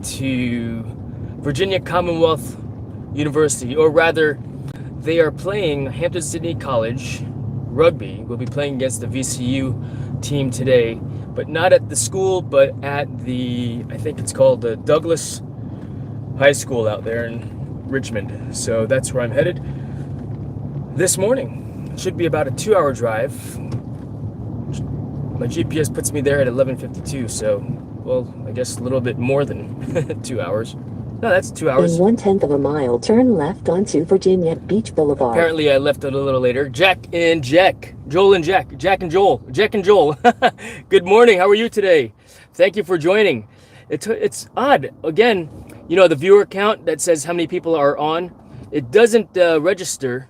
to Virginia Commonwealth University, or rather, they are playing Hampton-Sydney College rugby. Will be playing against the VCU team today, but not at the school, but at the, I think it's called the Douglas High School out there in Richmond. So that's where I'm headed this morning. It should be about a 2-hour drive. My GPS puts me there at 11:52, so, well, I guess a little bit more than 2 hours. No, that's 2 hours. In 1/10 of a mile, turn left onto Virginia Beach Boulevard. Apparently, I left it a little later. Jack and Jack. Joel and Jack. Jack and Joel. Jack and Joel. Good morning. How are you today? Thank you for joining. It's odd. Again, you know, the viewer count that says how many people are on, it doesn't register.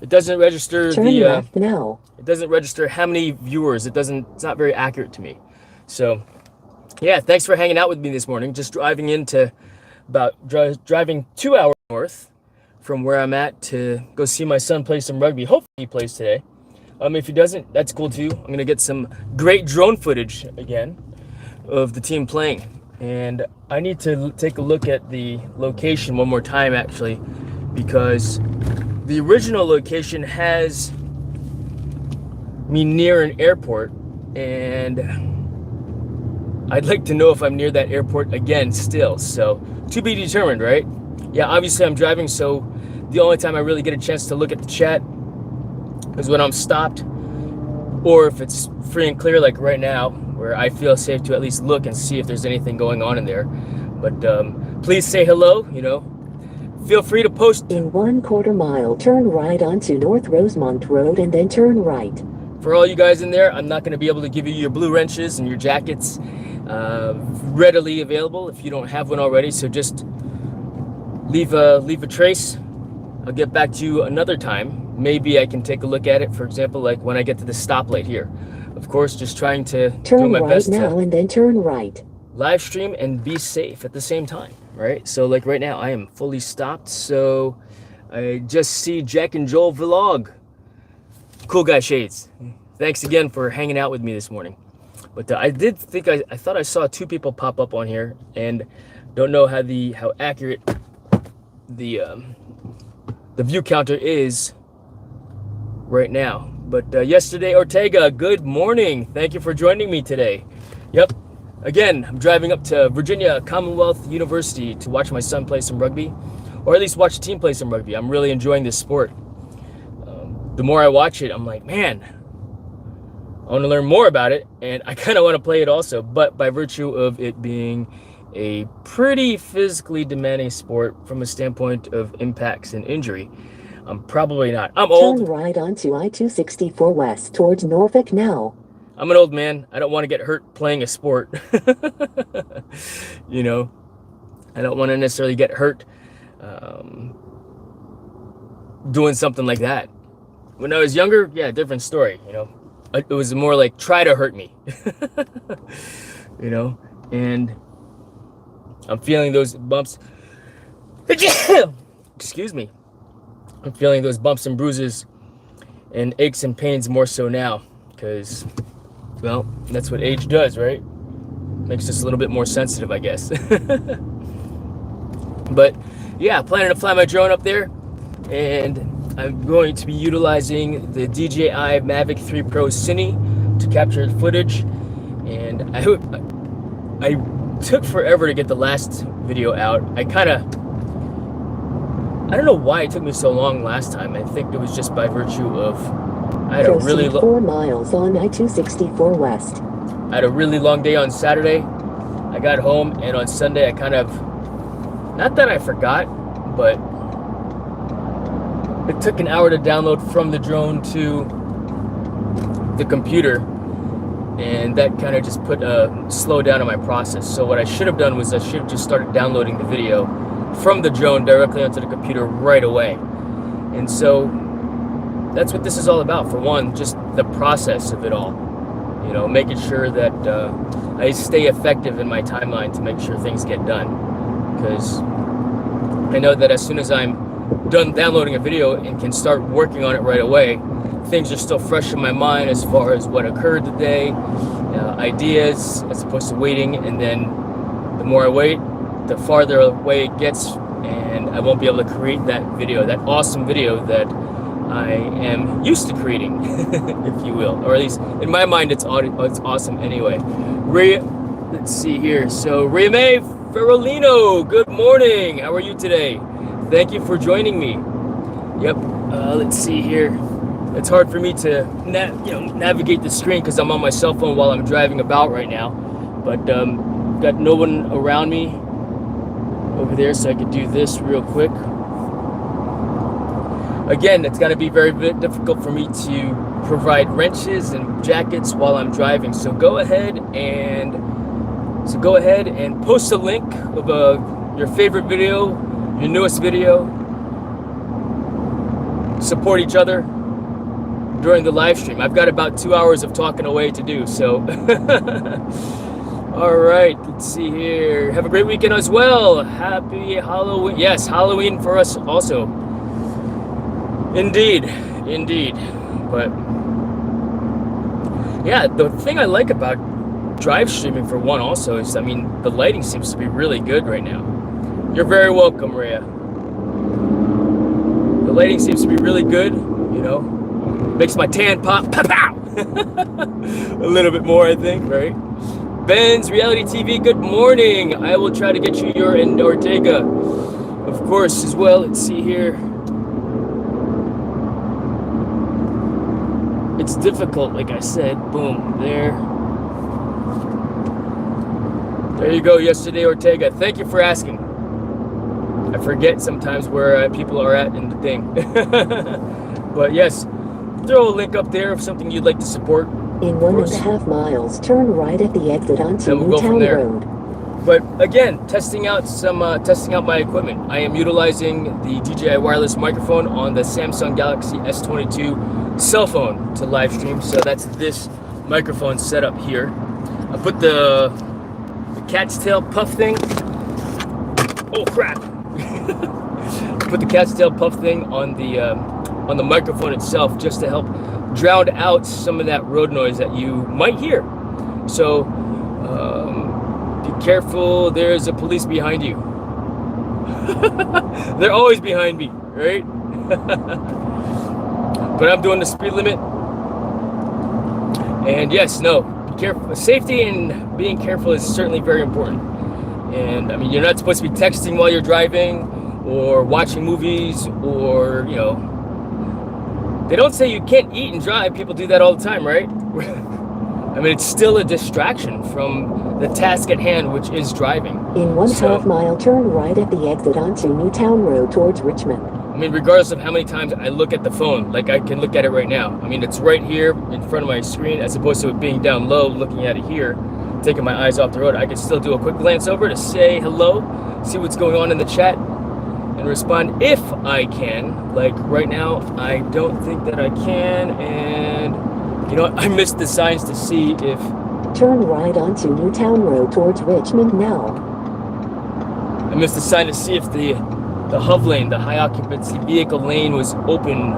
It doesn't register turn left now. It doesn't register how many viewers. It's not very accurate to me. So, yeah, thanks for hanging out with me this morning. Just driving 2 hours north from where I'm at to go see my son play some rugby. Hopefully he plays today. If he doesn't, that's cool too. I'm gonna get some great drone footage again of the team playing. And I need to take a look at the location one more time actually, because the original location has me near an airport, and I'd like to know if I'm near that airport again still. So to be determined, right? Yeah, obviously I'm driving, so the only time I really get a chance to look at the chat is when I'm stopped, or if it's free and clear like right now, where I feel safe to at least look and see if there's anything going on in there. But please say hello, you know. Feel free to post. In 1/4 mile, turn right onto North Rosemont Road and then turn right. For all you guys in there, I'm not going to be able to give you your blue wrenches and your jackets readily available if you don't have one already. So just leave a trace. I'll get back to you another time. Maybe I can take a look at it. For example, like when I get to the stoplight here. Of course, just trying to do my best to turn right now and then turn right. Live stream and be safe at the same time, right? So like right now, I am fully stopped. So I just see Jack and Joel vlog. Cool guy shades. Thanks again for hanging out with me this morning. But I did think I thought I saw 2 people pop up on here, and don't know how accurate the view counter is right now. But yesterday, Ortega, good morning. Thank you for joining me today. Yep. Again, I'm driving up to Virginia Commonwealth University to watch my son play some rugby, or at least watch the team play some rugby. I'm really enjoying this sport. The more I watch it, I'm like, man, I want to learn more about it, and I kind of want to play it also. But by virtue of it being a pretty physically demanding sport from a standpoint of impacts and injury, I'm probably not. I'm old. Turn right onto I-264 west towards Norfolk now. I'm an old man. I don't want to get hurt playing a sport. You know, I don't want to necessarily get hurt doing something like that. When I was younger, yeah, different story, you know. It was more like, try to hurt me. You know, and I'm feeling those bumps. Excuse me. I'm feeling those bumps and bruises and aches and pains more so now, because, well, that's what age does, right? Makes us a little bit more sensitive, I guess. But yeah, planning to fly my drone up there, and I'm going to be utilizing the DJI Mavic 3 Pro Cine to capture footage. And I took forever to get the last video out. I don't know why it took me so long last time. I think it was just by virtue of I had a really 4 miles on I-264 west. I had a really long day on Saturday. I got home, and on Sunday I kind of, not that I forgot, but it took an hour to download from the drone to the computer, and that kind of just put a slow down on my process. So what I should have done was I should have just started downloading the video from the drone directly onto the computer right away. And so that's what this is all about. For one, just the process of it all, you know, making sure that I stay effective in my timeline to make sure things get done, because I know that as soon as I'm done downloading a video and can start working on it right away, things are still fresh in my mind as far as what occurred today, ideas, as opposed to waiting. And then the more I wait, the farther away it gets, and I won't be able to create that video, that awesome video that I am used to creating, if you will, or at least in my mind, it's awesome anyway. Let's see here. So Reme Ferrolino, good morning. How are you today? Thank you for joining me. Yep. Let's see here. It's hard for me to navigate the screen because I'm on my cell phone while I'm driving about right now. But got no one around me over there, so I could do this real quick. Again, it's going to be very difficult for me to provide wrenches and jackets while I'm driving. So go ahead and post a link of your favorite video, your newest video. Support each other during the live stream. I've got about 2 hours of talking away to do, so all right, let's see here. Have a great weekend as well. Happy Halloween. Yes, Halloween for us also. Indeed. But yeah, the thing I like about drive streaming for one also is, I mean, the lighting seems to be really good right now. You're very welcome, Rhea. The lighting seems to be really good, makes my tan pop, pow, pow. A little bit more, I think, right? Ben's Reality TV, good morning. I will try to get you your and Ortega, of course, as well. Let's see here. It's difficult, like I said. Boom, there. There you go, yesterday, Ortega. Thank you for asking. I forget sometimes where people are at in the thing. But yes, throw a link up there of something you'd like to support. In 1.5 miles, turn right at the exit onto Newtown Road. But again, testing out my equipment. I am utilizing the DJI wireless microphone on the Samsung Galaxy S22 cell phone to live stream. So that's this microphone setup here. I put the cat's tail puff thing. Oh crap! Put the cat's tail puff thing on the microphone itself just to help drown out some of that road noise that you might hear. So be careful. There's a police behind you. They're always behind me, right? But I'm doing the speed limit. And yes, no, be careful. Safety and being careful is certainly very important. And I mean, you're not supposed to be texting while you're driving or watching movies, or they don't say you can't eat and drive. People do that all the time, right? I mean, it's still a distraction from the task at hand, which is driving. In 1/2 mile, turn right at the exit onto Newtown Road towards Richmond. I mean, regardless of how many times I look at the phone, like I can look at it right now. I mean, it's right here in front of my screen, as opposed to it being down low, looking at it here, taking my eyes off the road. I can still do a quick glance over to say hello, see what's going on in the chat, and respond if I can. Like right now, I don't think that I can, and you know what? I missed the signs to see if... Turn right onto Newtown Road towards Richmond now. I missed the sign to see if the HUV lane, the high occupancy vehicle lane, was open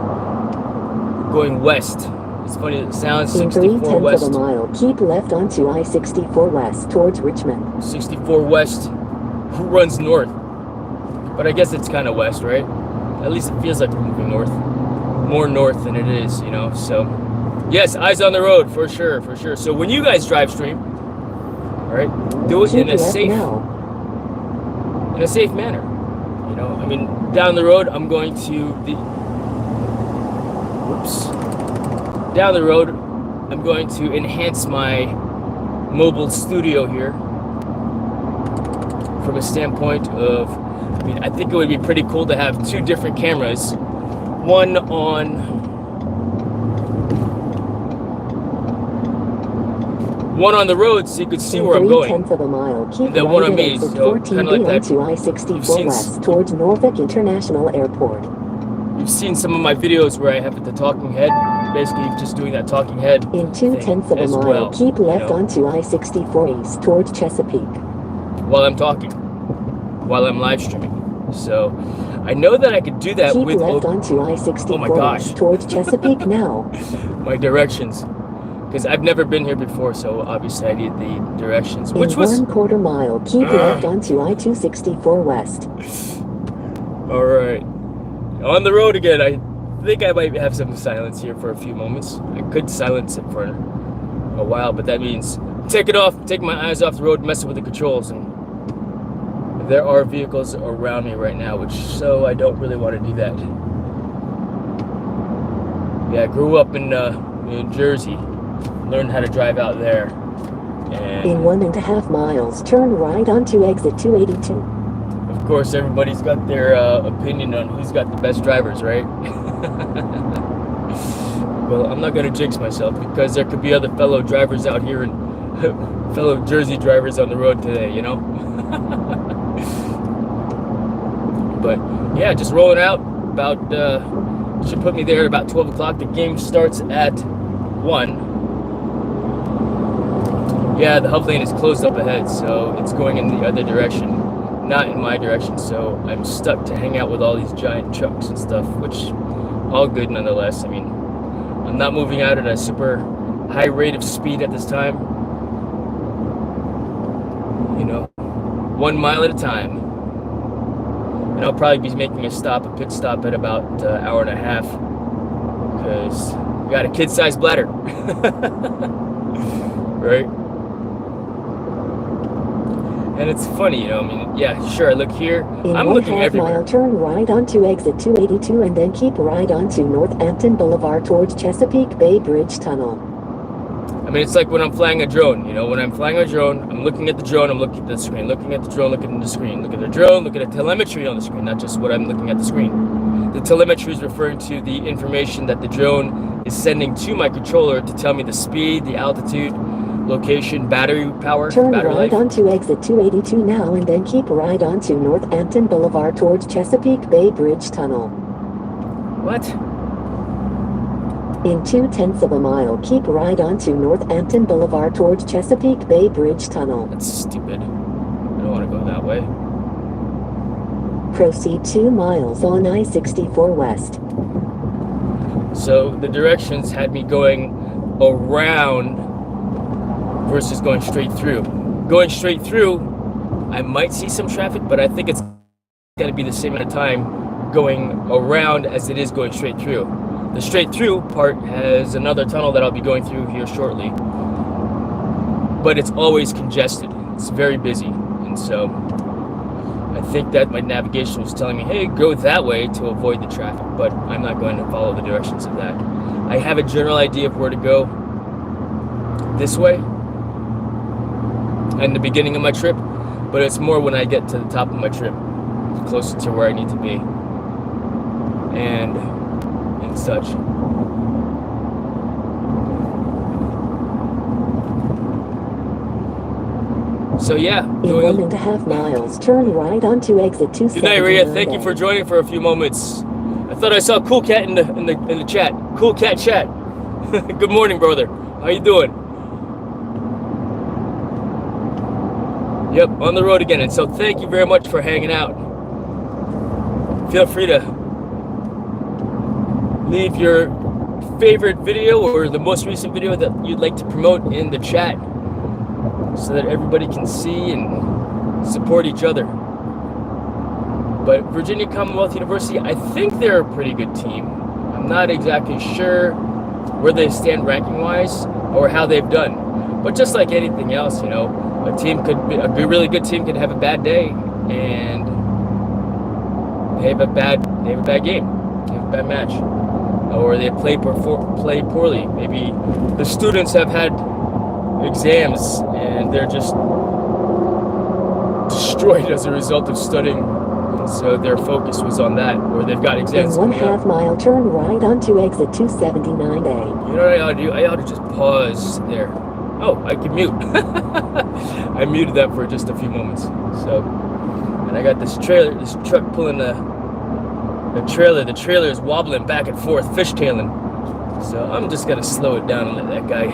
going west. It's funny, it sounds 64 west. In 3/10 of a mile, keep left onto I-64 west towards Richmond. 64 west, who runs north? But I guess it's kind of west, right? At least it feels like we're moving north. More north than it is, you know, so... Yes, eyes on the road, for sure, for sure. So when you guys drive stream, all right, do it in a safe manner. You know, I mean, down the road, I'm going to down the road, I'm going to enhance my mobile studio here from a standpoint of, I mean, I think it would be pretty cool to have two different cameras, one on the road, so you could see where I'm going. In 3/10 of a mile, keep and then right one on at me, exit so 14 kind of like that. onto I-64 west towards Norfolk International Airport. You've seen some of my videos where I have the talking head, basically just doing that talking head. In 2/10 of a mile, keep left onto I-64 east towards Chesapeake. While I'm talking, while I'm live streaming. So I know that I could do that keep with... left onto I-64 oh my gosh. west towards Chesapeake now. My directions. because I've never been here before, so obviously I need the directions. In Which was 1/4 mile, keep left onto I-264 West. all right. On the road again. I think I might have some silence here for a few moments. I could silence it for a while, but that means take my eyes off the road, messing with the controls, and there are vehicles around me right now, so I don't really want to do that. Yeah, I grew up in New Jersey, learned how to drive out there. And in 1.5 miles, turn right onto exit 282. Of course, everybody's got their opinion on who's got the best drivers, right? Well, I'm not going to jinx myself because there could be other fellow drivers out here and fellow Jersey drivers on the road today, you know? But yeah, just rolling out about, should put me there at about 12 o'clock. The game starts at 1. Yeah, the hub lane is closed up ahead, so it's going in the other direction, not in my direction, so I'm stuck to hang out with all these giant trucks and stuff, which all good nonetheless. I mean, I'm not moving out at a super high rate of speed at this time, you know, 1 mile at a time. And I'll probably be making a pit stop at about an hour and a half, because we got a kid-sized bladder. Right? And it's funny, you know, I mean, yeah, sure, look here. I'm looking everywhere. In 1/2 mile, turn right onto exit 282 and then keep right onto Northampton Boulevard towards Chesapeake Bay Bridge Tunnel. I mean, it's like when I'm flying a drone, you know, when I'm flying a drone, I'm looking at the drone, I'm looking at the screen, looking at the drone, looking at the screen, look at the drone, look at the telemetry on the screen, not just what I'm looking at the screen. The telemetry is referring to the information that the drone is sending to my controller to tell me the speed, the altitude, location, battery power, turn battery right life. onto exit 282 now and then keep right onto Northampton Boulevard towards Chesapeake Bay Bridge Tunnel. What? In 0.2 miles, keep right onto Northampton Boulevard towards Chesapeake Bay Bridge Tunnel. That's stupid. I don't want to go that way. Proceed 2 miles on I-64 West. So the directions had me going around versus going straight through. Going straight through, I might see some traffic, but I think it's going to be the same amount of time going around as it is going straight through. The straight through part has another tunnel that I'll be going through here shortly, but it's always congested. It's very busy, and so I think that my navigation was telling me, hey, go that way to avoid the traffic, but I'm not going to follow the directions of that. I have a general idea of where to go this way in the beginning of my trip, but it's more when I get to the top of my trip, closer to where I need to be, and such. So yeah, in 1.5 miles, turn right onto exit 279. Good night, Rhea. Thank you for joining for a few moments. I thought I saw Cool Cat in the chat. Cool Cat chat. Good morning, brother. How you doing? Yep, on the road again, and so thank you very much for hanging out. Feel free to leave your favorite video or the most recent video that you'd like to promote in the chat so that everybody can see and support each other. But Virginia Commonwealth University, I think they're a pretty good team. I'm not exactly sure where they stand ranking wise or how they've done, but just like anything else, you know, a really good team could have a bad day and they have a bad game, they have a bad match, or they play poorly. Maybe the students have had exams and they're just destroyed as a result of studying, and so their focus was on that, or they've got exams. In 1/2 mile, turn right onto exit 279A. You know what I ought to do? I ought to just pause there. Oh, I can mute. I muted that for just a few moments. So, and I got this truck pulling the trailer. The trailer is wobbling back and forth, fishtailing. So I'm just gonna slow it down and let that guy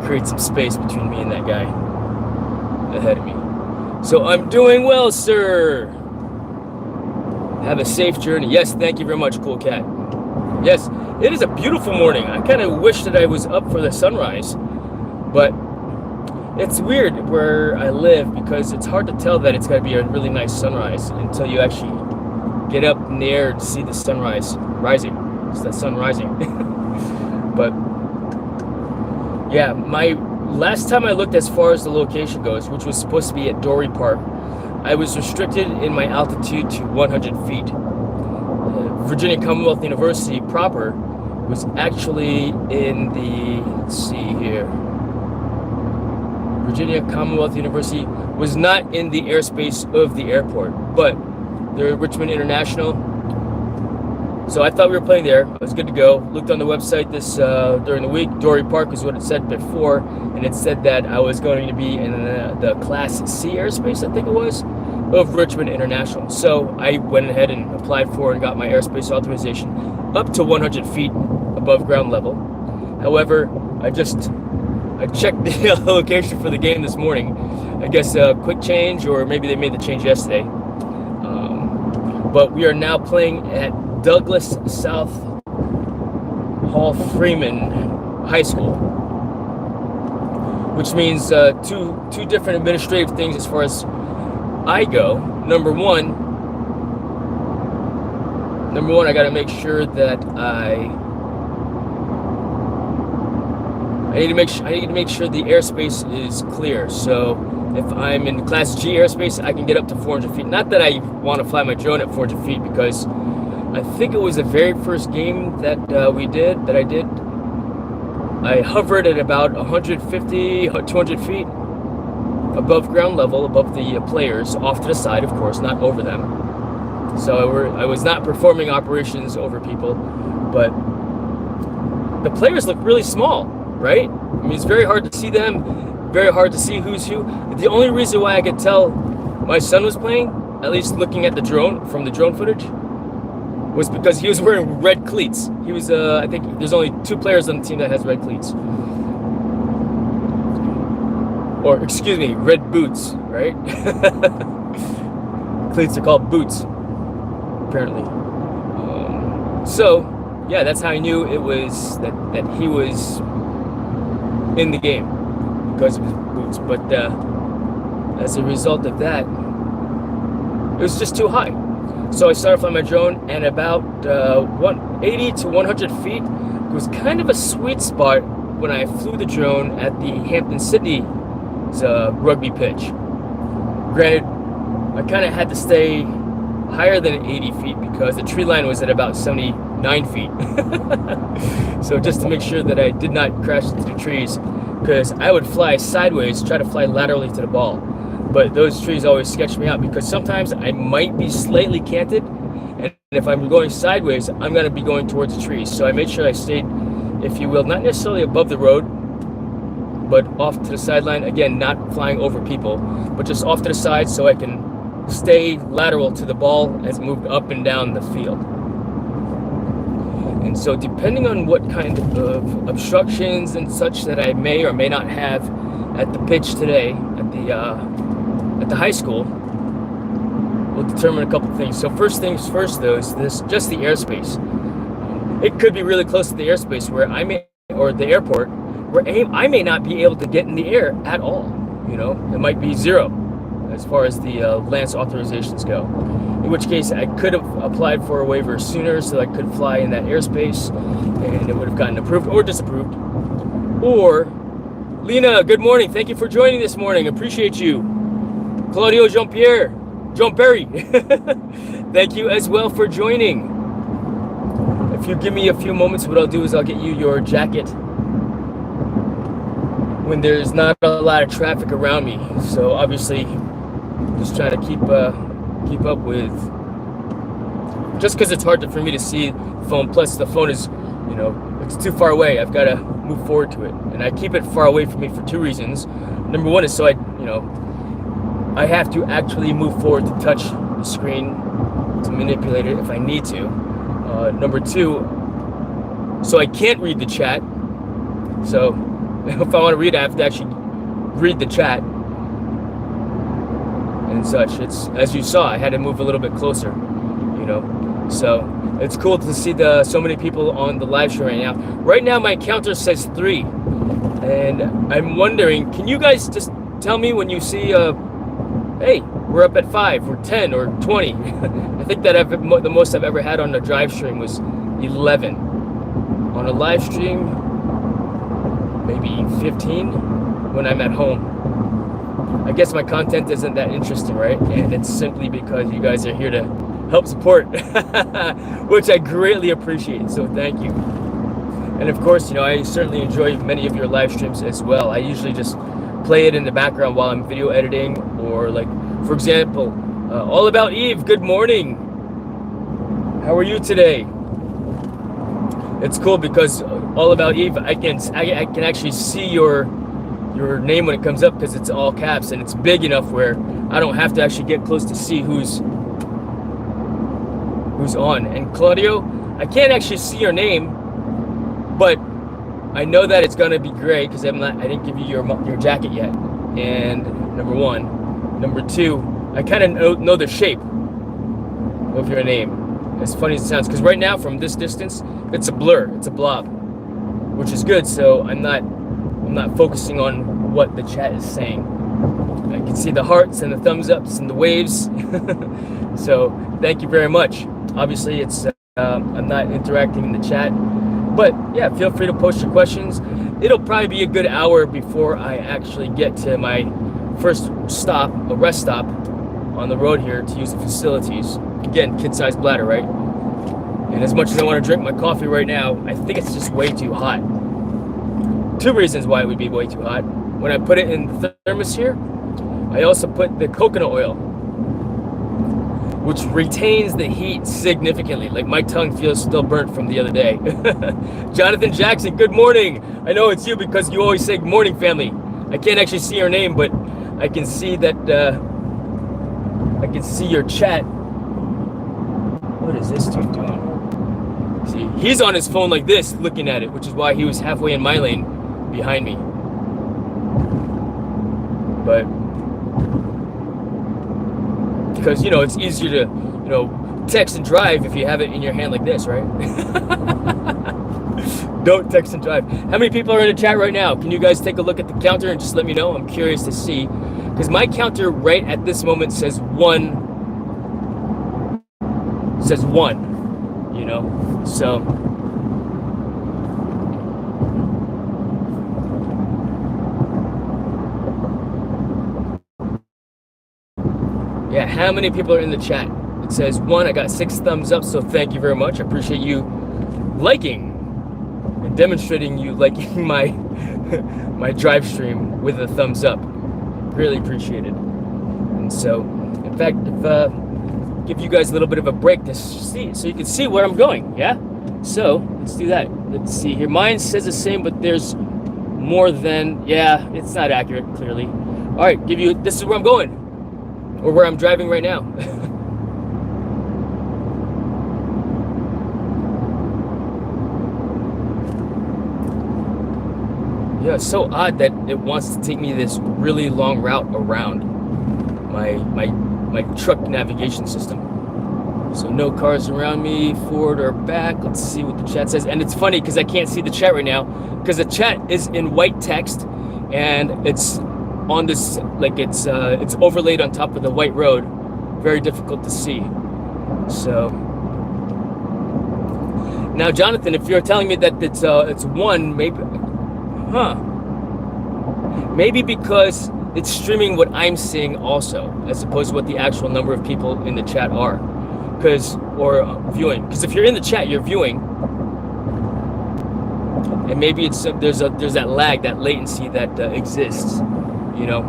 create some space between me and that guy ahead of me. So I'm doing well, sir. Have a safe journey. Yes, thank you very much, Cool Cat. Yes, it is a beautiful morning. I kind of wish that I was up for the sunrise, but it's weird where I live because it's hard to tell that it's going to be a really nice sunrise until you actually get up in the air to see the sunrise rising. It's the sun rising. But yeah, my last time I looked as far as the location goes, which was supposed to be at Dory Park, I was restricted in my altitude to 100 feet. Virginia Commonwealth University proper was actually in the, let's see here, Virginia Commonwealth University was not in the airspace of the airport, but they're Richmond International. So I thought we were playing there. I was good to go. Looked on the website this during the week. Dory Park is what it said before, and it said that I was going to be in the Class C airspace, I think it was, of Richmond International. So I went ahead and applied for and got my airspace authorization up to 100 feet above ground level. However, I checked the location for the game this morning. I guess a quick change, or maybe they made the change yesterday. But we are now playing at Douglas South Hall Freeman High School, which means two different administrative things as far as I go. Number one, I got to make sure that I need to make sure the airspace is clear. So if I'm in Class G airspace, I can get up to 400 feet. Not that I want to fly my drone at 400 feet, because I think it was the very first game that I did. I hovered at about 150, 200 feet above ground level, above the players, off to the side, of course, not over them. So I was not performing operations over people, but the players look really small, right? I mean, it's very hard to see them, very hard to see who's who. The only reason why I could tell my son was playing, at least looking at the drone, from the drone footage, was because he was wearing red cleats. He was, I think there's only 2 players on the team that has red cleats. Or, excuse me, red boots, right? Cleats are called boots, apparently. So, yeah, that's how I knew it was, that he was in the game, because of his boots. But as a result of that, it was just too high. So I started flying my drone, and about 80 to 100 feet was kind of a sweet spot when I flew the drone at the Hampton-Sydney rugby pitch. Granted, I kind of had to stay higher than 80 feet because the tree line was at about 79 feet. So just to make sure that I did not crash into the trees, because I would fly sideways, try to fly laterally to the ball. But those trees always sketch me out, because sometimes I might be slightly canted, and if I'm going sideways, I'm going to be going towards the trees. So I made sure I stayed, if you will, not necessarily above the road, but off to the sideline. Again, not flying over people, but just off to the side so I can stay lateral to the ball as it moved up and down the field. And so depending on what kind of obstructions and such that I may or may not have at the pitch today, at the high school, will determine a couple things. So first things first, though, is just the airspace. It could be really close to the airspace where or the airport, where I may not be able to get in the air at all. You know, it might be 0 as far as the Lance authorizations go. In which case, I could have applied for a waiver sooner so I could fly in that airspace, and it would have gotten approved or disapproved. Or, Lena, good morning. Thank you for joining this morning. Appreciate you. Claudio Jean-Pierre, thank you as well for joining. If you give me a few moments, what I'll do is I'll get you your jacket when there's not a lot of traffic around me. So obviously, just trying to keep up with, just because it's hard for me to see the phone. Plus the phone is, you know, it's too far away. I've got to move forward to it, and I keep it far away from me for 2 reasons. Number one is so I have to actually move forward to touch the screen to manipulate it if I need to. Number 2, so I can't read the chat. So if I want to read it, I have to actually read the chat and such. It's, as you saw, I had to move a little bit closer, you know. So It's cool to see so many people on the live stream right now. Right now, my counter says 3, and I'm wondering, can you guys just tell me when you see, hey, we're up at 5 or 10 or 20? I think that the most I've ever had on the drive stream was 11. On a live stream, maybe 15 when I'm at home. I guess my content isn't that interesting, right? And it's simply because you guys are here to help support, which I greatly appreciate, so thank you. And of course, you know, I certainly enjoy many of your live streams as well. I usually just play it in the background while I'm video editing, or like, for example, All About Eve, good morning. How are you today? It's cool because All About Eve, I can actually see your name when it comes up because it's all caps and it's big enough where I don't have to actually get close to see who's on. And Claudio, I can't actually see your name, but I know that it's gonna be great because I didn't give you your jacket yet. And number one, number two, I kind of know the shape of your name. As funny as it sounds, because right now from this distance, it's a blur, it's a blob, which is good. So I'm not focusing on what the chat is saying. I can see the hearts and the thumbs ups and the waves. So thank you very much. Obviously, it's I'm not interacting in the chat, but yeah, feel free to post your questions. It'll probably be a good hour before I actually get to my first stop, a rest stop on the road here to use the facilities. Again, kid-sized bladder, right? And as much as I want to drink my coffee right now, I think it's just way too hot. 2 reasons why it would be way too hot. When I put it in the thermos here, I also put the coconut oil, which retains the heat significantly. Like my tongue feels still burnt from the other day. Jonathan Jackson, good morning. I know it's you because you always say good morning, family. I can't actually see your name, but I can see that, I can see your chat. What is this dude doing? See, he's on his phone like this, looking at it, which is why he was halfway in my lane behind me. But because, you know, it's easier to, you know, text and drive if you have it in your hand like this, right? Don't text and drive. How many people are in the chat right now? Can you guys take a look at the counter and just let me know? I'm curious to see, because my counter right at this moment says 1, you know, so yeah, how many people are in the chat? It says 1. I got 6 thumbs up, so thank you very much. I appreciate you liking and demonstrating you liking my my drive stream with a thumbs up. Really appreciate it. And so, in fact, if give you guys a little bit of a break to see, so you can see where I'm going. Yeah. So let's do that. Let's see here. Mine says the same, but there's more than. Yeah, it's not accurate. Clearly. All right. This is where I'm going, or where I'm driving right now. Yeah, it's so odd that it wants to take me this really long route around my truck navigation system. So no cars around me, forward or back. Let's see what the chat says. And it's funny because I can't see the chat right now because the chat is in white text and it's on this, like it's overlaid on top of the white road. Very difficult to see. So now, Jonathan, if you're telling me that it's 1, maybe because it's streaming what I'm seeing also, as opposed to what the actual number of people in the chat are, or viewing. Because if you're in the chat, you're viewing, and maybe it's there's that lag, that latency that exists, you know.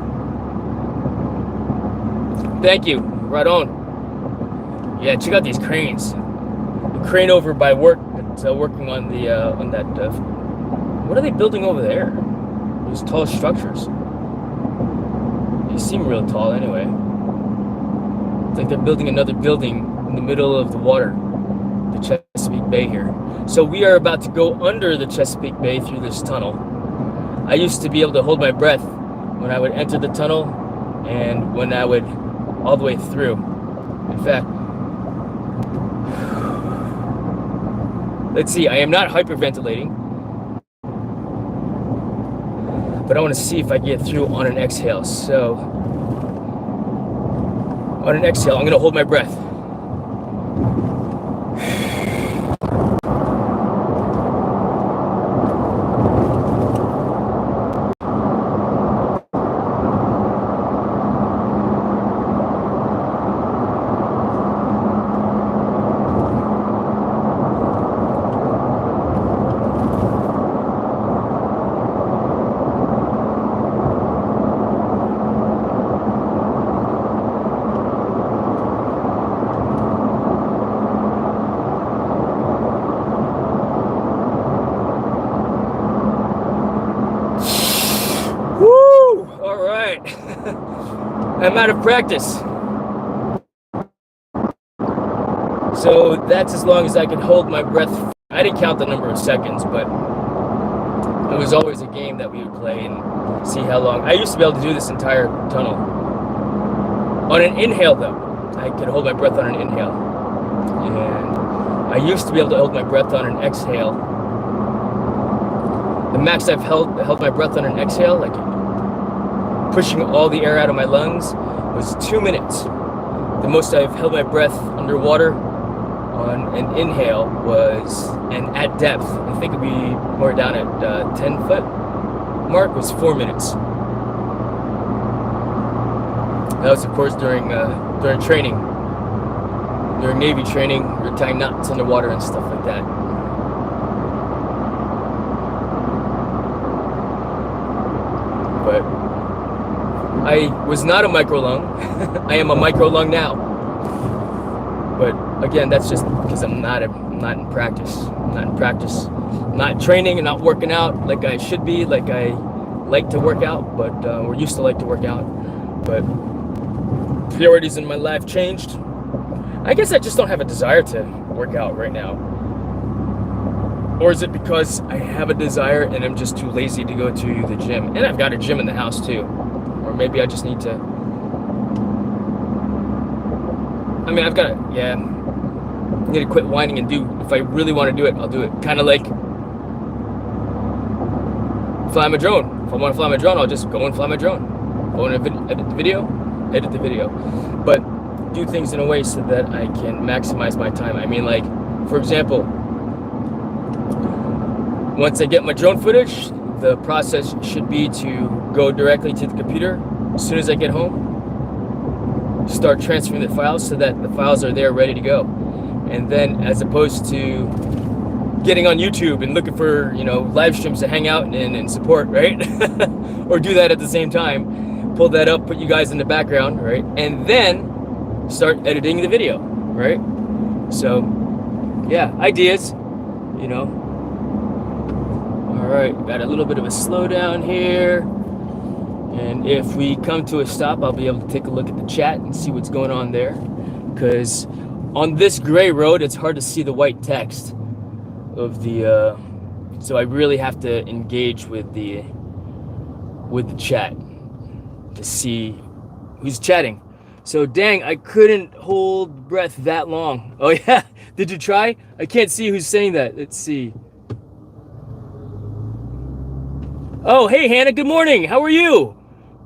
Thank you. Right on. Yeah, check out these cranes. The crane over by work that's working on the on that. What are they building over there? Those tall structures. They seem real tall anyway. It's like they're building another building in the middle of the water, the Chesapeake Bay here. So we are about to go under the Chesapeake Bay through this tunnel. I used to be able to hold my breath when I would enter the tunnel and when I would all the way through. In fact, Let's see, I am not hyperventilating, but I want to see if I get through on an exhale. So on an exhale, I'm going to hold my breath. Woo! All right. I'm out of practice. So that's as long as I can hold my breath. I didn't count the number of seconds, but it was always a game that we would play and see how long. I used to be able to do this entire tunnel. On an inhale, though, I could hold my breath on an inhale. And I used to be able to hold my breath on an exhale. The max I've held my breath on an exhale, like pushing all the air out of my lungs, was 2 minutes. The most I've held my breath underwater on an inhale was, and at depth, I think it'd be more down at 10-foot mark, was 4 minutes. That was, of course, during training, during Navy training. We were tying knots underwater and stuff like that. But I was not a micro lung. I am a micro lung now. But again, that's just because I'm not in practice. I'm not in practice. I'm not training and not working out like I should be, like I like to work out, but or used to like to work out. But priorities in my life changed. I guess I just don't have a desire to work out right now. Or is it because I have a desire and I'm just too lazy to go to the gym? And I've got a gym in the house too. Or maybe I just need to... I mean, I need to quit whining and do... If I really want to do it, I'll do it. Kind of like fly my drone. If I want to fly my drone, I'll just go and fly my drone. Go and edit the video. But do things in a way so that I can maximize my time. I mean, like, for example, once I get my drone footage, the process should be to go directly to the computer as soon as I get home, start transferring the files so that the files are there ready to go. And then, as opposed to getting on YouTube and looking for, live streams to hang out and support, right? Or do that at the same time, pull that up, put you guys in the background, right? And then start editing the video, right? So, yeah, ideas, All right, got a little bit of a slowdown here. And if we come to a stop, I'll be able to take a look at the chat and see what's going on there. Because on this gray road, it's hard to see the white text of the, so I really have to engage with the chat to see who's chatting. So dang, I couldn't hold breath that long. Oh yeah, did you try? I can't see who's saying that. Let's see. Oh, hey Hannah, good morning. How are you?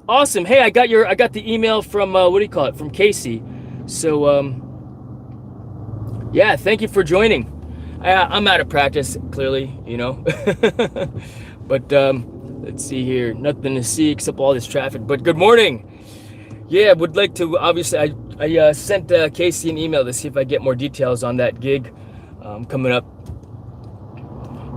Awesome. Hey, I got the email from from Casey. So yeah, thank you for joining. I'm out of practice, clearly, But let's see here. Nothing to see except all this traffic. But good morning. Yeah, would like to, obviously, I sent Casey an email to see if I get more details on that gig coming up.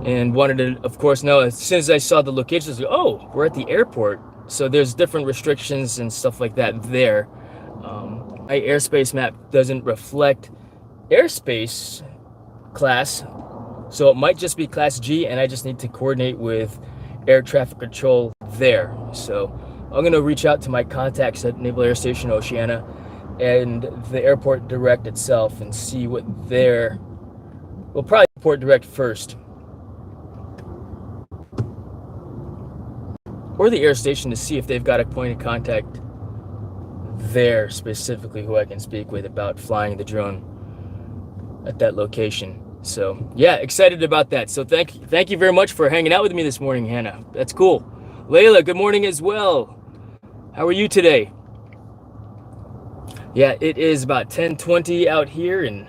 And wanted to, of course, know, as soon as I saw the location, I was like, oh, we're at the airport. So there's different restrictions and stuff like that there. My airspace map doesn't reflect airspace class. So it might just be class G, and I just need to coordinate with air traffic control there. So I'm going to reach out to my contacts at Naval Air Station Oceana and the airport direct itself and see what we'll probably airport direct first. Or the air station to see if they've got a point of contact there specifically who I can speak with about flying the drone at that location. So yeah, excited about that. So thank you very much for hanging out with me this morning, Hannah. That's cool. Layla, good morning as well. How are you today? Yeah, it is about 10:20 out here in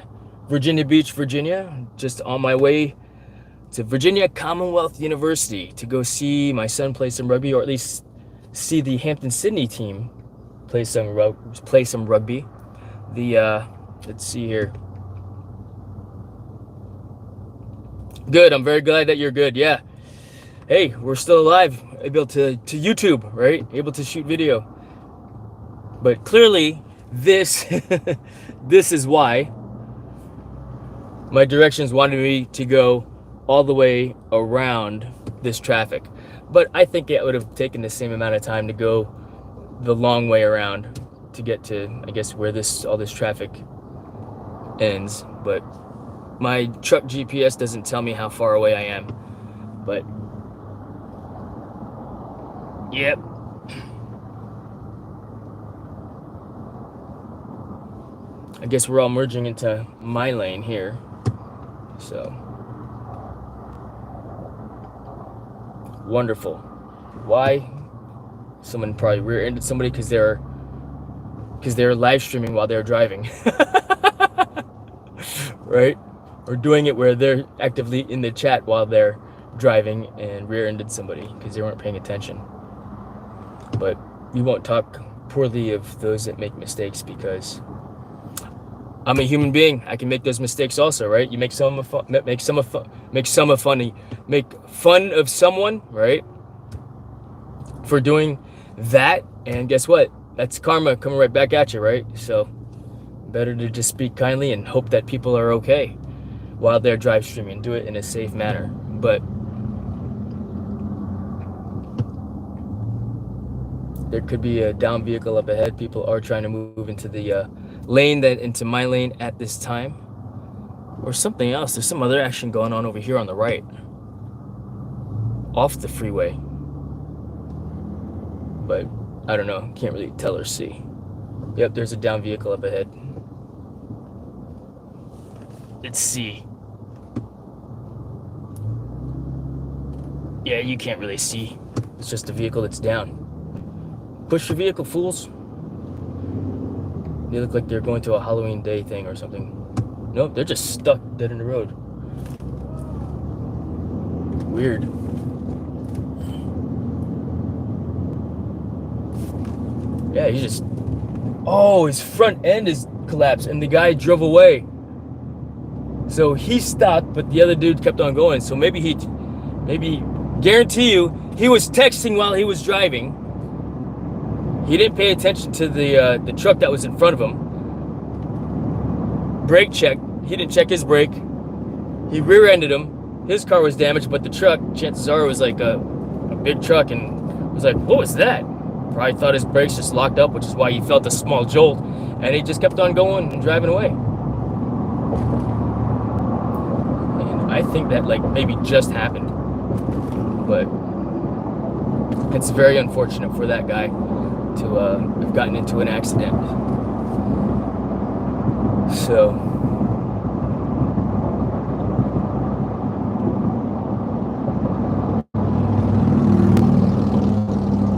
Virginia Beach, Virginia. Just on my way to Virginia Commonwealth University to go see my son play some rugby, or at least see the Hampton-Sydney team play some rugby. Let's see here. Good. I'm very glad that you're good. Yeah. Hey, we're still alive, able to YouTube, right? Able to shoot video. But clearly, this this is why my directions wanted me to go all the way around this traffic. But I think it would have taken the same amount of time to go the long way around to get to, I guess, where all this traffic ends. But my truck GPS doesn't tell me how far away I am. But yep. I guess we're all merging into my lane here. So wonderful. Why? Someone probably rear-ended somebody because they're live streaming while they're driving. Right? Or doing it where they're actively in the chat while they're driving and rear-ended somebody because they weren't paying attention. But we won't talk poorly of those that make mistakes, because I'm a human being. I can make those mistakes also, right? You make fun of someone, right, for doing that, and guess what? That's karma coming right back at you, right? So better to just speak kindly and hope that people are okay while they're drive streaming. Do it in a safe manner. But there could be a down vehicle up ahead. People are trying to move into the into my lane at this time, or something else. There's some other action going on over here on the right, off the freeway, but I don't know, can't really tell or see. Yep, there's a down vehicle up ahead. Let's see. Yeah, you can't really see. It's just a vehicle that's down. Push your vehicle, fools. They look like they're going to a Halloween Day thing or something. Nope, they're just stuck dead in the road. Weird. Yeah, he just... Oh, his front end is collapsed and the guy drove away. So he stopped, but the other dude kept on going. So maybe guarantee you, he was texting while he was driving. He didn't pay attention to the truck that was in front of him. Brake check. He didn't check his brake. He rear-ended him. His car was damaged, but the truck, chances are, was like a big truck, and was like, what was that? Probably thought his brakes just locked up, which is why he felt a small jolt, and he just kept on going and driving away. And I think that maybe just happened, but it's very unfortunate for that guy to have gotten into an accident. So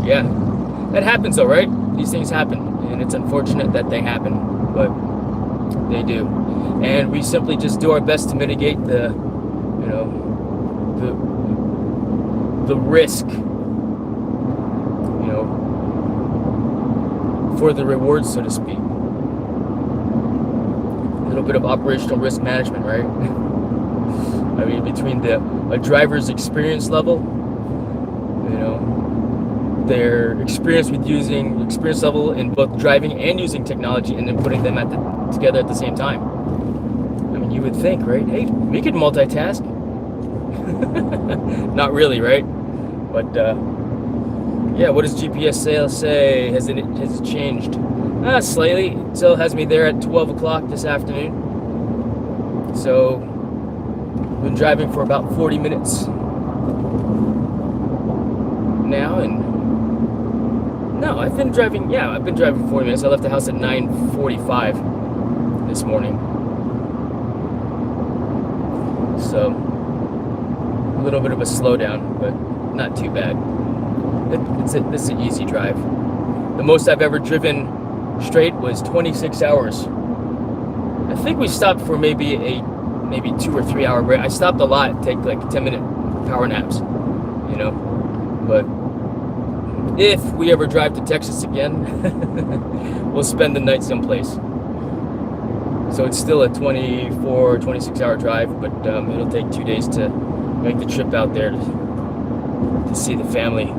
yeah, that happens though, right? These things happen, and it's unfortunate that they happen, but they do. And we simply just do our best to mitigate the risk, for the rewards, so to speak. A little bit of operational risk management, right? I mean, between a driver's experience level, their experience level in both driving and using technology, and then putting them together at the same time. I mean, you would think, right? Hey, we could multitask. Not really, right? But yeah, what does GPS say? Has it changed? Slightly. It still has me there at 12 o'clock this afternoon. So, I've been driving for about 40 minutes now, and no, I've been driving for 40 minutes. I left the house at 9:45 this morning. So a little bit of a slowdown, but not too bad. It's an easy drive. The most I've ever driven straight was 26 hours. I think we stopped for maybe 2 or 3 hour break. I stopped a lot, take like 10-minute power naps, you know. But if we ever drive to Texas again, we'll spend the night someplace. So it's still a 24, 26 hour drive, but it'll take 2 days to make the trip out there to see the family.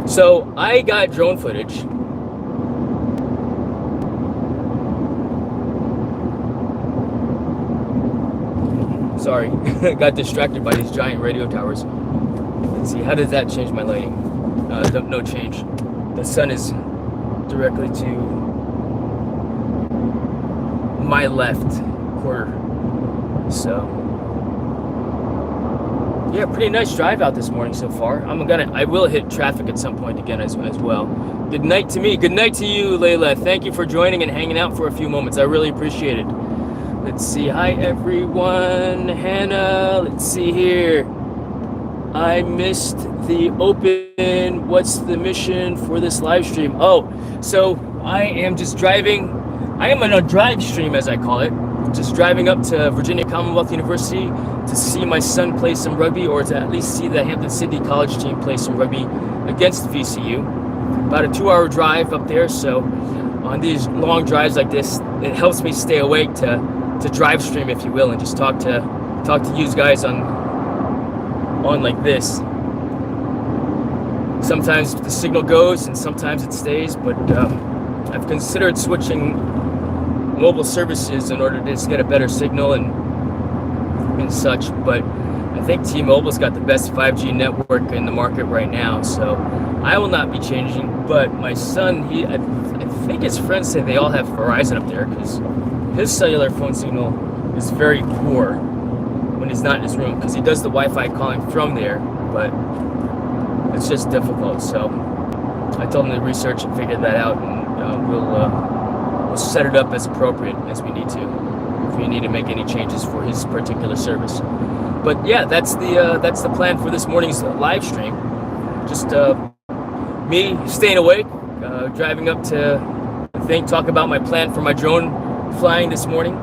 So I got drone footage. Sorry, got distracted by these giant radio towers. Let's see, how does that change my lighting? No change. The sun is directly to my left quarter. So yeah, pretty nice drive out this morning so far. I will hit traffic at some point again as well. Good night to me. Good night to you, Layla. Thank you for joining and hanging out for a few moments. I really appreciate it. Let's see. Hi, everyone. Hannah, let's see here. I missed the open. What's the mission for this live stream? Oh, so I am just driving. I am on a drive stream, as I call it. Just driving up to Virginia Commonwealth University to see my son play some rugby, or to at least see the Hampton Sydney College team play some rugby against VCU. About a 2 hour drive up there. So on these long drives like this, it helps me stay awake to drive stream, if you will, and just talk to you guys on like this. Sometimes the signal goes and sometimes it stays, but I've considered switching mobile services in order to just get a better signal and such, but I think T-Mobile's got the best 5G network in the market right now, so I will not be changing. But my son, I think his friends say they all have Verizon up there, because his cellular phone signal is very poor when he's not in his room, because he does the Wi-Fi calling from there, but it's just difficult. So I told him to research and figure that out, and we'll set it up as appropriate as we need to, if we need to make any changes for his particular service. But yeah, that's the plan for this morning's live stream. Just me staying awake, driving up to talk about my plan for my drone flying this morning.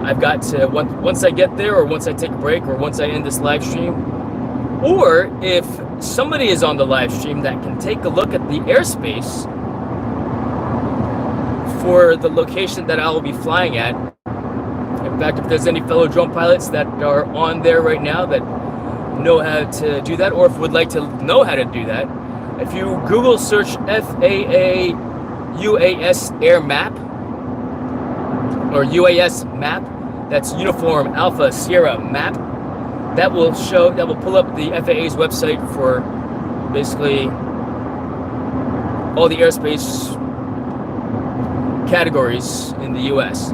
I've got to, once I get there, or once I take a break, or once I end this live stream, or if somebody is on the live stream that can take a look at the airspace for the location that I will be flying at. In fact, if there's any fellow drone pilots that are on there right now that know how to do that, or if would like to know how to do that, if you Google search FAA UAS air map, or UAS map, that's Uniform Alpha Sierra map, that will pull up the FAA's website for basically all the airspace categories in the US.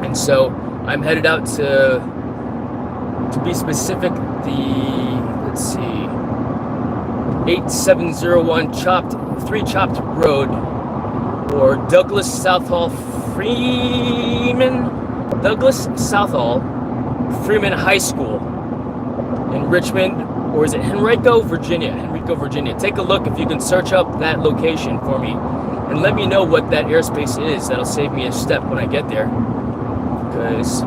And so I'm headed out to be specific, let's see, 8701 3 Chopped Road, or Douglas Southall Freeman High School in Richmond, or is it Henrico, Virginia? Take a look if you can search up that location for me and let me know what that airspace is. That'll save me a step when I get there, because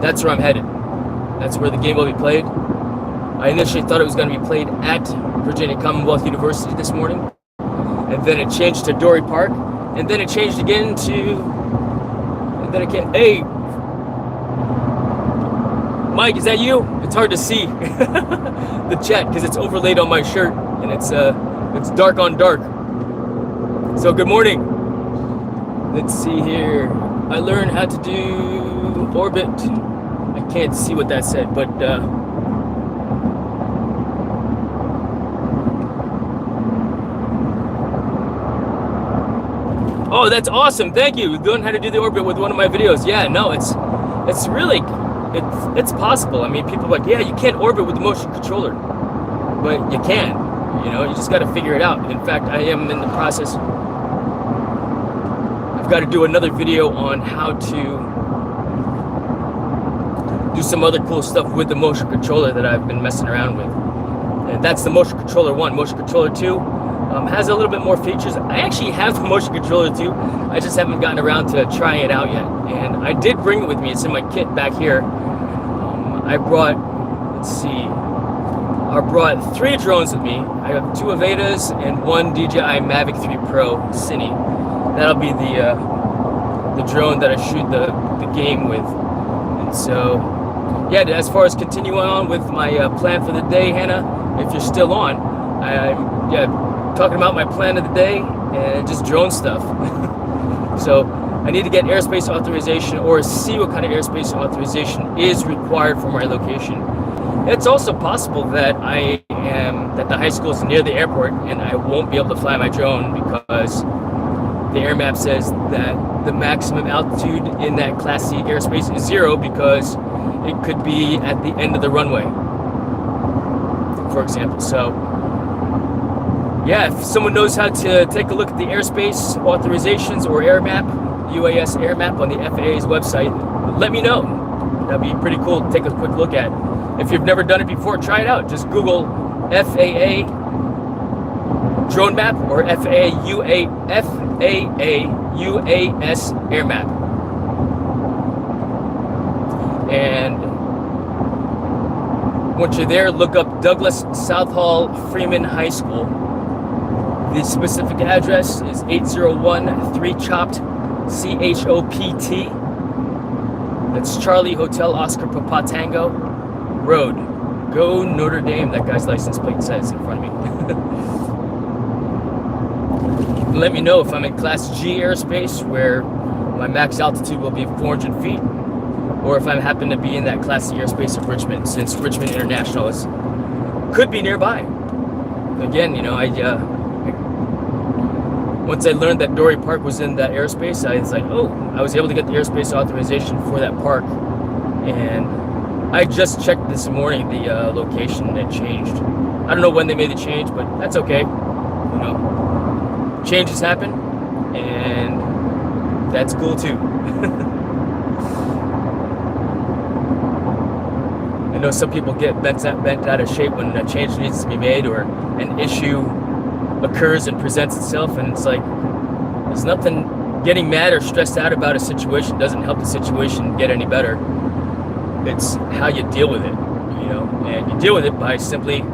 that's where I'm headed. That's where the game will be played. I initially thought it was going to be played at Virginia Commonwealth University this morning, and then it changed to Dory Park, and then it changed again hey, Mike, is that you? It's hard to see the chat because it's overlaid on my shirt, and it's dark on dark. So good morning. Let's see here. I learned how to do orbit. I can't see what that said, but oh, that's awesome. Thank you. Learn how to do the orbit with one of my videos. Yeah, no, it's really, it's possible. I mean, people are like, yeah, you can't orbit with the motion controller, but you can. You know, you just got to figure it out. In fact, I am in the process. I've got to do another video on how to do some other cool stuff with the motion controller that I've been messing around with. And that's the motion controller 1. Motion controller 2 has a little bit more features. I actually have the motion controller 2. I just haven't gotten around to trying it out yet. And I did bring it with me. It's in my kit back here. I brought, let's see, I brought 3 drones with me. I have 2 Avedas and 1 DJI Mavic 3 Pro Cine. That'll be the drone that I shoot the game with. And so, yeah, as far as continuing on with my plan for the day, Hannah, if you're still on, I'm talking about my plan of the day and just drone stuff. So I need to get airspace authorization or see what kind of airspace authorization is required for my location. It's also possible that the high school is near the airport and I won't be able to fly my drone because the air map says that the maximum altitude in that Class C airspace is 0 because it could be at the end of the runway, for example. So, yeah, if someone knows how to take a look at the airspace authorizations or air map, UAS air map on the FAA's website, let me know. That'd be pretty cool to take a quick look at. If you've never done it before, try it out. Just Google FAA drone map or FAA UAS air map. And once you're there, look up Douglas Southall Freeman High School. The specific address is 801 3 Chopt CHOPT. That's Charlie Hotel Oscar Papa Tango Road. Go Notre Dame, that guy's license plate says in front of me. Let me know if I'm in Class G airspace where my max altitude will be 400 feet, or if I happen to be in that Class C airspace of Richmond, since Richmond International could be nearby. Again, you know, once I learned that Dory Park was in that airspace, I was like, oh, I was able to get the airspace authorization for that park. And I just checked this morning the location that changed. I don't know when they made the change, but that's okay. You know, changes happen, and that's cool too. I know some people get bent out of shape when a change needs to be made or an issue occurs and presents itself, and it's like there's nothing. Getting mad or stressed out about a situation doesn't help the situation get any better. It's how you deal with it, you know, and you deal with it by simply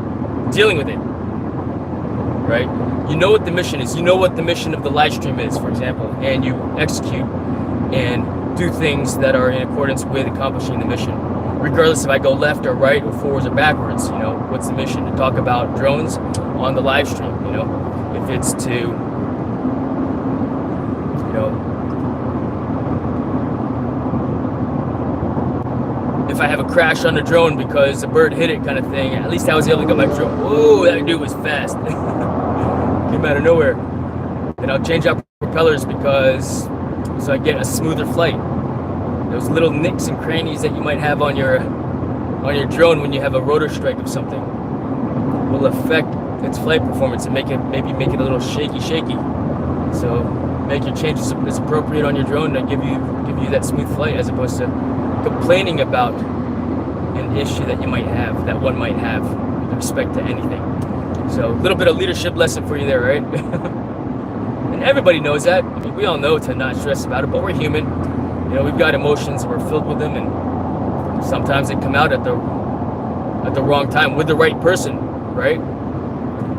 dealing with it, right? You know what the mission is. You know what the mission of the live stream is, for example, and you execute and do things that are in accordance with accomplishing the mission. Regardless if I go left or right or forwards or backwards, you know, what's the mission? To talk about drones on the live stream, you know, if it's to, you know, if I have a crash on the drone because a bird hit it kind of thing, at least I was able to get my drone. Whoa, that dude was fast. Came out of nowhere. Then I'll change out propellers because, so I get a smoother flight. Those little nicks and crannies that you might have on your drone when you have a rotor strike of something will affect its flight performance and maybe make it a little shaky. So make your changes as appropriate on your drone to give you that smooth flight, as opposed to complaining about an issue that one might have with respect to anything. So a little bit of leadership lesson for you there, right? And everybody knows that. I mean, we all know to not stress about it, but we're human. You know, we've got emotions, we're filled with them, and sometimes they come out at the wrong time with the right person, right?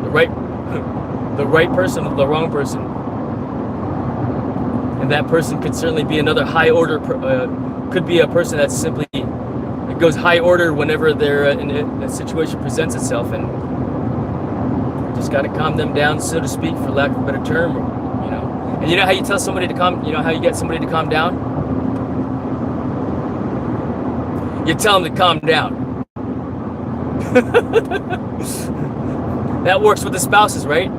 The right person with the wrong person. And that person could certainly be another high order, could be a person that's simply, it goes high order whenever they're in a situation presents itself, and just got to calm them down, so to speak, for lack of a better term, you know. And you know how you tell somebody to calm, you know how you get somebody to calm down? You tell them to calm down. That works with the spouses, right?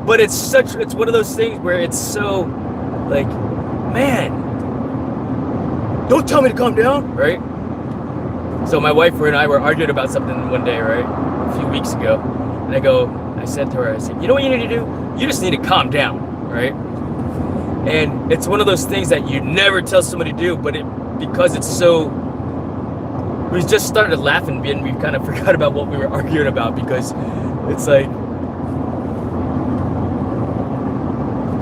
But it's one of those things where it's so like, man, don't tell me to calm down, right? So my wife and I were arguing about something one day, right? A few weeks ago. And I said to her, I said, you know what you need to do? You just need to calm down, right? And it's one of those things that you never tell somebody to do, but because it's so, we just started laughing and we kind of forgot about what we were arguing about, because it's like,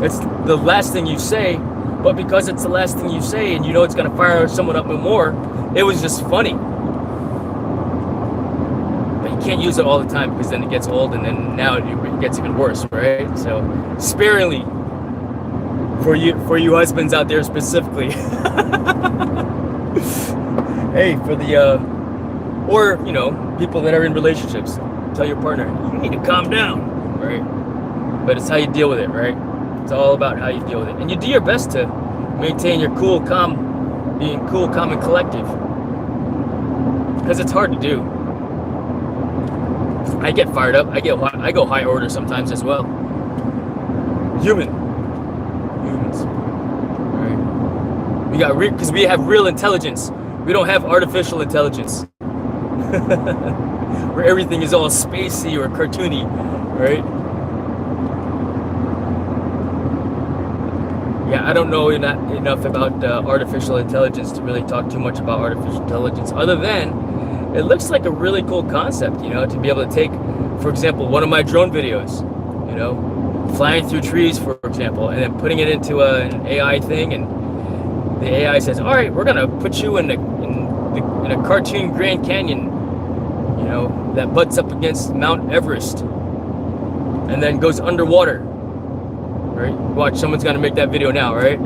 it's the last thing you say, but because it's the last thing you say and you know it's going to fire someone up more, it was just funny. But you can't use it all the time, because then it gets old, and then now it gets even worse, right? So sparingly for you husbands out there specifically. Hey, for the or you know, people that are in relationships, tell your partner, you need to calm down, right? But it's how you deal with it, right? It's all about how you deal with it, and you do your best to maintain your cool, calm, being cool, calm, and collective, because it's hard to do. I get fired up. I go high order sometimes as well. Humans, right? We got because we have real intelligence. We don't have artificial intelligence, where everything is all spacey or cartoony, right? Yeah, I don't know enough about artificial intelligence to really talk too much about artificial intelligence, other than it looks like a really cool concept, you know, to be able to take, for example, one of my drone videos, you know, flying through trees, for example, and then putting it into an AI thing, and the AI says, all right, we're going to put you in a cartoon Grand Canyon, you know, that butts up against Mount Everest, and then goes underwater. Right? Watch, someone's gonna make that video now, right?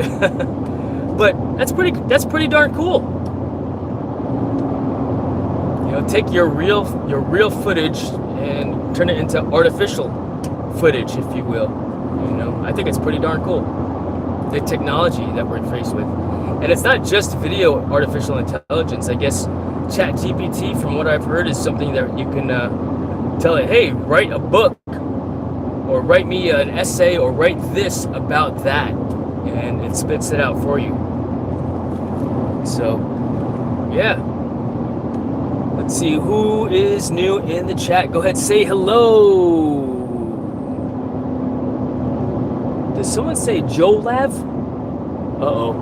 But that's pretty darn cool. You know, take your real footage and turn it into artificial footage, if you will. You know, I think it's pretty darn cool, the technology that we're faced with. And it's not just video artificial intelligence. I guess ChatGPT, from what I've heard, is something that you can tell it, hey, write a book, or write me an essay, or write this about that, and it spits it out for you. So, yeah. Let's see, who is new in the chat? Go ahead, say hello. Did someone say Jolav? Uh-oh.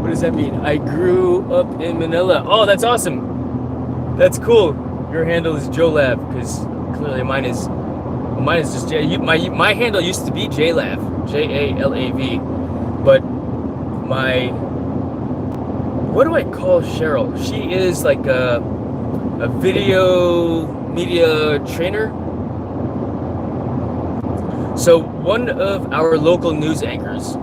What does that mean? I grew up in Manila. Oh, that's awesome. That's cool. Your handle is Jolav, because clearly mine is just J. My handle used to be Jlav, Jalav, but what do I call Cheryl? She is like a video media trainer. So one of our local news anchors,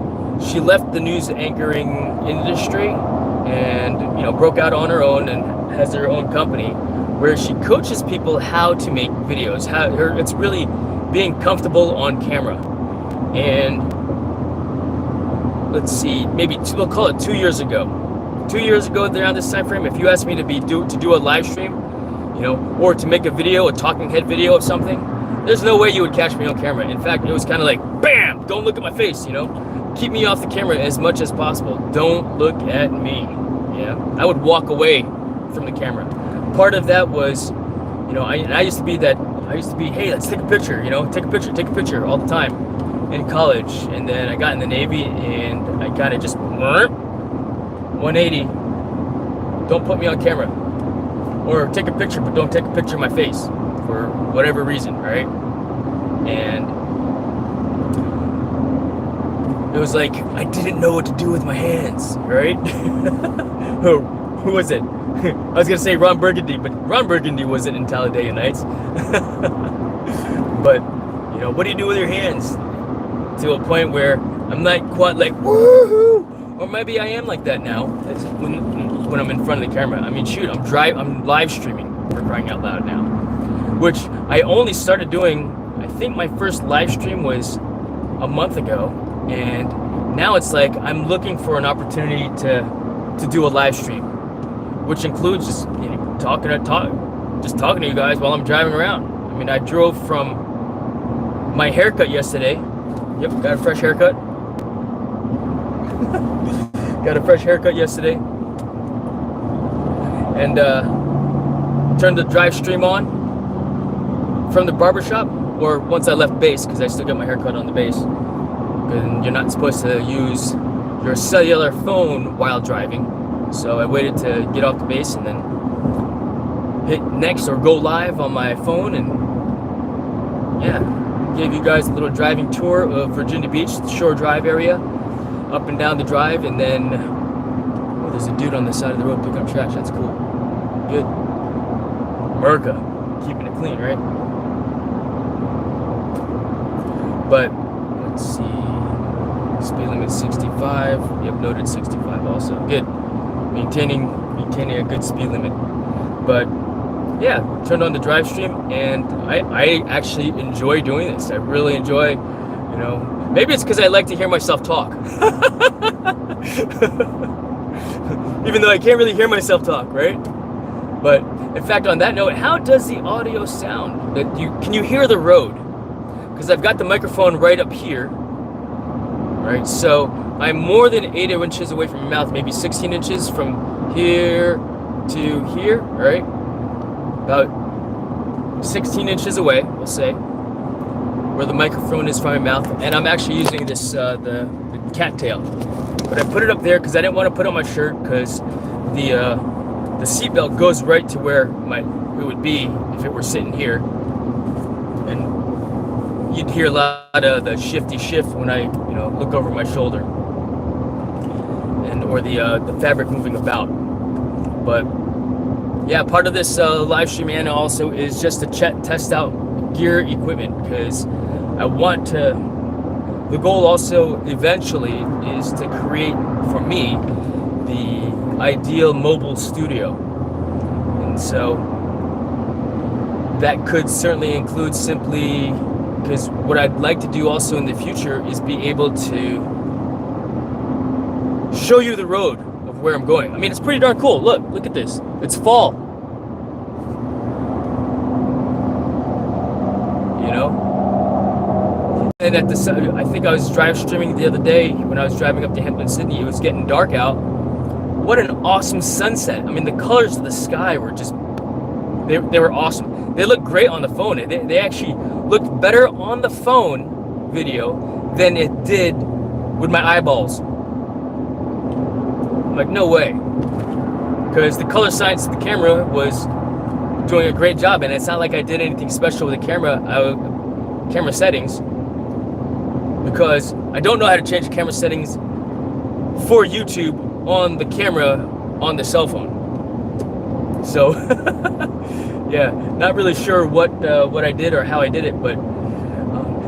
she left the news anchoring industry and, you know, broke out on her own and has her own company, where she coaches people how to make videos. It's really being comfortable on camera. And let's see, we'll call it 2 years ago. 2 years ago, around this time frame, if you asked me to do a live stream, you know, or to make a video, a talking head video of something, there's no way you would catch me on camera. In fact, it was kind of like, bam, don't look at my face, you know, keep me off the camera as much as possible. Don't look at me. Yeah, I would walk away from the camera. Part of that was, you know, I used to be, hey, let's take a picture, you know, take a picture all the time in college. And then I got in the Navy and I kind of just 180. Don't put me on camera, or take a picture, but don't take a picture of my face for whatever reason, right? And it was like, I didn't know what to do with my hands, right? Who was it? I was gonna say Ron Burgundy, but Ron Burgundy wasn't in Talladega Nights. But, you know, what do you do with your hands? To a point where I'm not quite like, woohoo! Or maybe I am like that now, when I'm in front of the camera. I mean, shoot, I'm live streaming, for crying out loud now. Which I only started doing, I think my first live stream was a month ago. And now it's like, I'm looking for an opportunity to do a live stream, which includes just, you know, talking to you guys while I'm driving around. I mean, I drove from my haircut yesterday. Yep, got a fresh haircut. Got a fresh haircut yesterday. and turned the drive stream on from the barbershop, or once I left base, because I still got my hair cut on the base. And you're not supposed to use your cellular phone while driving. So I waited to get off the base and then hit next or go live on my phone, and yeah, gave you guys a little driving tour of Virginia Beach, the Shore Drive area, up and down the drive, and then oh, there's a dude on the side of the road picking up trash. That's cool. Good. America, keeping it clean, right? But let's see. Speed limit 65. Yep, noted 65 also. Good. Maintaining a good speed limit. But yeah, turned on the drive stream, and I actually enjoy doing this. I really enjoy, you know, maybe it's because I like to hear myself talk. Even though I can't really hear myself talk, right? But in fact, on that note, how does the audio sound? Can you hear the road? Because I've got the microphone right up here, right? So I'm more than 8 inches away from my mouth, maybe 16 inches from here to here, right? About 16 inches away, we'll say, where the microphone is from my mouth. And I'm actually using this, the cattail. But I put it up there because I didn't want to put on my shirt, because the seatbelt goes right to where it would be if it were sitting here. And you'd hear a lot of the shifty shift when I, look over my shoulder, or the fabric moving about. But yeah, part of this live stream and also is just to test out gear equipment, because I want to. The goal also eventually is to create for me the ideal mobile studio, and so that could certainly include simply. Because what I'd like to do also in the future is be able to show you the road of where I'm going. I mean, it's pretty darn cool. Look at this. It's fall. And I think I was drive streaming the other day when I was driving up to Hampton, Sydney. It was getting dark out. What an awesome sunset. I mean, the colors of the sky were just, they were awesome. They looked great on the phone. They actually looked better on the phone video than it did with my eyeballs. I'm like, no way. Because the color science of the camera was doing a great job, and it's not like I did anything special with the camera settings, because I don't know how to change the camera settings for YouTube on the camera on the cell phone. So yeah, not really sure what I did or how I did it, but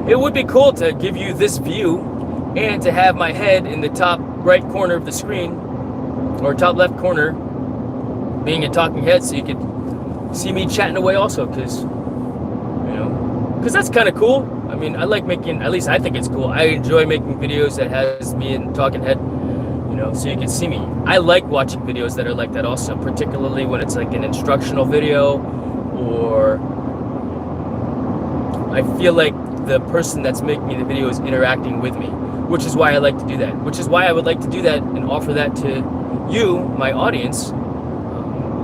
it would be cool to give you this view and to have my head in the top right corner of the screen, or top left corner, being a talking head, so you could see me chatting away also, because that's kind of cool. I mean, I like making, at least I think it's cool. I enjoy making videos that has me in talking head, so you can see me. I like watching videos that are like that also, particularly when it's like an instructional video, or I feel like the person that's making me the video is interacting with me, which is why I like to do that, which is why I would like to do that and offer that to you, my audience,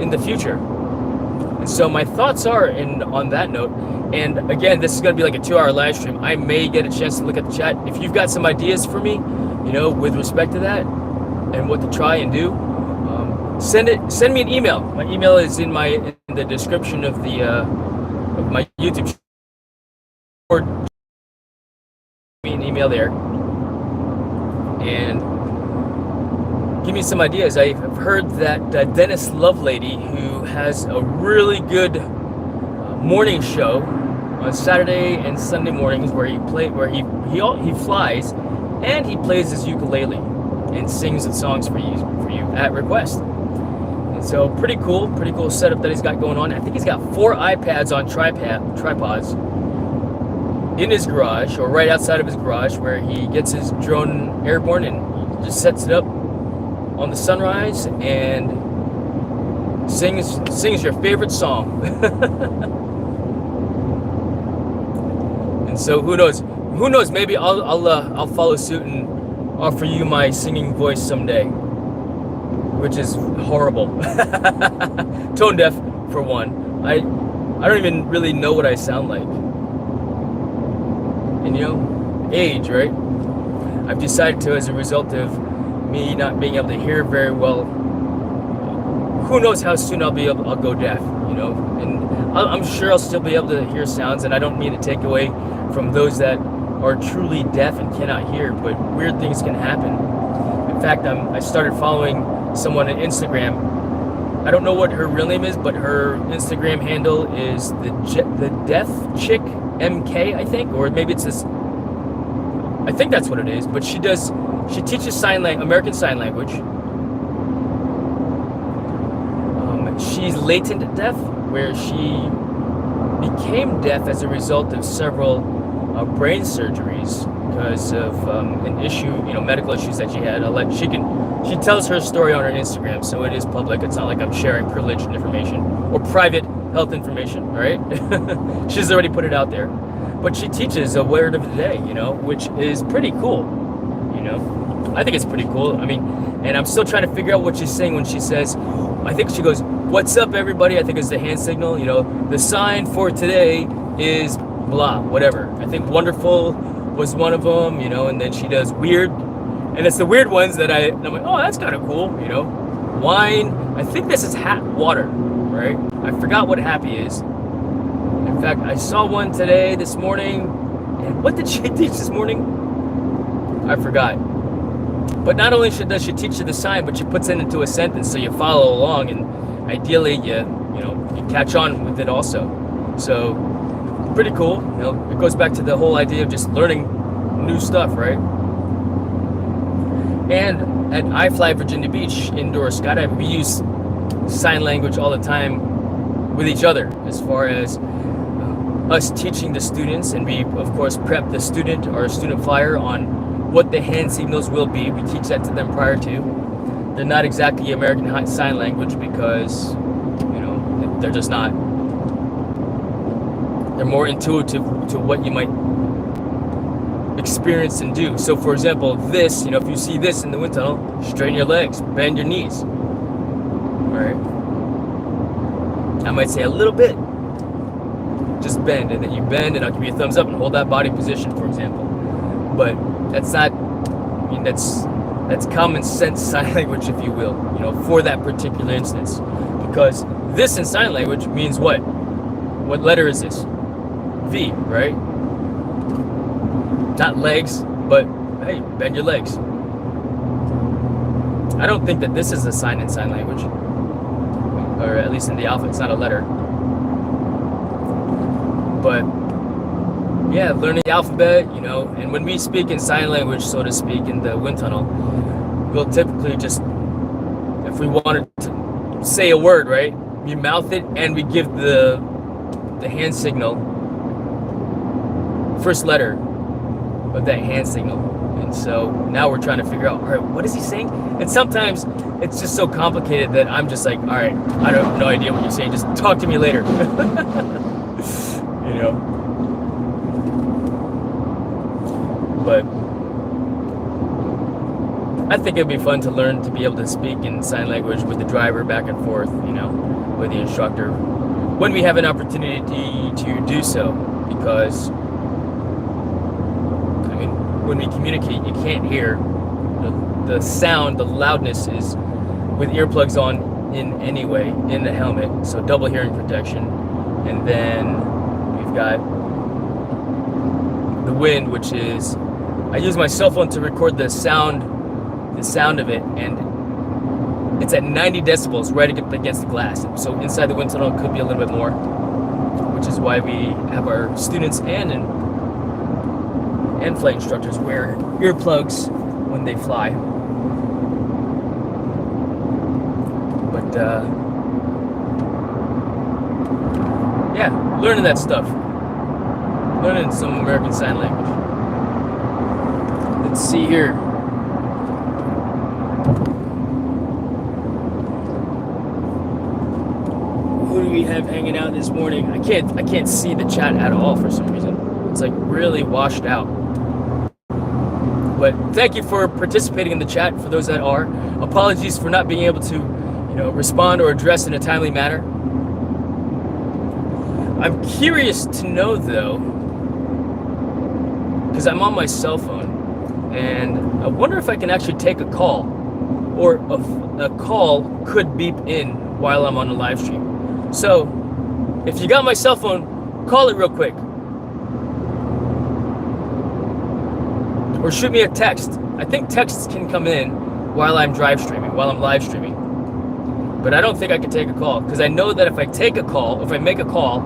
in the future. And so my thoughts are on that note. And again, this is going to be like a 2-hour live stream. I may get a chance to look at the chat. If you've got some ideas for me, with respect to that and what to try and do, send me an email. My email is in the description of my YouTube channel. Or me an email there and give me some ideas. I've heard that Dennis Lovelady, who has a really good morning show on Saturday and Sunday mornings, where he flies and he plays his ukulele and sings the songs for you at request. And so pretty cool setup that he's got going on. I think he's got 4 iPads on tripods in his garage, or right outside of his garage, where he gets his drone airborne and just sets it up on the sunrise and sings your favorite song. And so who knows, maybe I'll follow suit and offer you my singing voice someday, which is horrible. Tone deaf, for one. I don't even really know what I sound like. And age, right? I've decided to, as a result of me not being able to hear very well, who knows how soon I'll go deaf, and I'm sure I'll still be able to hear sounds, and I don't mean to take away from those that are truly deaf and cannot hear, but weird things can happen. In fact, I started following someone on Instagram. I don't know what her real name is, but her Instagram handle is the Deaf Chick MK, I think, or maybe it's this. I think that's what it is. But she teaches American Sign Language. She's latent deaf, where she became deaf as a result of several brain surgeries because of an issue, medical issues that she had. She tells her story on her Instagram, so it is public. It's not like I'm sharing privileged information or private health information, all right? She's already put it out there. But she teaches a word of the day, which is pretty cool, I think it's pretty cool. I mean, and I'm still trying to figure out what she's saying when she says, I think she goes, "What's up, everybody?" I think it's the hand signal, the sign for today is blah, whatever. I think wonderful was one of them, and then she does weird. And it's the weird ones that I'm like, oh, that's kind of cool, Wine. I think this is water, right? I forgot what happy is. In fact, I saw one this morning. And what did she teach this morning? I forgot. But not only does she teach you the sign, but she puts it into a sentence so you follow along, and ideally you catch on with it also. So pretty cool. It goes back to the whole idea of just learning new stuff, right? And at iFly Virginia Beach indoor skydiving, we use sign language all the time with each other, as far as us teaching the students, and we of course prep the student or student flyer on what the hand signals will be. We teach that to them prior to. They're not exactly American Sign Language because they're just not. They're more intuitive to what you might experience and do. So for example, this, if you see this in the wind tunnel, straighten your legs, bend your knees. All right. I might say a little bit. Just bend, and then you bend, and I'll give you a thumbs up and hold that body position, for example. But that's not, that's common sense sign language, if you will, for that particular instance. Because this in sign language means what? What letter is this? V, right? Not legs, but hey, bend your legs. I don't think that this is a sign in sign language, or at least in the alphabet. It's not a letter. But yeah, learning the alphabet, and when we speak in sign language, so to speak, in the wind tunnel, we'll typically just, if we wanted to say a word, right, we mouth it and we give the hand signal, first letter of that hand signal. And so now we're trying to figure out, all right, what is he saying? And sometimes it's just so complicated that I'm just like, all right, I don't have no idea what you're saying. Just talk to me later. But I think it'd be fun to learn to be able to speak in sign language with the driver back and forth, with the instructor, when we have an opportunity to do so. Because when we communicate, you can't hear the sound, the loudness is with earplugs on in any way in the helmet, so double hearing protection. And then we've got the wind, which is, I use my cell phone to record the sound of it, and it's at 90 decibels right against the glass. So inside the wind tunnel it could be a little bit more, which is why we have our students and flight instructors wear earplugs when they fly. But yeah, learning that stuff. Learning some American Sign Language. Let's see here. Who do we have hanging out this morning? I can't see the chat at all for some reason. It's like really washed out. But thank you for participating in the chat, for those that are. Apologies for not being able to, respond or address in a timely manner. I'm curious to know though, because I'm on my cell phone, and I wonder if I can actually take a call, or if a call could beep in while I'm on the live stream. So if you got my cell phone, call it real quick, or shoot me a text. I think texts can come in while I'm live streaming, but I don't think I can take a call, because I know that if I make a call,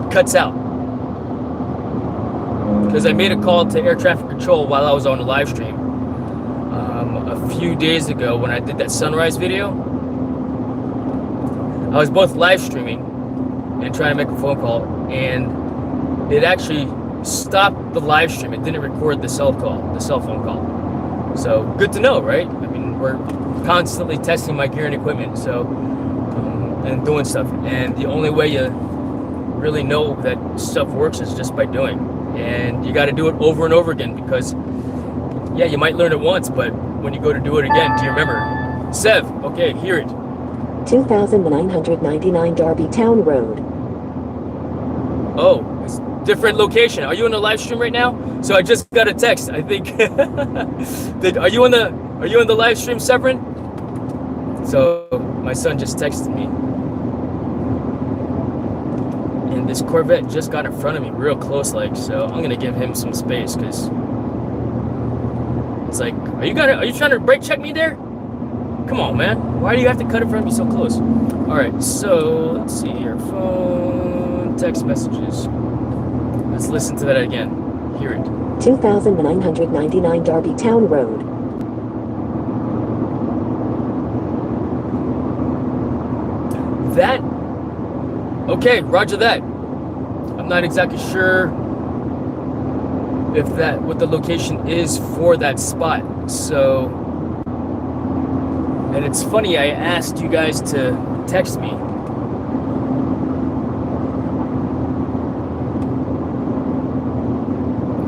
it cuts out. Because I made a call to air traffic control while I was on the live stream a few days ago when I did that sunrise video. I was both live streaming and trying to make a phone call, and it actually stopped the live stream. It didn't record the cell phone call. So good to know, right? I mean, we're constantly testing my gear and equipment, so and doing stuff. And the only way you really know that stuff works is just by doing. And you got to do it over and over again, because yeah, you might learn it once, but when you go to do it again, do you remember? Sev, okay, hear it. 2999 Darby Town Road. Oh, it's different location. Are you in the live stream right now? So I just got a text, I think. Are you on the live stream, Severin? So my son just texted me. And this Corvette just got in front of me real close, like, so I'm gonna give him some space, because it's like, are you trying to brake check me there? Come on, man. Why do you have to cut in front of me so close? All right, so let's see here. Phone, text messages. Let's listen to that again. Hear it. 2999 Darby Town Road. That, okay, roger that. I'm not exactly sure if what the location is for that spot. So, and it's funny, I asked you guys to text me.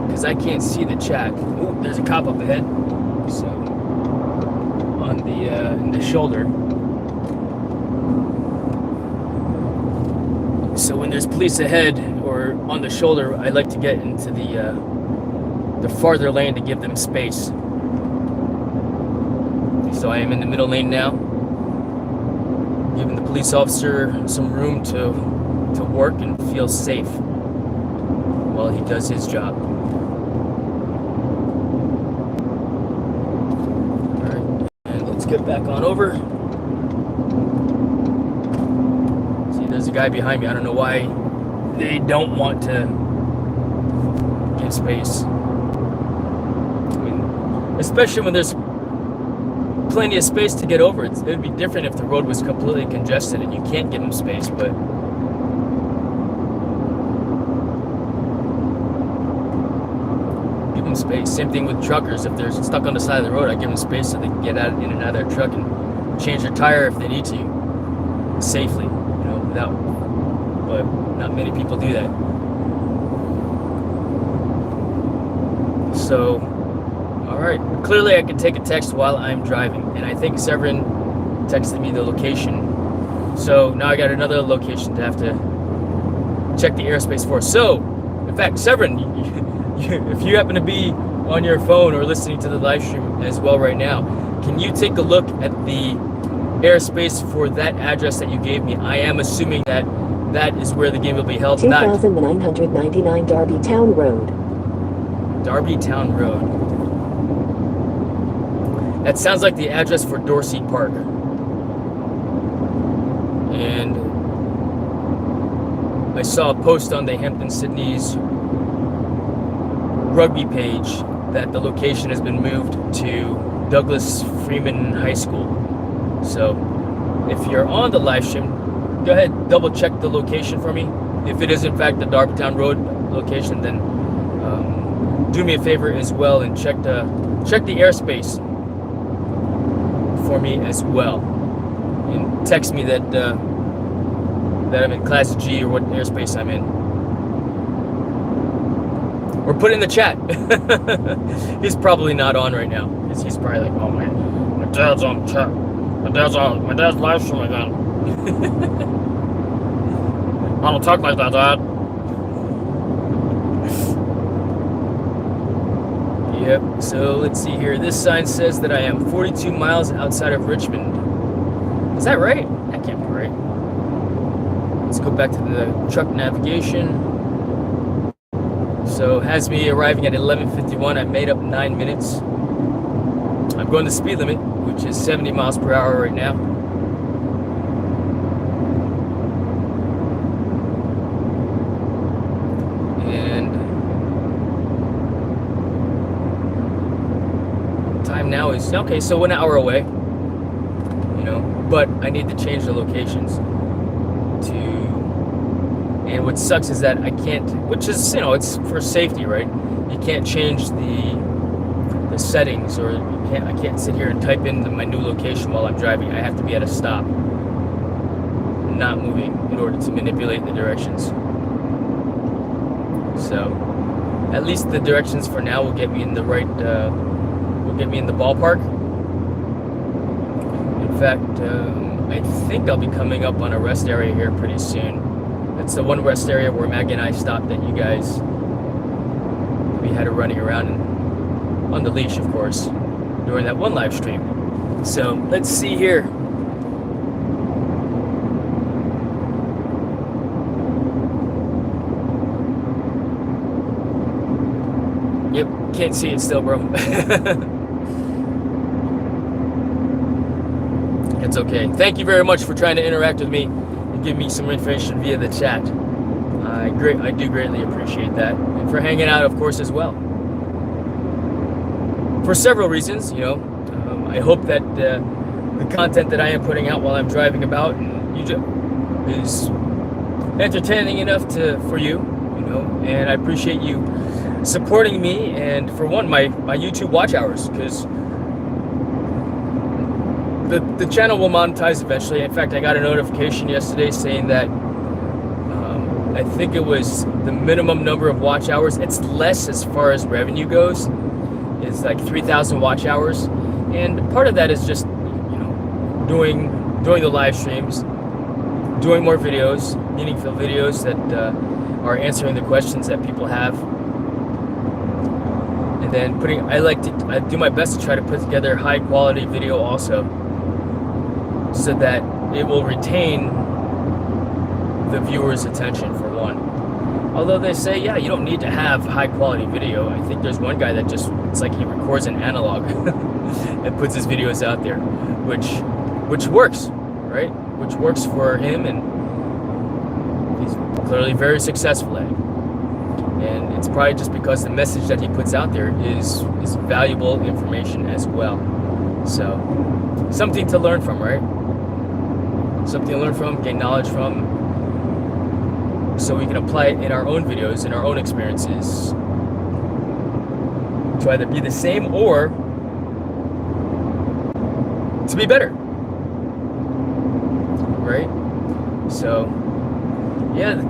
Because I can't see the chat. Ooh, there's a cop up ahead. So, on the in the shoulder. So when there's police ahead or on the shoulder, I like to get into the farther lane to give them space. So I am in the middle lane now, giving the police officer some room to work and feel safe while he does his job. All right, and let's get back on over. There's a guy behind me. I don't know why they don't want to give space. I mean, especially when there's plenty of space to get over. It would be different if the road was completely congested and you can't give them space, but give them space. Same thing with truckers. If they're stuck on the side of the road, I give them space so they can get in and out of their truck and change their tire if they need to, safely. But not many people do that. So, all right. Clearly, I can take a text while I'm driving, and I think Severin texted me the location. So now I got another location to have to check the airspace for. So, in fact, Severin, if you happen to be on your phone or listening to the live stream as well right now, can you take a look at the airspace for that address that you gave me? I am assuming that that is where the game will be held. 2999 Darby Town Road. Darby Town Road. That sounds like the address for Dorsey Park. And I saw a post on the Hampton Sydney's rugby page that the location has been moved to Douglas Freeman High School. So if you're on the live stream, go ahead, double check the location for me. If it is in fact the Darbytown Road location, then do me a favor as well and check the airspace for me as well, and text me that that I'm in Class G or what airspace I'm in, or put it in the chat. He's probably not on right now because he's probably like, oh man, my dad's on chat. My dad's live streaming again. I don't talk like that, Dad. Yep, so let's see here. This sign says that I am 42 miles outside of Richmond. Is that right? That can't be right. Let's go back to the truck navigation. So has me arriving at 11:51. I made up 9 minutes. I'm going the speed limit, which is 70 miles per hour right now. And time now is, okay, so 1 hour away, you know, but I need to change the locations to, and what sucks is that I can't, which is, you know, it's for safety, right? You can't change the settings, or I can't sit here and type in my new location while I'm driving. I have to be at a stop, not moving, in order to manipulate the directions. So at least the directions for now will get me in the right, will get me in the ballpark. In fact, I think I'll be coming up on a rest area here pretty soon. It's the one rest area where Maggie and I stopped that you guys, we had her running around and on the leash, of course, during that one live stream. So let's see here. Yep, can't see it still, bro. It's okay. Thank you very much for trying to interact with me and give me some information via the chat. I do greatly appreciate that, and for hanging out, of course, as well. For several reasons, you know. I hope that the content that I am putting out while I'm driving about is entertaining enough for you, you know. And I appreciate you supporting me, and for one, my YouTube watch hours, because the channel will monetize eventually. In fact, I got a notification yesterday saying that I think it was the minimum number of watch hours. It's less as far as revenue goes. It's like 3,000 watch hours, and part of that is just, you know, doing the live streams, doing more videos, meaningful videos that are answering the questions that people have, and then I do my best to try to put together high quality video also, so that it will retain the viewer's attention, for one. Although they say, yeah, you don't need to have high quality video. I think there's one guy that just, it's like he records an analog and puts his videos out there, which works, right? Which works for him, and he's clearly very successful at it. And it's probably just because the message that he puts out there is valuable information as well. So something to learn from, right? Something to learn from, gain knowledge from, so we can apply it in our own videos, in our own experiences, to either be the same or to be better, right? So yeah, the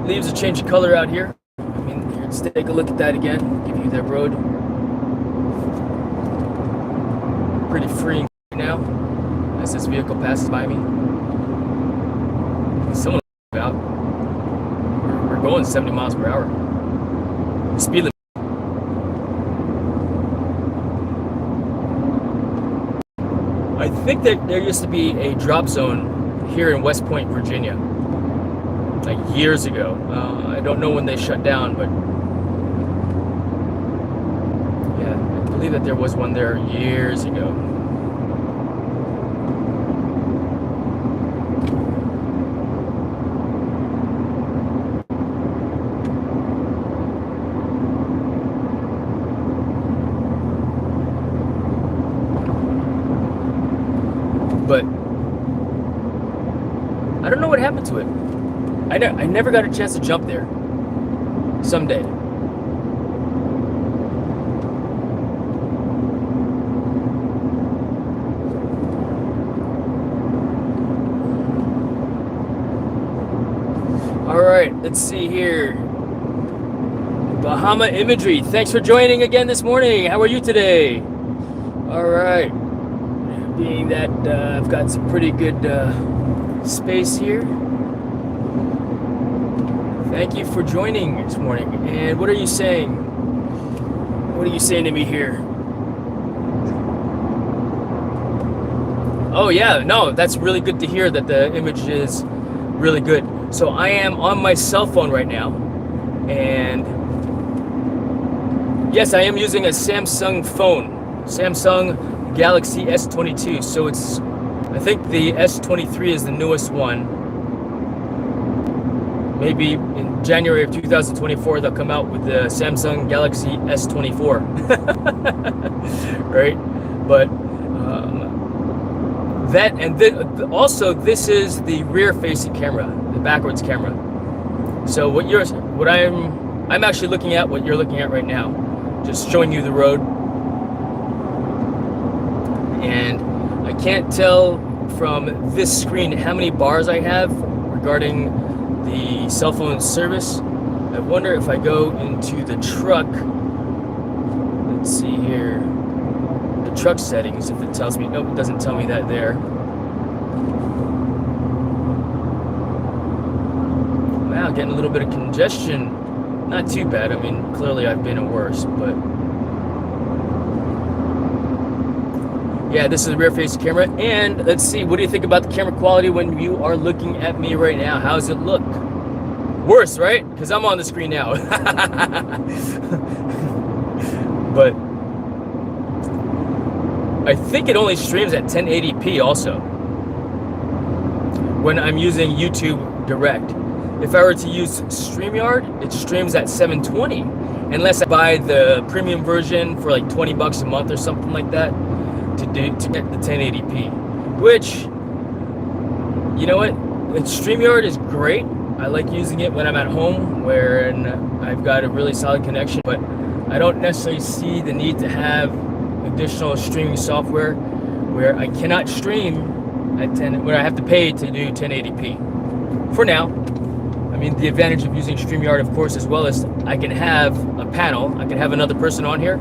leaves are changing color out here. I mean, let's take a look at that again, give you that road. Pretty freeing right now as this vehicle passes by me. Someone out. We're going 70 miles per hour. The speed limit. I think that there used to be a drop zone here in West Point, Virginia, like years ago. I don't know when they shut down, but yeah, I believe that there was one there years ago. But I don't know what happened to it. I never got a chance to jump there. Someday. All right, let's see here. Bahama Imagery, thanks for joining again this morning. How are you today? All right. being that I've got some pretty good space here. Thank you for joining this morning. And what are you saying? What are you saying to me here? Oh yeah, no, that's really good to hear that the image is really good. So I am on my cell phone right now, and yes, I am using a Samsung phone, Samsung Galaxy S22. So it's, I think the S23 is the newest one. Maybe in January of 2024 they'll come out with the Samsung Galaxy S24, right? But that, and then also this is the rear-facing camera, the backwards camera. So I'm actually looking at what you're looking at right now, just showing you the road. And I can't tell from this screen how many bars I have regarding the cell phone service. I wonder if I go into the truck, let's see here, the truck settings, if it tells me. Nope, it doesn't tell me that there. Wow, getting a little bit of congestion. Not too bad. I mean, clearly I've been worse, but yeah, this is the rear-facing camera. And let's see, what do you think about the camera quality when you are looking at me right now? How does it look? Worse, right? Because I'm on the screen now. But I think it only streams at 1080p also when I'm using YouTube Direct. If I were to use StreamYard, it streams at 720, unless I buy the premium version for like 20 bucks a month or something like that to get the 1080p. Which, you know what? StreamYard is great. I like using it when I'm at home, where I've got a really solid connection, but I don't necessarily see the need to have additional streaming software where I cannot stream at where I have to pay to do 1080p. For now. I mean, the advantage of using StreamYard, of course, as well as I can have a panel. I can have another person on here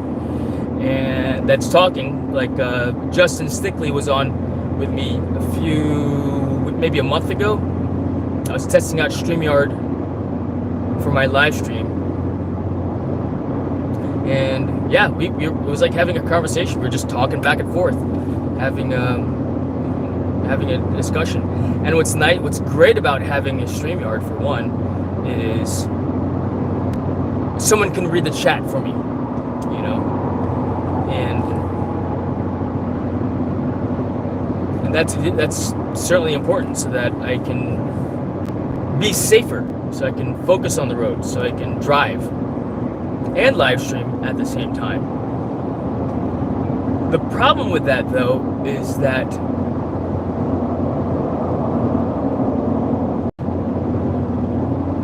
and that's talking. Like Justin Stickley was on with me maybe a month ago. I was testing out StreamYard for my live stream. And yeah, it was like having a conversation. We were just talking back and forth, having a discussion. And what's great about having a StreamYard, for one, is someone can read the chat for me, you know, and that's certainly important, so that I can be safer, so I can focus on the road, so I can drive and live stream at the same time. The problem with that, though, is that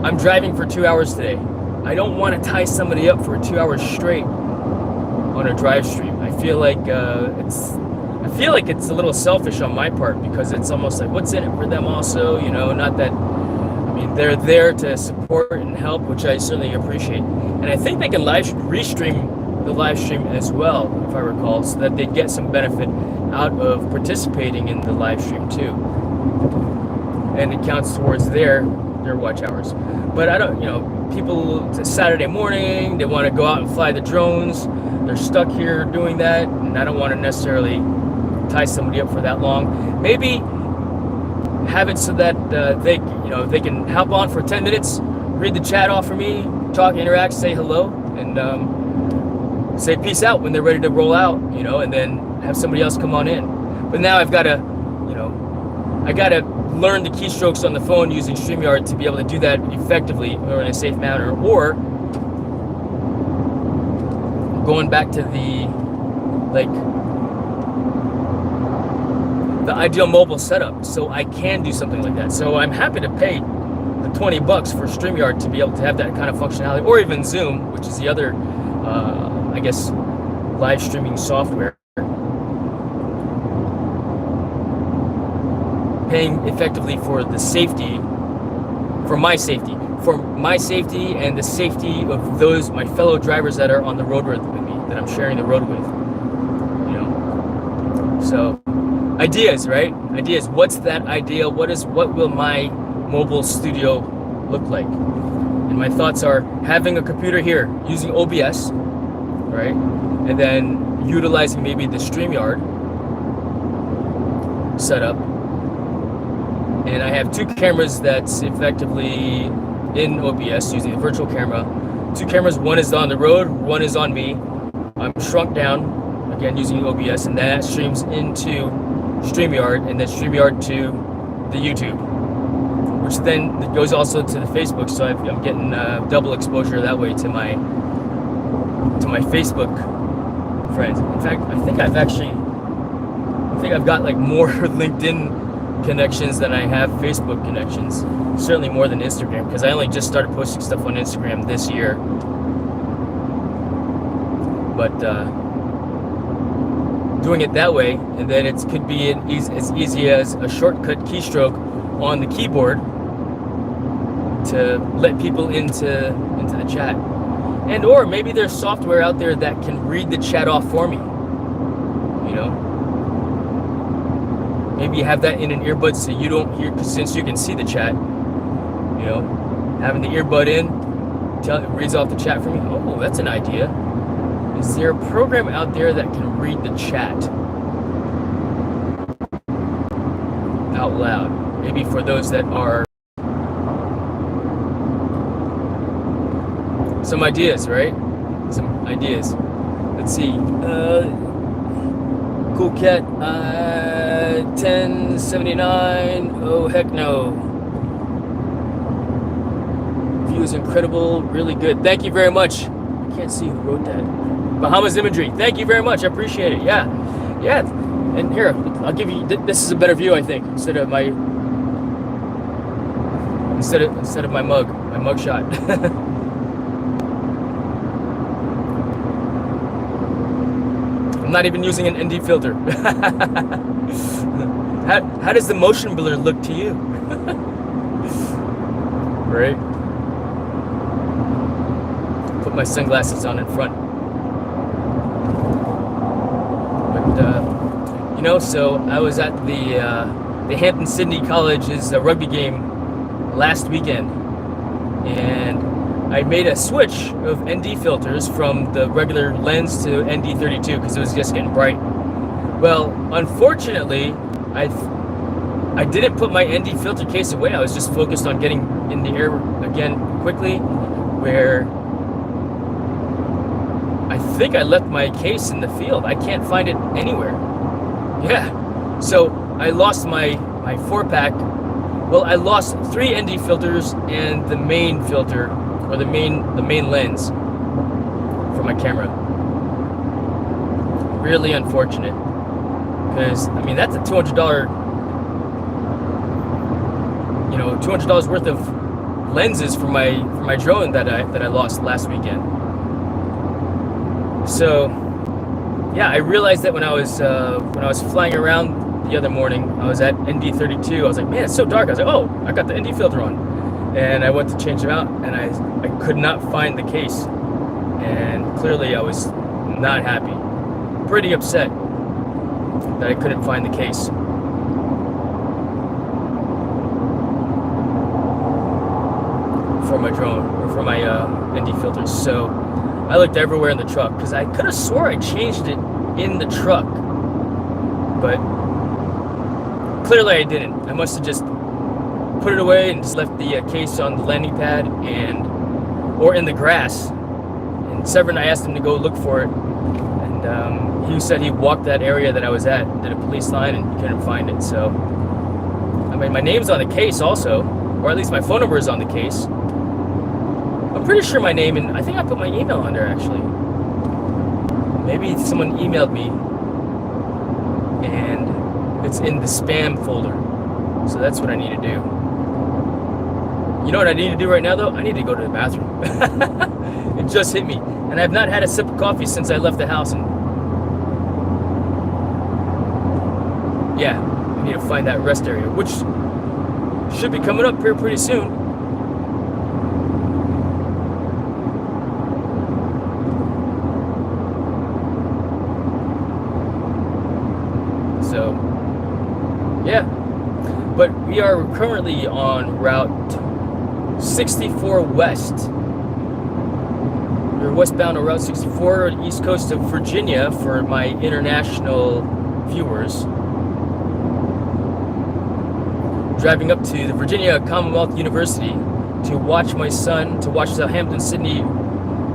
I'm driving for 2 hours today. I don't want to tie somebody up for 2 hours straight on a drive stream. I feel like it's a little selfish on my part, because it's almost like, what's in it for them also, you know? Not that, I mean, they're there to support and help, which I certainly appreciate. And I think they can restream the live stream as well, if I recall, so that they get some benefit out of participating in the live stream too. And it counts towards their watch hours. But I don't, you know, people, it's a Saturday morning, they want to go out and fly the drones, they're stuck here doing that, and I don't want to necessarily tie somebody up for that long. Maybe have it so that they can hop on for 10 minutes, read the chat off for me, talk, interact, say hello, and say peace out when they're ready to roll out, you know, and then have somebody else come on in. But now I've got to, you know, I got to learn the keystrokes on the phone using StreamYard to be able to do that effectively or in a safe manner, or going back to the ideal mobile setup, so I can do something like that. So I'm happy to pay the 20 bucks for StreamYard to be able to have that kind of functionality, or even Zoom, which is the other, I guess, live streaming software. Paying effectively for the safety, for my safety and the safety of those, my fellow drivers that are on the road with me, that I'm sharing the road with, you know. So ideas, right? Ideas. What's that idea? What will my mobile studio look like? And my thoughts are having a computer here using OBS, right? And then utilizing maybe the StreamYard setup. And I have 2 cameras that's effectively in OBS using the virtual camera. 2 cameras, one is on the road, one is on me. I'm shrunk down, again, using OBS, and that streams into StreamYard, and then StreamYard to the YouTube, which then goes also to the Facebook, so I'm getting double exposure that way to my Facebook friends. In fact, I think I've got like more LinkedIn connections than I have Facebook connections. Certainly more than Instagram, because I only just started posting stuff on Instagram this year. But doing it that way, and then it could be as easy as a shortcut keystroke on the keyboard to let people into the chat. And or maybe there's software out there that can read the chat off for me. You know? Maybe you have that in an earbud so you don't hear, since you can see the chat. You know, having the earbud in, it reads off the chat for me. Oh, that's an idea. Is there a program out there that can read the chat out loud? Maybe for those that are some ideas, right? Some ideas. Let's see. Cool Cat 1079. Oh heck no. View is incredible, really good. Thank you very much. I can't see who wrote that. Bahamas Imagery. Thank you very much. I appreciate it. Yeah. And here, I'll give you. This is a better view, I think, instead of my mug shot. I'm not even using an ND filter. How does the motion blur look to you? Right? Put my sunglasses on in front. But you know, so I was at the Hampton Sydney College's rugby game last weekend, and I made a switch of ND filters from the regular lens to ND32 because it was just getting bright. Well, unfortunately, I didn't put my ND filter case away. I was just focused on getting in the air again quickly, where I think I left my case in the field. I can't find it anywhere. Yeah, so I lost my 4-pack. Well, I lost 3 ND filters and the main filter, or the main lens for my camera. Really unfortunate, because I mean that's a $200, you know, $200 worth of lenses for my drone that I lost last weekend. So yeah, I realized that when I was flying around the other morning, I was at ND32. I was like, man, it's so dark. I was like, oh, I got the ND filter on. And I went to change them out, and I could not find the case. And clearly I was not happy. Pretty upset that I couldn't find the case. For my drone, or for my ND filters. So I looked everywhere in the truck, because I could have swore I changed it in the truck. But clearly I didn't. I must have just put it away and just left the case on the landing pad or in the grass. And Severn, I asked him to go look for it, and he said he walked that area that I was at, did a police line, and couldn't find it. So I mean, my name's on the case also, or at least my phone number is on the case. I'm pretty sure my name, and I think I put my email on there actually. Maybe someone emailed me and it's in the spam folder. So that's what I need to do. You know what I need to do right now, though? I need to go to the bathroom. It just hit me. And I've not had a sip of coffee since I left the house. And yeah, I need to find that rest area, which should be coming up here pretty soon. So but we are currently on Route 64 West. We're westbound on Route 64, east coast of Virginia for my international viewers. Driving up to the Virginia Commonwealth University to watch my son, to watch the Hampton-Sydney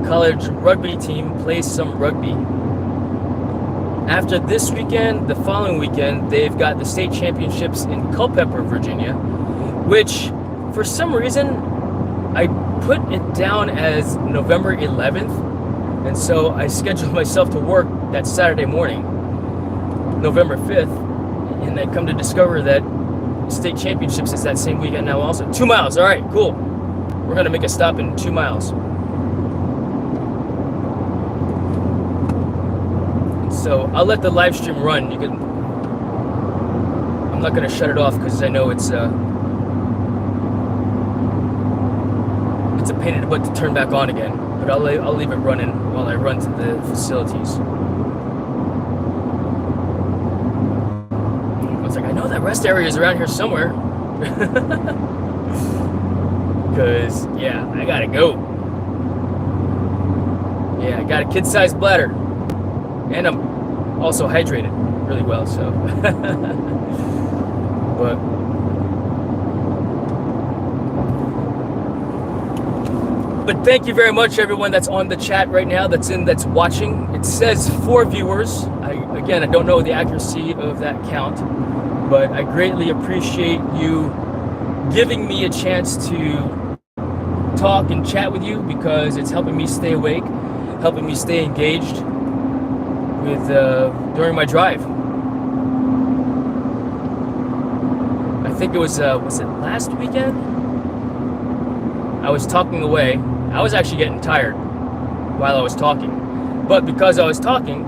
College rugby team play some rugby. After this weekend, the following weekend, they've got the state championships in Culpeper, Virginia, which for some reason I put it down as November 11th, and so I scheduled myself to work that Saturday morning, November 5th, and I come to discover that state championships is that same weekend now also. 2 miles, all right, cool. We're gonna make a stop in 2 miles. So I'll let the live stream run. You can. I'm not gonna shut it off because I know it's a pain in the butt to turn back on again. But I'll leave it running while I run to the facilities. I was like, I know that rest area is around here somewhere. Because yeah, I gotta go. Yeah, I got a kid-sized bladder. And I'm also hydrated really well, so. But thank you very much, everyone that's on the chat right now, that's watching. It says 4 viewers. Again, I don't know the accuracy of that count, but I greatly appreciate you giving me a chance to talk and chat with you, because it's helping me stay awake, helping me stay engaged with during my drive. I think it was it last weekend? I was talking away. I was actually getting tired while I was talking, but because I was talking,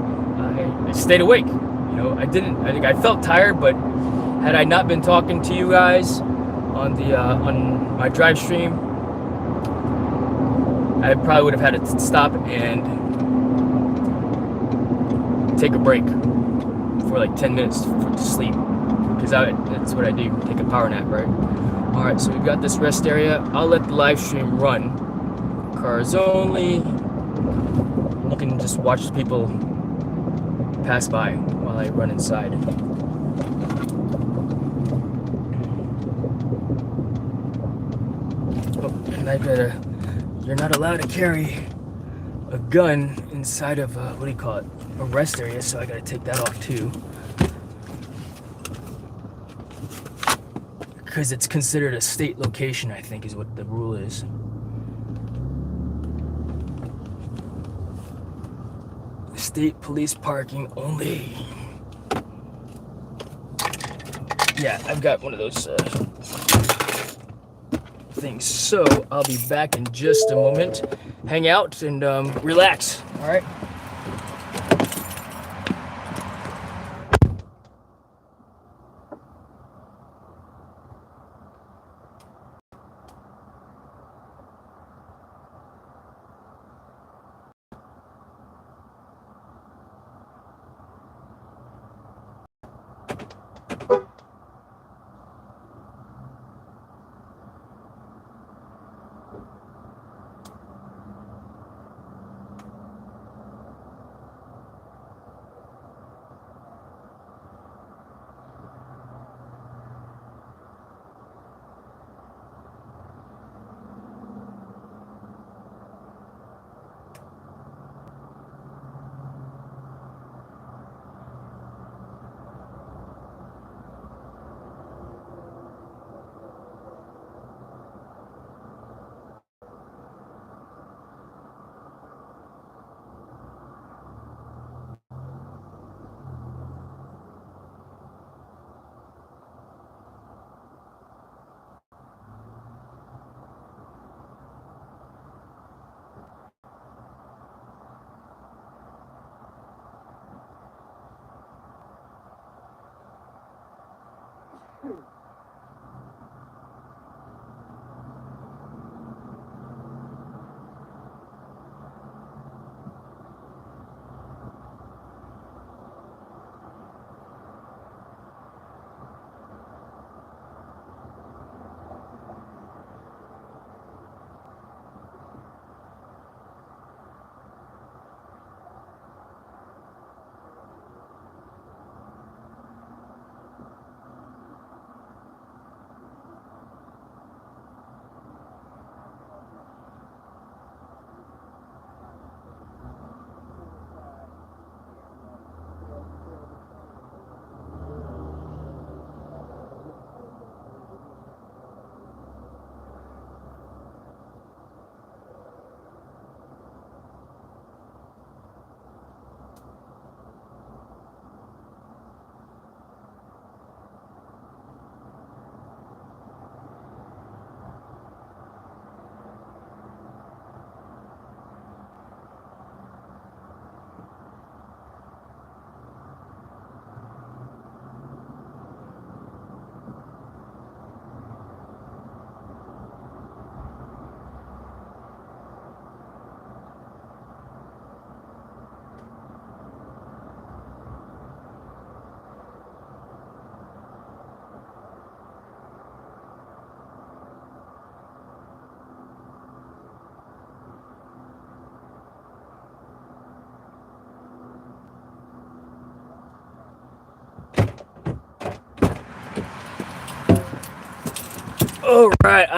I stayed awake. You know, I think I felt tired, but had I not been talking to you guys on the on my drive stream, I probably would have had to stop and take a break for like 10 minutes to sleep, because that's what I do, take a power nap, right? All right, so we've got this rest area. I'll let the live stream run. Cars only. You can just watch the people pass by while I run inside. Oh, and you're not allowed to carry a gun inside of what do you call it, a rest area, so I gotta take that off too, because it's considered a state location, I think is what the rule is. State police parking only. Yeah, I've got one of those things, so I'll be back in just a moment. Hang out and relax, all right?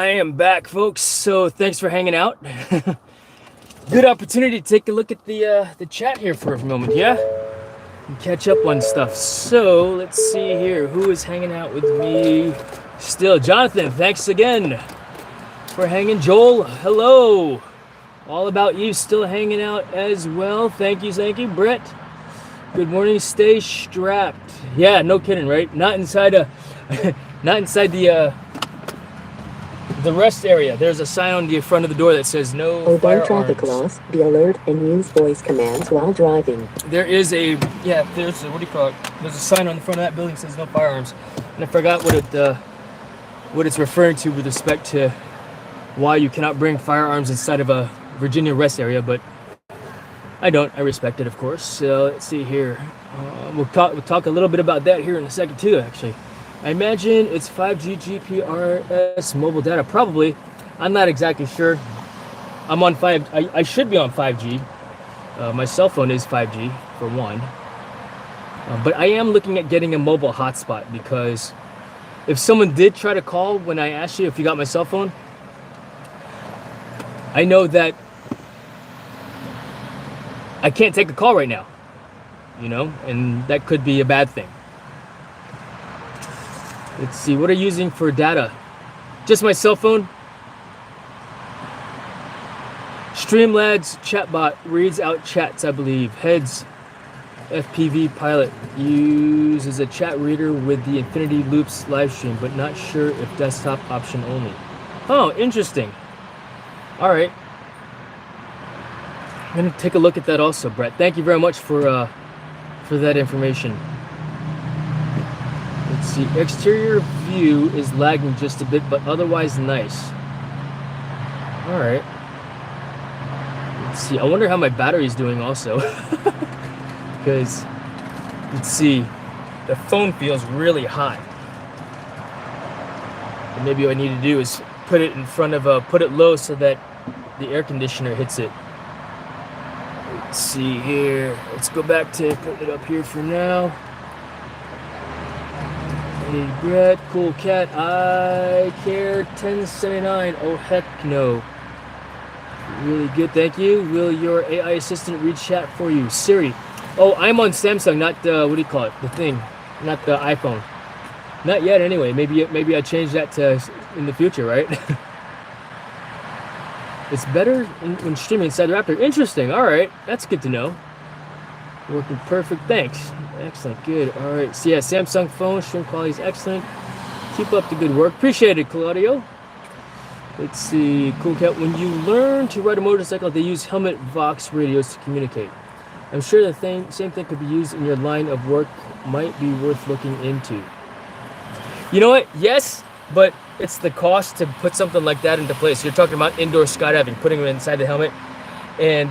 I am back, folks. So thanks for hanging out. Good opportunity to take a look at the chat here for a moment, yeah? And catch up on stuff. So let's see here. Who is hanging out with me still? Jonathan, thanks again for hanging. Joel, hello. All About You still hanging out as well. Thank you, thank you. Brett, good morning. Stay strapped. Yeah, no kidding, right? Not inside not inside the rest area. There's a sign on the front of the door that says no Obey firearms. traffic laws, be alert, and use voice commands while driving. There is a, yeah, there's a, what do you call it? There's a sign on the front of that building that says no firearms. And I forgot what it's referring to with respect to why you cannot bring firearms inside of a Virginia rest area, but I don't. I respect it, of course. So let's see here. We'll talk a little bit about that here in a second too, actually. I imagine it's 5G GPRS mobile data. Probably. I'm not exactly sure. I'm on 5. I should be on 5G. My cell phone is 5G for one. But I am looking at getting a mobile hotspot because if someone did try to call when I asked you if you got my cell phone, I know that I can't take a call right now, you know, and that could be a bad thing. Let's see, what are you using for data? Just my cell phone. Streamlad's chatbot reads out chats, I believe. Heads FPV pilot uses a chat reader with the Infinity Loops live stream, but not sure if desktop option only. Oh, interesting. All right. I'm gonna take a look at that also, Brett. Thank you very much for that information. Let's see, exterior view is lagging just a bit, but otherwise nice. All right. Let's see, I wonder how my battery is doing also. Because, let's see, the phone feels really hot. And maybe what I need to do is put it in front of, put it low so that the air conditioner hits it. Let's see here. Let's go back to putting it up here for now. Hey Brett, cool cat. I care 1079. Oh heck no. Really good, thank you. Will your AI assistant read chat for you? Siri. Oh, I'm on Samsung, not the, what do you call it? The thing, not the iPhone. Not yet anyway. Maybe I change that to in the future, right? It's better when streaming inside the Raptor. Interesting. All right, that's good to know. Working perfect. Thanks. Excellent. Good. All right. So yeah, Samsung phone stream quality is excellent. Keep up the good work. Appreciate it, Claudio. Let's see. Cool cat. When you learn to ride a motorcycle, they use helmet Vox radios to communicate. I'm sure the same thing could be used in your line of work. Might be worth looking into. You know what? Yes, but it's the cost to put something like that into place. You're talking about indoor skydiving, putting it inside the helmet. And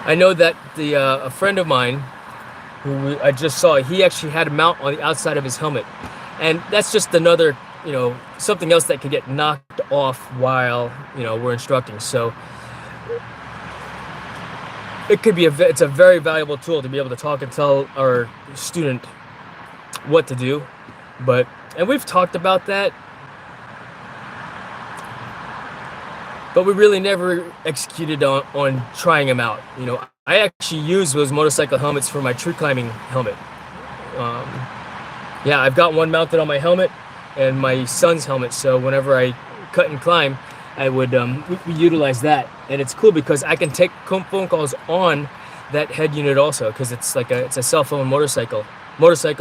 I know that a friend of mine who I just saw, he actually had a mount on the outside of his helmet. And that's just another, you know, something else that could get knocked off while, you know, we're instructing. So it could be it's a very valuable tool to be able to talk and tell our student what to do. And we've talked about that, but we really never executed on trying them out. You know, I actually use those motorcycle helmets for my tree climbing helmet. Yeah, I've got one mounted on my helmet and my son's helmet. So whenever I cut and climb, I would we utilize that, and it's cool because I can take phone calls on that head unit also, because it's like it's a cell phone motorcycle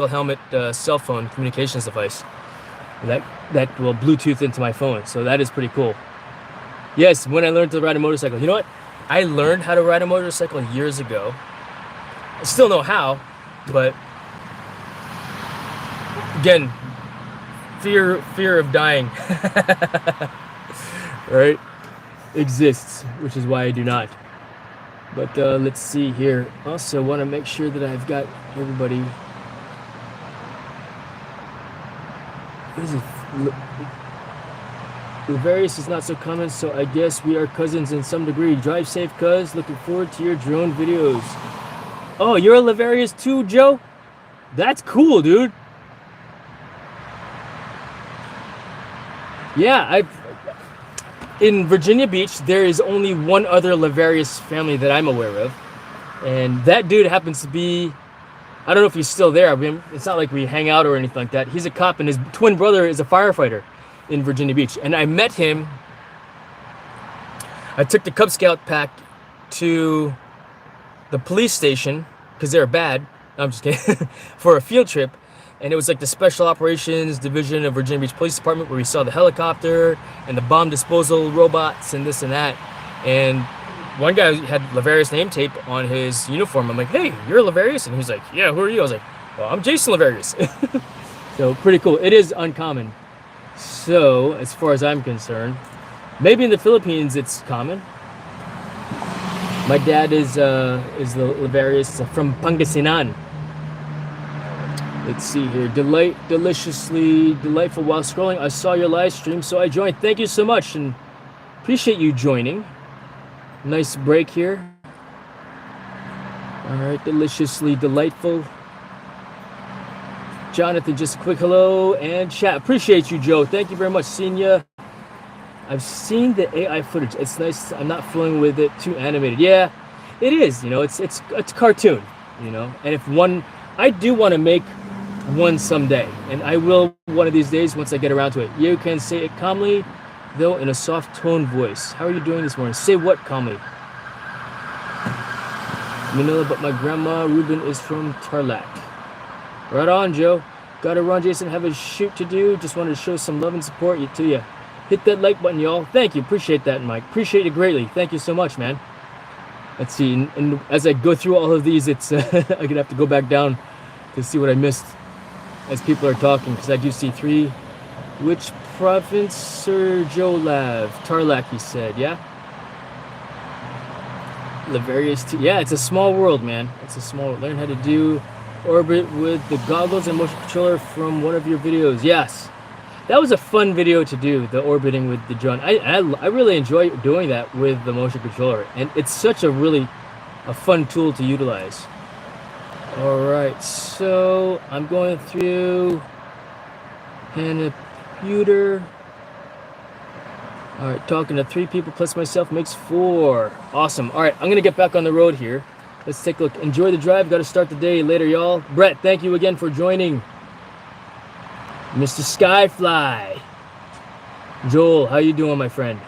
helmet cell phone communications device that will Bluetooth into my phone. So that is pretty cool. Yes, when I learned to ride a motorcycle, you know what? I learned how to ride a motorcycle years ago. I still know how, but again, fear of dying, right, exists, which is why I do not. But let's see here. Also, want to make sure that I've got everybody. What is it? Lavarias is not so common, so I guess we are cousins in some degree. Drive safe, cuz. Looking forward to your drone videos. Oh, you're a Lavarias too, Joe? That's cool, dude. Yeah, in Virginia Beach, there is only one other Lavarias family that I'm aware of, and that dude happens to be. I don't know if he's still there. I mean, it's not like we hang out or anything like that. He's a cop, and his twin brother is a firefighter in Virginia Beach. And I met him. I took the Cub Scout pack to the police station because they're bad. I'm just kidding. For a field trip, and it was like the Special Operations Division of Virginia Beach Police Department where we saw the helicopter and the bomb disposal robots and this and that. And one guy had Lavarias name tape on his uniform. I'm like, hey, you're Lavarias? And he's like, yeah, who are you? I was like, well, I'm Jason Lavarias. So pretty cool. It is uncommon. So as far as I'm concerned, maybe in the Philippines it's common. My dad is the Lavarias from Pangasinan. Let's see here. Deliciously delightful while scrolling. I saw your live stream, so I joined. Thank you so much, and appreciate you joining. Nice break here. All right, deliciously delightful. Jonathan, just a quick hello and chat. Appreciate you, Joe. Thank you very much. Seeing ya. I've seen the AI footage. It's nice. I'm not feeling with it too animated. Yeah, it is. You know, it's cartoon. You know, and if one, I do want to make one someday, and I will one of these days once I get around to it. You can say it calmly, though, in a soft tone voice. How are you doing this morning? Say what calmly? Manila, but my grandma Ruben is from Tarlac. Right on, Joe. Gotta run, Jason. Have a shoot to do. Just wanted to show some love and support to you. Hit that like button, y'all. Thank you. Appreciate that, Mike. Appreciate it greatly. Thank you so much, man. Let's see. And as I go through all of these, it's I'm gonna have to go back down to see what I missed as people are talking, because I do see 3. Which province, Sir Joe Lav? Tarlac, he said. Yeah. Lavarias too. Yeah, it's a small world, man. It's a small world. Learn how to do orbit with the goggles and motion controller from one of your videos. Yes, that was a fun video to do, the orbiting with the drone. I really enjoy doing that with the motion controller, and it's such a fun tool to utilize. All right, so I'm going through and computer. All right, talking to 3 people plus myself makes 4. Awesome. All right, I'm gonna get back on the road here. Let's take a look. Enjoy the drive. Got to start the day later, y'all. Brett, thank you again for joining. Mr. Skyfly. Joel, how you doing, my friend?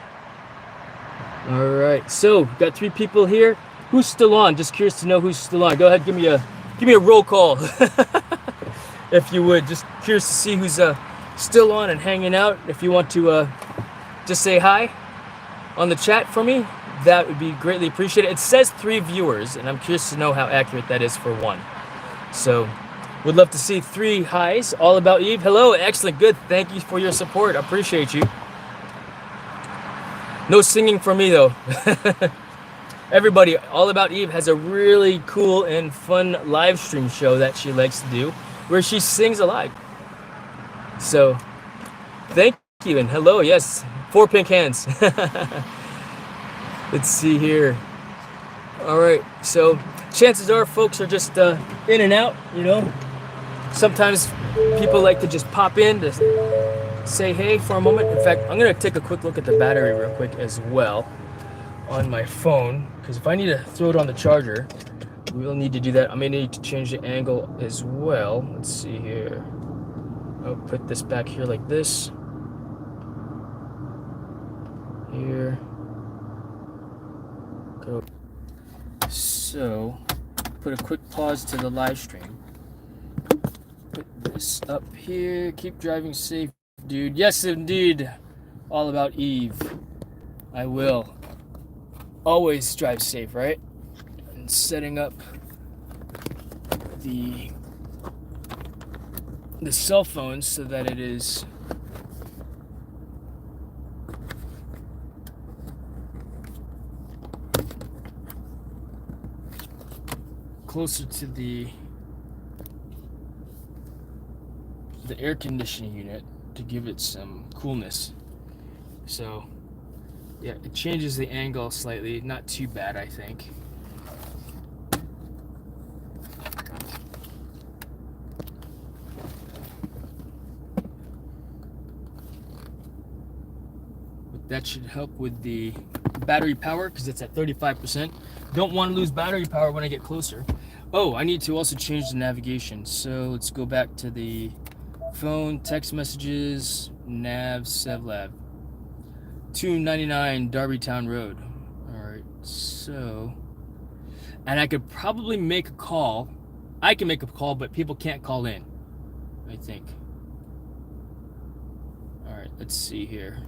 All right, so got 3 people here. Who's still on? Just curious to know who's still on. Go ahead, give me a roll call, if you would. Just curious to see who's still on and hanging out. If you want to just say hi on the chat for me, that would be greatly appreciated. It says 3 viewers, and I'm curious to know how accurate that is for 1. So, would love to see 3 highs. All About Eve. Hello, excellent, good. Thank you for your support. Appreciate you. No singing for me though. Everybody, All About Eve has a really cool and fun live stream show that she likes to do, where she sings alive. So, thank you and hello. Yes, 4 pink hands. Let's see here. All right, so chances are folks are just in and out, you know. Sometimes people like to just pop in to say hey for a moment. In fact, I'm gonna take a quick look at the battery real quick as well on my phone, because if I need to throw it on the charger, we'll need to do that. I may need to change the angle as well. Let's see here. I'll put this back here like this. Here. Go. So, put a quick pause to the live stream. Put this up here. Keep driving safe, dude. Yes, indeed. All About Eve. I will. Always drive safe, right? And setting up the cell phone so that it is closer to the air conditioning unit to give it some coolness. So yeah, it changes the angle slightly, not too bad, I think. that should help with the battery power because it's at 35%. Don't want to lose battery power when I get closer. Oh, I need to also change the navigation. So let's go back to the phone, text messages, nav, SevLab. 299 Darbytown Road. Alright, so... And I could probably make a call. I can make a call, but people can't call in, I think. Alright, let's see here.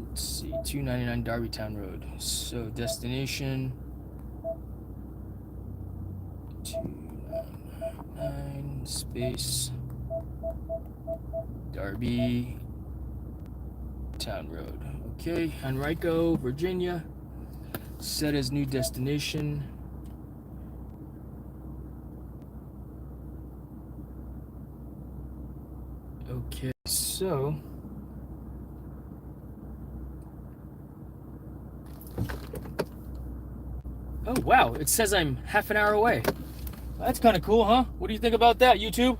Let's see, 299 Darbytown Road. So destination 299 space Darby Town Road. Okay, Henrico, Virginia. Set as new destination. Okay, so oh wow, it says I'm half an hour away. That's kind of cool, huh? What do you think about that, YouTube?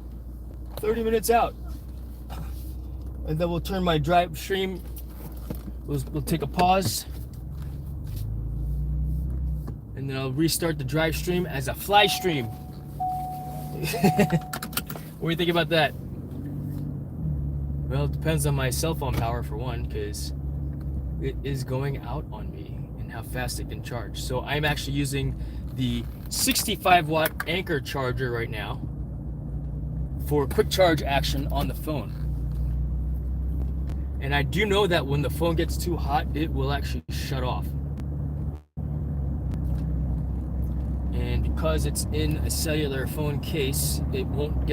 30 minutes out. And then we'll turn my drive stream. We'll take a pause. And then I'll restart the drive stream as a fly stream. What do you think about that? Well, it depends on my cell phone power for one, because it is going out on me and how fast it can charge. So I'm actually using the 65 watt Anchor charger right now for quick charge action on the phone. And I do know that when the phone gets too hot, it will actually shut off. And because it's in a cellular phone case, it won't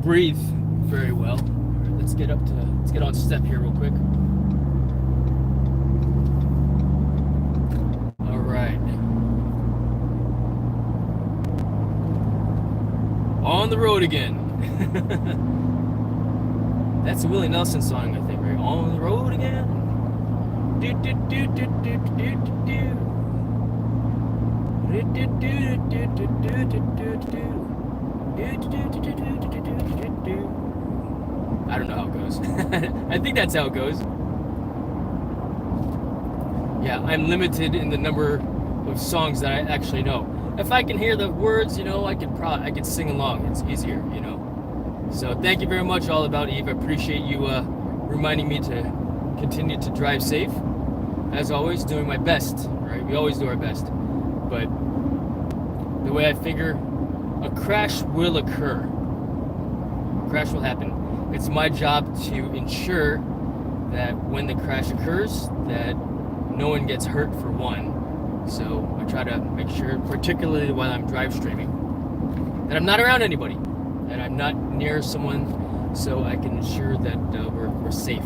breathe very well. Right, let's get on step here real quick. All right. On the road again. That's a Willie Nelson song, I think, right? On the road again. Do do do do do do do. I don't know how it goes. I think that's how it goes. Yeah, I'm limited in the number of songs that I actually know. If I can hear the words, you know, I could sing along. It's easier, you know. So thank you very much, All About Eve. I appreciate you reminding me to continue to drive safe. As always, doing my best, right? We always do our best. But the way I figure, a crash will occur. A crash will happen. It's my job to ensure that when the crash occurs, that no one gets hurt for one. So I try to make sure, particularly while I'm drive streaming, that I'm not around anybody, that I'm not near someone, so I can ensure that we're safe.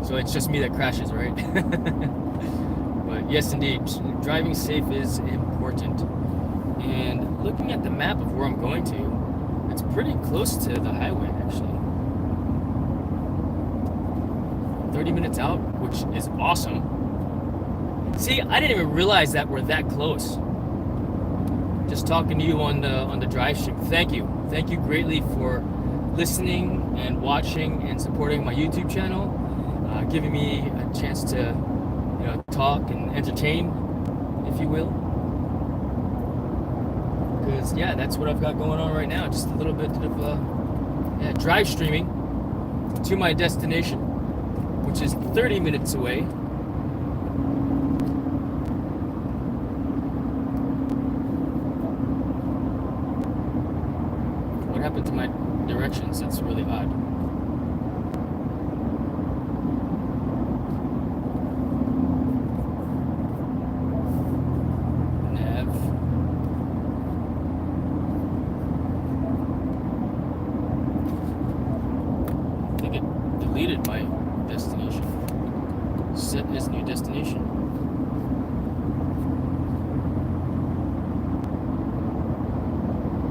So it's just me that crashes, right? But yes, indeed, driving safe is important. And looking at the map of where I'm going to, it's pretty close to the highway, actually. 30 minutes out, which is awesome. See, I didn't even realize that we're that close. Just talking to you on the drive stream. Thank you greatly for listening and watching and supporting my YouTube channel, giving me a chance to, you know, talk and entertain, if you will. Because yeah, that's what I've got going on right now. Just a little bit of drive streaming to my destination, which is 30 minutes away. What happened to my directions? It's really odd. Nav. I think it deleted my destination. Set as new destination.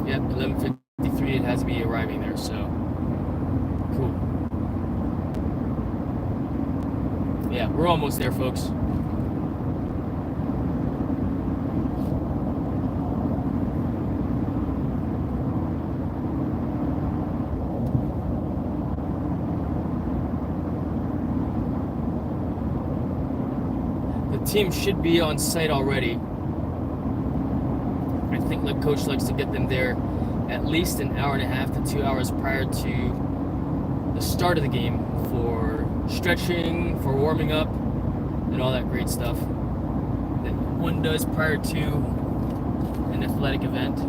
Yep, 11:53. It has me arriving there, so cool. Yeah, we're almost there, folks. team should be on site already. I think the coach likes to get them there at least an hour and a half to 2 hours prior to the start of the game for stretching, for warming up, and all that great stuff that one does prior to an athletic event.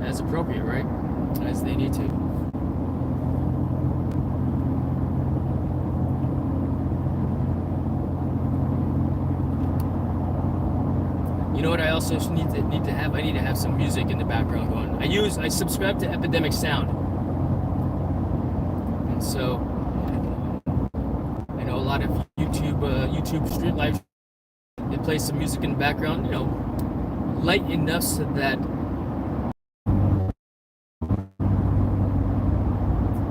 As appropriate, right? As they need to. You know what I also need to have? I need to have some music in the background going. I subscribe to Epidemic Sound. And so I know a lot of YouTube street live, they play some music in the background, you know, light enough so that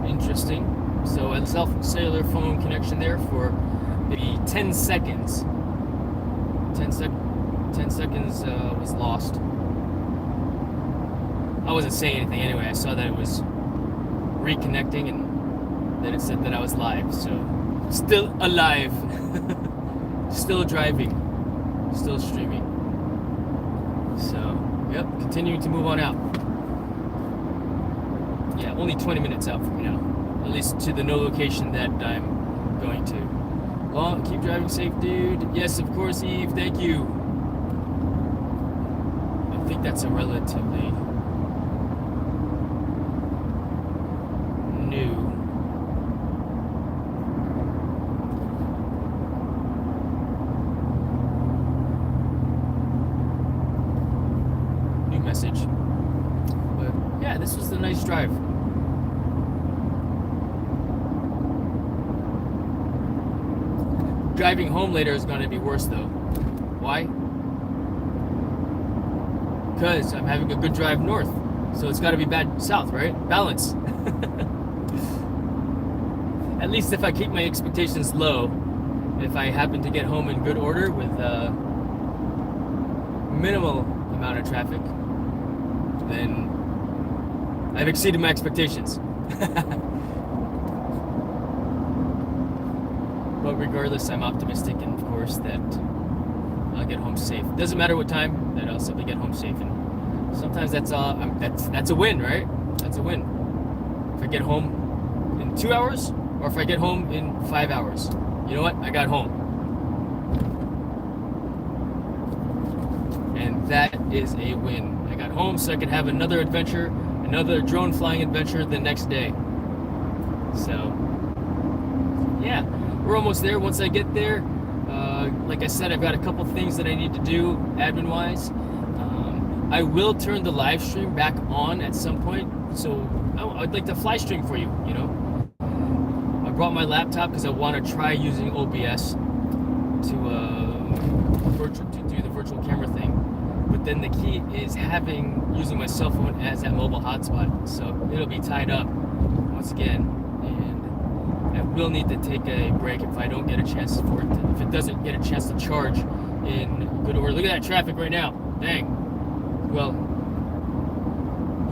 interesting. So a cellular phone connection there for maybe 10 seconds. 10 seconds was lost. I wasn't saying anything anyway. I saw that it was reconnecting and then it said that I was live. So still alive. Still driving. Still streaming. So, yep, continuing to move on out. Yeah, only 20 minutes out from now. At least to the no location that I'm going to. Well, keep driving safe, dude. Yes, of course, Eve. Thank you. I think that's a relatively new message. But yeah, this was a nice drive. Driving home later is going to be worse though. Why? Because I'm having a good drive north, so it's got to be bad south, right? Balance. At least if I keep my expectations low, if I happen to get home in good order with minimal amount of traffic, then I've exceeded my expectations. But regardless, I'm optimistic, and of course that I'll get home safe. Doesn't matter what time, that I'll simply get home safe. And sometimes that's a win, right? That's a win. If I get home in 2 hours, or if I get home in 5 hours, you know what? I got home. And that is a win. I got home so I could have another adventure, another drone flying adventure the next day. So, yeah, we're almost there. Once I get there, like I said, I've got a couple things that I need to do admin-wise. I will turn the live stream back on at some point, so I'd like to fly stream for you, you know. I brought my laptop because I want to try using OBS to do the virtual camera thing. But then the key is using my cell phone as that mobile hotspot. So it'll be tied up once again. And I will need to take a break if I don't get a chance for it. If it doesn't get a chance to charge in good order. Look at that traffic right now. Dang. Well,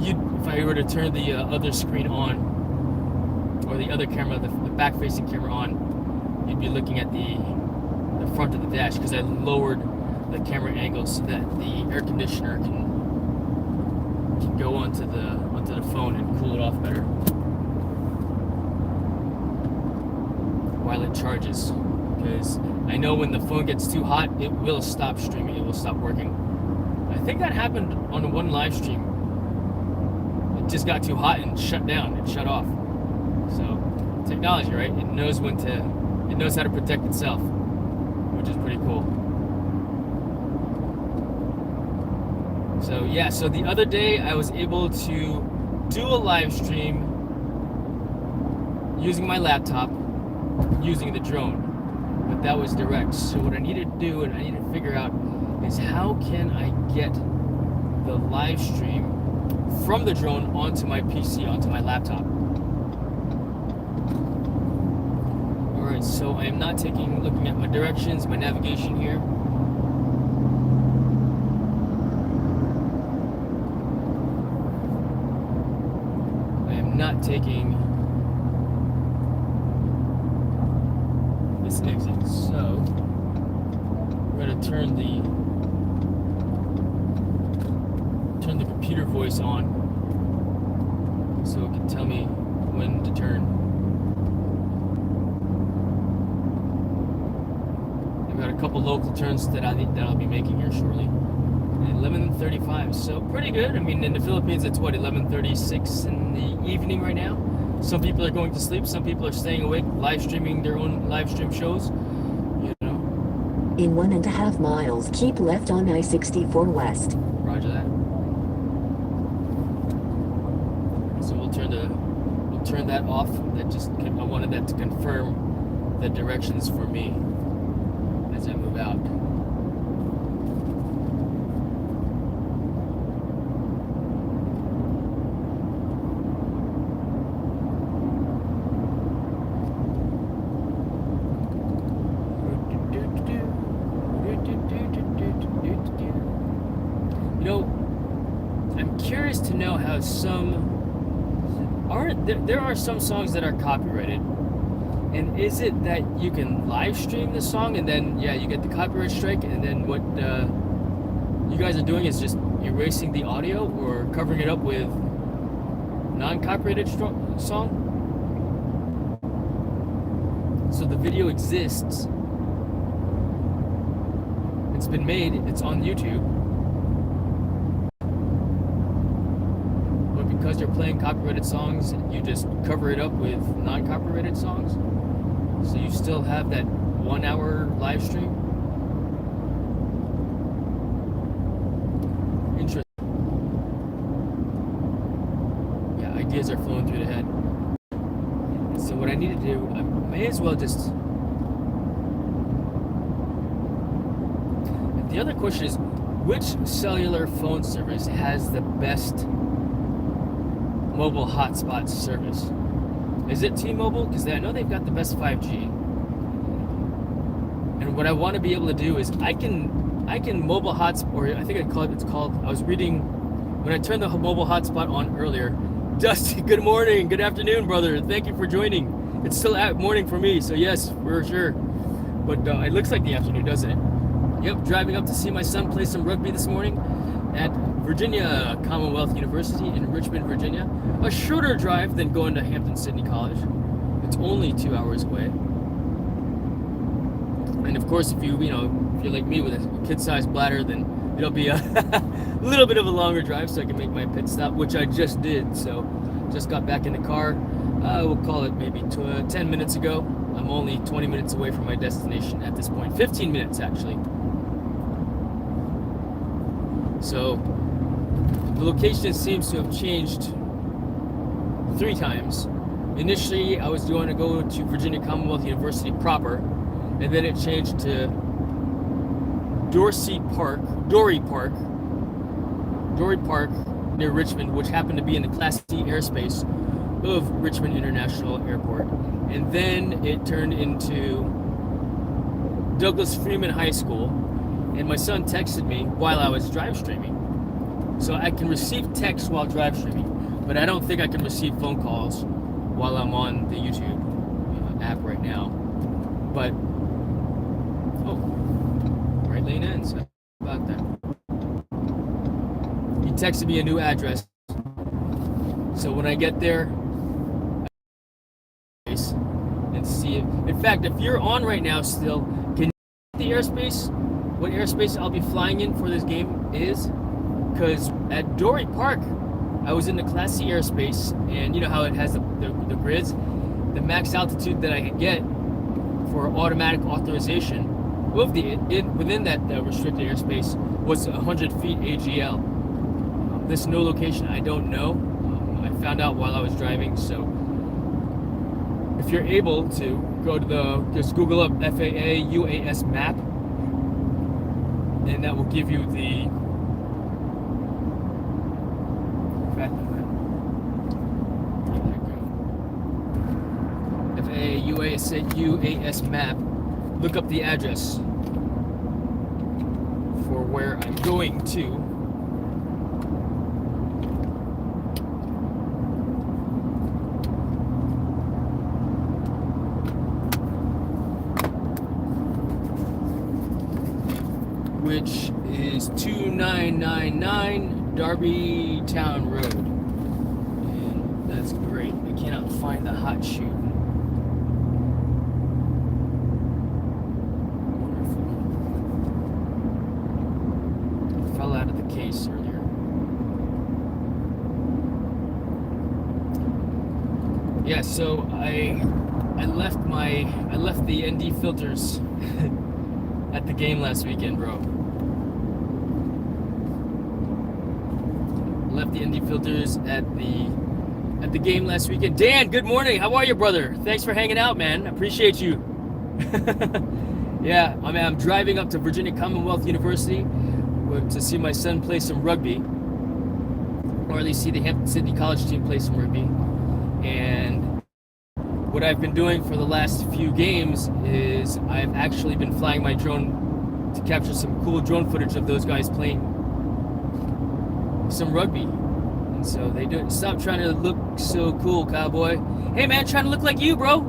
if I were to turn the other screen on, or the other camera, the back-facing camera on, you'd be looking at the front of the dash because I lowered the camera angle so that the air conditioner can go onto the phone and cool it off better while it charges. Because I know when the phone gets too hot, it will stop streaming. It will stop working. I think that happened on one live stream. It just got too hot and shut down. It shut off. So technology, right? It knows how to protect itself, which is pretty cool. So yeah, so the other day I was able to do a live stream using my laptop, using the drone, but that was direct. So what I needed to do and I need to figure out is how can I get the live stream from the drone onto my PC, onto my laptop. Alright, so I am not looking at my directions, my navigation here. Not taking the this exit. So we're gonna turn the computer voice on so it can tell me when to turn. I've got a couple local turns that I'll be making here shortly. 11:35, so pretty good. I mean, in the Philippines, it's what, 11:36 in the evening right now. Some people are going to sleep. Some people are staying awake, live streaming their own live stream shows. You know. In 1.5 miles, keep left on I-64 West. Roger that. So we'll turn that off. I wanted that to confirm the directions for me as I move out. You know, I'm curious to know how there are some songs that are copyrighted. And is it that you can live stream the song and then, yeah, you get the copyright strike, and then what you guys are doing is just erasing the audio or covering it up with non-copyrighted song? So the video exists. It's been made, it's on YouTube. But because you're playing copyrighted songs, you just cover it up with non-copyrighted songs. So you still have that 1 hour live stream. Interesting. Yeah, ideas are flowing through the head. So what I need to do, I may as well just... The other question is, which cellular phone service has the best mobile hotspot service? Is it T-Mobile? Because I know they've got the best 5G. And what I want to be able to do is I can mobile hotspot, or I think it's called, I was reading, when I turned the mobile hotspot on earlier, Dusty, good morning, good afternoon, brother. Thank you for joining. It's still morning for me, so yes, for sure. But it looks like the afternoon, doesn't it? Yep, driving up to see my son play some rugby this morning at Virginia Commonwealth University in Richmond, Virginia. A shorter drive than going to Hampton-Sydney College. It's only 2 hours away. And of course, if you're like me with a kid-sized bladder, then it'll be a little bit of a longer drive so I can make my pit stop, which I just did. So just got back in the car. We'll call it maybe 10 minutes ago. I'm only 20 minutes away from my destination at this point. 15 minutes, actually. So the location seems to have changed 3 times. Initially, I was going to go to Virginia Commonwealth University proper, and then it changed to Dory Park near Richmond, which happened to be in the Class C airspace of Richmond International Airport. And then it turned into Douglas Freeman High School, and my son texted me while I was drive streaming. So I can receive text while drive streaming, but I don't think I can receive phone calls while I'm on the YouTube app right now. But, right lane ends. How about that? He texted me a new address. So when I get there, and see it. In fact, if you're on right now still, can you see the airspace? What airspace I'll be flying in for this game is? Because at Dory Park, I was in the Class C airspace, and you know how it has the grids? The max altitude that I could get for automatic authorization within that restricted airspace was 100 feet AGL. This new location, I don't know. I found out while I was driving, so if you're able to go to just Google up FAA UAS map, and that will give you the FAA UAS map. Look up the address for where I'm going to. which is 2999 Darby Town Road. And that's great. I cannot find the hot shoe. Wonderful. It fell out of the case earlier. Yeah, so I left the ND filters at the game last weekend, bro. Left the ND filters at the game last weekend. Dan, good morning. How are you, brother? Thanks for hanging out, man. Appreciate you. Yeah, I'm driving up to Virginia Commonwealth University to see my son play some rugby, or at least see the Hampton Sydney College team play some rugby. And what I've been doing for the last few games is I've actually been flying my drone to capture some cool drone footage of those guys playing some rugby. And so they don't stop trying to look so cool, cowboy. Hey man, trying to look like you, bro.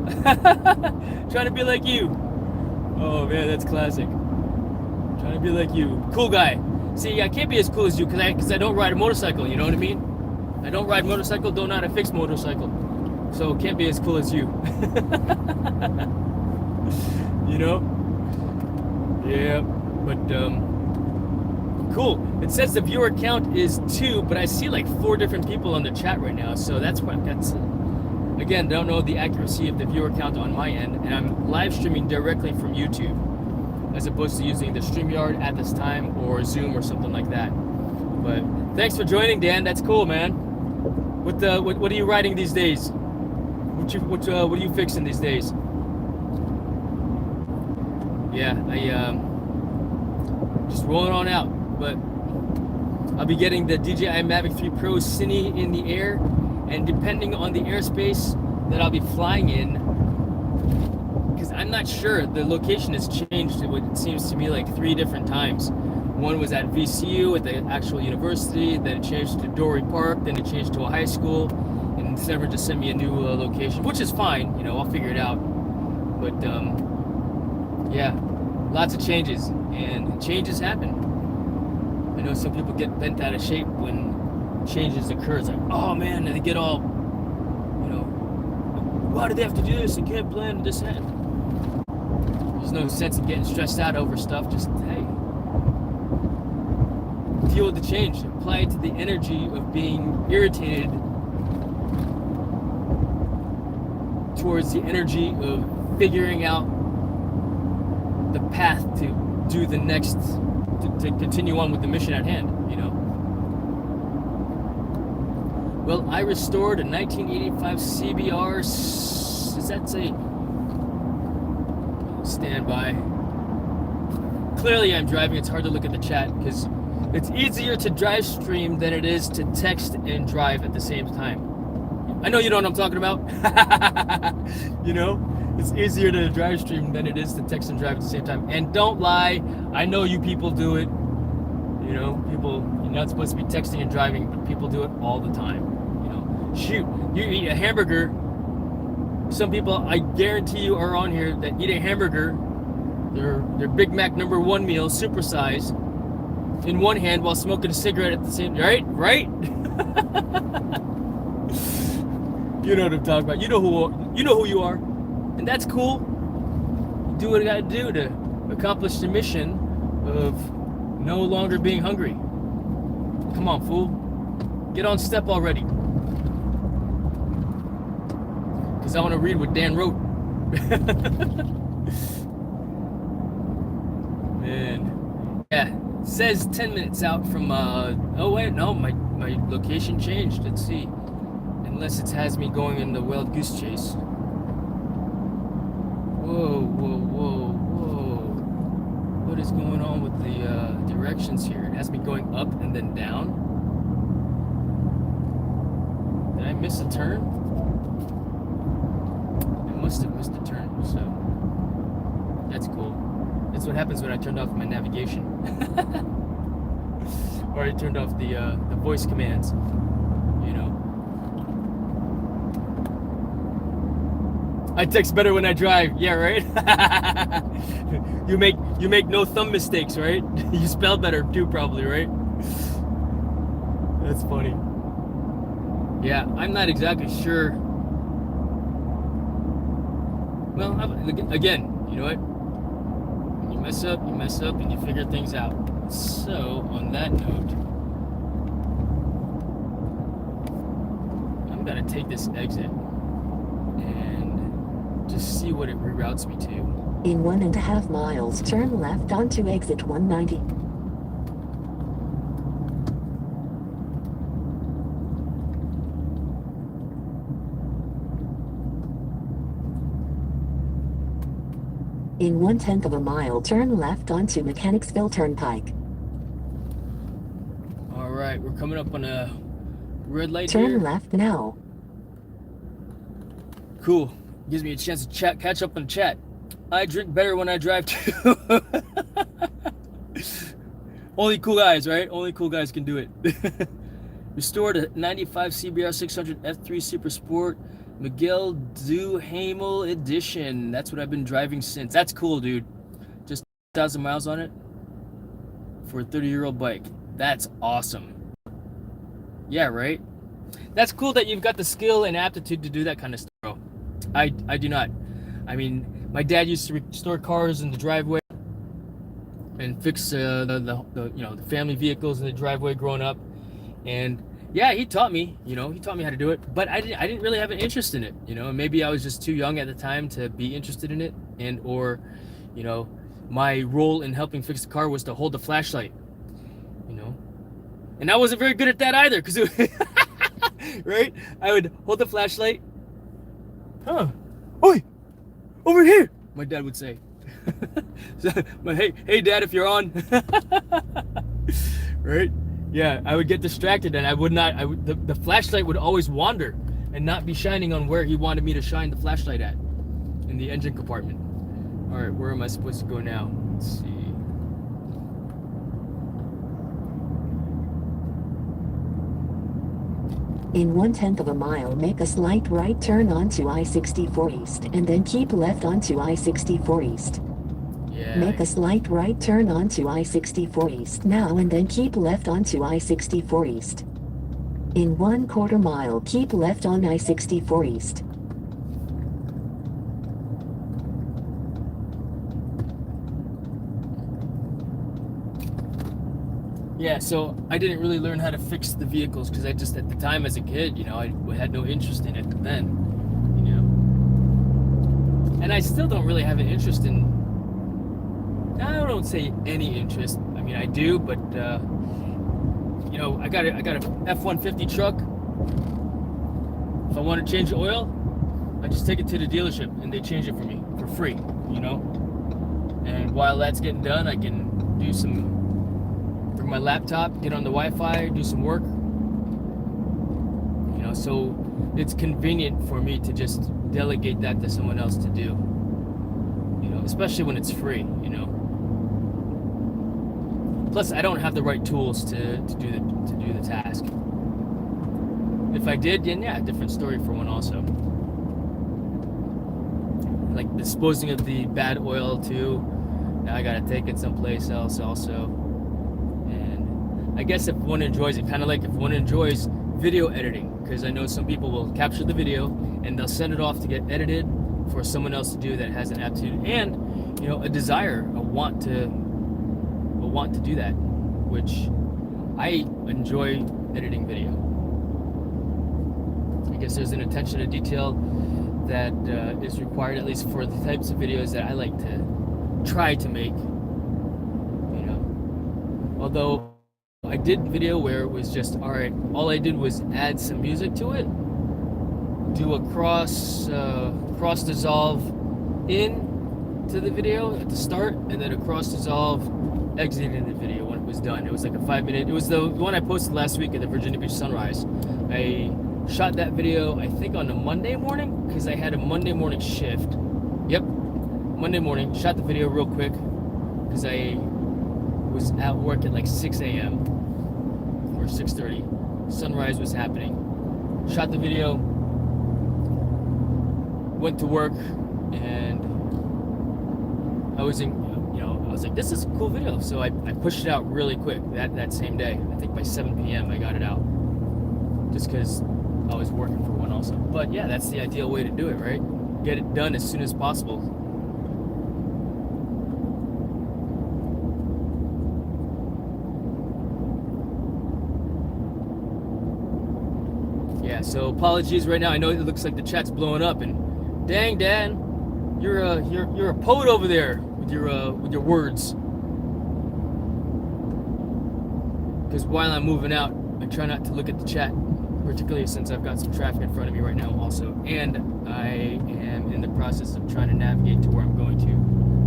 Trying to be like you. Oh man, that's classic. Trying to be like you. Cool guy. See, I can't be as cool as you because I don't ride a motorcycle, you know what I mean? I don't ride motorcycle, don't know how to fix motorcycle. So can't be as cool as you. You know? Yeah, but cool. It says the viewer count is 2, but I see like 4 different people on the chat right now. So that's again, don't know the accuracy of the viewer count on my end, and I'm live streaming directly from YouTube as opposed to using the StreamYard at this time or Zoom or something like that. But thanks for joining, Dan. That's cool, man. What are you riding these days? What are you fixing these days? Yeah, I just rolling on out, but I'll be getting the DJI Mavic 3 Pro Cine in the air, and depending on the airspace that I'll be flying in, because I'm not sure, the location has changed. It seems to me like 3 different times. One was at VCU at the actual university, then it changed to Dorey Park, then it changed to a high school, and Sever just sent me a new location, which is fine, you know, I'll figure it out. But yeah, lots of changes, and changes happen. I know some people get bent out of shape when changes occur. It's like, oh man, and they get all, you know, why do they have to do this? They can't plan this and there's no sense in getting stressed out over stuff. Just, hey, deal with the change. Apply it to the energy of being irritated towards the energy of figuring out the path to do the next, to continue on with the mission at hand, you know. Well, I restored a 1985 CBR. Does that say standby? Clearly I'm driving. It's hard to look at the chat because it's easier to drive stream than it is to text and drive at the same time. I know you know what I'm talking about. You know, it's easier to drive stream than it is to text and drive at the same time. And don't lie, I know you people do it. You know, people, you're not supposed to be texting and driving, but people do it all the time. You know, shoot, you eat a hamburger. Some people, I guarantee you, are on here that eat a hamburger, their Big Mac #1 meal, supersize, in one hand while smoking a cigarette at the same, right? You know what I'm talking about. You know who you are, and that's cool. You do what you gotta do to accomplish the mission of no longer being hungry. Come on, fool. Get on step already. Because I want to read what Dan wrote. Man. Yeah. It says 10 minutes out from, oh wait, no, my location changed. Let's see. Unless it has me going in the wild goose chase. Whoa. What is going on with the directions here? It has me going up and then down. Did I miss a turn? I must have missed a turn, so that's cool. That's what happens when I turned off my navigation. Or I turned off the voice commands, you know. I text better when I drive. Yeah, right. You You make no thumb mistakes, right? You spell better too, probably, right? That's funny. Yeah, I'm not exactly sure. Well, again, you know what? When you mess up, and you figure things out. So, on that note, I'm gonna take this exit and just see what it reroutes me to. In 1.5 miles, turn left onto exit 190. In 1/10 mile, turn left onto Mechanicsville Turnpike. All right, we're coming up on a red light Turn here. left now. Cool. Gives me a chance to catch up on chat. I drink better when I drive too. Only cool guys, right? Only cool guys can do it. Restored a 95 CBR 600 F3 Super Sport Miguel Duhamel edition. That's what I've been driving since. That's cool, dude. Just 1,000 miles on it for a 30-year-old bike. That's awesome. Yeah, right? That's cool that you've got the skill and aptitude to do that kind of stuff, bro. I do not. I mean, my dad used to restore cars in the driveway and fix the family vehicles in the driveway growing up. And yeah, he taught me how to do it, but I didn't really have an interest in it, and maybe I was just too young at the time to be interested in it, or my role in helping fix the car was to hold the flashlight, and I wasn't very good at that either, because right, I would hold the flashlight, oi, over here, my dad would say. But hey dad, if you're on. Right, yeah, I would get distracted, and the flashlight would always wander and not be shining on where he wanted me to shine the flashlight at, in the engine compartment. All right, where am I supposed to go now? Let's see. In 1/10 mile, make a slight right turn onto I-64 East and then keep left onto I-64 East. Yeah. Make a slight right turn onto I-64 East now and then keep left onto I-64 East. In 1/4 mile, keep left on I-64 East. Yeah, so I didn't really learn how to fix the vehicles because I just, at the time as a kid, I had no interest in it then, And I still don't really have an interest in, I don't say any interest. I mean, I do, but, I got a F-150 truck. If I want to change the oil, I just take it to the dealership and they change it for me for free, And while that's getting done, I can bring my laptop, get on the Wi-Fi, do some work. So it's convenient for me to just delegate that to someone else to do. Especially when it's free, Plus, I don't have the right tools to do the task. If I did, then yeah, different story for one also. Like disposing of the bad oil too. Now I gotta take it someplace else also. And I guess if one enjoys it, kind of like if one enjoys video editing, because I know some people will capture the video and they'll send it off to get edited for someone else to do that has an aptitude and a desire, a want to do that, which I enjoy editing video. I guess there's an attention to detail that is required, at least for the types of videos that I like to try to make. Although I did video where it was just, all right, all I did was add some music to it, do a cross dissolve in to the video at the start, and then a cross dissolve exiting the video when it was done. It was like a 5-minute, it was the one I posted last week at the Virginia Beach sunrise. I shot that video, I think, on a Monday morning, because I had a Monday morning shift. Yep, Monday morning, shot the video real quick, because I was at work at like 6 a.m. or 6:30. Sunrise was happening. Shot the video, went to work, and I was was like, this is a cool video. So I pushed it out really quick that same day. I think by 7 p.m. I got it out. Just because I was working for one also. But yeah, that's the ideal way to do it, right? Get it done as soon as possible. Yeah, so apologies right now. I know it looks like the chat's blowing up, and dang, Dan, you're a poet over there with your words. Because while I'm moving out, I try not to look at the chat, particularly since I've got some traffic in front of me right now also, and I am in the process of trying to navigate to where I'm going to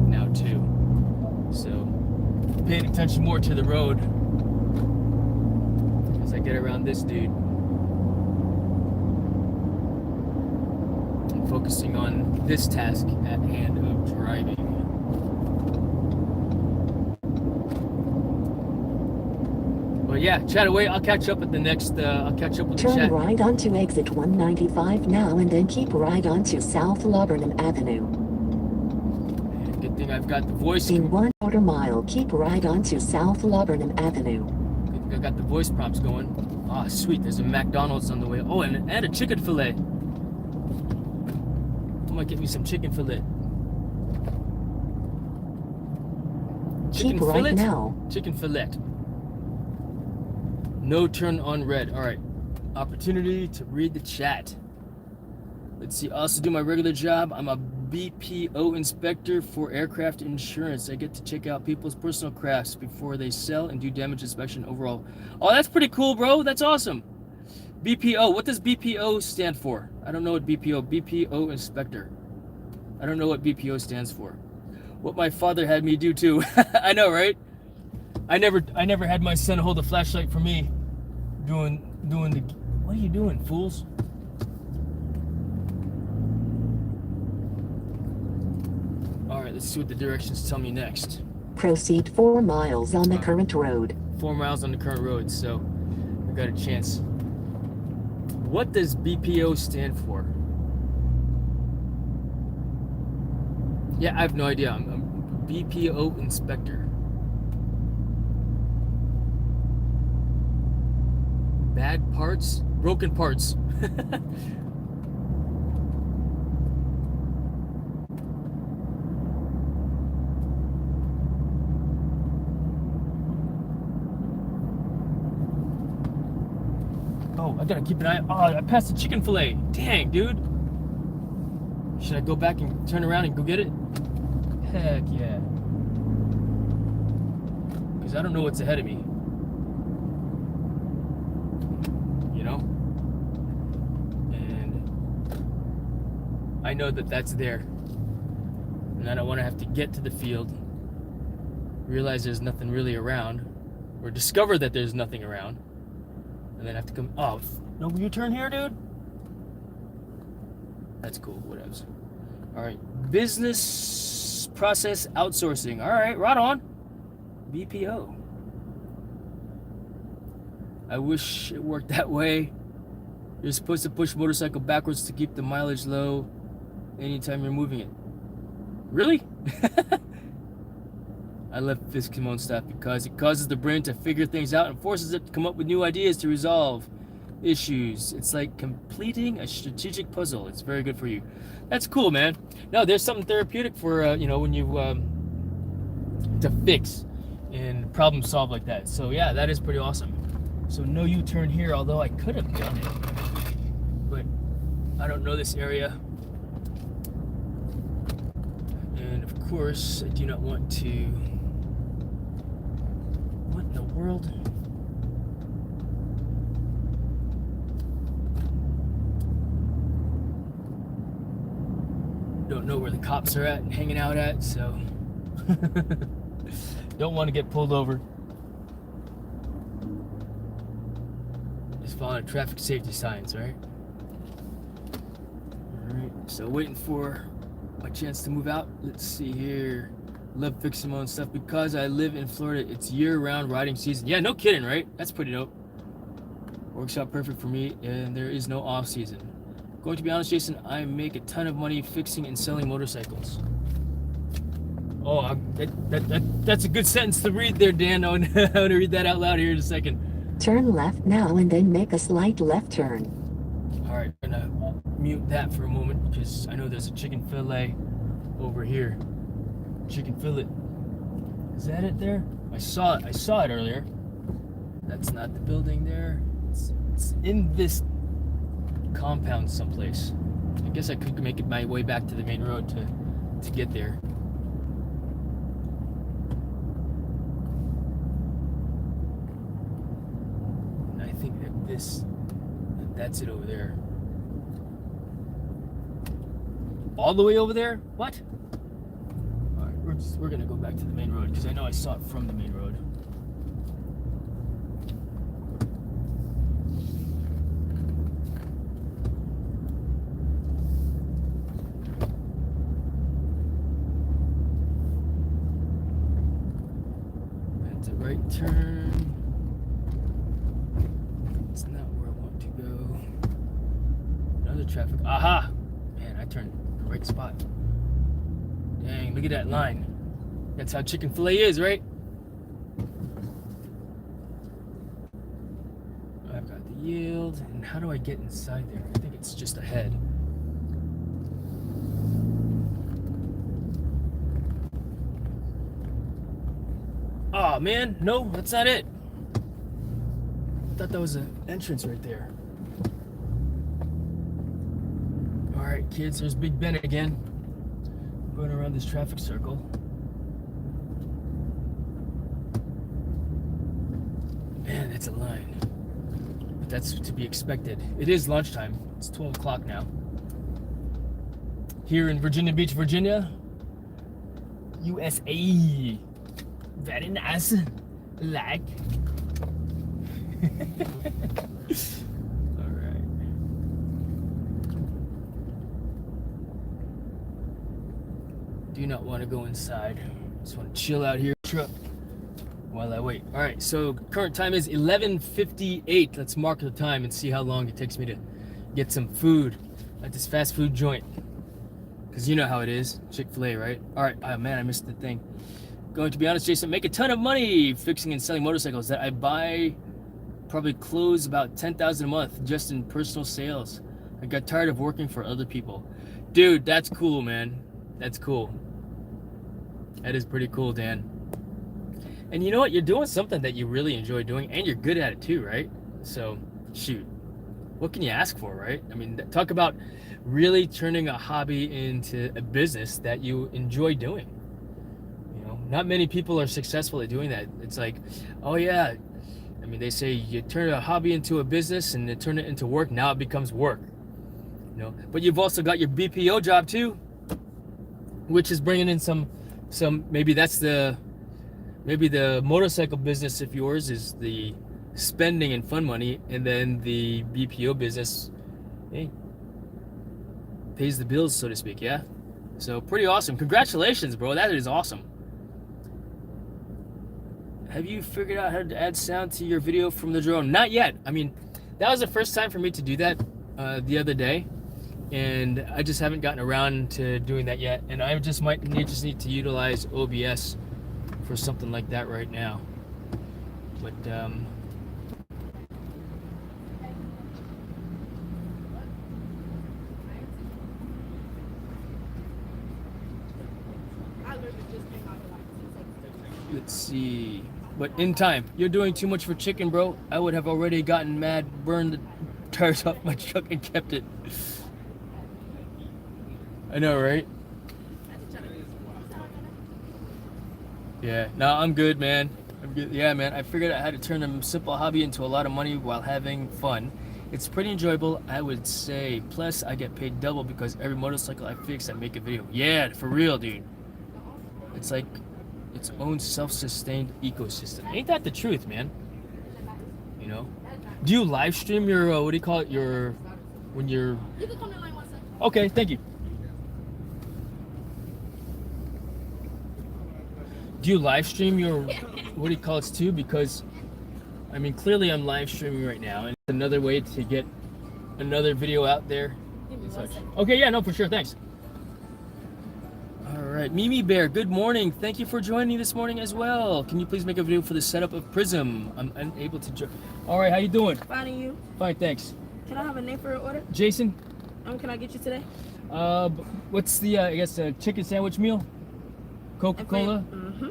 now too. So paying attention more to the road as I get around this dude. And focusing on this task at hand of driving. But yeah, chat away. I'll catch up at the next. I'll catch up with the chat. Turn right onto exit 195 now and then keep right onto South Laburnum Avenue. And good thing I've got the voice. In 1/4 mile, keep right onto South Laburnum Avenue. Good thing I got the voice prompts going. Ah, sweet. There's a McDonald's on the way. Oh, and a chicken fillet. I might get me some chicken fillet. Keep right now. Chicken fillet. No turn on red. All right. Opportunity to read the chat. Let's see. Also do my regular job. I'm a BPO inspector for aircraft insurance. I get to check out people's personal crafts before they sell and do damage inspection overall. Oh, that's pretty cool, bro. That's awesome. BPO. What does BPO stand for? I don't know what BPO inspector. I don't know what BPO stands for. What my father had me do too. I know, right? I never had my son hold a flashlight for me doing the, what are you doing, fools? All right, let's see what the directions tell me next. Proceed 4 miles on the current road. 4 miles on the current road, so we got a chance. What does BPO stand for? Yeah, I have no idea. I'm a BPO inspector. Bad parts? Broken parts. Oh, I gotta keep an eye. Oh, I passed the chicken fillet. Dang, dude. Should I go back and turn around and go get it? Heck yeah. Because I don't know what's ahead of me. I know that that's there, and I don't want to have to get to the field, realize there's nothing really around, or discover that there's nothing around, and then have to come. Oh, no U-turn here, dude. That's cool. Whatevs. All right, business process outsourcing. All right, right on. BPO. I wish it worked that way. You're supposed to push motorcycle backwards to keep the mileage low anytime you're moving it. Really? I love Fiskimon stuff because it causes the brain to figure things out and forces it to come up with new ideas to resolve issues. It's like completing a strategic puzzle. It's very good for you. That's cool, man. No, there's something therapeutic for when you to fix and problem solve like that. So yeah, that is pretty awesome. So no U-turn here, although I could have done it, but I don't know this area. And of course, I do not want to. What in the world? Don't know where the cops are at and hanging out at, so don't want to get pulled over. Just following traffic safety signs, right? Alright, so waiting for my chance to move out. Let's see here. Love fixing my own stuff. Because I live in Florida, it's year-round riding season. Yeah, no kidding, right? That's pretty dope. Works out perfect for me, and there is no off-season. Going to be honest, Jason, I make a ton of money fixing and selling motorcycles. Oh, that's a good sentence to read there, Dan. I'm going to read that out loud here in a second. Turn left now and then make a slight left turn. All right, I'm gonna mute that for a moment because I know there's a chicken fillet over here. Chicken fillet. Is that it there? I saw it earlier. That's not the building there. It's in this compound someplace. I guess I could make it my way back to the main road to get there. And I think that's it over there. All the way over there? What? All right, we're gonna go back to the main road because I know I saw it from the main road. That's a right turn. It's not where I want to go. Another traffic. Aha! Man, I turned the right spot. Dang, look at that line. That's how chicken fillet is, right? I've got the yield. And how do I get inside there? I think it's just ahead. Oh man, no, that's not it. I thought that was an entrance right there. All right, kids, there's Big Ben again. Going around this traffic circle. Man, that's a line. But that's to be expected. It is lunchtime. It's 12 o'clock now. Here in Virginia Beach, Virginia, USA. Very nice. Like. All right. Do not want to go inside. Just want to chill out here truck while I wait. All right, so current time is 11:58. Let's mark the time and see how long it takes me to get some food at this fast food joint. Because you know how it is, Chick-fil-A, right? All right, oh man, I missed the thing. Going to be honest, Jason, make a ton of money fixing and selling motorcycles that I buy, probably close about $10,000 a month just in personal sales. I got tired of working for other people. Dude, that's cool, man. That's cool. That is pretty cool, Dan. And you know what? You're doing something that you really enjoy doing, and you're good at it too, right? So, shoot. What can you ask for, right? I mean, talk about really turning a hobby into a business that you enjoy doing. You know, not many people are successful at doing that. It's like, oh yeah, I mean, they say you turn a hobby into a business and you turn it into work. Now it becomes work. You know, but you've also got your BPO job too, which is bringing in some maybe that's the motorcycle business of yours is the spending and fun money, and then the BPO business, hey, pays the bills, so to speak. Yeah, so pretty awesome. Congratulations, bro. That is awesome. Have you figured out how to add sound to your video from the drone? Not yet. I mean, that was the first time for me to do that the other day, and I just haven't gotten around to doing that yet. And I just need to utilize OBS for something like that right now. But let's see. But in time, you're doing too much for chicken, bro. I would have already gotten mad, burned the tires off my truck, and kept it. I know, right? Yeah, no, I'm good, man. I'm good. Yeah, man, I figured out how to turn a simple hobby into a lot of money while having fun. It's pretty enjoyable, I would say. Plus, I get paid double because every motorcycle I fix, I make a video. Yeah, for real, dude. It's like its own self-sustained ecosystem. Ain't that the truth, man? You know? Do you live stream your, what do you call it, when you're... You can come to line one second. Okay, thank you. Do you live stream your, what do you call it, too? Because, I mean, clearly I'm live streaming right now, and it's another way to get another video out there. Okay, yeah, no, for sure, thanks. All right, Mimi Bear, good morning. Thank you for joining this morning as well. Can you please make a video for the setup of Prism? I'm unable to join. All right, how you doing? Fine, and you? Fine, thanks. Can I have a name for your order? Jason? Can I get you today? What's the, I guess, chicken sandwich meal? Coca-Cola? Mm-hmm.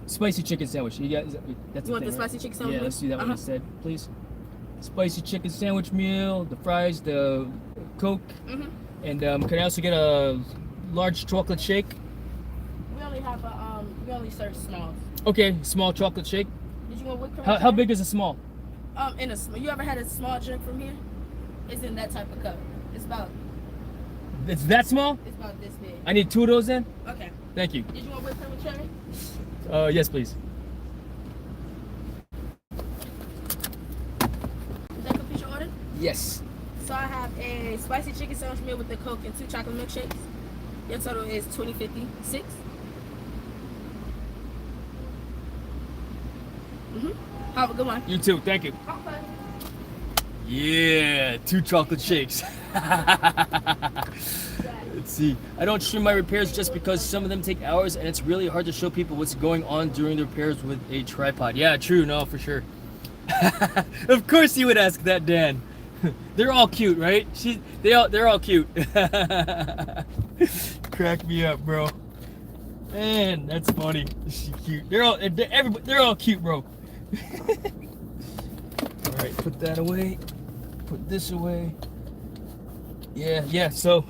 Spicy chicken sandwich. You got, that's You want thing, the right? spicy chicken sandwich? Yeah, let's do that one instead, please. Spicy chicken sandwich meal, the fries, the Coke, and can I also get a large chocolate shake? We only have a, we only serve smalls. Okay, small chocolate shake. Did you want whipped cream? How big is a small? You ever had a small drink from here? It's in that type of cup. It's that small? It's about this big. I need 2 of those then? Okay. Thank you. Did you want whipped cream with cherry? Yes, please. Does that complete your order? Yes. So I have a spicy chicken sandwich meal with the Coke and 2 chocolate milkshakes. Your total is $20.56. Have a good one. You too. Thank you. Okay. Yeah, 2 chocolate shakes. Let's see. I don't stream my repairs just because some of them take hours and it's really hard to show people what's going on during the repairs with a tripod. Yeah, true. No, for sure. Of course you would ask that, Dan. They're all cute, right? They're all cute. Crack me up, bro. Man, that's funny. She's cute. They're all cute, bro. All right, put that away. Put this away. Yeah. So,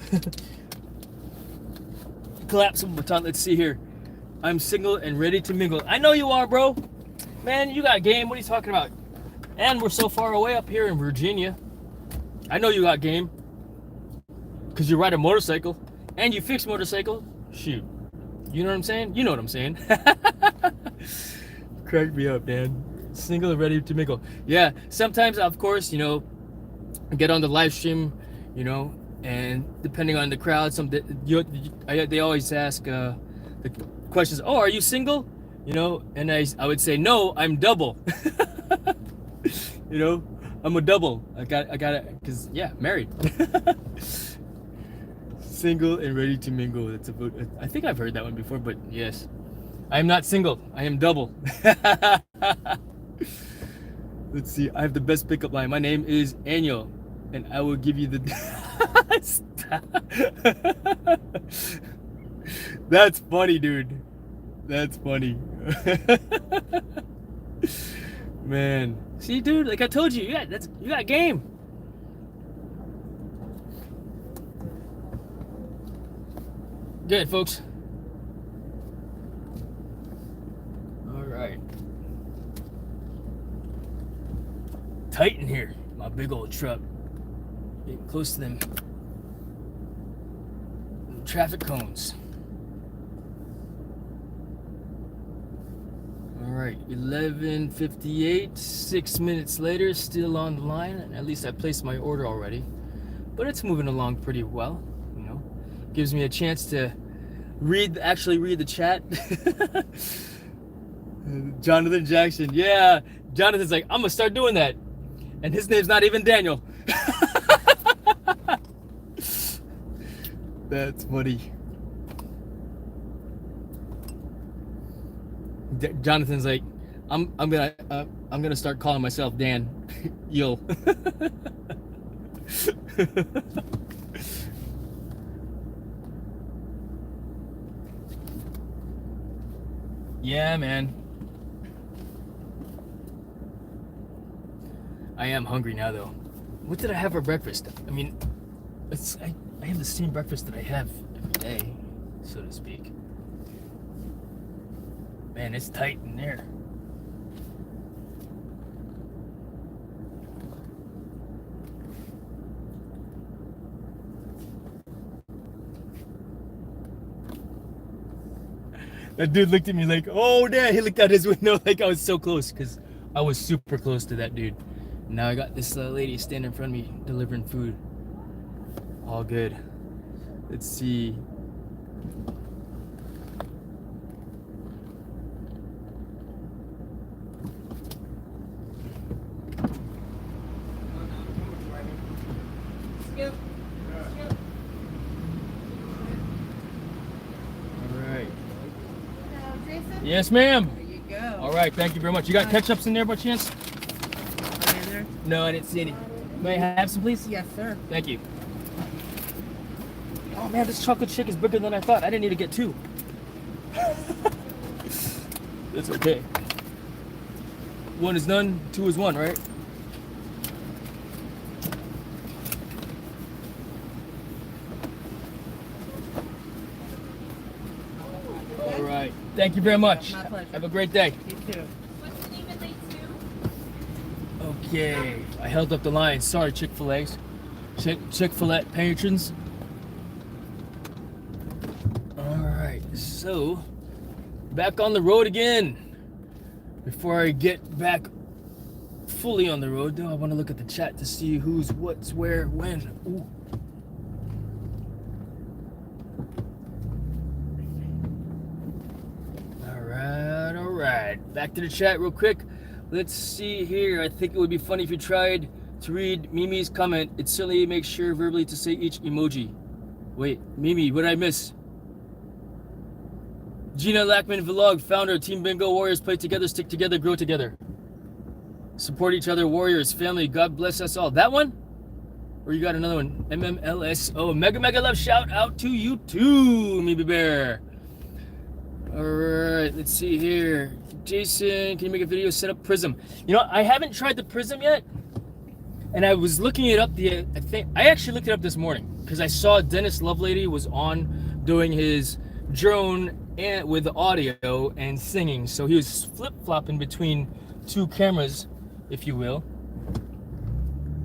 collapsible baton. Let's see here. I'm single and ready to mingle. I know you are, bro. Man, you got game. What are you talking about? And we're so far away up here in Virginia. I know you got game. Because you ride a motorcycle. And you fix motorcycle. Shoot. You know what I'm saying? You know what I'm saying. Crack me up, man. Single and ready to mingle. Yeah, sometimes, of course, get on the live stream, and depending on the crowd, they always ask the questions. Oh, are you single? And I would say no, I'm double. I'm a double. I got it, cause married. Single and ready to mingle. That's about. I think I've heard that one before, but yes, I am not single. I am double. Let's see. I have the best pickup line. My name is Annual, and I will give you the. That's funny, dude. That's funny. Man, see, dude. Like I told you, you got game. Good, folks. All right. Tight in here, my big old truck. Getting close to them traffic cones. All right, 11:58, 6 minutes later, still on the line. And at least I placed my order already, but it's moving along pretty well. Gives me a chance to actually read the chat. Jonathan Jackson, yeah. Jonathan's like, I'm gonna start doing that. And his name's not even Daniel. That's funny. Jonathan's like, I'm gonna start calling myself Dan. Yo. Yeah, man. I am hungry now, though. What did I have for breakfast? I mean, I have the same breakfast that I have every day, so to speak. Man, it's tight in there. That dude looked at me like, oh, damn. He looked out his window like I was so close, because I was super close to that dude. Now I got this lady standing in front of me delivering food. All good. Let's see. Yes, ma'am. There you go. All right, thank you very much. You got ketchups in there by chance? Are they in there? No, I didn't see any. May I have some, please? Yes, sir. Thank you. Oh man, this chocolate shake is bigger than I thought. I didn't need to get 2. It's okay. 1 is none, 2 is 1, right? All right. Thank you very much. My pleasure. Have a great day. You too. Okay. I held up the line. Sorry, Chick-fil-A's. Chick-fil-A patrons. All right. So, back on the road again. Before I get back fully on the road, though, I want to look at the chat to see who's, what's, where, when. Ooh. All right. Back to the chat real quick. Let's see here. I think it would be funny if you tried to read Mimi's comment. It certainly makes sure verbally to say each emoji. Wait, Mimi, what did I miss? Gina Lackman Vlog, founder, Team Bingo, Warriors play together, stick together, grow together. Support each other, Warriors, family, God bless us all. That one? Or you got another one? MMLSO, mega love shout out to you too, Mimi Bear. All right, let's see here. Jason, can you make a video set up Prism? You know, I haven't tried the Prism yet. And I was looking it up I actually looked it up this morning because I saw Dennis Lovelady was on doing his drone and with the audio and singing. So he was flip-flopping between 2 cameras, if you will.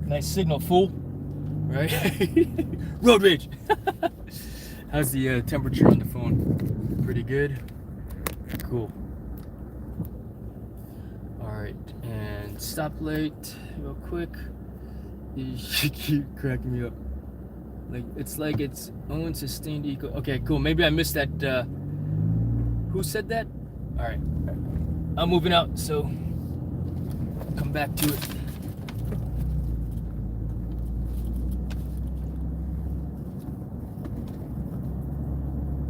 Nice signal, fool. Right? Road rage. How's the temperature on the phone? Pretty good. Cool. All right, and stoplight real quick. You keep cracking me up. Like it's own sustained eco. Okay, cool. Maybe I missed that. Who said that? All right, I'm moving out, so come back to it.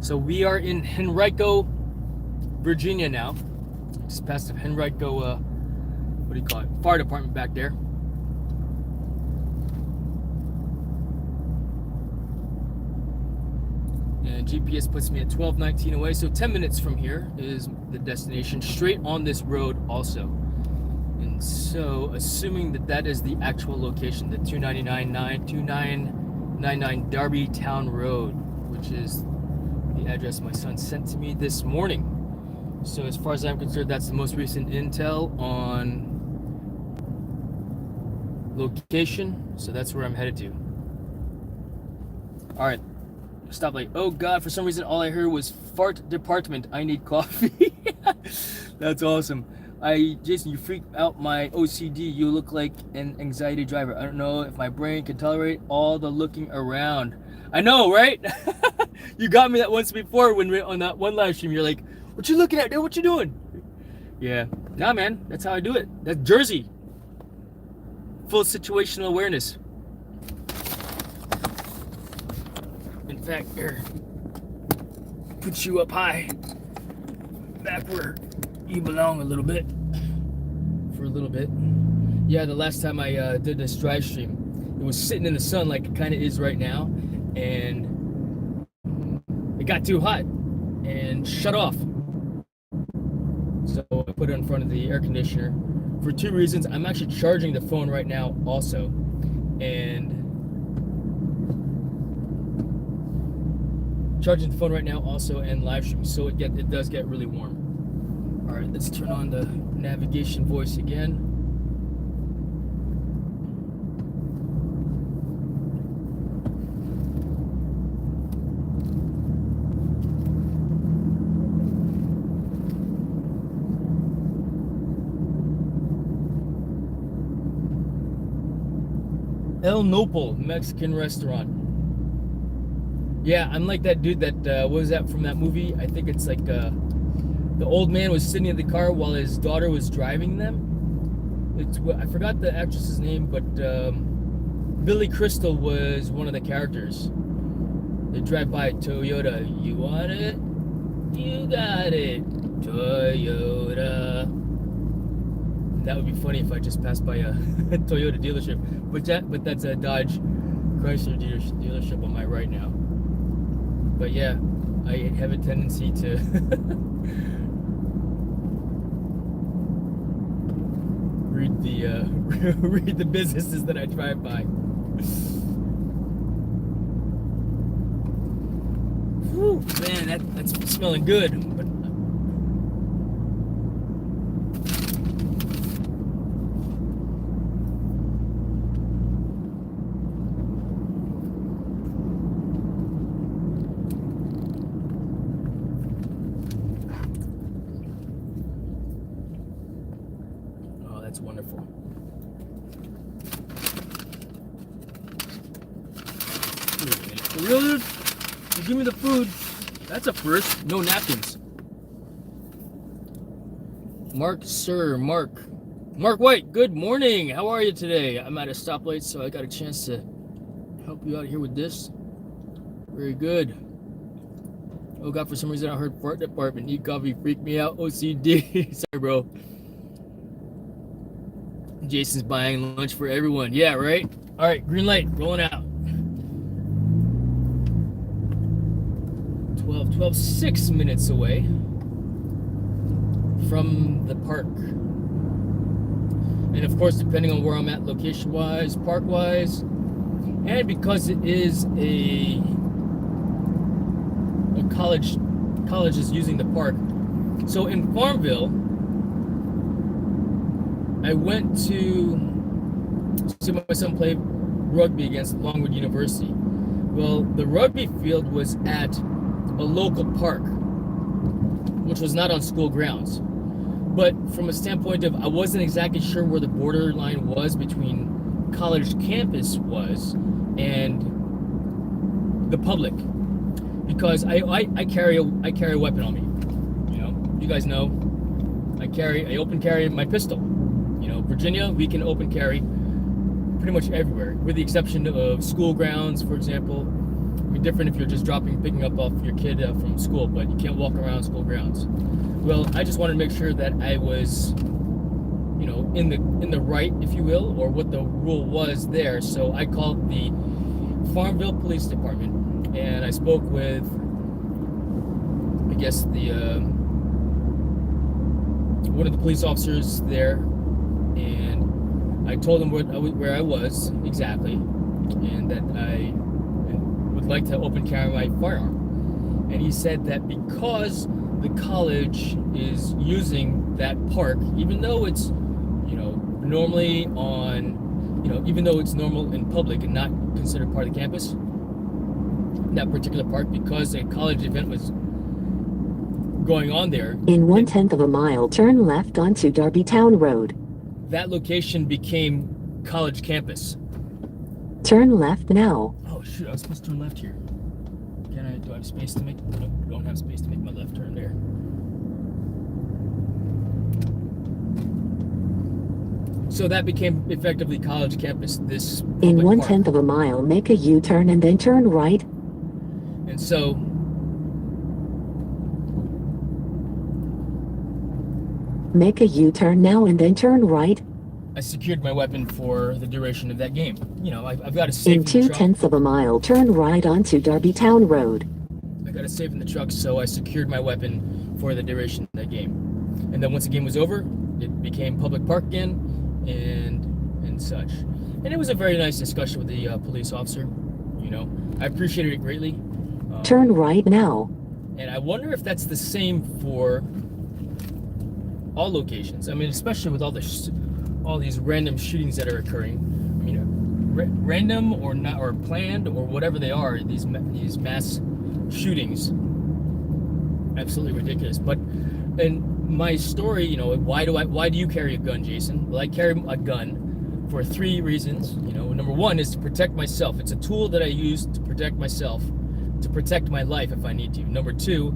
So we are in Henrico, Virginia now. Just past the Henrico, what do you call it? Fire department back there. And GPS puts me at 12:19 away, so 10 minutes from here is the destination, straight on this road also. And so, assuming that that is the actual location, the 2999 Darby Town Road, which is the address my son sent to me this morning. So as far as I'm concerned, that's the most recent intel on location. So that's where I'm headed to. All right, stoplight. Oh God, for some reason, all I heard was fart department. I need coffee. That's awesome. Jason, you freaked out my OCD. You look like an anxiety driver. I don't know if my brain can tolerate all the looking around. I know, right? You got me that once before when we on that one live stream. You're like, what you looking at, dude? What you doing? Yeah. Nah, man. That's how I do it. That's Jersey. Full situational awareness. In fact, here, put you up high. Back where you belong a little bit. For a little bit. Yeah, the last time I did this drive stream, it was sitting in the sun like it kind of is right now. And it got too hot and shut off. So I put it in front of the air conditioner for 2 reasons. I'm actually charging the phone right now also, and live stream, so it does get really warm. All right, let's turn on the navigation voice again. El Nopal Mexican restaurant. Yeah, I'm like that dude that what was that from that movie? I think it's like the old man was sitting in the car while his daughter was driving them. I forgot the actress's name, but Billy Crystal was one of the characters. They drive by Toyota. You want it? You got it. Toyota. That would be funny if I just passed by a Toyota dealership. But that's a Dodge Chrysler dealership on my right now. But yeah, I have a tendency to read the read the businesses that I drive by. Whew, man, that's smelling good. But oh, that's wonderful. For real, dude? You give me the food. That's a first. No napkins. Mark White, good morning. How are you today? I'm at a stoplight, so I got a chance to help you out here with this. Very good. Oh God, for some reason I heard fart department. Eat coffee, freak me out. OCD. Sorry, bro. Jason's buying lunch for everyone. Yeah, right? All right, green light, rolling out. 6 minutes away from the park. And of course, depending on where I'm at location-wise, park-wise, and because it is a college is using the park. So in Farmville, I went to see my son play rugby against Longwood University. Well, the rugby field was at a local park, which was not on school grounds. But from a standpoint of, I wasn't exactly sure where the borderline was between college campus was and the public, because I carry a weapon on me. You know, you guys know, I open carry my pistol. You know, Virginia, we can open carry pretty much everywhere, with the exception of school grounds, for example. It'd be different if you're just picking up off your kid from school, but you can't walk around school grounds. Well, I just wanted to make sure that I was, you know, in the right, if you will, or what the rule was there. So I called the Farmville Police Department, and I spoke with, I guess, the one of the police officers there, and I told him where I was exactly, and that I would like to open carry my firearm. And he said that because the college is using that park, even though it's, you know, normally on, you know, even though it's normal in public and not considered part of the campus, that particular park, because a college event was going on there. In 1/10 of a mile, turn left onto Darbytown Road. That location became college campus. Turn left now. Oh shoot, I was supposed to turn left here. Do I have space to make? Nope, don't have space to make my left turn there. So that became effectively college campus. This In public 1/10 park. of a mile, make a U-turn and then turn right. And so Make a U-turn now and then turn right. I secured my weapon for the duration of that game. You know, I've got to save In in the truck. 2/10 of a mile, turn right onto Darbytown Road. I got to save in the truck, so I secured my weapon for the duration of that game. And then once the game was over, it became public park again, and such. And it was a very nice discussion with the police officer. You know, I appreciated it greatly. Turn right now. And I wonder if that's the same for all locations. I mean, especially with all these random shootings that are occurring. I mean, random or not, or planned, or whatever they are. These mass shootings, absolutely ridiculous. But in my story, you know, why do you carry a gun, Jason? Well, I carry a gun for 3 reasons. You know, number 1 is to protect myself. It's a tool that I use to protect myself, to protect my life if I need to. Number 2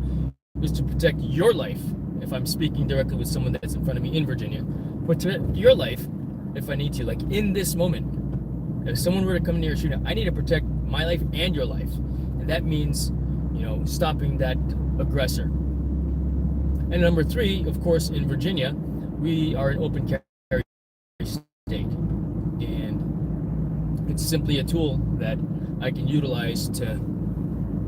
is to protect your life if I'm speaking directly with someone that's in front of me in Virginia. Protect your life if I need to. Like in this moment, if someone were to come near a shooting, I need to protect my life and your life. And that means, you know, stopping that aggressor. And number 3, of course, in Virginia, we are an open carry state, and it's simply a tool that I can utilize to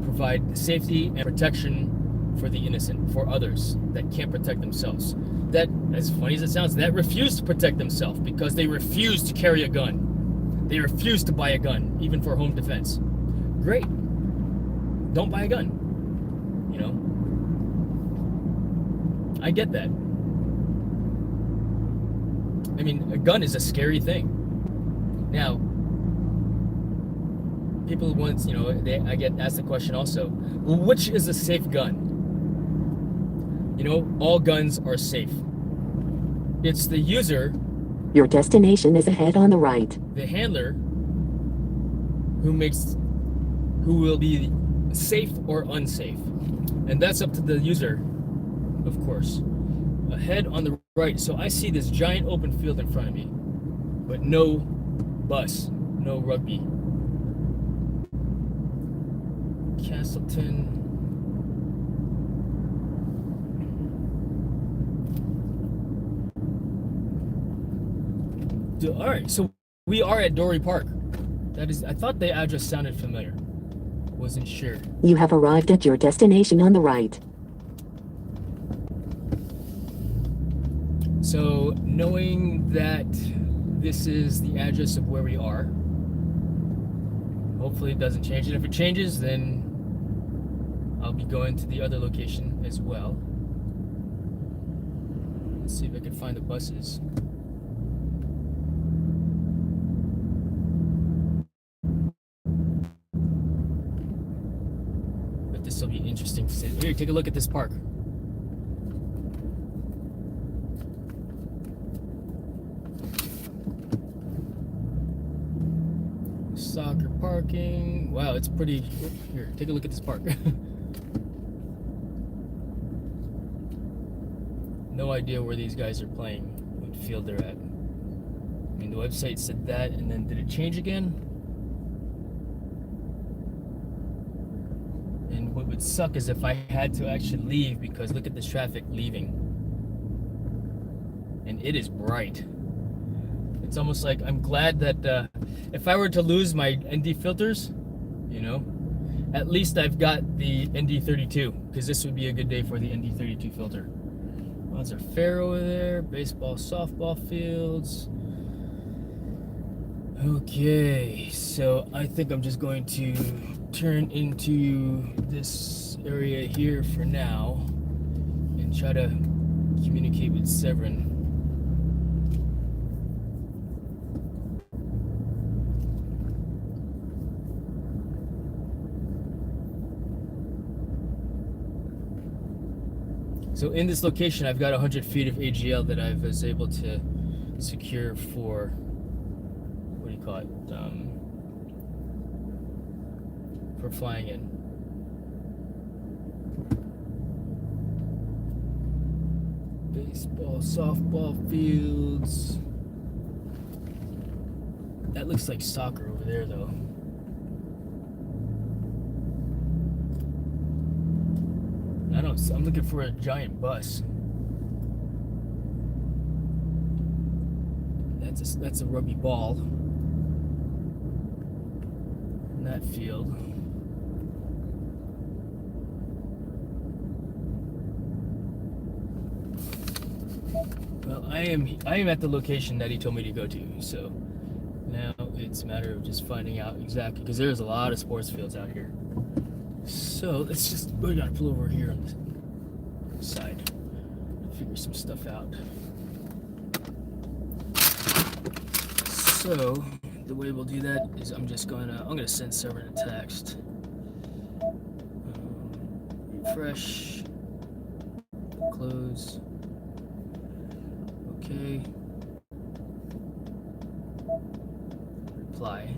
provide safety and protection for the innocent, for others that can't protect themselves. That, as funny as it sounds, that refuse to protect themselves because they refuse to carry a gun. They refuse to buy a gun, even for home defense. Great. Don't buy a gun. You know? I get that. I mean, a gun is a scary thing. Now, people once, I get asked the question also, well, which is a safe gun? All guns are safe. It's the user, Your destination is ahead on the right. the handler, who will be safe or unsafe. And that's up to the user, of course. Ahead on the right, so I see this giant open field in front of me, but no bus, no rugby. Castleton. All right, so we are at Dory Park. That is, I thought the address sounded familiar. Wasn't sure. You have arrived at your destination on the right. So, knowing that this is the address of where we are, hopefully it doesn't change. And if it changes, then I'll be going to the other location as well. Let's see if I can find the buses. But this will be interesting to see. Here, take a look at this park. Soccer parking. Wow, it's pretty. Here, take a look at this park. No idea where these guys are playing, what field they're at. I mean, the website said that, and then did it change again? And what would suck is if I had to actually leave, because look at this traffic leaving. And it is bright. It's almost like I'm glad that if I were to lose my ND filters, at least I've got the ND32, because this would be a good day for the ND32 filter. Lots of fair over there, baseball, softball fields. Okay, so I think I'm just going to turn into this area here for now and try to communicate with Severin. So in this location, I've got 100 feet of AGL that I was able to secure for, what do you call it, for flying in. Baseball, softball fields. That looks like soccer over there, though. I'm looking for a giant bus. That's a rugby ball in that field. Well, I am at the location that he told me to go to, so now it's a matter of just finding out exactly, because there's a lot of sports fields out here. So we gotta pull over here on the side, figure some stuff out. So the way we'll do that is I'm gonna send Severin a text. Refresh, close. Okay. Reply.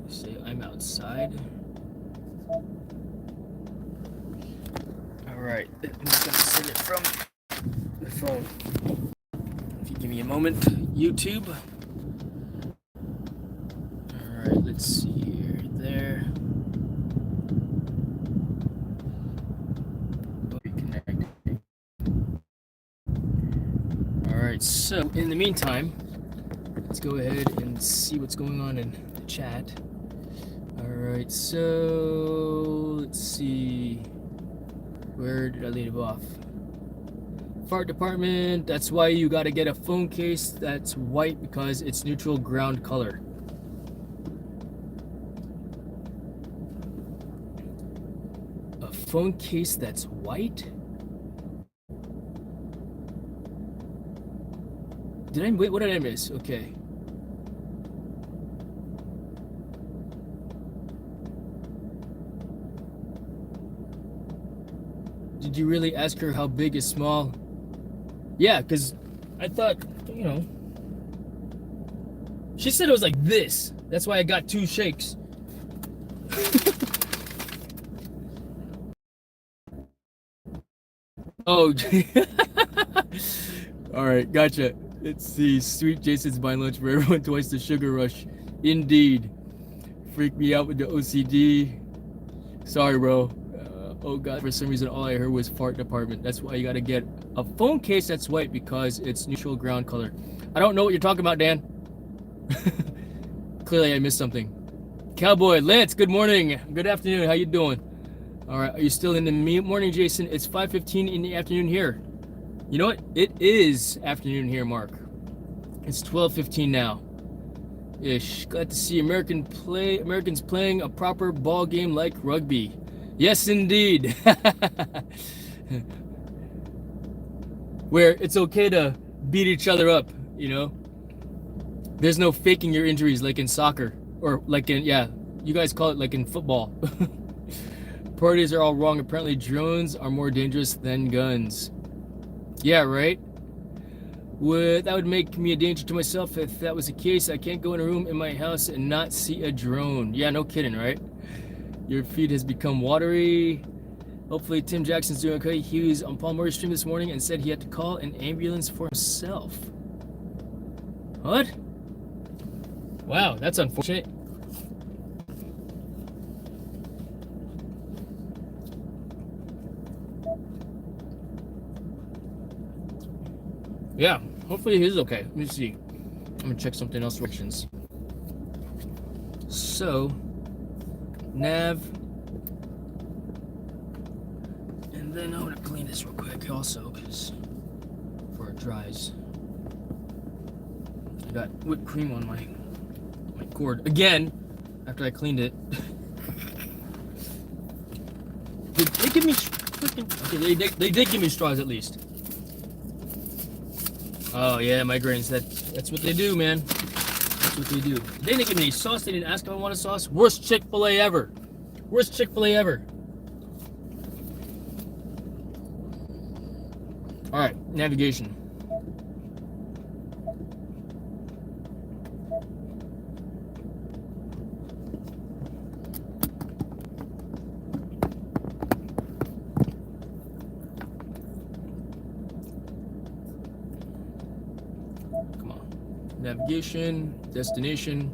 Say I'm outside. Alright, I'm just gonna send it from the phone. If you give me a moment, YouTube. let's see here, there. Reconnecting. Alright, so in the meantime, let's go ahead and see what's going on in the chat. Alright, so let's see. Where did I leave off? Fart department, that's why you gotta get a phone case that's white because it's neutral ground color. A phone case that's white? Wait, what did I miss? Okay. Did you really ask her how big is small? Yeah, because I thought, you know, she said it was like this. That's why I got 2 shakes. Oh, all right, gotcha. Let's see. Sweet Jason's buying lunch for everyone twice the sugar rush. Indeed. Freak me out with the OCD. Sorry, bro. Oh god, for some reason all I heard was fart department. That's why you gotta get a phone case that's white because it's neutral ground color. I don't know what you're talking about, Dan. Clearly I missed something. Cowboy Lance, good morning. Good afternoon. How you doing? All right, are you still in the morning, Jason? It's 5:15 in the afternoon here. You know what? It is afternoon here, Mark. It's 12:15 now. Ish. Glad to see Americans playing a proper ball game like rugby. Yes, indeed. Where it's okay to beat each other up, you know? There's no faking your injuries like in soccer. Or like in, yeah, you guys call it like in football. Parties are all wrong. Apparently drones are more dangerous than guns. Yeah, right? That would make me a danger to myself if that was the case. I can't go in a room in my house and not see a drone. Yeah, no kidding, right? Your feed has become watery. Hopefully Tim Jackson's doing okay. He was on Paul Murray's stream this morning and said he had to call an ambulance for himself. What? Wow, that's unfortunate. Yeah, hopefully he is okay. Let me see. I'm gonna check something else. Directions. So, nav. And then I'm gonna clean this real quick also, because before it dries. I got whipped cream on my cord again after I cleaned it. Did they give me freaking? Okay, they did give me straws at least. Oh yeah, migraines. That's what they do, man. That's what they do. They didn't give me any sauce. They didn't ask if I wanted sauce. Worst Chick-fil-A ever. Worst Chick-fil-A ever. All right, navigation. Navigation, destination,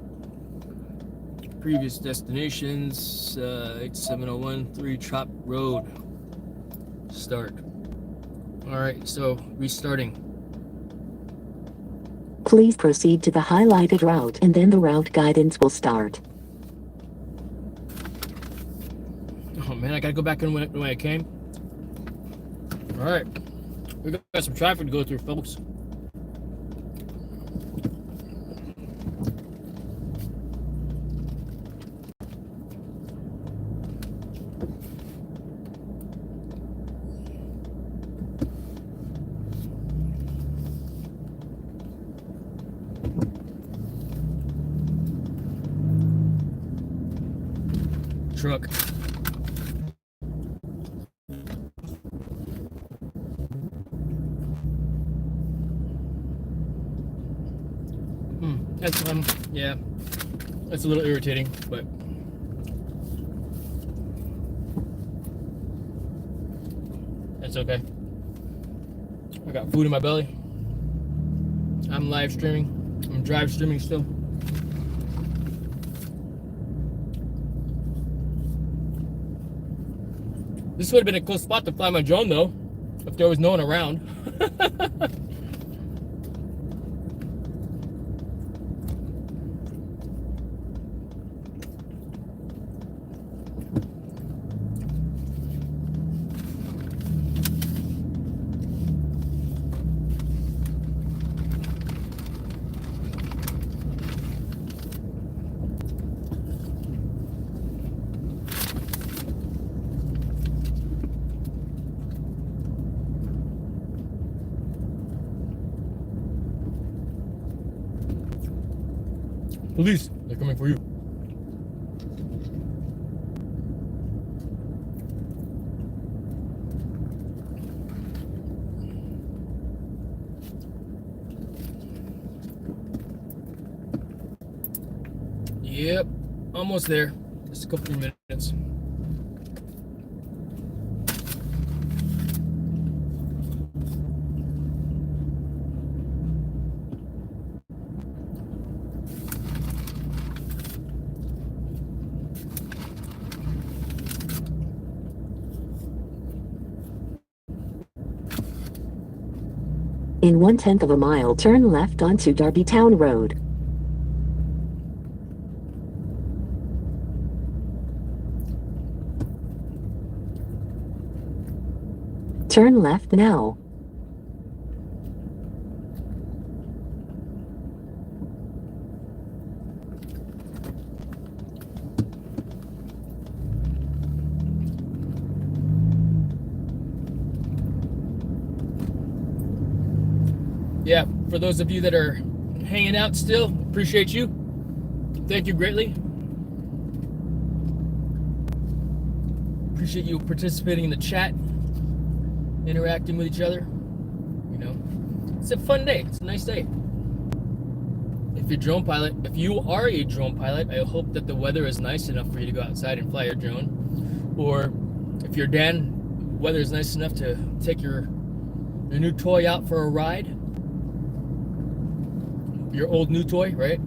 previous destinations, 8701 3 Chop Road. Start. Alright, so restarting. Please proceed to the highlighted route and then the route guidance will start. Oh man, I gotta go back in when I came. Alright, we got some traffic to go through, folks. Truck. That's yeah, that's a little irritating, but that's okay. I got food in my belly. I'm live streaming. I'm drive streaming still. This would have been a cool spot to fly my drone though, if there was no one around. Police, they're coming for you. Yep, almost there. Just a couple more minutes. In 1/10 of a mile, turn left onto Darbytown Road. Turn left now. Yeah, for those of you that are hanging out still, appreciate you. Thank you greatly. Appreciate you participating in the chat, interacting with each other. You know, it's a fun day. It's a nice day. If you're a drone pilot, if you are a drone pilot, I hope that the weather is nice enough for you to go outside and fly your drone. Or if you're Dan, weather is nice enough to take your new toy out for a ride. Your old new toy, right?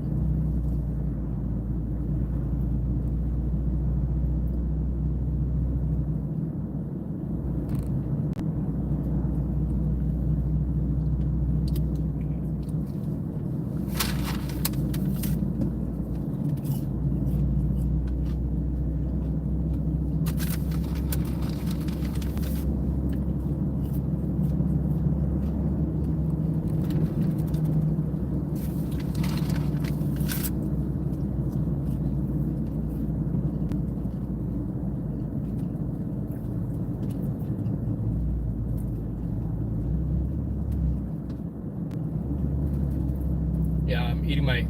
Yeah, I'm eating my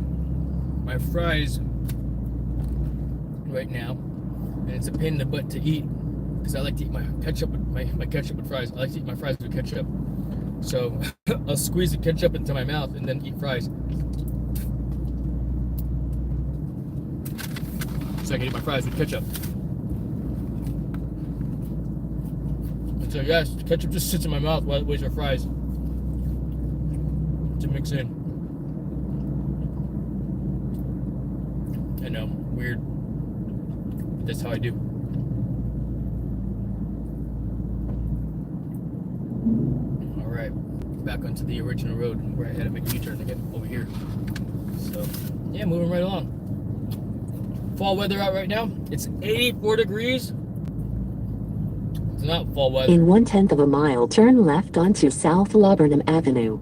fries right now, and it's a pain in the butt to eat because I like to eat my ketchup with my ketchup with fries. I like to eat my fries with ketchup, so I'll squeeze the ketchup into my mouth and then eat fries, so I can eat my fries with ketchup. And so yes, the ketchup just sits in my mouth while it waits for fries to mix in. I know, weird. That's how I do. All right, back onto the original road where I had to make a U-turn to get over here. So, yeah, moving right along. Fall weather out right now. It's 84 degrees. It's not fall weather. In 1/10 of a mile, turn left onto South Laburnum Avenue.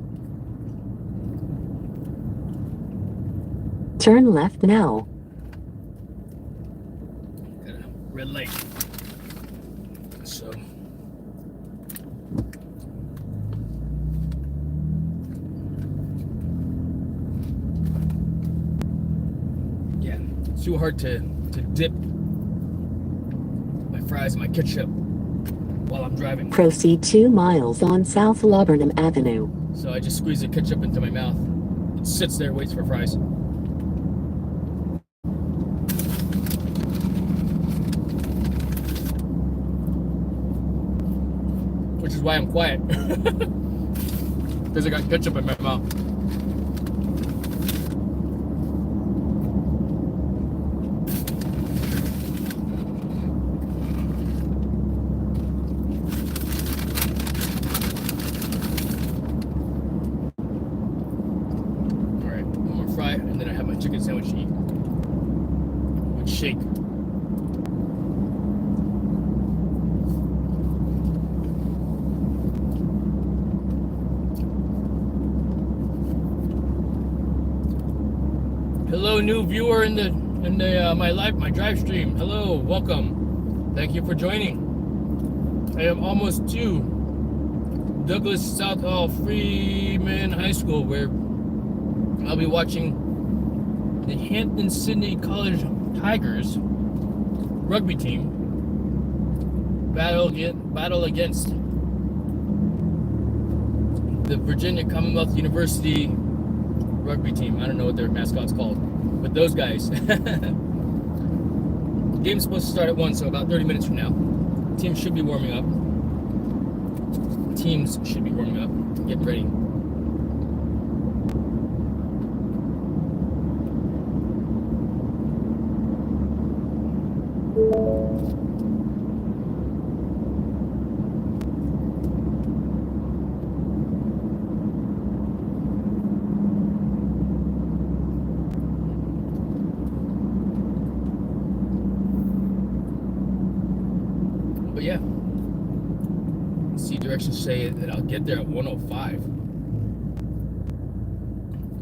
Turn left now. Red light. So yeah, it's too hard to dip my fries and my ketchup while I'm driving. Proceed 2 miles on South Laburnum Avenue. So I just squeeze the ketchup into my mouth. It sits there, waits for fries. Which is why I'm quiet. Because I got ketchup in my mouth. and then I have my chicken sandwich to eat with shake. Hello, new viewer in the my drive stream. Hello, welcome. Thank you for joining. I am almost to Douglas South Hall Freeman High School, where I'll be watching the Hampton Sydney College Tigers rugby team battle against the Virginia Commonwealth University rugby team. I don't know what their mascot's called, but those guys. The game's supposed to start at 1, so about 30 minutes from now. Teams should be warming up. Getting ready. But yeah, see directions say that I'll get there at 1:05.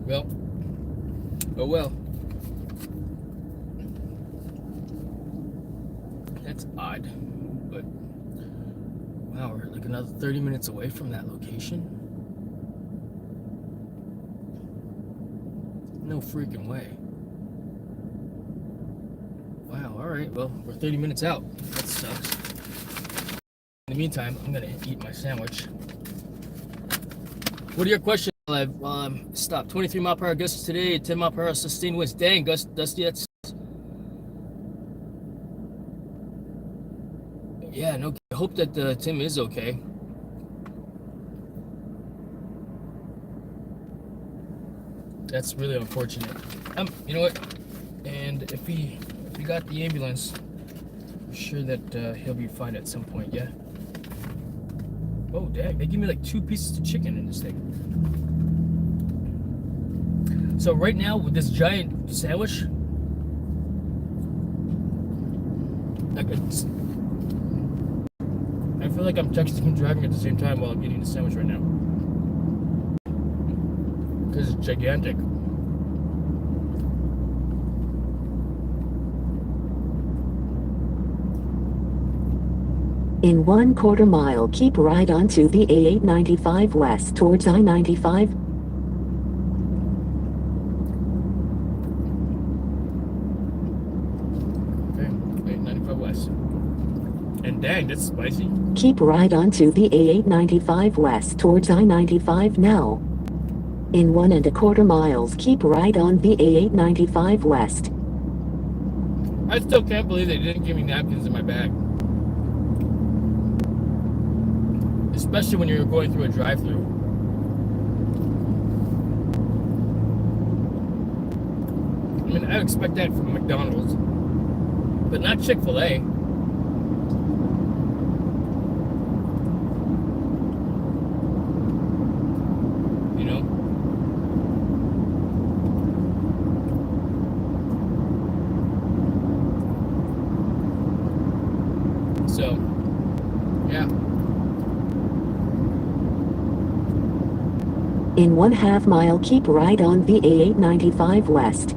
Well, oh well. That's odd, but wow, we're like another 30 minutes away from that location. No freaking way. Wow, all right, well, we're 30 minutes out. That sucks. In the meantime, I'm gonna eat my sandwich. What are your questions? Stop. 23 mile per hour gusts today, 10 mile per hour sustained winds. Dang, Dusty, that's... Yeah, no, I hope that Tim is okay. That's really unfortunate. You know what? And if he got the ambulance, I'm sure that he'll be fine at some point, yeah? Oh, dang, they give me like 2 pieces of chicken in this thing. So right now with this giant sandwich, like I feel like I'm texting and driving at the same time while I'm eating the sandwich right now. Because it's gigantic. In 1/4 mile, keep right onto the A895 west towards I-95. Okay, 895 west. And dang, that's spicy. Keep right onto the A895 west towards I-95 now. In 1¼ miles, keep right on the A895 west. I still can't believe they didn't give me napkins in my bag. Especially when you're going through a drive-thru. I mean, I expect that from McDonald's, but not Chick-fil-A. You know? So, yeah. In 1/2 mile, keep right on the A895 west.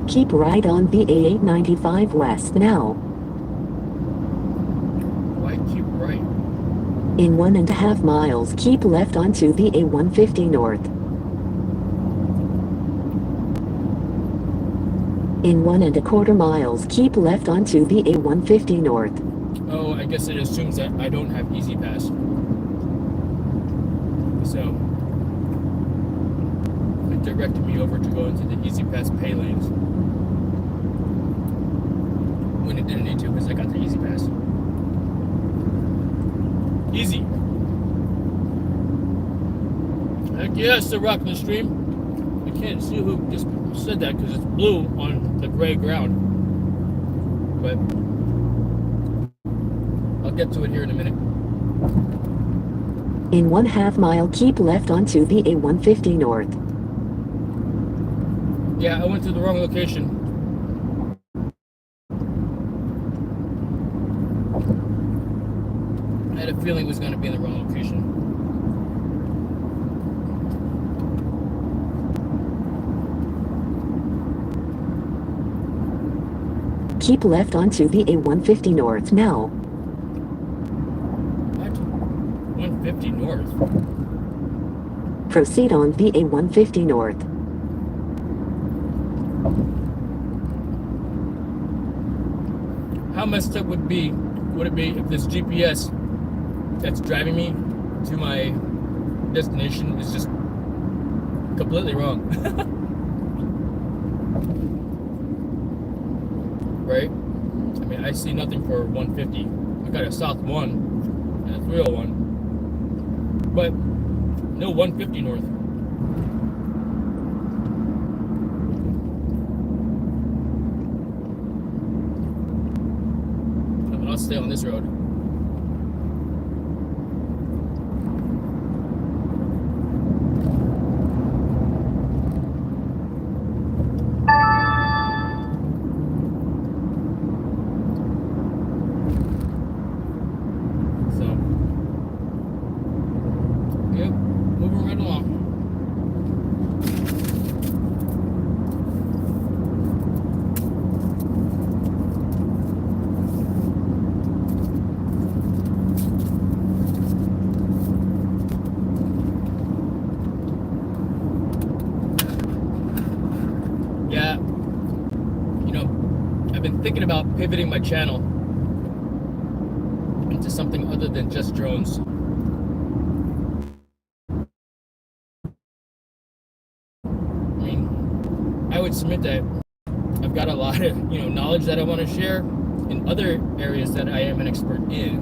Keep right on the A895 west now. Why keep right? In 1½ miles, keep left onto the A150 north. In 1¼ miles, keep left onto the A150 north. Oh, I guess it assumes that I don't have Easy Pass. So, it directed me over to go into the Easy Pass pay lanes. When it didn't need to, because I got the Easy Pass. Easy. Heck yeah, still rocking the stream. can't see who just said that because it's blue on the gray ground. But I'll get to it here in a minute. In 1/2 mile, keep left onto the A150 North. Yeah, I went to the wrong location. I had a feeling it was going to be in the wrong location. Keep left onto the A150 North now. What? 150 north? Proceed on the A150 North. How messed up would it be if this GPS that's driving me to my destination is just completely wrong? Right? I mean, I see nothing for 150. I got a South 1 and a 301, but no 150 north. I'll stay on this road. So, yep, moving right along. Yeah, I've been thinking about pivoting my channel into something other than just drones. I mean, I would submit that I've got a lot of, knowledge that I want to share in other areas that I am an expert in.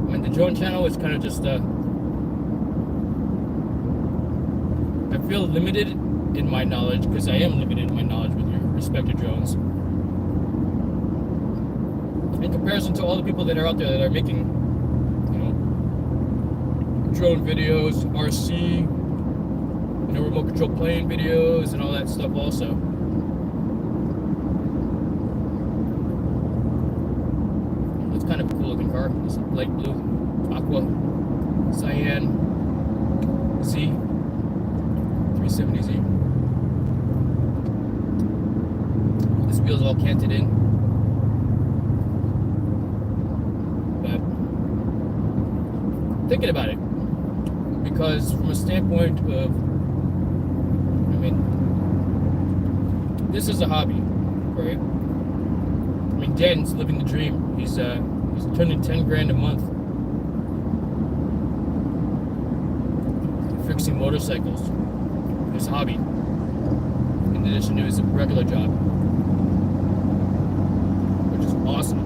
I mean, the drone channel is kind of just, I feel limited in my knowledge because I am limited in my knowledge with respect to drones. In comparison to all the people that are out there that are making, drone videos, RC, remote control plane videos, and all that stuff also. It's kind of a cool looking car. It's light blue, aqua, cyan, Z, 370Z. This wheel's all canted in. But thinking about it, because from a standpoint of, this is a hobby, right? I mean, Dan's living the dream. He's turning 10 grand a month fixing motorcycles. His hobby, in addition to his regular job, which is awesome.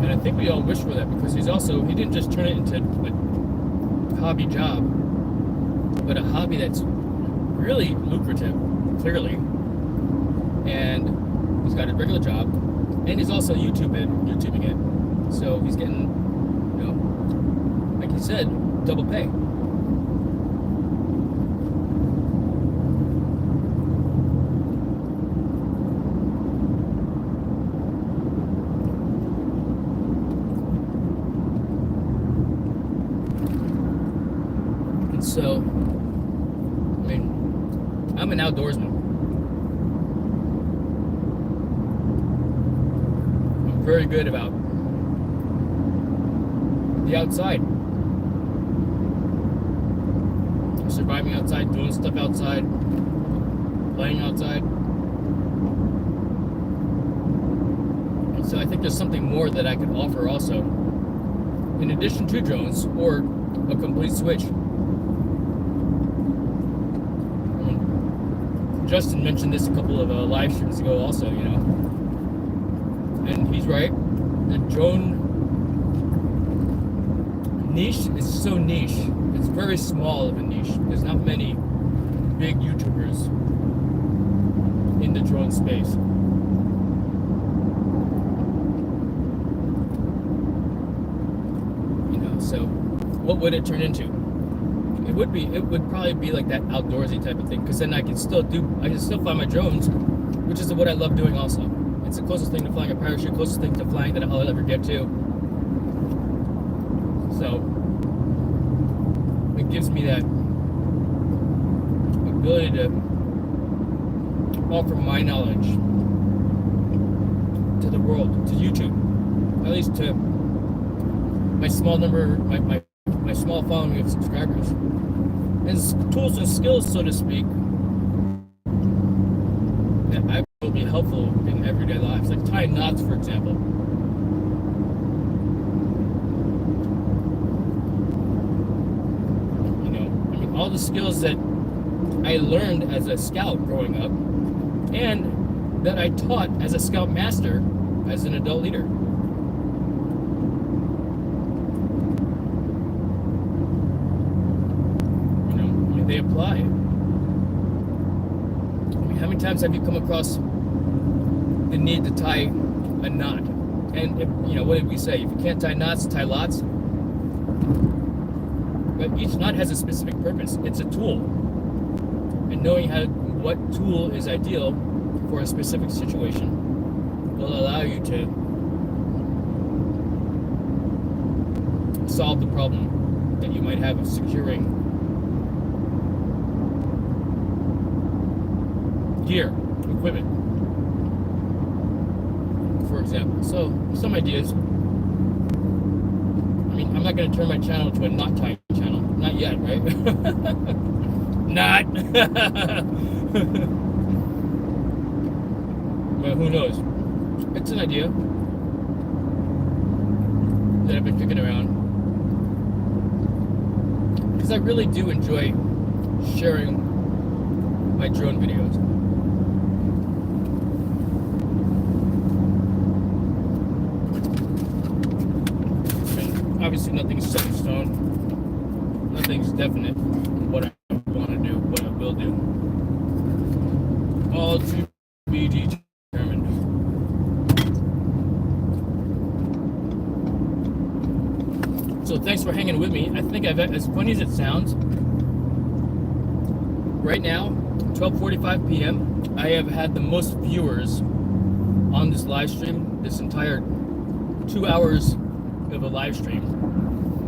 And I think we all wish for that because he didn't just turn it into a hobby job, but a hobby that's really lucrative, clearly. And he's got a regular job, and he's also YouTubing it. So he's getting, like he said, double pay. And so, I'm an outdoorsman. Very good about the outside, surviving outside, doing stuff outside, playing outside. And so I think there's something more that I could offer also, in addition to drones, or a complete switch. Justin mentioned this a couple of live streams ago also, and he's right. The drone niche is so niche. It's very small of a niche because not many big YouTubers in the drone space. You know, so what would it turn into? It would probably be like that outdoorsy type of thing, because then I can still fly my drones, which is what I love doing also. It's the closest thing to flying a parachute, closest thing to flying that I'll ever get to. So it gives me that ability to offer my knowledge to the world, to YouTube, at least to my small number, my small following of subscribers, and tools and skills, so to speak, that I will be helpful in everyday lives, like tying knots, for example. You know, I mean, all the skills that I learned as a scout growing up, and that I taught as a scout master, as an adult leader. They apply. I mean, how many times have you come across the need to tie a knot? And if, you know, what did we say? If you can't tie knots, tie lots. But each knot has a specific purpose. It's a tool. And knowing what tool is ideal for a specific situation will allow you to solve the problem that you might have of securing gear, equipment, for example. So, some ideas. I mean, I'm not going to turn my channel to a knot tying channel. Not yet, right? Not. But who knows? It's an idea that I've been kicking around. Because I really do enjoy sharing my drone videos. Obviously, nothing's set in stone. Nothing's definite. What I want to do, what I will do. All to be determined. So thanks for hanging with me. I think as funny as it sounds, right now, 12:45 p.m., I have had the most viewers on this live stream, this entire 2 hours of a live stream,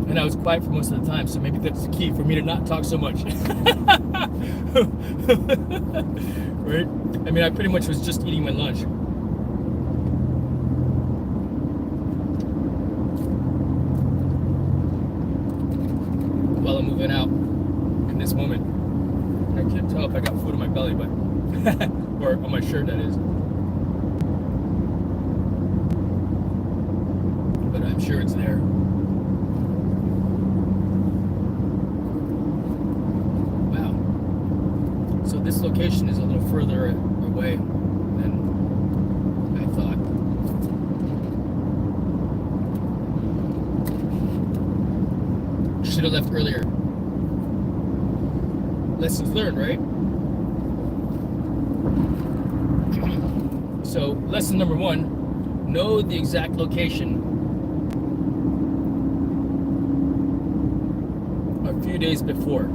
and I was quiet for most of the time, so maybe that's the key for me to not talk so much. Right? I mean, I pretty much was just eating my lunch. While I'm moving out in this moment. I can't tell if I got food in my belly, but or on my shirt, that is. But I'm sure it's there. Wow. So this location is a little further away than I thought. Should have left earlier. Lessons learned, right? So, lesson number 1, know the exact location a few days before.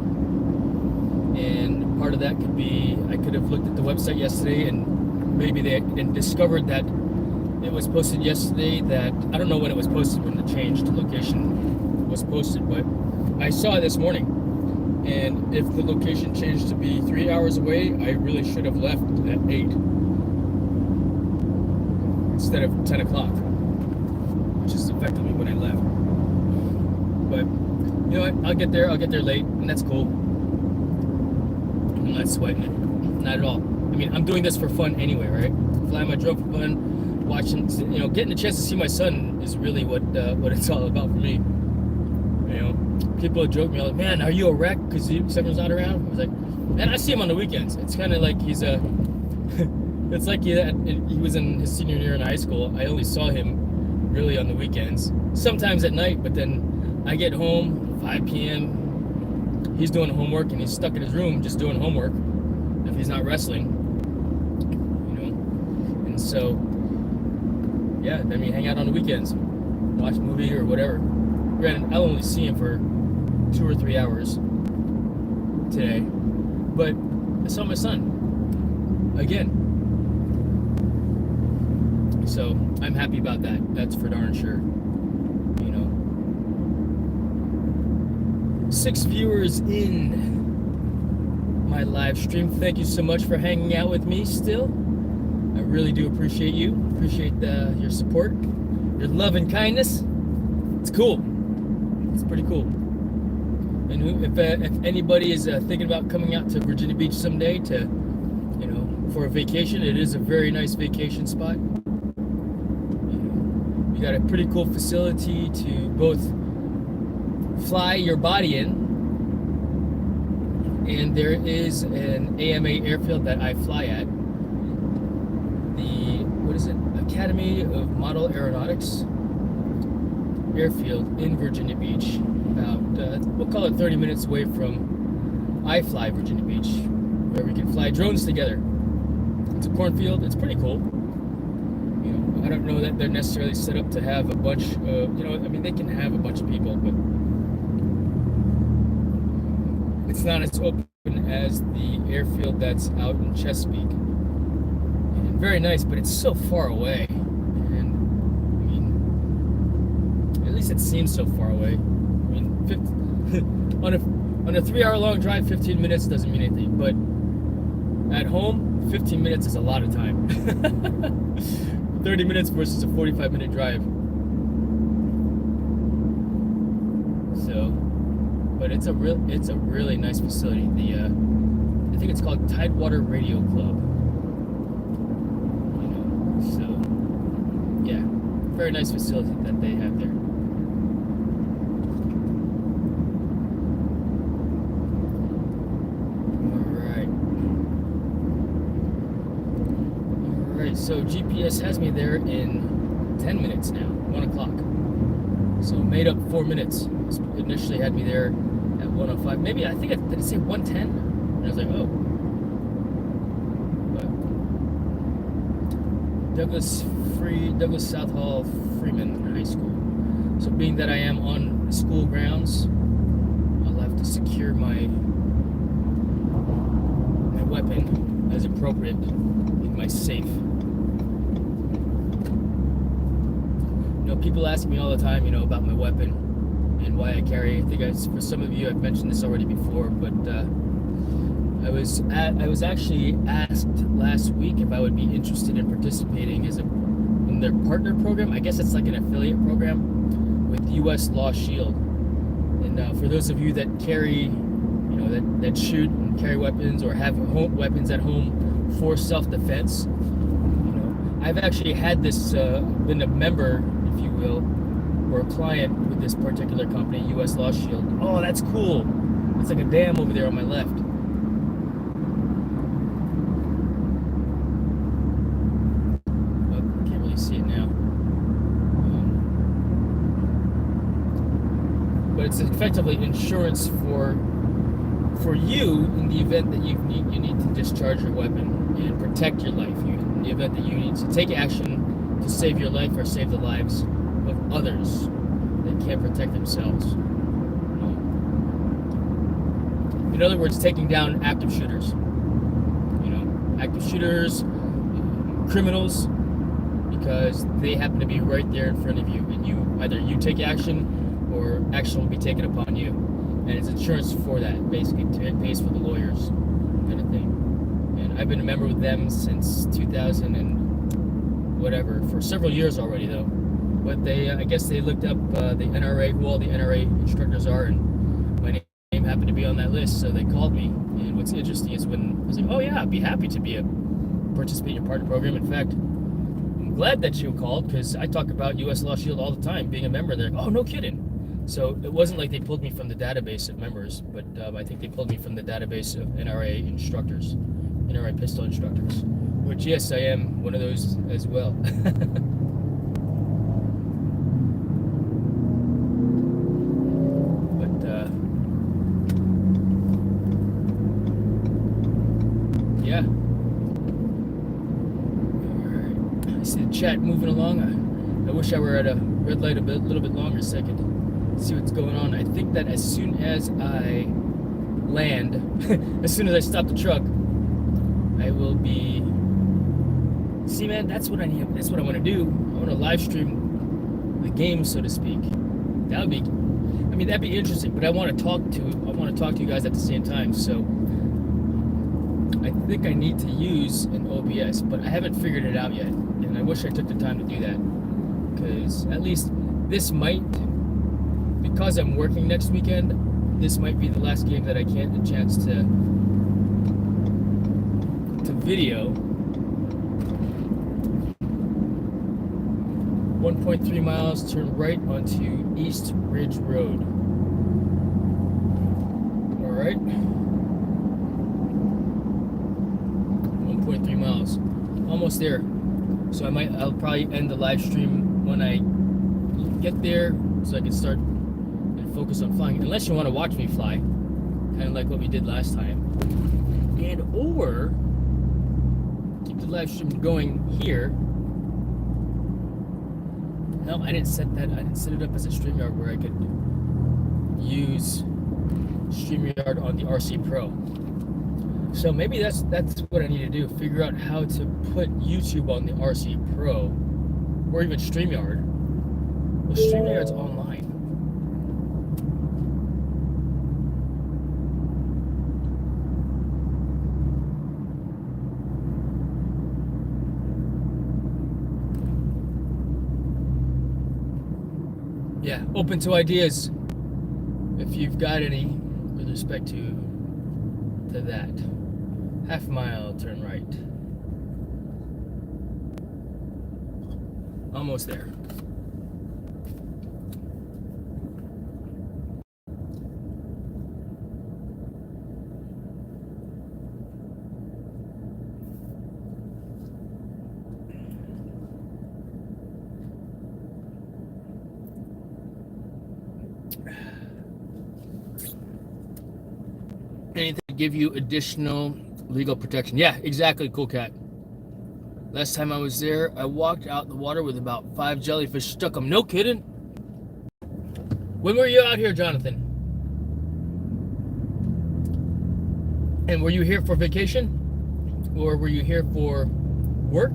And part of that could be, I could have looked at the website yesterday and maybe discovered that it was posted yesterday, that, I don't know when it was posted, when the change to location was posted, but I saw it this morning. And if the location changed to be 3 hours away, I really should have left at 8 instead of 10 o'clock, which is effectively when I left. But you know what? I'll get there late, and that's cool. I'm not sweating it, not at all. I mean, I'm doing this for fun anyway, right? Flying my drone for fun, watching, you know, getting a chance to see my son is really what it's all about for me. You know, people joke me like, man, are you a wreck because someone's not around? I was like, man, I see him on the weekends. It's kind of like he's it's like he was in his senior year in high school. I only saw him really on the weekends, sometimes at night, but then I get home 5 p.m., he's doing homework and he's stuck in his room just doing homework if he's not wrestling, you know. And so, yeah, then we hang out on the weekends, watch a movie or whatever. Granted, I'll only see him for 2 or 3 hours today, but I saw my son again. So I'm happy about that. That's for darn sure. You know, 6 viewers in my live stream. Thank you so much for hanging out with me still. I really do appreciate you. Appreciate your support, your love and kindness. It's cool. It's pretty cool. And if anybody is thinking about coming out to Virginia Beach someday to, you know, for a vacation, it is a very nice vacation spot. You got a pretty cool facility to both fly your body in, and there is an AMA airfield that I fly at. The, what is it? Academy of Model Aeronautics airfield in Virginia Beach. About, we'll call it 30 minutes away from I Fly Virginia Beach, where we can fly drones together. It's a cornfield. It's pretty cool. You know, I don't know that they're necessarily set up to have a bunch of, you know, I mean, they can have a bunch of people, but it's not as open as the airfield that's out in Chesapeake. And very nice, but it's so far away. And, I mean, at least it seems so far away. I mean, on a 3-hour long drive, 15 minutes doesn't mean anything, but at home, 15 minutes is a lot of time. 30 minutes versus a 45-minute drive. So, but it's a really nice facility. The I think it's called Tidewater Radio Club. You know, so yeah, very nice facility that they have there. So GPS has me there in 10 minutes now, 1 o'clock. So made up 4 minutes. It initially had me there at 1:05. Maybe, I think, did it say 1:10? And I was like, oh. But Douglas South Hall Freeman High School. So being that I am on school grounds, I'll have to secure my weapon as appropriate in my safe. You know, people ask me all the time, you know, about my weapon and why I carry. I think for some of you, I've mentioned this already before, but I was actually asked last week if I would be interested in participating in their partner program. I guess it's like an affiliate program with US Law Shield. And for those of you that carry, you know, that shoot and carry weapons or have weapons at home for self-defense, you know, I've actually had this, been a member, if you will, or a client with this particular company, US Law Shield. Oh, that's cool. It's like a dam over there on my left. Oh, can't really see it now. But it's effectively insurance for you in the event that you need to discharge your weapon and protect your life. In the event that you need to take action to save your life or save the lives of others that can't protect themselves. In other words, taking down active shooters. You know, active shooters, criminals, because they happen to be right there in front of you, and either you take action or action will be taken upon you. And it's insurance for that, basically. It pays for the lawyers, kind of thing. And I've been a member with them since 2000 and whatever, for several years already, though. But I guess they looked up the NRA, who all the NRA instructors are, and my name happened to be on that list, so they called me. And what's interesting is when I was like, oh yeah, I'd be happy to participate in your partner program. In fact, I'm glad that you called, because I talk about US Law Shield all the time, being a member. They're like, oh, no kidding. So it wasn't like they pulled me from the database of members, but I think they pulled me from the database of NRA instructors, NRA pistol instructors, which, yes, I am one of those as well. But yeah. Alright. I see the chat moving along. I wish I were at a red light a little bit longer so I could see what's going on. I think that as soon as I land, as soon as I stop the truck, I will be... See, man, that's what I need. That's what I want to do. I want to live stream the game, so to speak. That would be... I mean, that'd be interesting, but I want to talk to you guys at the same time. So I think I need to use an OBS, but I haven't figured it out yet, and I wish I took the time to do that, because at least this might, because I'm working next weekend, this might be the last game that I get the chance to video. 1.3 miles, turn right onto East Ridge Road. All right. 1.3 miles, almost there. So I'll probably end the live stream when I get there, so I can start and focus on flying. Unless you want to watch me fly, kind of like what we did last time, or keep the live stream going here. No, I didn't set that. I didn't set it up as a StreamYard where I could use StreamYard on the RC Pro. So maybe that's what I need to do. Figure out how to put YouTube on the RC Pro, or even StreamYard. Well, StreamYard's online. Yeah, open to ideas if you've got any with respect to that. Half mile, turn right. Almost there. Anything to give you additional legal protection. Yeah, exactly, Cool Cat. Last time I was there, I walked out the water with about 5 jellyfish stuck them. No kidding. When were you out here, Jonathan? And were you here for vacation? Or were you here for work?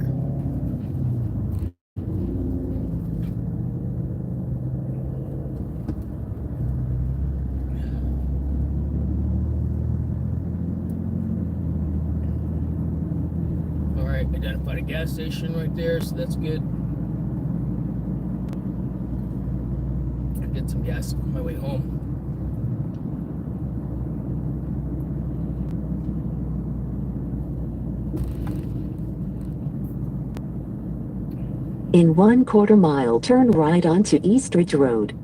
Identified a gas station right there, so that's good. I'll get some gas on my way home. In 1/4 mile, turn right onto East Ridge Road.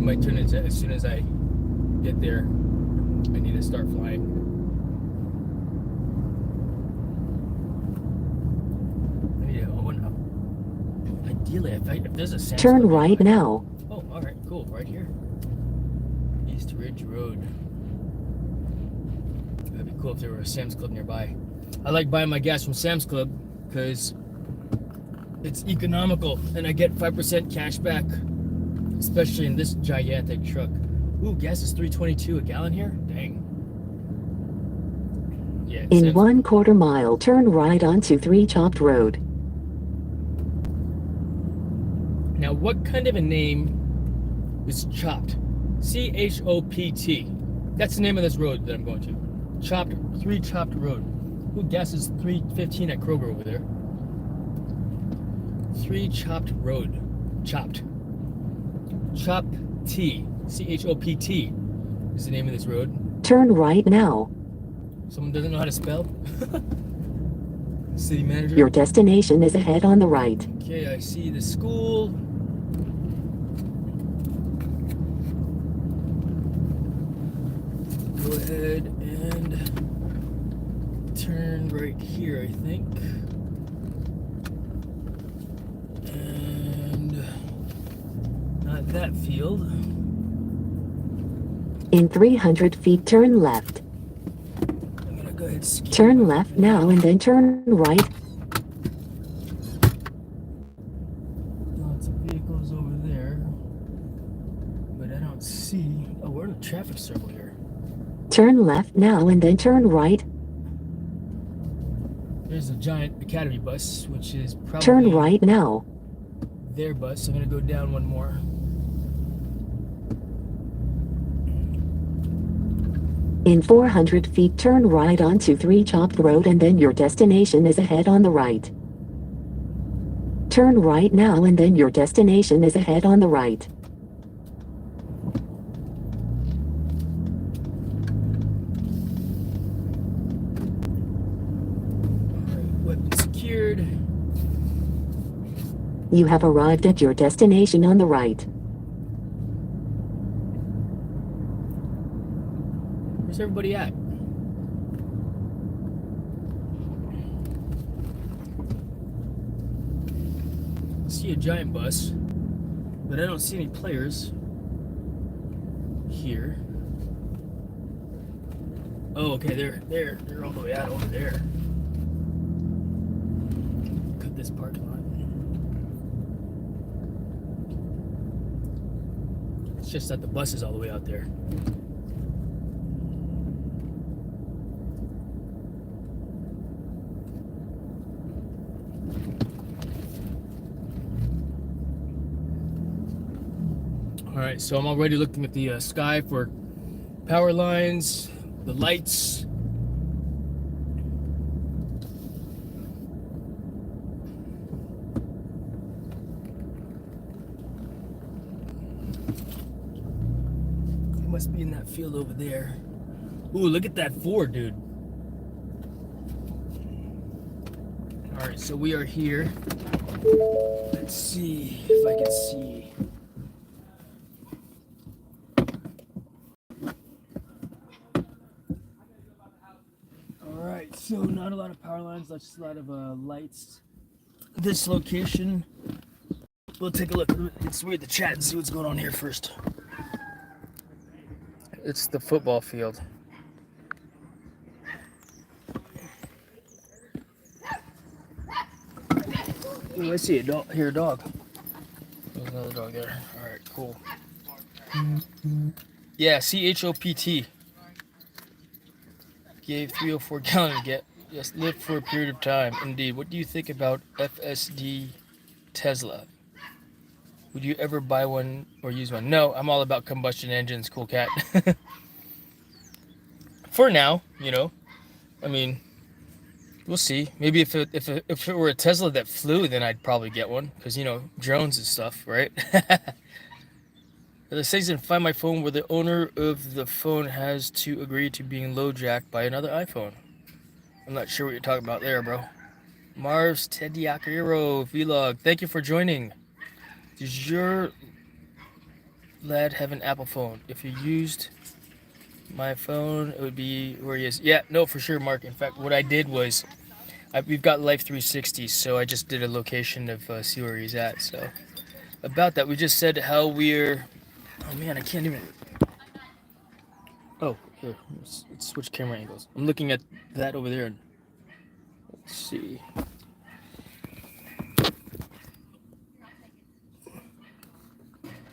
Might turn into as soon as I get there. I need to start flying. Ideally, if there's a sand turn right now. Oh, all right, cool, right here. East Ridge Road. That'd be cool if there were a Sam's Club nearby. I like buying my gas from Sam's Club because it's economical and I get 5% cash back. Especially in this gigantic truck. Ooh, gas is $3.22 a gallon here? Dang. Yeah. In 1/4 mile, turn right onto 3 Chopped Road. Now, what kind of a name is Chopped? C-H-O-P-T. That's the name of this road that I'm going to. Chopped, 3 Chopped Road. Ooh, gas is $3.15 at Kroger over there. 3 Chopped Road. Chopped. Chop-T, C-H-O-P-T is the name of this road. Turn right now. Someone doesn't know how to spell? City manager? Your destination is ahead on the right. Okay, I see the school. Go ahead and turn right here, I think. that field. In 300 feet, turn left. I'm gonna go ahead and skip Turn over left there. now and then turn right. Lots of vehicles over there, but I don't see. Oh, we're in a traffic circle here. Turn left now and then turn right. There's a giant Academy bus, which is probably Turn right now. their bus. I'm gonna go down one more. In 400 feet, turn right onto 3 Chopped Road and then your destination is ahead on the right. Turn right now and then your destination is ahead on the right. Alright, weapon secured. You have arrived at your destination on the right. Where's everybody at? I see a giant bus, but I don't see any players here. Oh, okay, they're all the way out over there. Cut this parking lot. It's just that the bus is all the way out there. Alright, so I'm already looking at the sky for power lines, the lights. It must be in that field over there. Ooh, look at that Ford, dude. Alright, so we are here. Let's see if I can see. Alright, so not a lot of power lines, just a lot of lights. This location, we'll take a look. Let's read the chat and see what's going on here first. It's the football field. Ooh, I see a dog. Hear a dog. There's another dog there. Alright, cool. Yeah, CHOPT. Gave 304 gallon to get. Yes, lived for a period of time. Indeed. What do you think about FSD Tesla? Would you ever buy one or use one? No, I'm all about combustion engines, cool cat. For now, you know. I mean, we'll see. Maybe if it were a Tesla that flew, then I'd probably get one. Because, you know, drones and stuff, right? It says in Find My Phone where the owner of the phone has to agree to being low jacked by another iPhone. I'm not sure what you're talking about there, bro. Marv's Teddy Akiro vlog. Thank you for joining. Does your lad have an Apple phone? If you used my phone, it would be where he is. Yeah, no, for sure, Mark. In fact, what I did was, we've got Life 360, so I just did a location of see where he's at. So about that, we just said how we're. Oh man, I can't even. Oh, here. Let's switch camera angles. I'm looking at that over there. Let's see.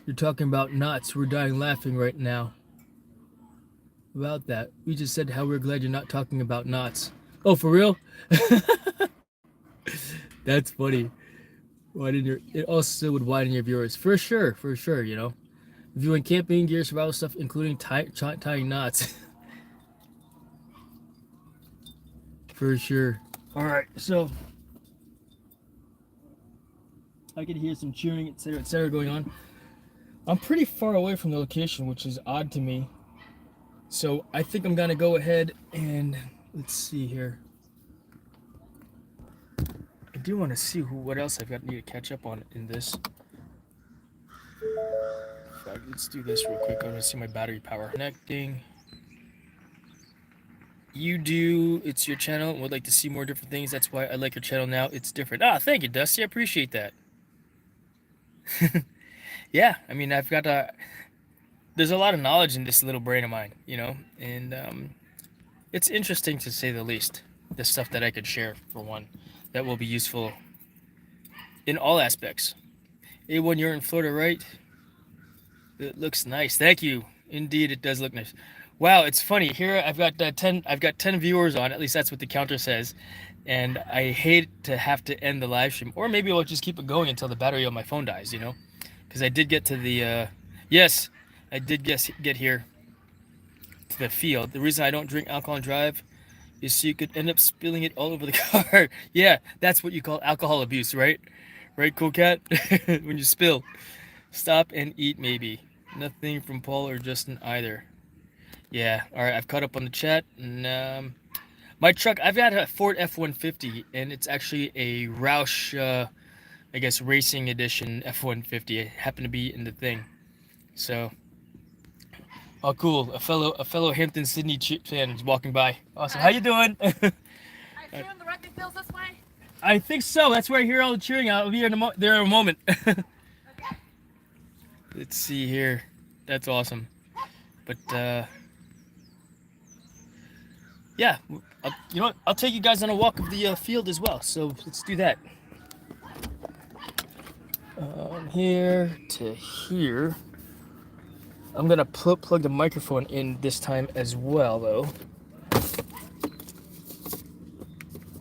You're talking about knots. We're dying laughing right now. About that. We just said how we're glad you're not talking about knots. Oh, for real? That's funny. It also would widen your viewers. For sure, you know. Viewing camping gear, survival stuff, including tying knots. For sure. Alright, so I can hear some cheering, etc., going on. I'm pretty far away from the location, which is odd to me. So I think I'm gonna go ahead and let's see here. I do want to see what else I've got need to catch up on in this. Let's do this real quick. I want to see my battery power. Connecting. You do. It's your channel. Would like to see more different things. That's why I like your channel now. It's different. Ah, thank you, Dusty. I appreciate that. yeah, I mean, I've got there's a lot of knowledge in this little brain of mine, and it's interesting to say the least. The stuff that I could share, for one, that will be useful in all aspects. A1, you're in Florida, right? It looks nice. Thank you. Indeed, it does look nice. Wow, it's funny. Here I've got 10. I've got 10 viewers on. At least that's what the counter says. And I hate to have to end the live stream, or maybe I'll just keep it going until the battery on my phone dies. Because I did get to the. Yes, I did get here to the field. The reason I don't drink alcohol and drive is so you could end up spilling it all over the car. Yeah, that's what you call alcohol abuse, right? Right, Cool Cat? When you spill. Stop and eat, maybe. Nothing from Paul or Justin either. Yeah, alright, I've caught up on the chat. And my truck, I've got a Ford F-150, and it's actually a Roush, I guess, racing edition F-150. It happened to be in the thing. So, oh, cool. A fellow Hampton Sydney fan is walking by. Awesome. How you doing? I assume the rugby feels this way? I think so. That's where I hear all the cheering. I'll be there in a moment. Okay. Let's see here. That's awesome. But yeah, you know what? I'll take you guys on a walk of the field as well. So let's do that. Here to here. I'm gonna plug the microphone in this time as well, though.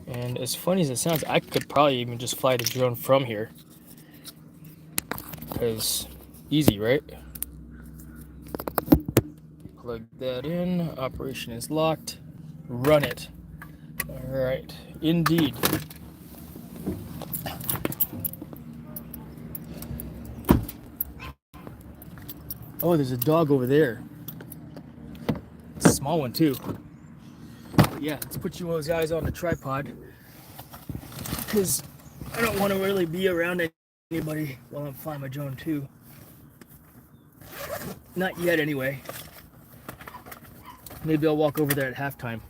And as funny as it sounds, I could probably even just fly the drone from here. Because easy, right? Plug that in. Operation is locked. Run it. All right. Indeed. Oh, there's a dog over there. It's a small one too. But yeah, let's put you guys on the tripod, because I don't want to really be around anybody while I'm flying my drone too. Not yet, anyway. Maybe I'll walk over there at halftime.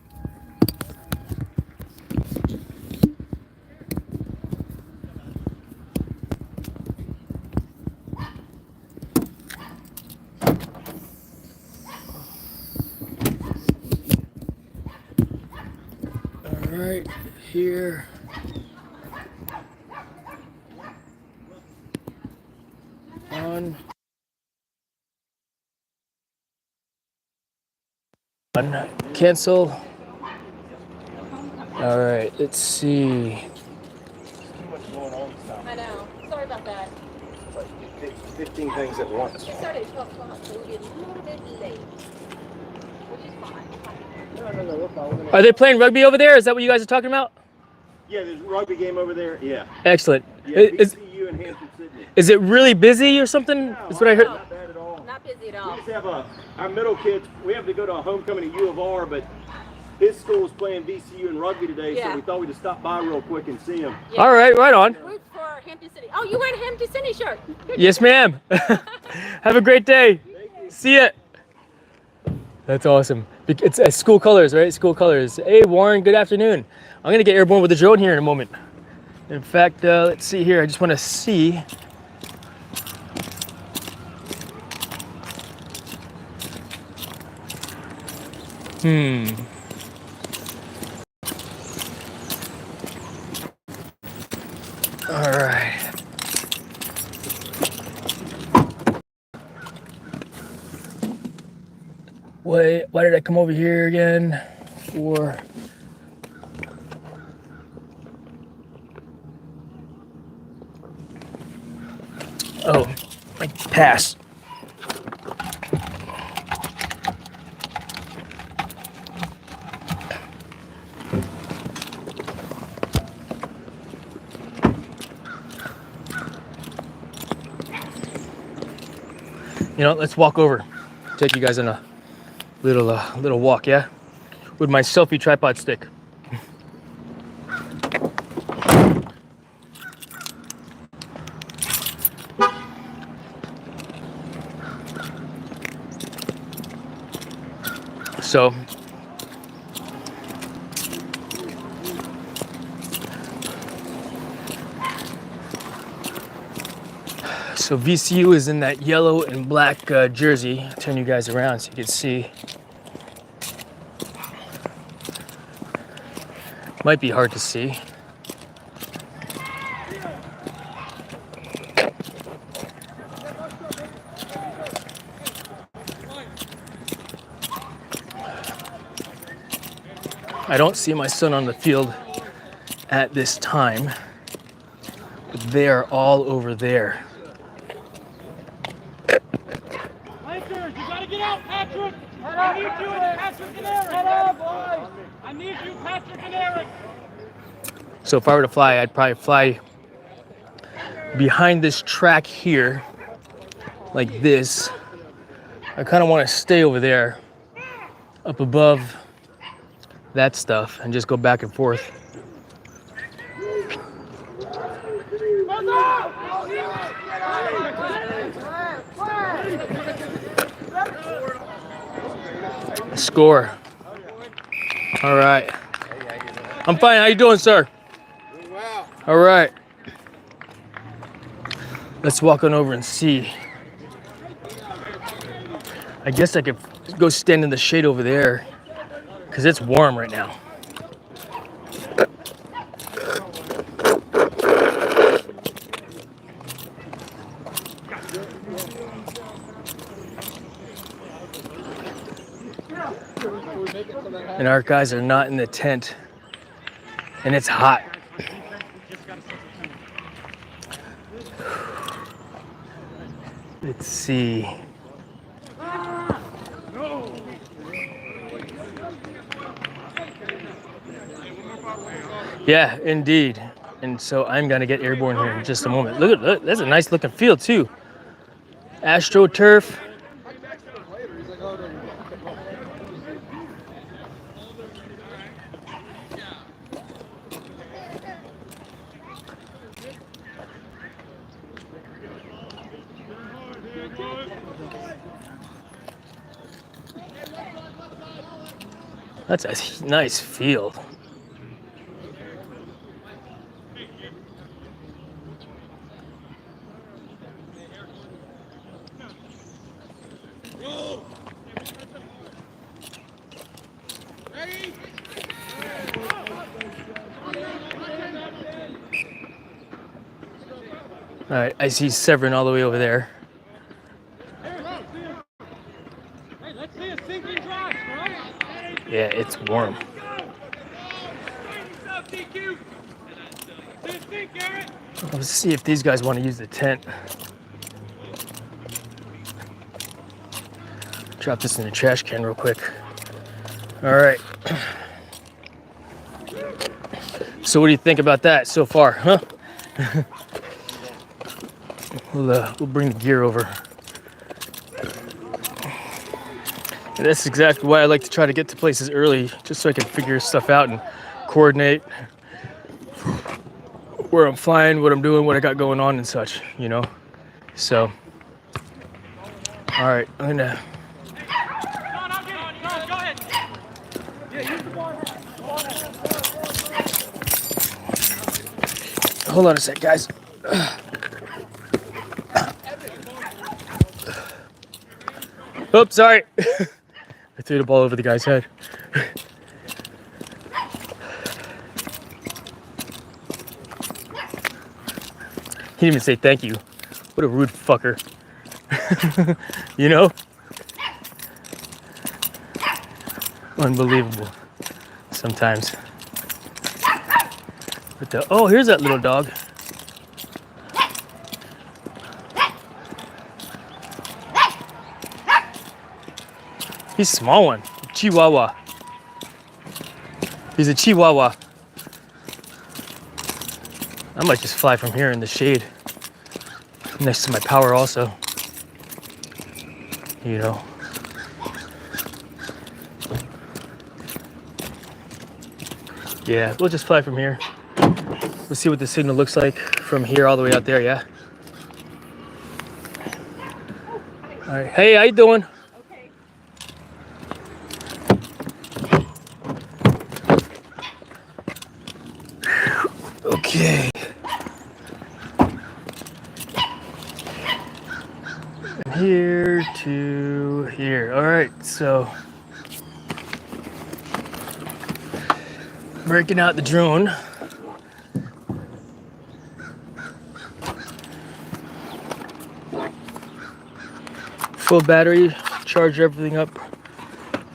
All right, here. On. Cancel. All right, let's see. I know. Sorry about that. 15 things at once. We started at 12 o'clock, so we're getting a little bit late, which is fine. Are they playing rugby over there? Is that what you guys are talking about? Yeah, there's a rugby game over there. Yeah. Excellent. Yeah, VCU in Hampton, Sydney. Is it really busy or something? No, That's what I heard. Not bad at all. Not busy at We all. just have our middle kids. We have to go to a homecoming at U of R, but his school's playing VCU in rugby today, Yeah. so we thought we'd just stop by real quick and see him. Yeah. All right, right on. Root for Hampton City. Oh, you wear a Hampton City shirt. Yes, ma'am. Have a great day. See ya. That's awesome. It's school colors, right? School colors. Hey, Warren, good afternoon. I'm going to get airborne with the drone here in a moment. In fact, let's see here. I just want to see. All right. Why did I come over here again? For I pass. You know, let's walk over. Take you guys on a little walk, yeah? With my selfie tripod stick. So So VCU is in that yellow and black jersey. I'll turn you guys around so you can see. Might be hard to see. I don't see my son on the field at this time, but they are all over there. Lakers, you gotta get out, Patrick! I need you and Patrick and Eric! Head up, boys! I need you, Patrick and Eric! So if I were to fly, I'd probably fly behind this track here, like this. I kind of want to stay over there, up above that stuff, and just go back and forth. Score. All right. I'm fine. How you doing, sir? Doing well. All right. Let's walk on over and see. I guess I could go stand in the shade over there because it's warm right now. And our guys are not in the tent, and it's hot. Let's see. Yeah, indeed. And so I'm gonna get airborne here in just a moment. Look, that's a nice looking field too. AstroTurf. That's a nice field. All right, I see Severin all the way over there. Hey, let's see a sinking drive, right? Yeah, it's warm. Let's see if these guys want to use the tent. Drop this in the trash can real quick. All right. So what do you think about that so far, huh? We'll bring the gear over. And that's exactly why I like to try to get to places early, just so I can figure stuff out and coordinate where I'm flying, what I'm doing, what I got going on and such, you know? So, all right, I'm gonna... Go ahead. Hold on a sec, guys. Oops, sorry. I threw the ball over the guy's head. He didn't even say thank you. What a rude fucker. You know? Unbelievable. Sometimes. But oh, here's that little dog. He's a small one. Chihuahua. He's a Chihuahua. I might just fly from here in the shade. Next to my power also. You know. Yeah, we'll just fly from here. We'll see what the signal looks like from here all the way out there, yeah? All right, hey, how you doing? Okay. here to here. All right, so breaking out the drone. Full battery, charged everything up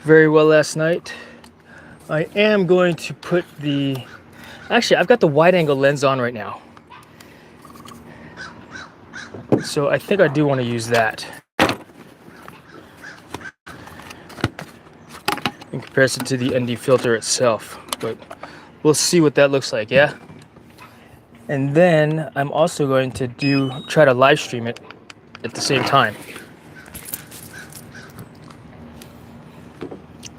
very well last night. I am going to put the, actually I've got the wide angle lens on right now. So I think I do want to use that in comparison to the ND filter itself, but we'll see what that looks like, yeah? And then I'm also going to try to live stream it at the same time.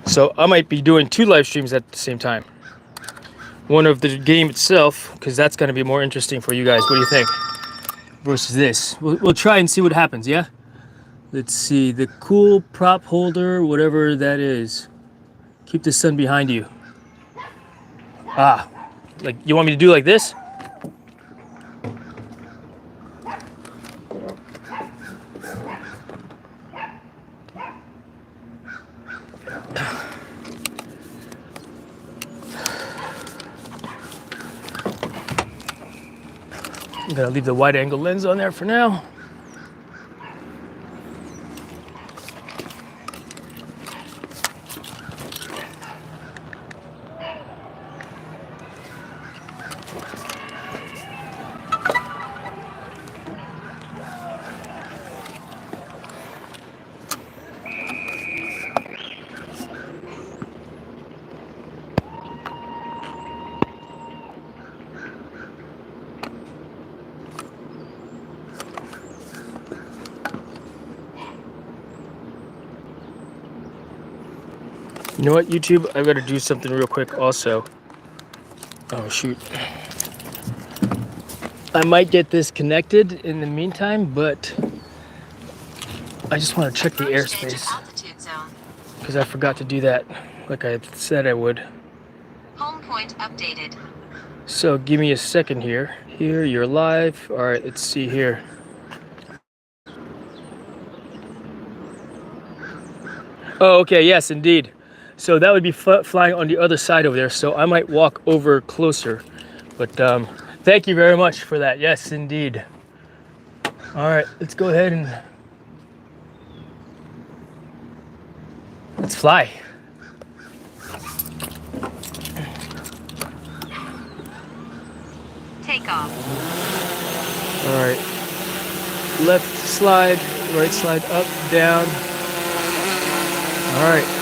So I might be doing 2 live streams at the same time. One of the game itself, because that's going to be more interesting for you guys. What do you think? Versus this. We'll try and see what happens, yeah? Let's see. The cool prop holder, whatever that is. Keep the sun behind you. Ah. Like, you want me to do like this? I'm gonna leave the wide angle lens on there for now. You know what, YouTube? I've got to do something real quick also. Oh, shoot. I might get this connected in the meantime, but I just want to check the airspace. Because I forgot to do that like I said I would. Home point updated. So give me a second here. Here, you're live. All right, let's see here. Oh, okay, yes, indeed. So that would be flying on the other side over there, so I might walk over closer. But thank you very much for that. Yes, indeed. All right, let's go ahead and let's fly. Take off. All right. Left slide, right slide, up, down. All right.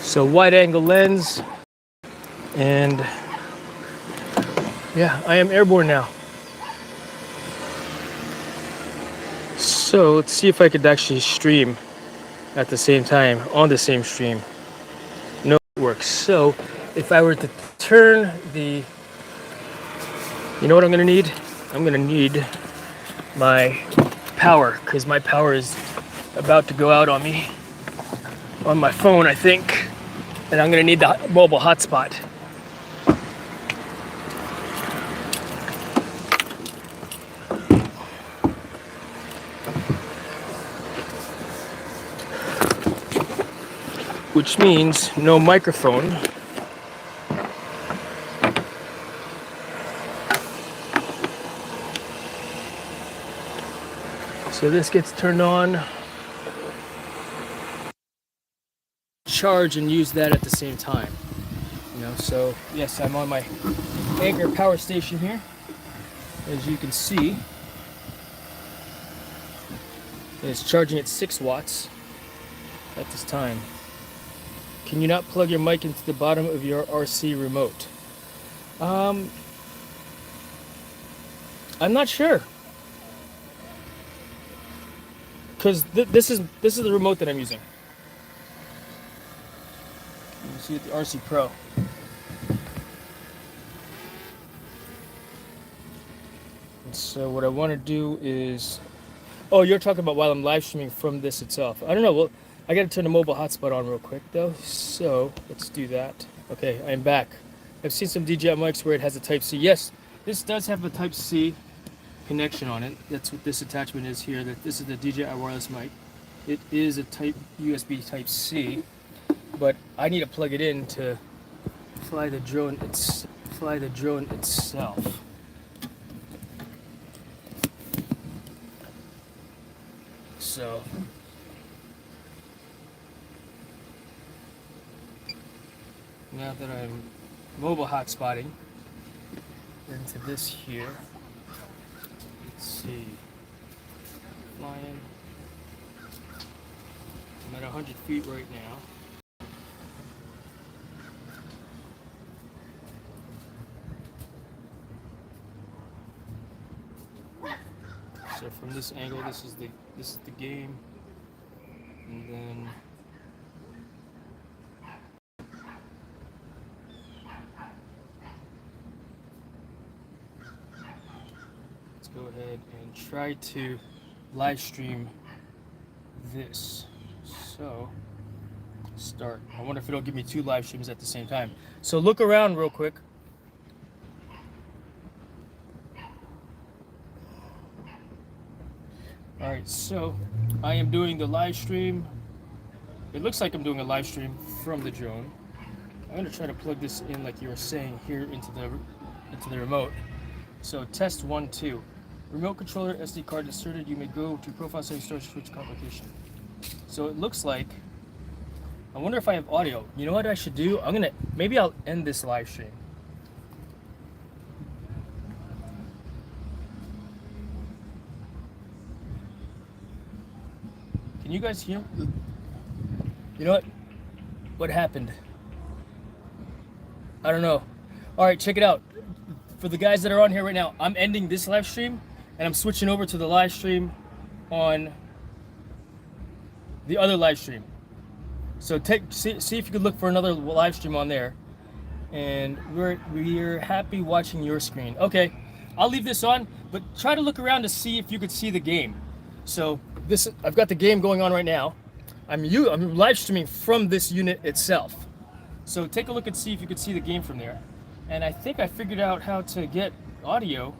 So wide angle lens, and yeah, I am airborne now. So let's see if I could actually stream at the same time on the same stream. No, it works. So if I were to turn the, you know what I'm gonna need? I'm gonna need my power, because my power is about to go out on me on my phone, I think. And I'm gonna need the mobile hotspot. Which means no microphone. So this gets turned on. Charge and use that at the same time, you know. So yes, I'm on my Anchor power station here, as you can see. It's charging at 6 watts at this time. Can you not plug your mic into the bottom of your RC remote? I'm not sure, because this is the remote that I'm using. You see it, the RC Pro. And so what I want to do is, oh, you're talking about while I'm live streaming from this itself. I don't know. Well, I got to turn the mobile hotspot on real quick though. So let's do that. Okay, I'm back. I've seen some DJI mics where it has a Type C. Yes, this does have a Type C connection on it. That's what this attachment is here. That this is the DJI wireless mic. It is a USB Type C, but I need to plug it in to fly the drone itself. So now that I'm mobile hotspotting into this here, let's see, flying. I'm at 100 feet right now. So from this angle, this is the game, and then let's go ahead and try to live stream this. So start. I wonder if it'll give me 2 live streams at the same time. So look around real quick. Alright, so I am doing the live stream. It looks like I'm doing a live stream from the drone. I'm going to try to plug this in like you were saying here into the remote. So test 1, 2. Remote controller SD card inserted. You may go to profile settings, storage, switch complication. So it looks like, I wonder if I have audio. You know what I should do? Maybe I'll end this live stream. Can you guys hear? You know what? What happened? I don't know. All right, check it out. For the guys that are on here right now, I'm ending this live stream and I'm switching over to the live stream on the other live stream. So see if you could look for another live stream on there. And we're happy watching your screen. Okay, I'll leave this on, but try to look around to see if you could see the game. So I've got the game going on right now. I'm live streaming from this unit itself. So take a look and see if you could see the game from there. And I think I figured out how to get audio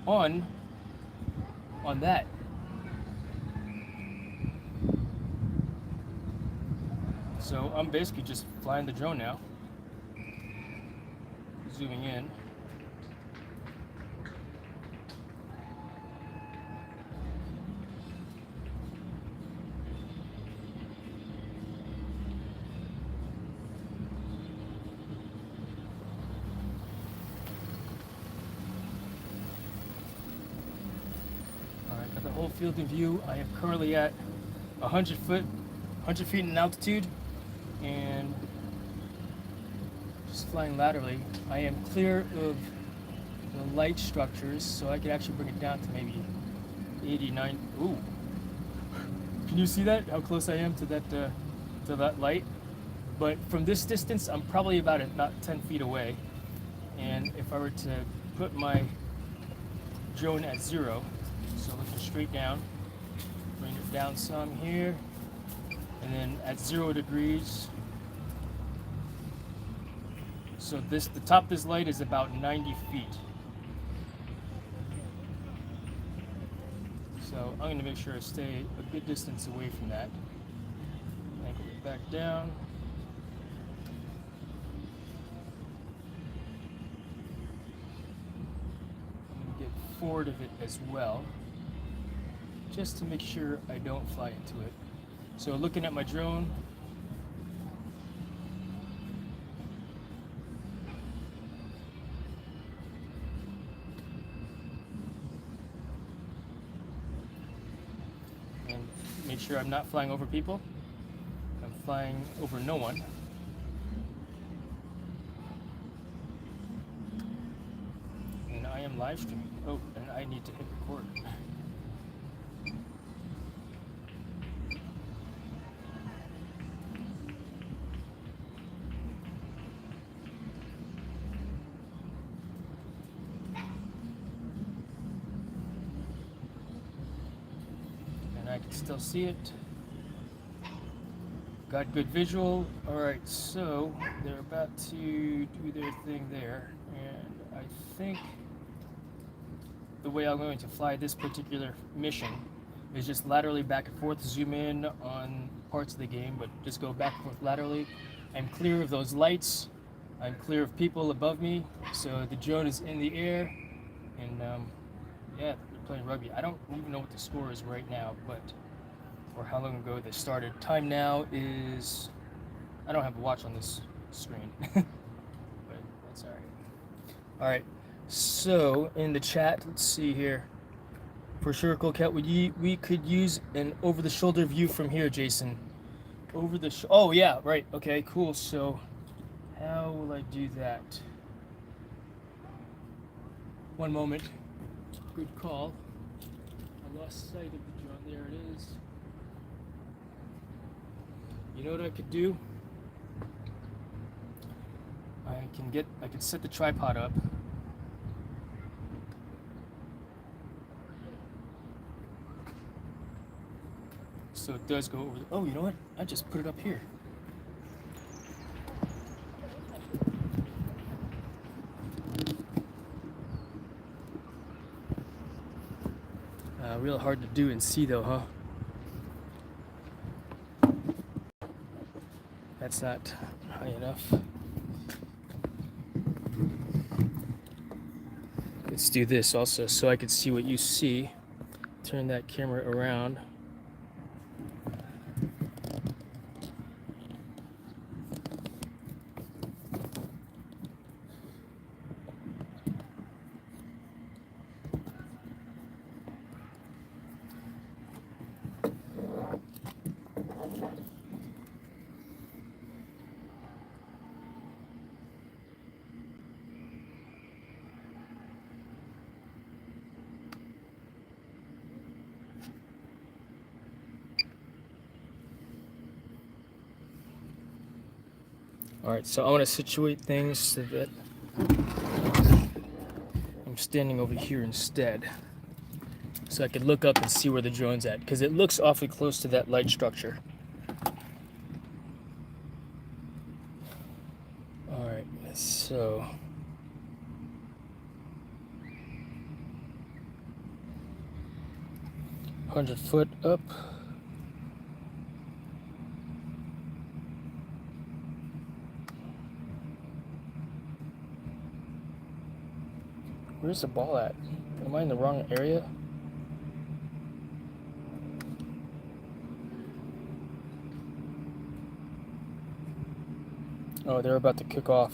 on that. So I'm basically just flying the drone now. Zooming in. Alright, got the whole field in view. I am currently at 100 feet in altitude, and just flying laterally. I am clear of the light structures, so I could actually bring it down to maybe 89. Ooh, can you see that? How close I am to that light? But from this distance, I'm probably about 10 feet away. And if I were to put my drone at 0, so looking straight down, bring it down some here, and then at 0 degrees. So the top of this light is about 90 feet. So I'm going to make sure I stay a good distance away from that. Angle it back down. I'm going to get forward of it as well, just to make sure I don't fly into it. So looking at my drone, and make sure I'm not flying over people. I'm flying over no one. And I am live streaming. Oh, and I need to hit record. I can still see it. Got good visual. All right, so they're about to do their thing there, and I think the way I'm going to fly this particular mission is just laterally back and forth, zoom in on parts of the game, but just go back and forth laterally. I'm clear of those lights. I'm clear of people above me, so the drone is in the air, and yeah, they're playing rugby. I don't even know what the score is right now, but or how long ago they started. Time now is, I don't have a watch on this screen, but that's all right. All right, so in the chat, let's see here. For sure, Cool Cat, we could use an over-the-shoulder view from here, Jason. Oh yeah, right. Okay, cool. So how will I do that? One moment. Good call. I lost sight of the drone. There it is. You know what I could do? I can set the tripod up. So it does go over. Oh, you know what? I just put it up here. Real hard to do and see though, huh? That's not high enough. Let's do this also so I can see what you see. Turn that camera around. All right, so I want to situate things so that I'm standing over here instead, so I could look up and see where the drone's at, because it looks awfully close to that light structure. All right, so 100 foot up. Where's the ball at? Am I in the wrong area? Oh, they're about to kick off.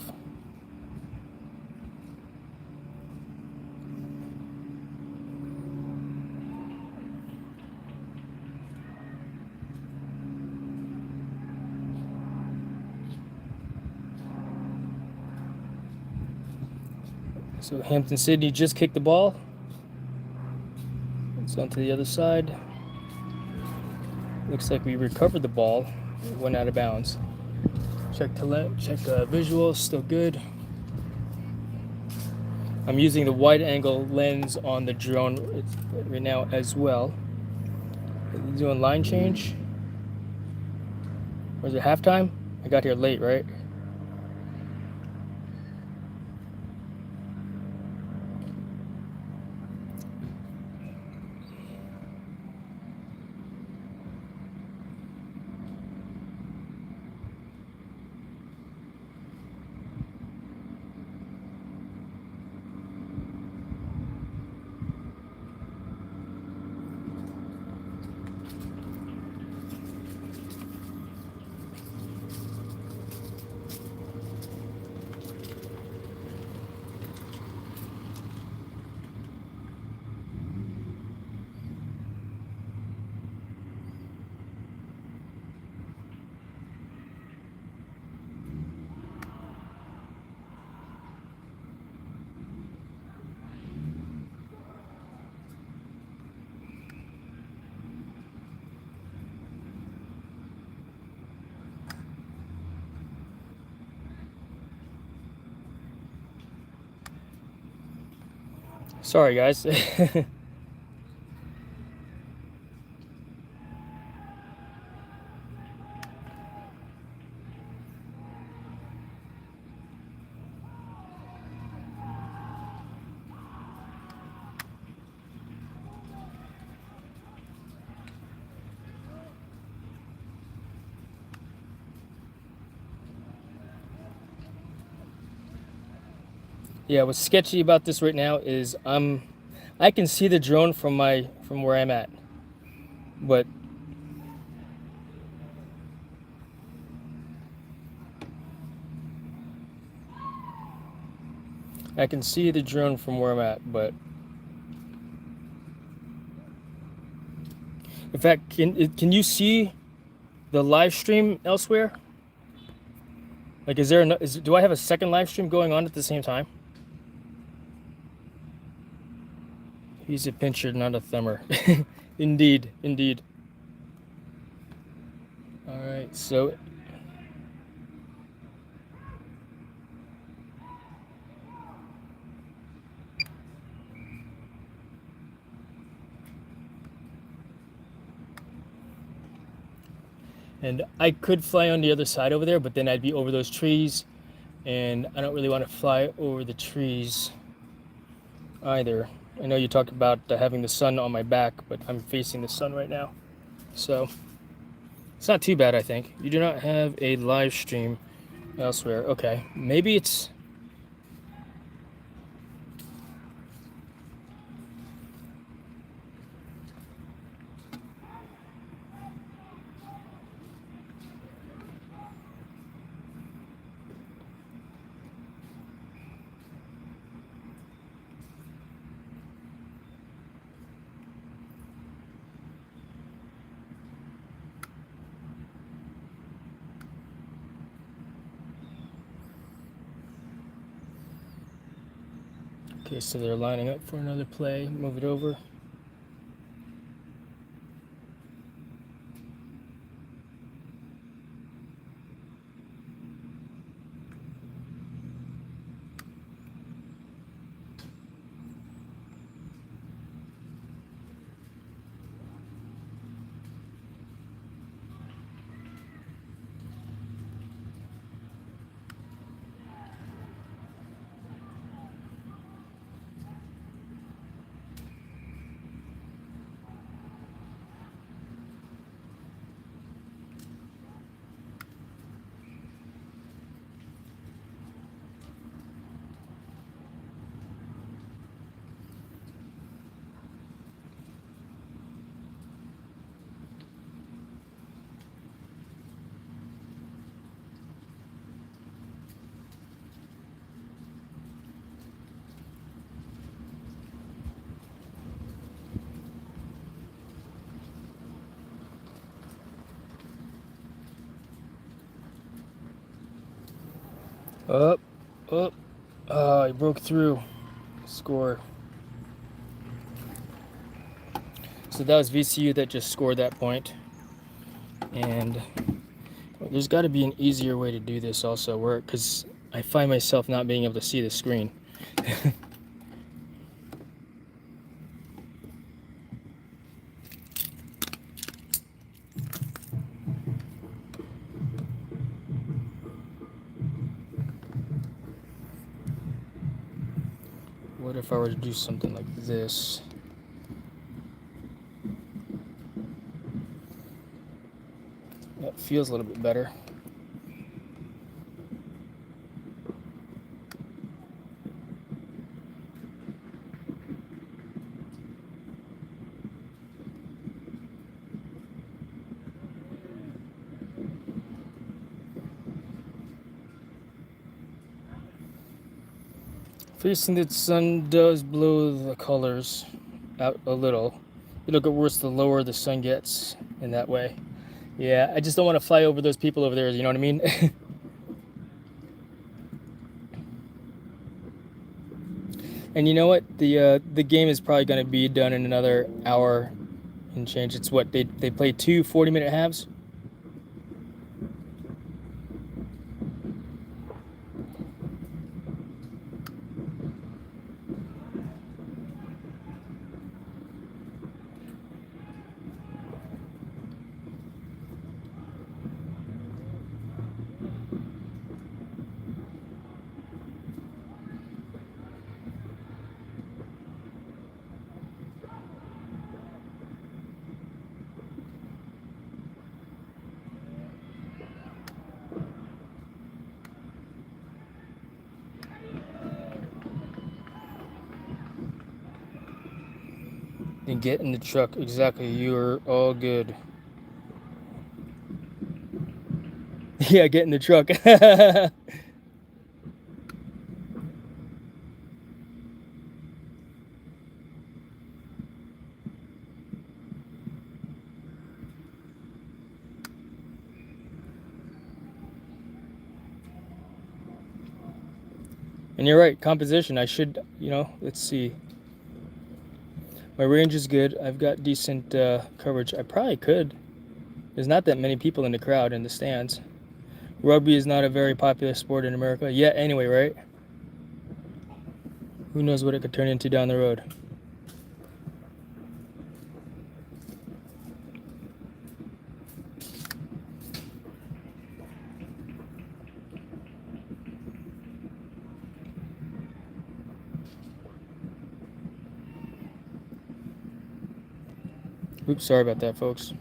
So Hampton Sydney just kicked the ball. It's on to the other side. Looks like we recovered the ball. It went out of bounds. Check visual, still good. I'm using the wide angle lens on the drone right now as well. Doing line change. Was it halftime? I got here late, right? Sorry, guys. Yeah, what's sketchy about this right now is I can see the drone from where I'm at, but I can see the drone from where I'm at, but in fact, can you see the live stream elsewhere? Like, do I have a second live stream going on at the same time? He's a pincher, not a thumber. Indeed, indeed. All right, so and I could fly on the other side over there, but then I'd be over those trees, and I don't really want to fly over the trees either. I know you talked about having the sun on my back, but I'm facing the sun right now, so it's not too bad, I think. You do not have a live stream elsewhere. Okay, maybe it's... Okay, so they're lining up for another play. Move it over. Up, up. Oh, I broke through. Score. So that was VCU that just scored that point. And there's got to be an easier way to do this also, because I find myself not being able to see the screen. What if I were to do something like this? That feels a little bit better. Facing the sun does blow the colors out a little. It'll get worse the lower the sun gets in that way. Yeah, I just don't want to fly over those people over there, you know what I mean? And you know what? The game is probably going to be done in another hour and change. It's what, they play 2 40-minute halves? Then get in the truck. Exactly. You're all good. Yeah, get in the truck. And you're right, composition. I should, let's see. My range is good. I've got decent coverage. I probably could. There's not that many people in the crowd, in the stands. Rugby is not a very popular sport in America yet anyway, right? Who knows what it could turn into down the road. Oops, sorry about that, folks.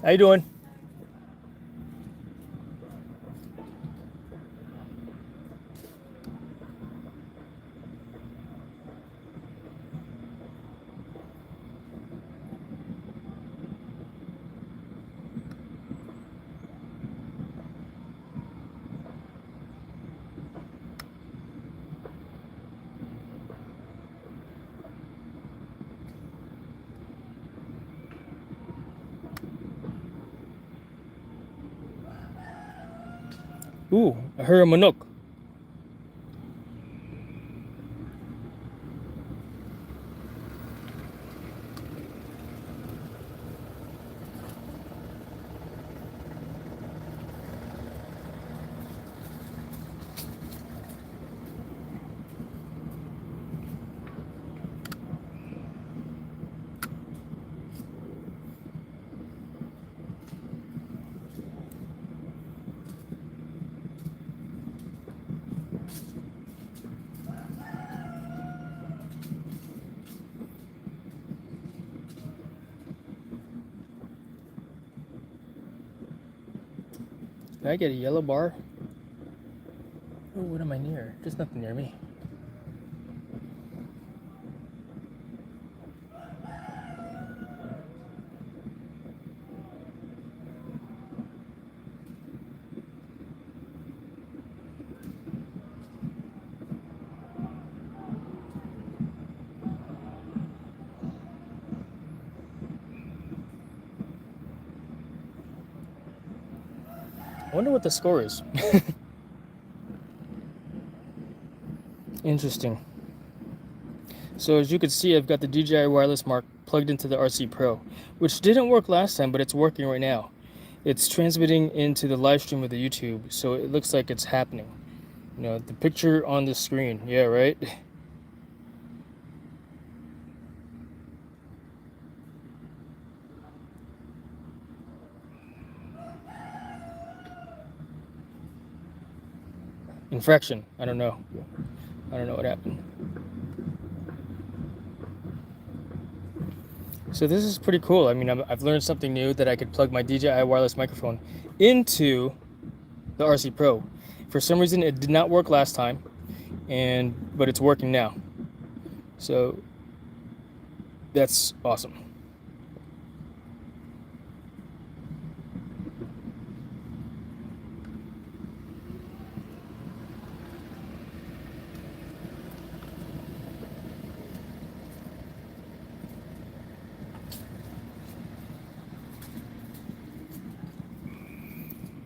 How you doing? Ooh, I heard a manok. Can I get a yellow bar? Oh, what am I near? There's nothing near me. I wonder what the score is. Interesting. So as you can see, I've got the DJI wireless mark plugged into the RC Pro, which didn't work last time, but it's working right now. It's transmitting into the live stream of the YouTube, so it looks like it's happening. The picture on the screen. Yeah, right? Infraction. I don't know. I don't know what happened. So this is pretty cool. I mean, I've learned something new, that I could plug my DJI wireless microphone into the RC Pro. For some reason, it did not work last time, but it's working now. So that's awesome.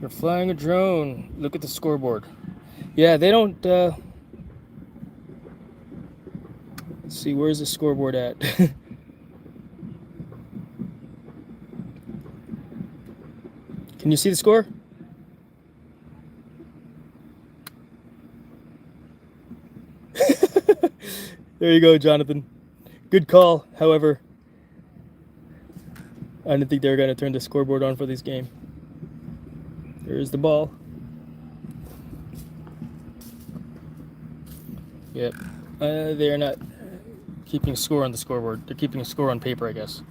You're flying a drone. Look at the scoreboard. Yeah, they don't... Let's see, where's the scoreboard at? Can you see the score? There you go, Jonathan. Good call, however. I didn't think they were going to turn the scoreboard on for this game. There's the ball. Yep. They're not keeping score on the scoreboard. They're keeping a score on paper, I guess.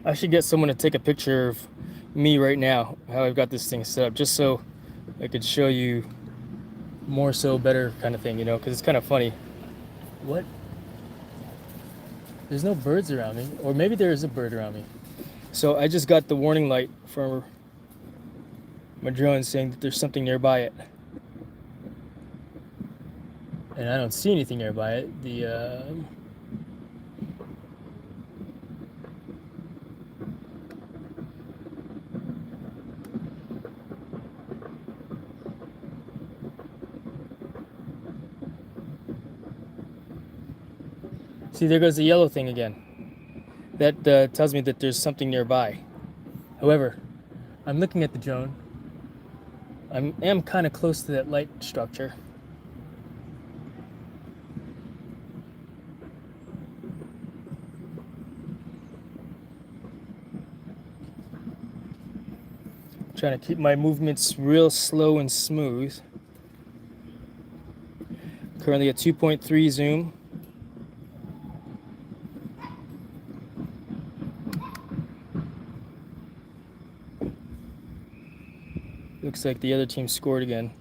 I should get someone to take a picture of me right now, how I've got this thing set up, just so I could show you more so better kind of thing, you know, because it's kind of funny. What? There's no birds around me, or maybe there is a bird around me. So I just got the warning light from my drone saying that there's something nearby it. And I don't see anything nearby it. See, there goes the yellow thing again. That tells me that there's something nearby. However, I'm looking at the drone. I am kind of close to that light structure. Trying to keep my movements real slow and smooth. Currently at 2.3 zoom. Looks like the other team scored again.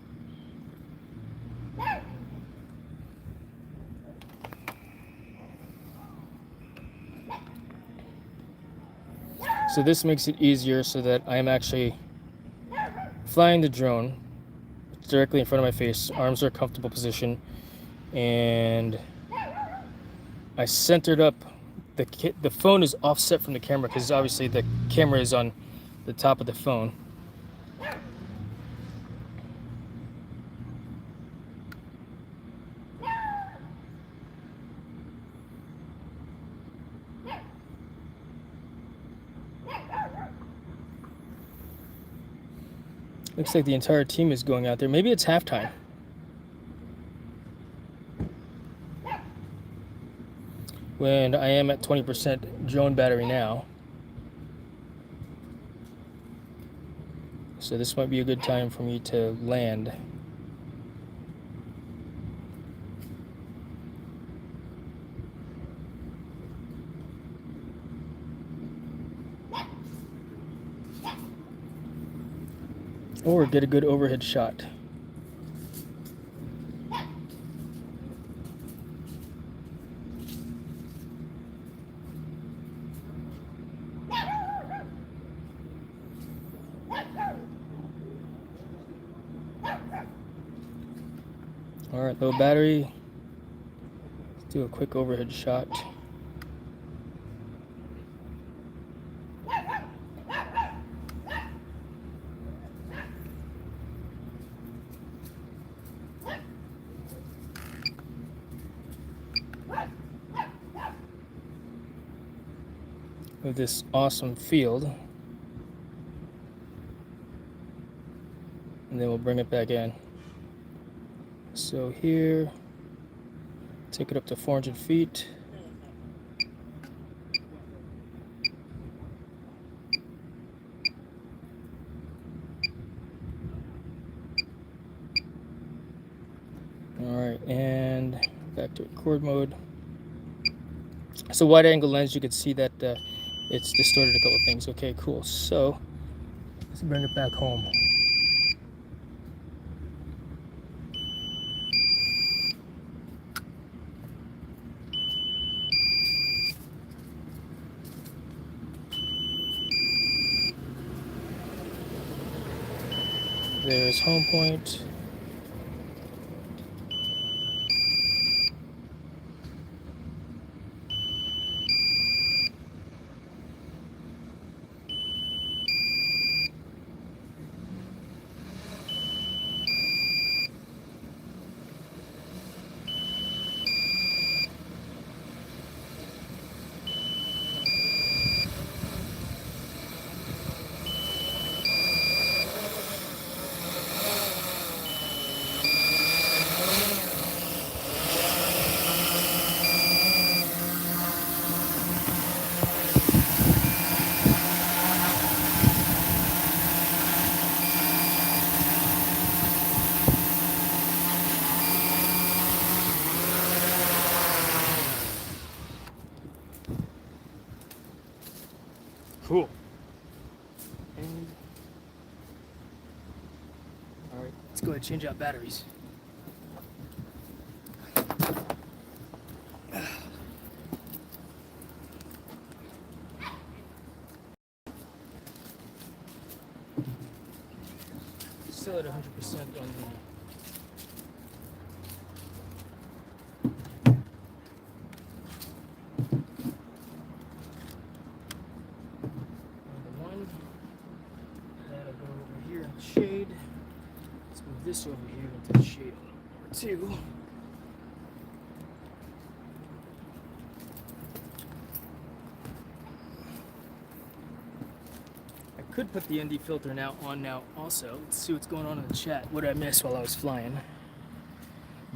So this makes it easier so that I'm actually flying the drone directly in front of my face. Arms are a comfortable position, and I centered up. The phone is offset from the camera because obviously the camera is on the top of the phone. Looks like the entire team is going out there. Maybe it's halftime. When I am at 20% drone battery now. So this might be a good time for me to land. Or get a good overhead shot. All right, low battery. Let's do a quick overhead shot. Of this awesome field, and then we'll bring it back in. So here, take it up to 400 feet. All right, and back to record mode. So wide angle lens, you can see that it's distorted a couple things. Okay, cool. So let's bring it back home. There's home point. Cool. And all right, let's go ahead and change out batteries. Still at 100% on the one. That'll go over here in the shade. Let's move this over here into the shade on number 2. I could put the ND filter on now also. Let's see what's going on in the chat. What did I miss while I was flying?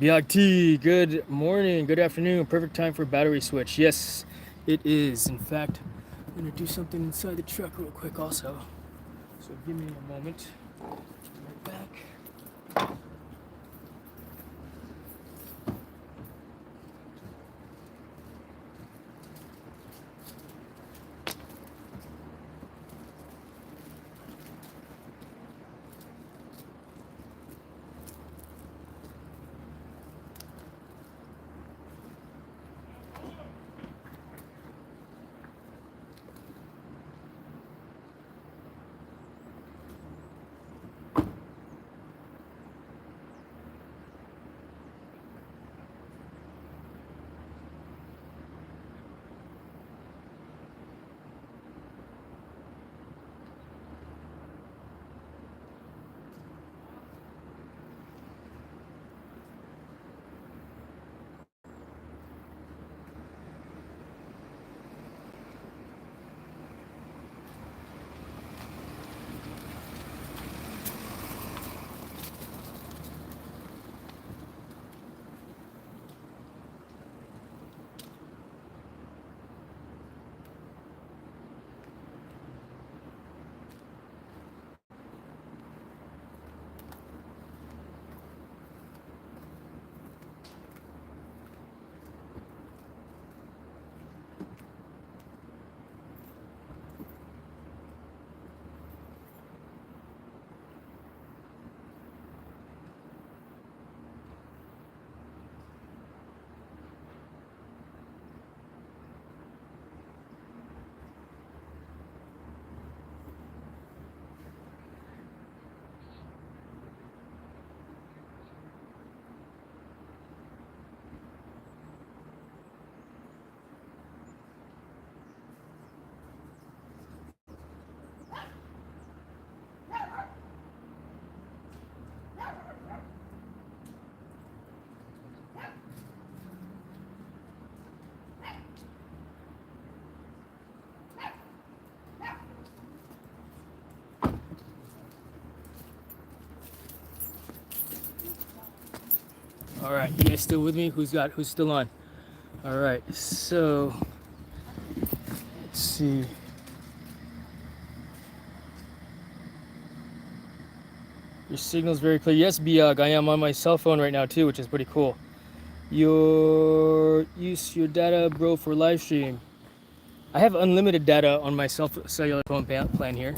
Biag T, good morning, good afternoon. Perfect time for a battery switch. Yes, it is. In fact, I'm gonna do something inside the truck real quick also. So give me a moment. Right back. All right, you guys still with me? Who's still on? All right, so let's see. Your signal's very clear. Yes, Biag, I am on my cell phone right now too, which is pretty cool. Use your data, bro, for live stream. I have unlimited data on my cellular phone plan here,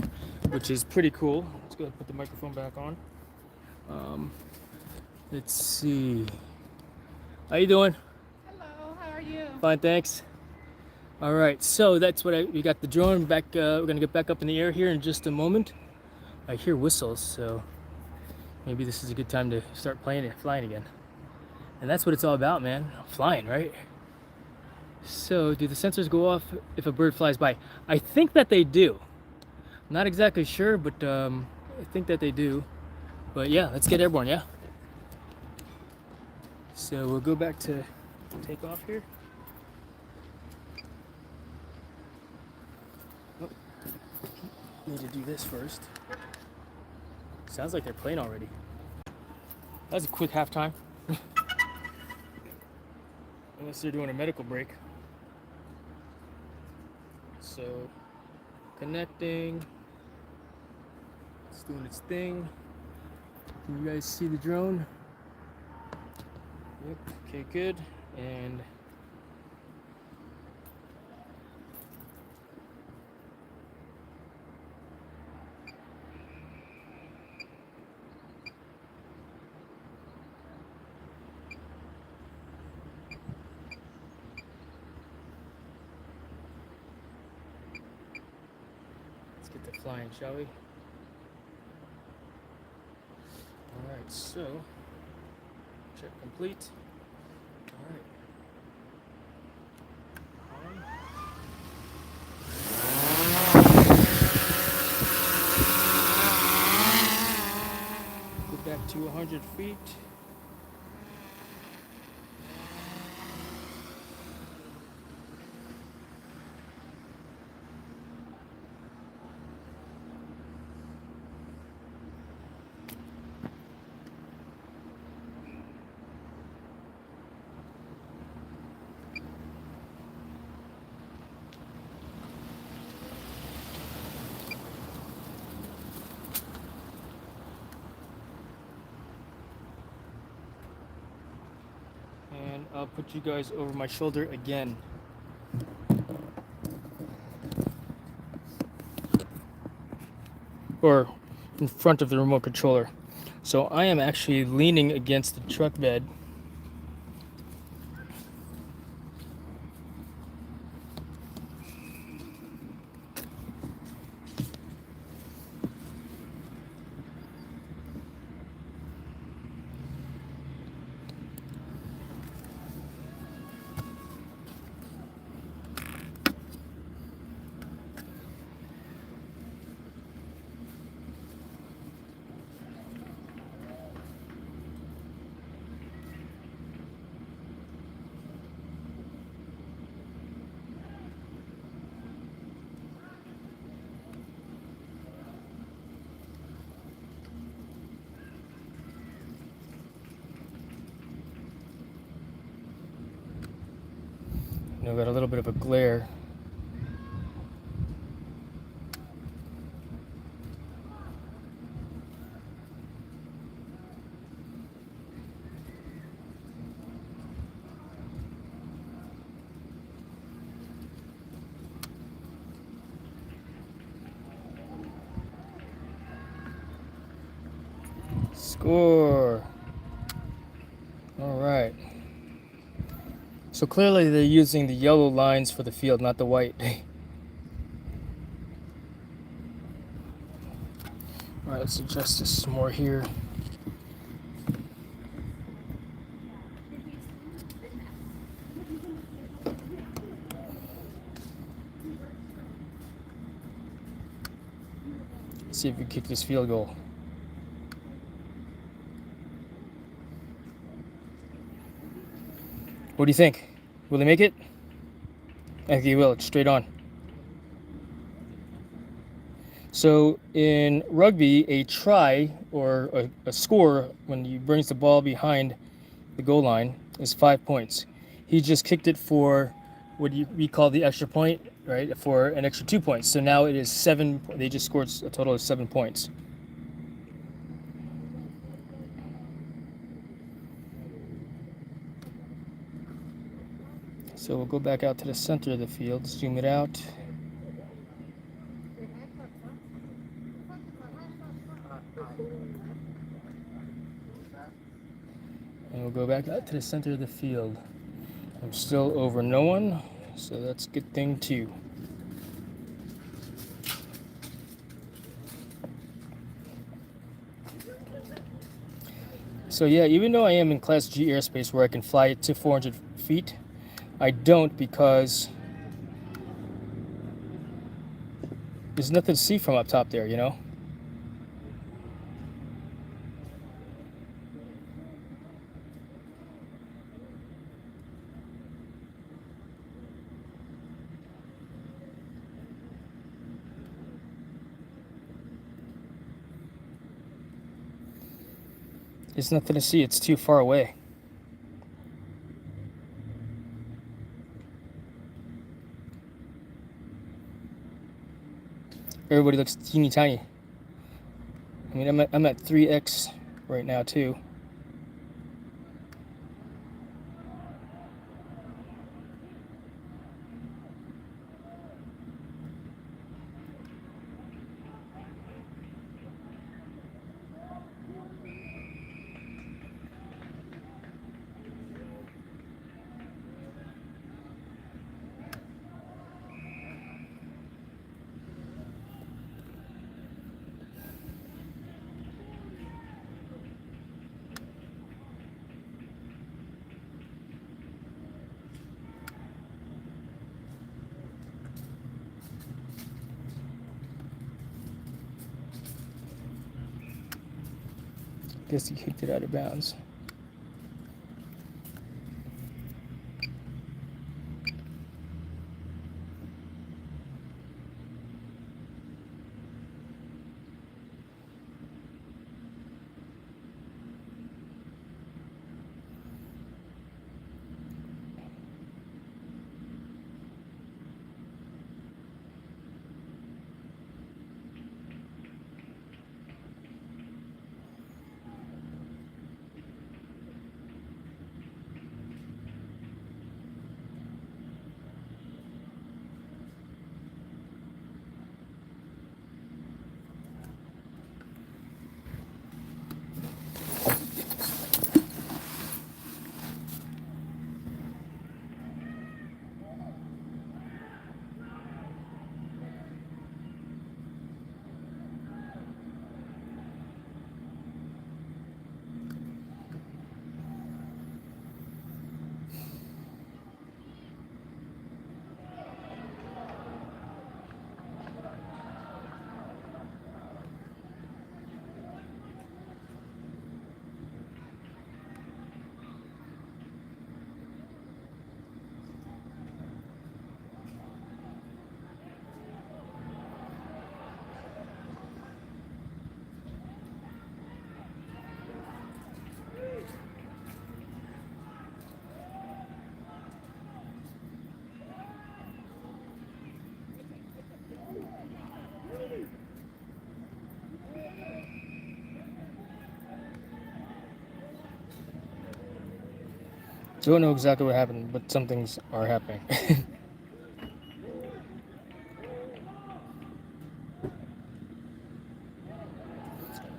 which is pretty cool. Let's go ahead and put the microphone back on. Let's see. How you doing? Hello, how are you? Fine, thanks. All right, so that's what we got the drone back. We're gonna get back up in the air here in just a moment. I hear whistles, so maybe this is a good time to start flying again. And that's what it's all about, man. Flying, right? So, do the sensors go off if a bird flies by? I think that they do. Not exactly sure, but I think that they do. But yeah, let's get airborne, yeah? So we'll go back to take off here. Oh, need to do this first. Sounds like they're playing already. That was a quick halftime. Unless they're doing a medical break. So, connecting. It's doing its thing. Can you guys see the drone? Yep, okay, good. And to flying, shall we? Alright, so check complete. Alright. Go back to 100 feet. And I'll put you guys over my shoulder again. Or in front of the remote controller. So I am actually leaning against the truck bed. I've got a little bit of a glare. Score. All right. So clearly they're using the yellow lines for the field, not the white. All right, let's adjust this some more here. Let's see if we kick this field goal. What do you think? Will they make it? I think they will. It's straight on. So in rugby, a try or a score when you brings the ball behind the goal line is 5 points. He just kicked it for what we call the extra point, right? For an extra 2 points. So now it is 7. They just scored a total of 7 points. So we'll go back out to the center of the field, zoom it out. And we'll go back out to the center of the field. I'm still over no one, so that's a good thing too. So yeah, even though I am in Class G airspace where I can fly it to 400 feet, I don't because there's nothing to see from up top there, you know? There's nothing to see, it's too far away. Everybody looks teeny tiny. I mean, I'm at 3x right now too. Guess he kicked it out of bounds. Don't know exactly what happened, but some things are happening.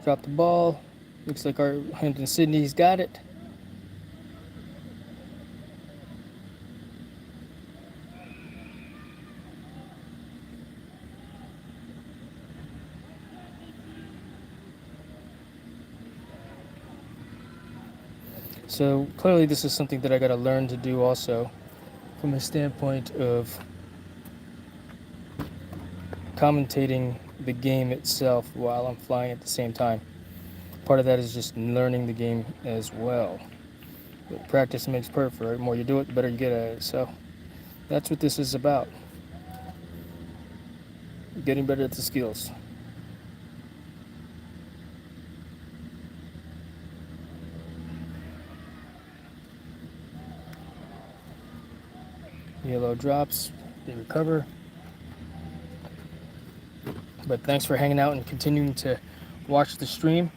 Drop the ball. Looks like our Hampton Sydney's got it. So clearly this is something that I got to learn to do also from a standpoint of commentating the game itself while I'm flying at the same time. Part of that is just learning the game as well. But practice makes perfect, right? The more you do it, the better you get at it. So that's what this is about. Getting better at the skills. Yellow drops, they recover. But thanks for hanging out and continuing to watch the stream.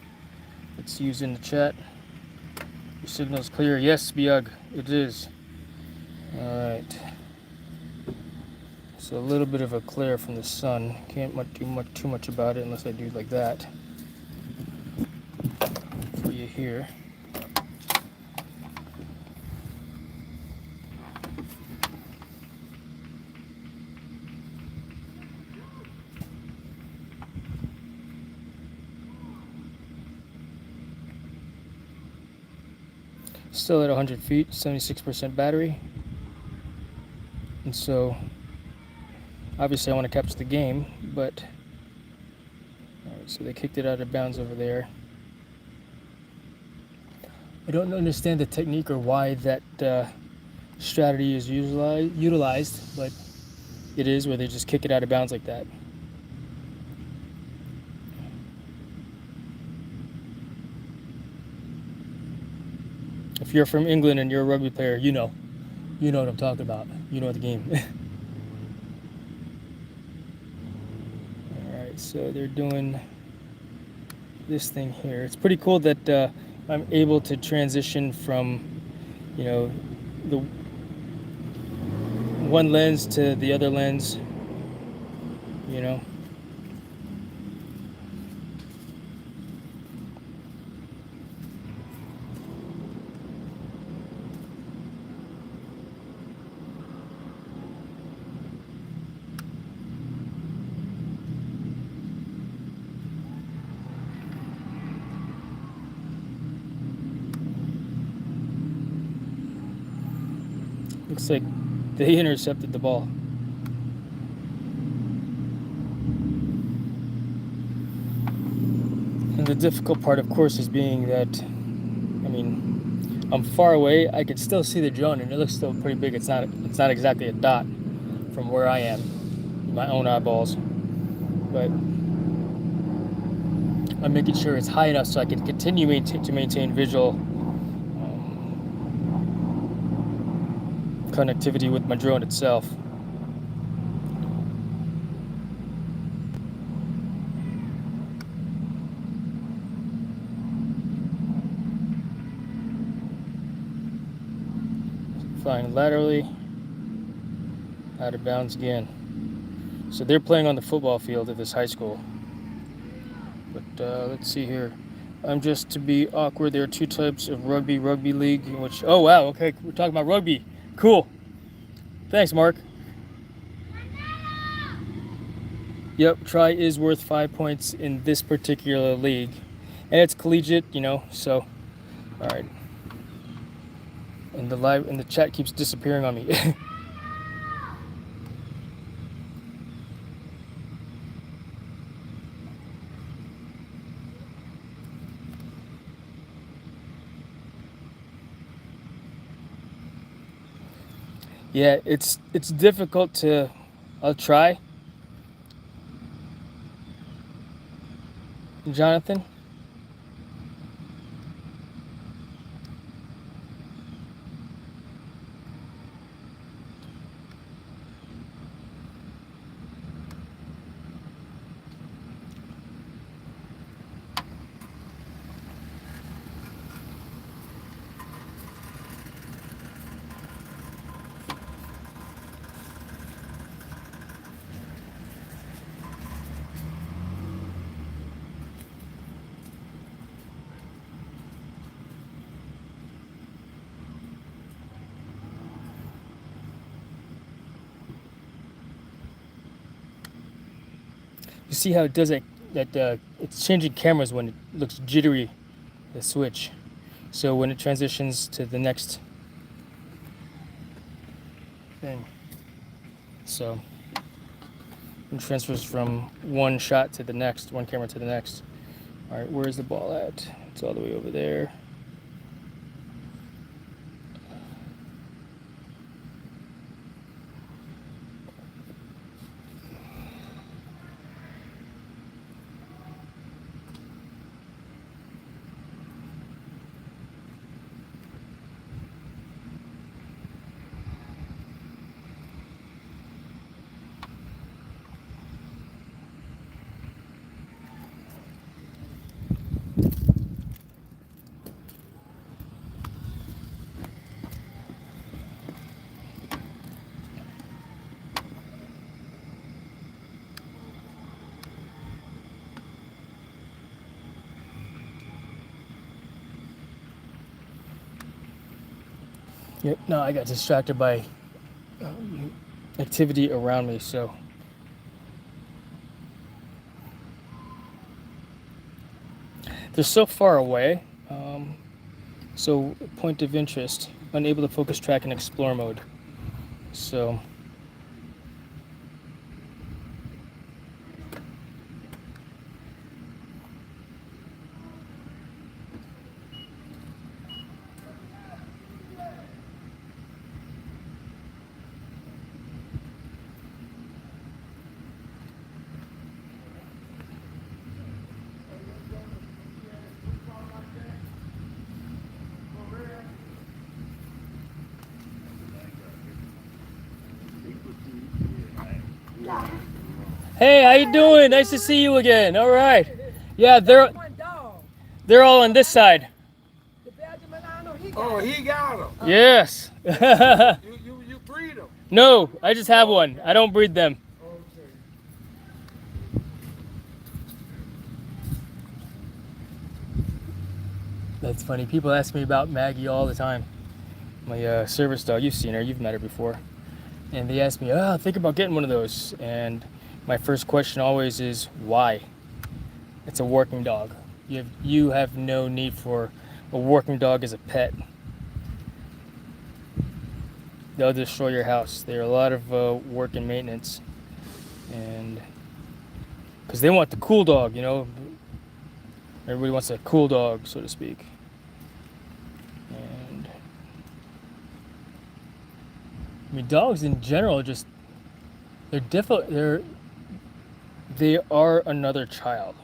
Let's use in the chat. Your signal's clear. Yes, Biug, it is. Alright. So a little bit of a glare from the sun. Can't do too much about it unless I do like that. For you here. Still at 100 feet, 76% battery. And so, obviously I want to capture the game, but... Alright, so they kicked it out of bounds over there. I don't understand the technique or why that strategy is utilized, but it is, where they just kick it out of bounds like that. If you're from England and you're a rugby player, you know what I'm talking about. You know the game. Alright, so they're doing this thing here. It's pretty cool that I'm able to transition from, the one lens to the other lens, Looks like they intercepted the ball. And the difficult part, of course, is being that, I mean, I'm far away. I can still see the drone, and it looks still pretty big. It's not exactly a dot from where I am, my own eyeballs. But I'm making sure it's high enough so I can continue to maintain visual connectivity with my drone itself. Flying laterally, out of bounds again. So they're playing on the football field at this high school. But let's see here. Just to be awkward, there are two types of rugby league, in which, oh wow, okay, we're talking about rugby. Cool. Thanks, Mark. Yep, try is worth 5 points in this particular league. And it's collegiate, you know, so, all right. And the chat keeps disappearing on me. Yeah, it's difficult to. I'll try. Jonathan. You see how it does it? It's changing cameras when it looks jittery, the switch. So when it transitions to the next thing, so it transfers from one shot to the next, one camera to the next. All right, where's the ball at? It's all the way over there. Yep, no, I got distracted by activity around me, so. They're so far away, so point of interest, unable to focus, track, and explore mode. So. Hey, how you doing? Nice to see you again. All right. Yeah, they're all on this side. Oh, he got him. Yes. You breed him. No, I just have one. I don't breed them. That's funny. People ask me about Maggie all the time. My service dog. You've seen her. You've met her before. And they ask me, think about getting one of those. And my first question always is, why? It's a working dog. You have no need for a working dog as a pet. They'll destroy your house. They're a lot of work and maintenance. And because they want the cool dog, you know. Everybody wants a cool dog, so to speak. And I mean, dogs in general just they're difficult. They are another child,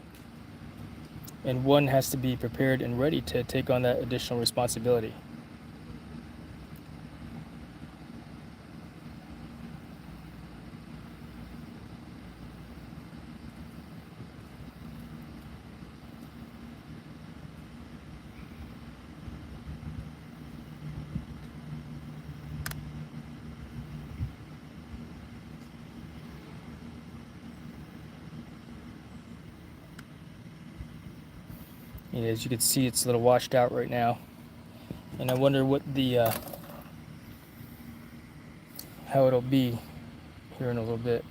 and one has to be prepared and ready to take on that additional responsibility. And as you can see, it's a little washed out right now, and I wonder what the how it'll be here in a little bit.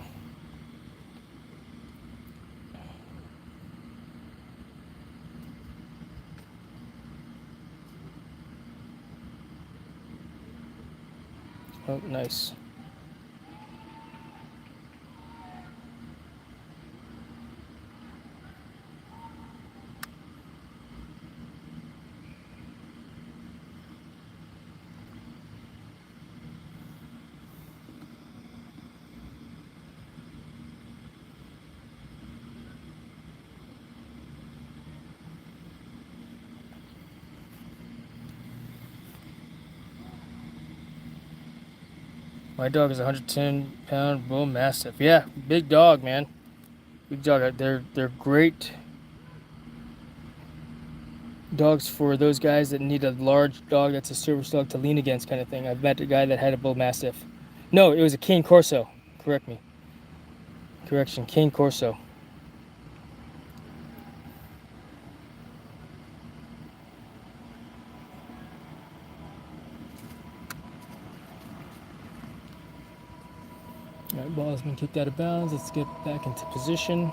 Oh, nice. My dog is a 110-pound bull mastiff. Yeah, big dog, man. Big dog. They're great dogs for those guys that need a large dog that's a service dog to lean against, kind of thing. I've met a guy that had a bull mastiff. No, it was a cane corso. Correct me. Correction, cane corso. All right, ball has been kicked out of bounds. Let's get back into position.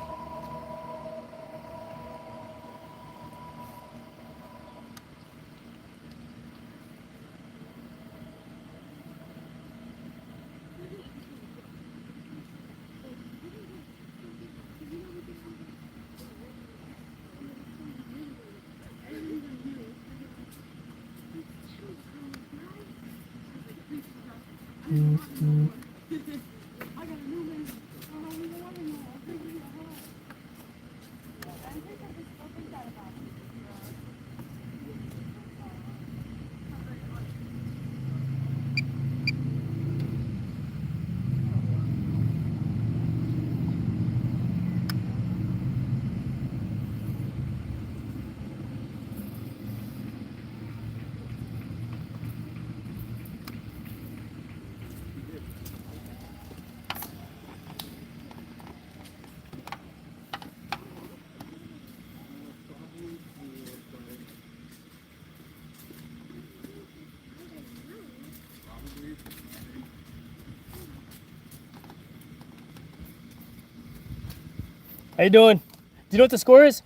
How you doing? Do you know what the score is?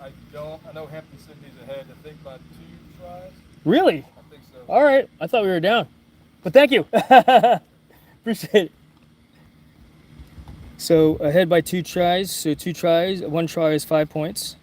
I don't. I know Hampton Sydney's ahead. I think by 2 tries. Really? I think so. All right. I thought we were down. But thank you. Appreciate it. So ahead by 2 tries. So 2 tries. 1 try is 5 points.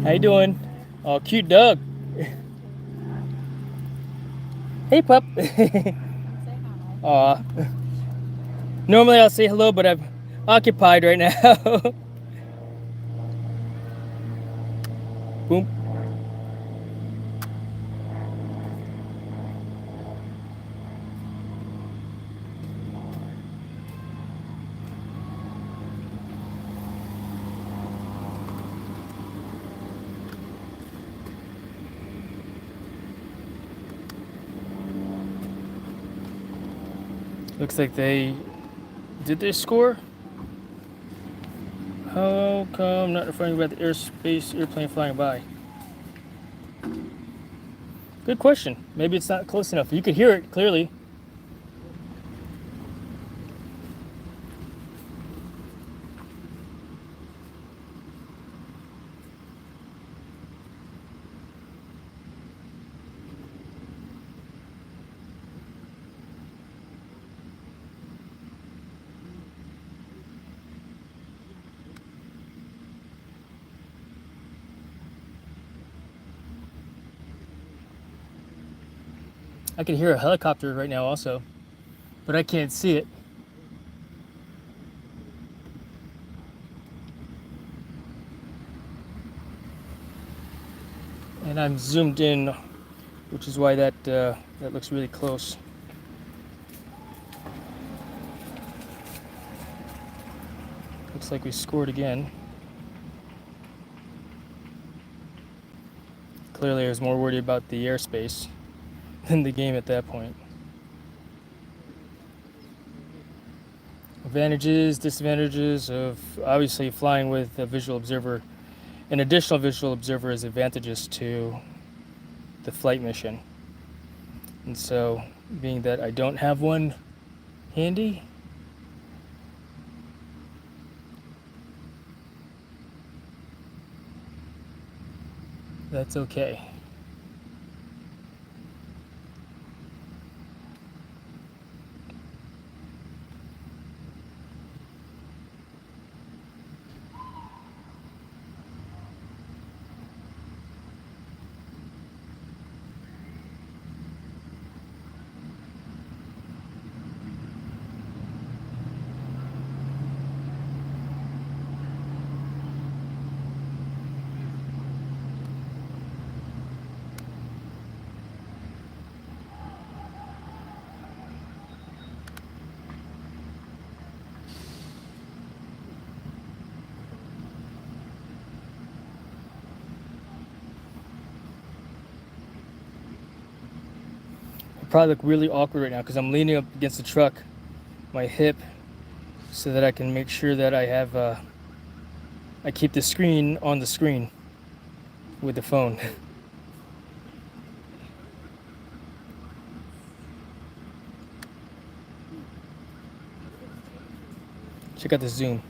How you doing? Oh, cute dog. Hey, pup. Aw. Normally I'll say hello, but I've occupied right now. Boom. Looks like they did they score? How come not referring about the airspace airplane flying by? Good question. Maybe it's not close enough. You could hear it clearly. I can hear a helicopter right now also, but I can't see it. And I'm zoomed in, which is why that looks really close. Looks like we scored again. Clearly I was more worried about the airspace than the game at that point. Advantages, disadvantages of obviously flying with a visual observer. An additional visual observer is advantages to the flight mission. And so, being that I don't have one handy, that's okay. Probably look really awkward right now because I'm leaning up against the truck, my hip, so that I can make sure that I have I keep the screen on the screen with the phone. Check out the zoom.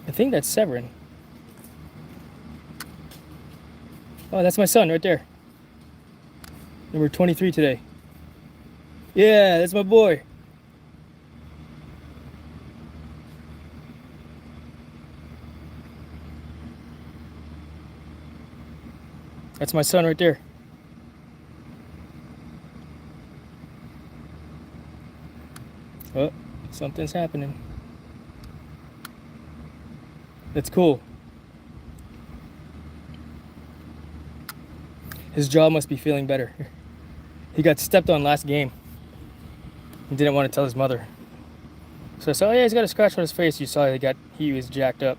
I think that's Severin. Oh, that's my son right there. Number 23 today. Yeah, that's my boy. That's my son right there. Oh, something's happening. That's cool. His jaw must be feeling better. He got stepped on last game. He didn't want to tell his mother. So I saw, yeah, he's got a scratch on his face. You saw he was jacked up.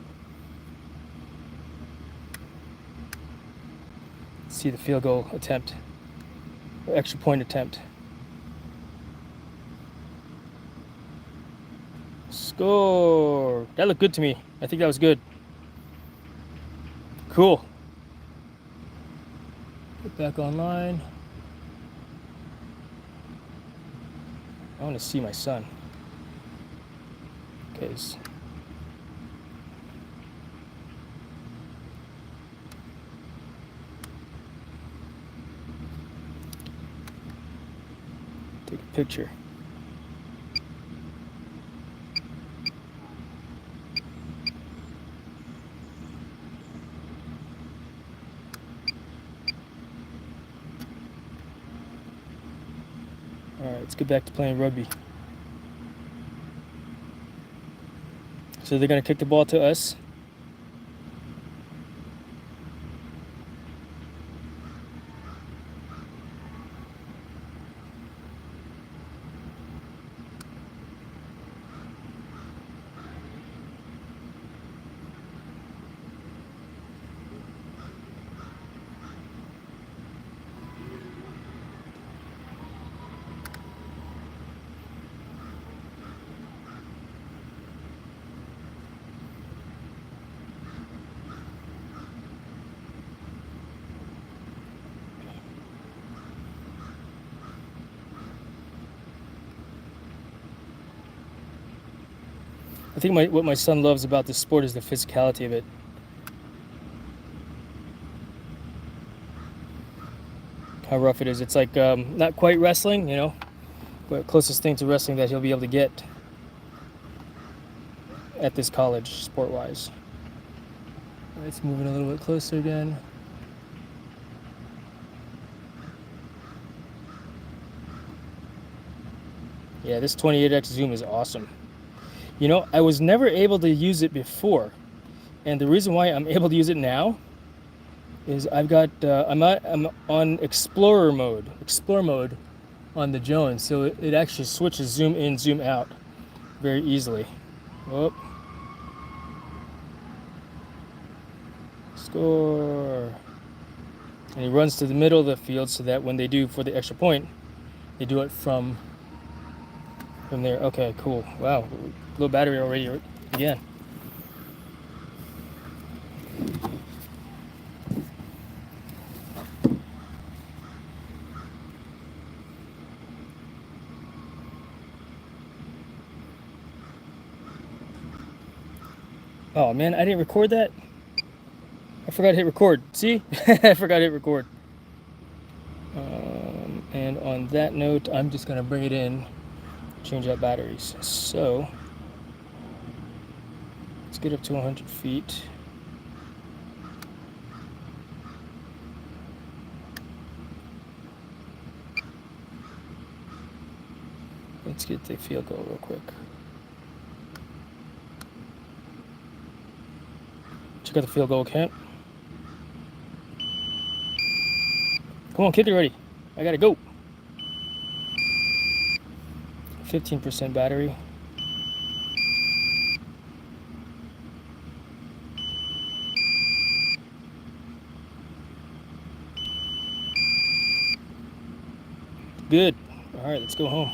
See the field goal attempt, or extra point attempt. Score! That looked good to me. I think that was good. Cool. Get back online. I want to see my son. Because take a picture. All right, let's get back to playing rugby. So they're going to kick the ball to us. I think what my son loves about this sport is the physicality of it. How rough it is. It's like not quite wrestling, you know, but closest thing to wrestling that he'll be able to get at this college, sport-wise. It's moving a little bit closer again. Yeah, this 28x zoom is awesome. You know, I was never able to use it before, and the reason why I'm able to use it now is I've got I'm on Explore mode on the Jones, so it actually switches zoom in, zoom out very easily. Whoop. Score. And he runs to the middle of the field so that when they do for the extra point, they do it from there. Okay, cool. Wow, low battery already again. Oh man, I didn't record that. I forgot to hit record. See? I forgot to hit record. And on that note, I'm just gonna bring it in, change out batteries. So let's get up to 100 feet. Let's get the field goal real quick. Check out the field goal count. Come on, kick it already. I gotta go. 15% battery. Good. All right, let's go home.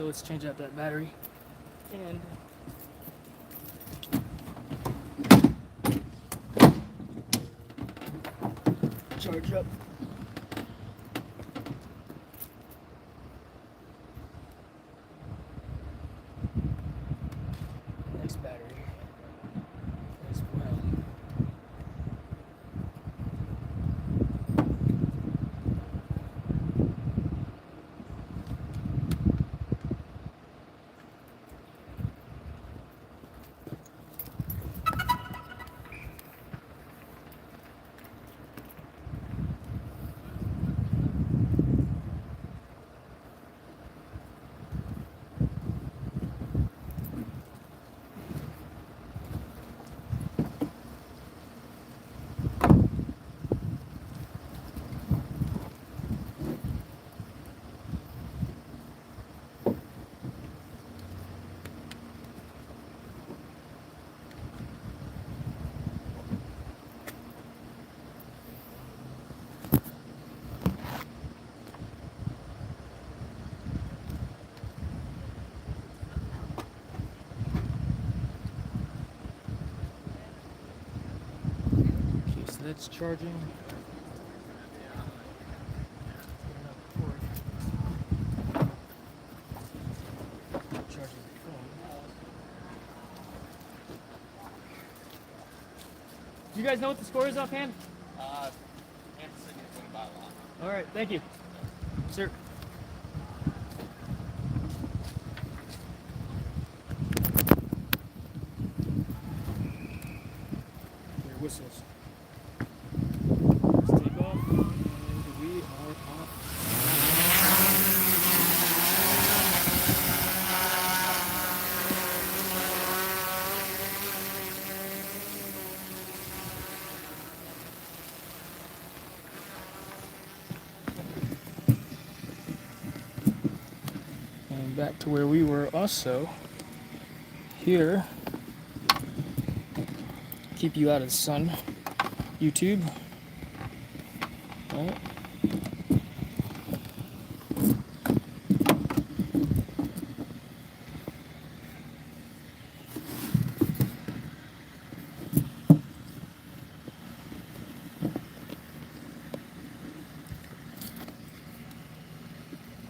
So let's change out that battery and charge up. Next battery as well. Okay, so that's charging. Charging the phone. Do you guys know what the score is offhand? All right, thank you, sir. Your whistles. Let's take off, and we are off. And back to where we were also. Here, keep you out of the sun, YouTube. Right.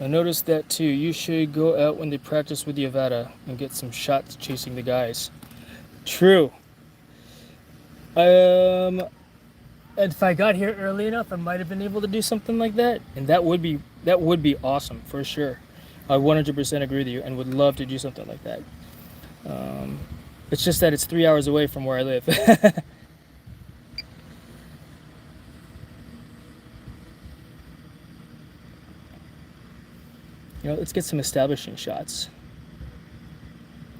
I noticed that too. You should go out when they practice with the Avada and get some shots chasing the guys. True. If I got here early enough, I might have been able to do something like that, and that would be awesome for sure. I 100% agree with you, and would love to do something like that. It's just that it's 3 hours away from where I live. You know, let's get some establishing shots.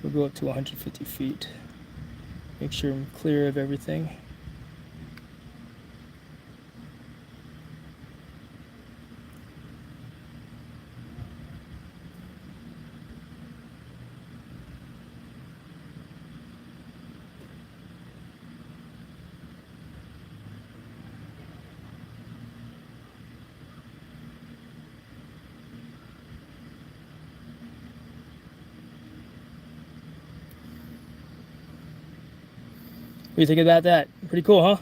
We'll go up to 150 feet. Make sure I'm clear of everything. What do you think about that? Pretty cool, huh?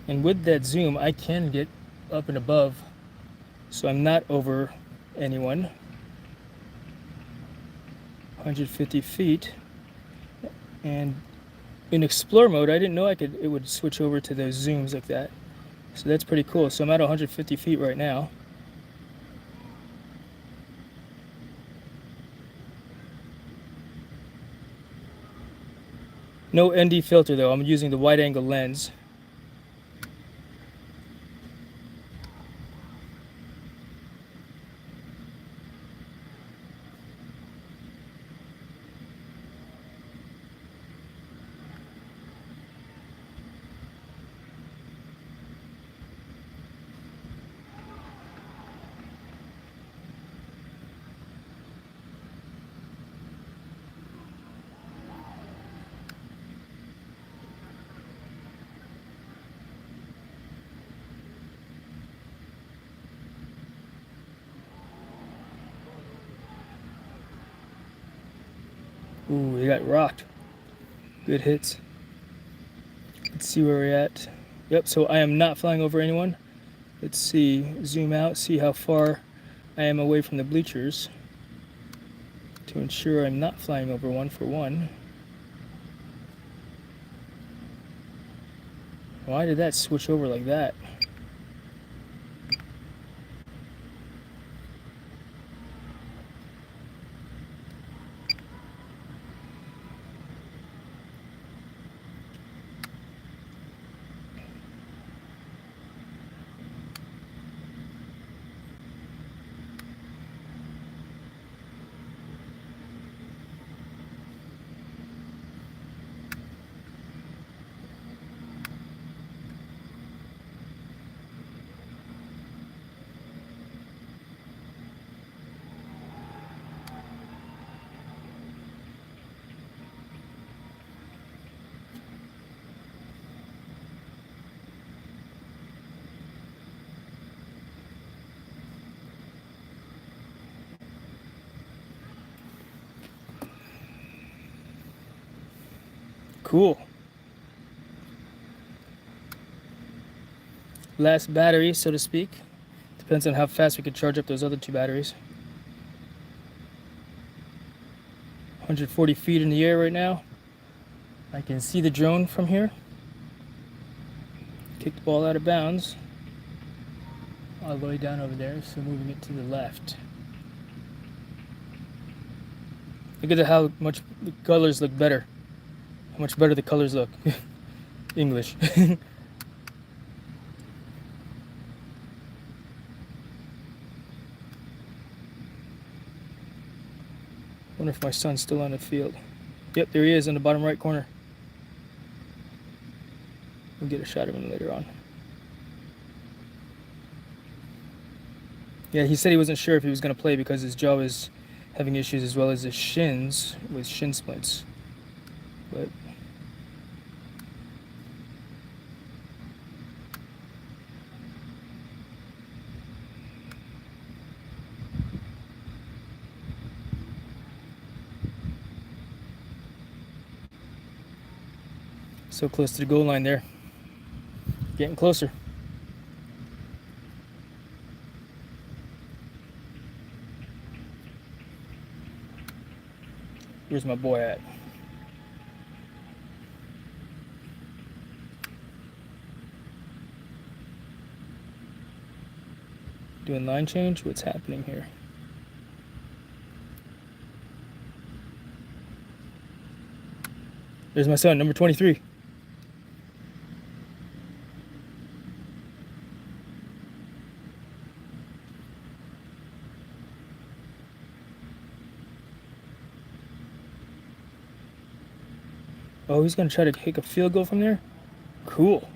And with that zoom, I can get up and above, so I'm not over anyone. 150 feet. And in explore mode, I didn't know it would switch over to those zooms like that. So that's pretty cool. So I'm at 150 feet right now. No ND filter though. I'm using the wide angle lens. Ooh, they got rocked. Good hits. Let's see where we're at. Yep, so I am not flying over anyone. Let's see, zoom out, see how far I am away from the bleachers to ensure I'm not flying over one for one. Why did that switch over like that? Cool. Last battery, so to speak. Depends on how fast we can charge up those other two batteries. 140 feet in the air right now. I can see the drone from here. Kick the ball out of bounds. All the way down over there, so moving it to the left. Look at how much the colors look better. How much better the colors look. English. Wonder if my son's still on the field. Yep, there he is in the bottom right corner. We'll get a shot of him later on. Yeah, he said he wasn't sure if he was going to play because his jaw is having issues as well as his shins with shin splints. But so close to the goal line there. Getting closer. Where's my boy at? Doing line change? What's happening here? There's my son, number 23. Oh, he's gonna try to kick a field goal from there? Cool.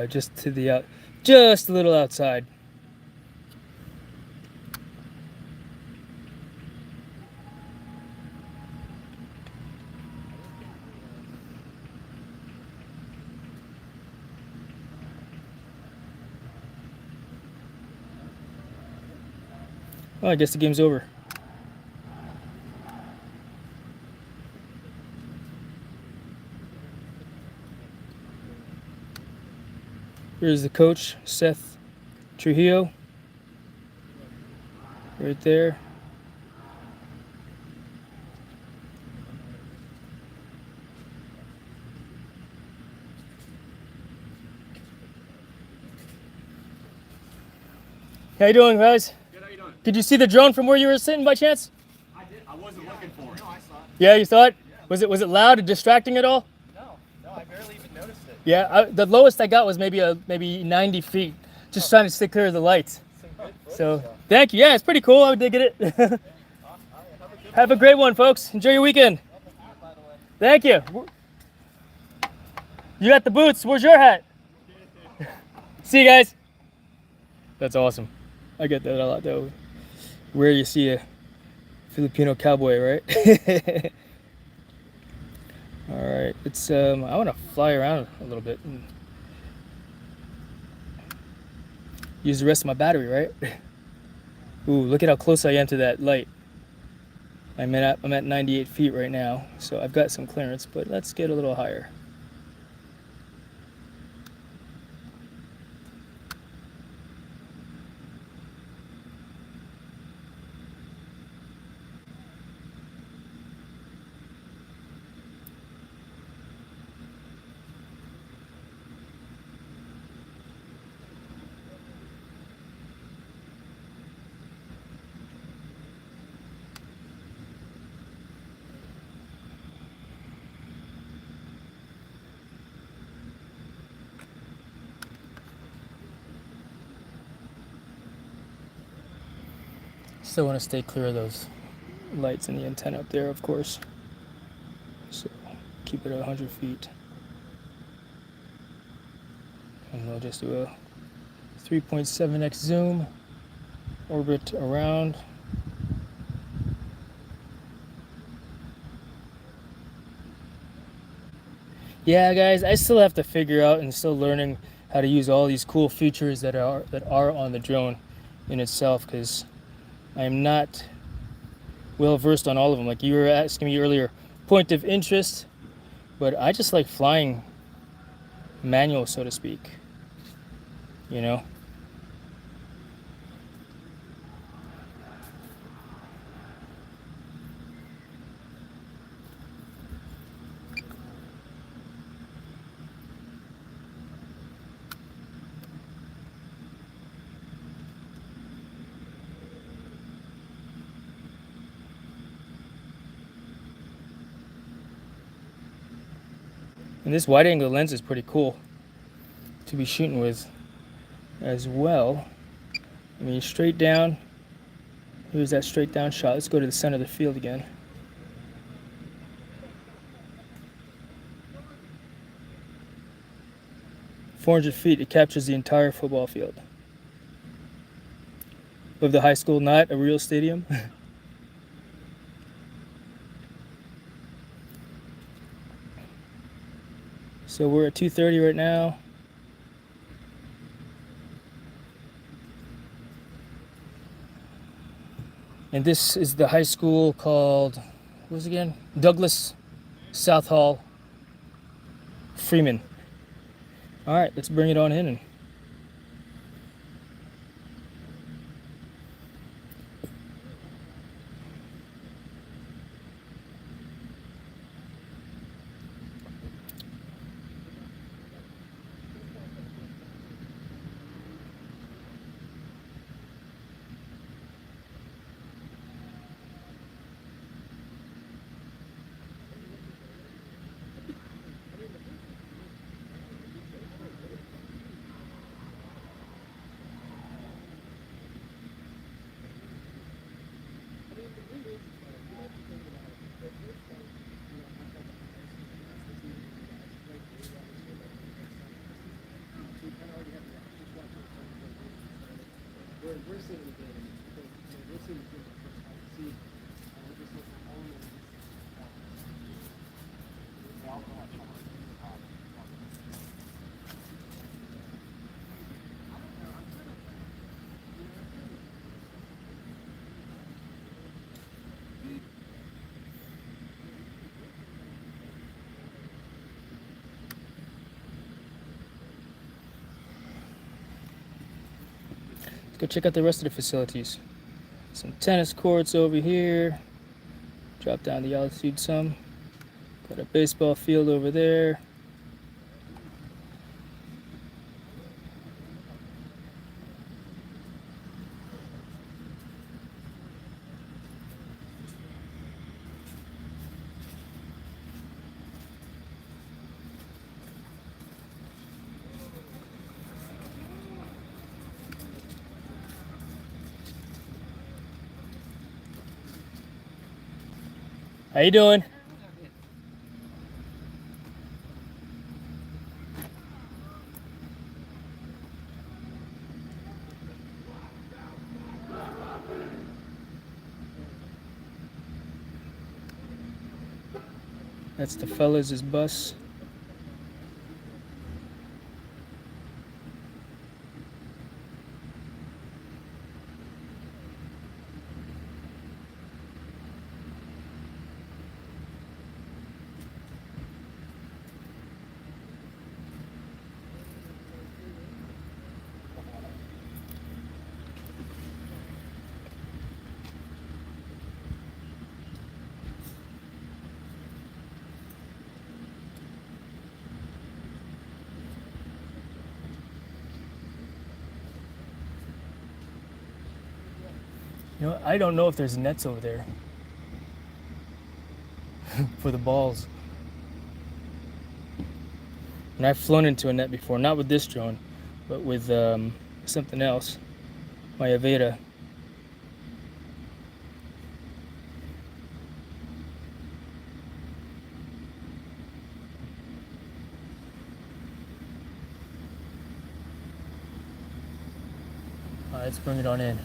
Just to the just a little outside. Oh, I guess the game's over. Here's the coach, Seth Trujillo. Right there. How you doing, guys? Good, how you doing? Did you see the drone from where you were sitting by chance? I did. I wasn't looking for it. No, I saw it. Yeah, you saw it? Was it loud and distracting at all? No, I barely even noticed it. Yeah, the lowest I got was maybe 90 feet. Just trying to stay clear of the lights. So, thank you. Yeah, it's pretty cool. I would dig it. Have a great one, folks. Enjoy your weekend. Thank you. You got the boots. Where's your hat? See you guys. That's awesome. I get that a lot though. Where you see a Filipino cowboy, right? All right, it's I want to fly around a little bit and use the rest of my battery, right? Ooh, look at how close I am to that light. I'm at 98 feet right now, so I've got some clearance, but let's get a little higher. Still want to stay clear of those lights and the antenna up there, of course. So keep it at 100 feet. And we'll just do a 3.7x zoom, orbit around. Yeah, guys, I still have to figure out and still learning how to use all these cool features that are on the drone in itself, because I am not well versed on all of them. Like you were asking me earlier, point of interest, but I just like flying manual, so to speak, you know? And this wide angle lens is pretty cool to be shooting with as well. I mean, straight down. Here's that straight down shot. Let's go to the center of the field again. "400 feet, it captures the entire football field of the high school, not a real stadium." So we're at 230 right now. And this is the high school called, what was it again? Douglas South Hall Freeman. All right, let's bring it on in. And let's go check out the rest of the facilities. Some tennis courts over here. Drop down the altitude some. Got a baseball field over there. How you doing? That's the fellas' bus. You know, I don't know if there's nets over there for the balls. And I've flown into a net before, not with this drone, but with something else, my Aveda. All right, let's bring it on in.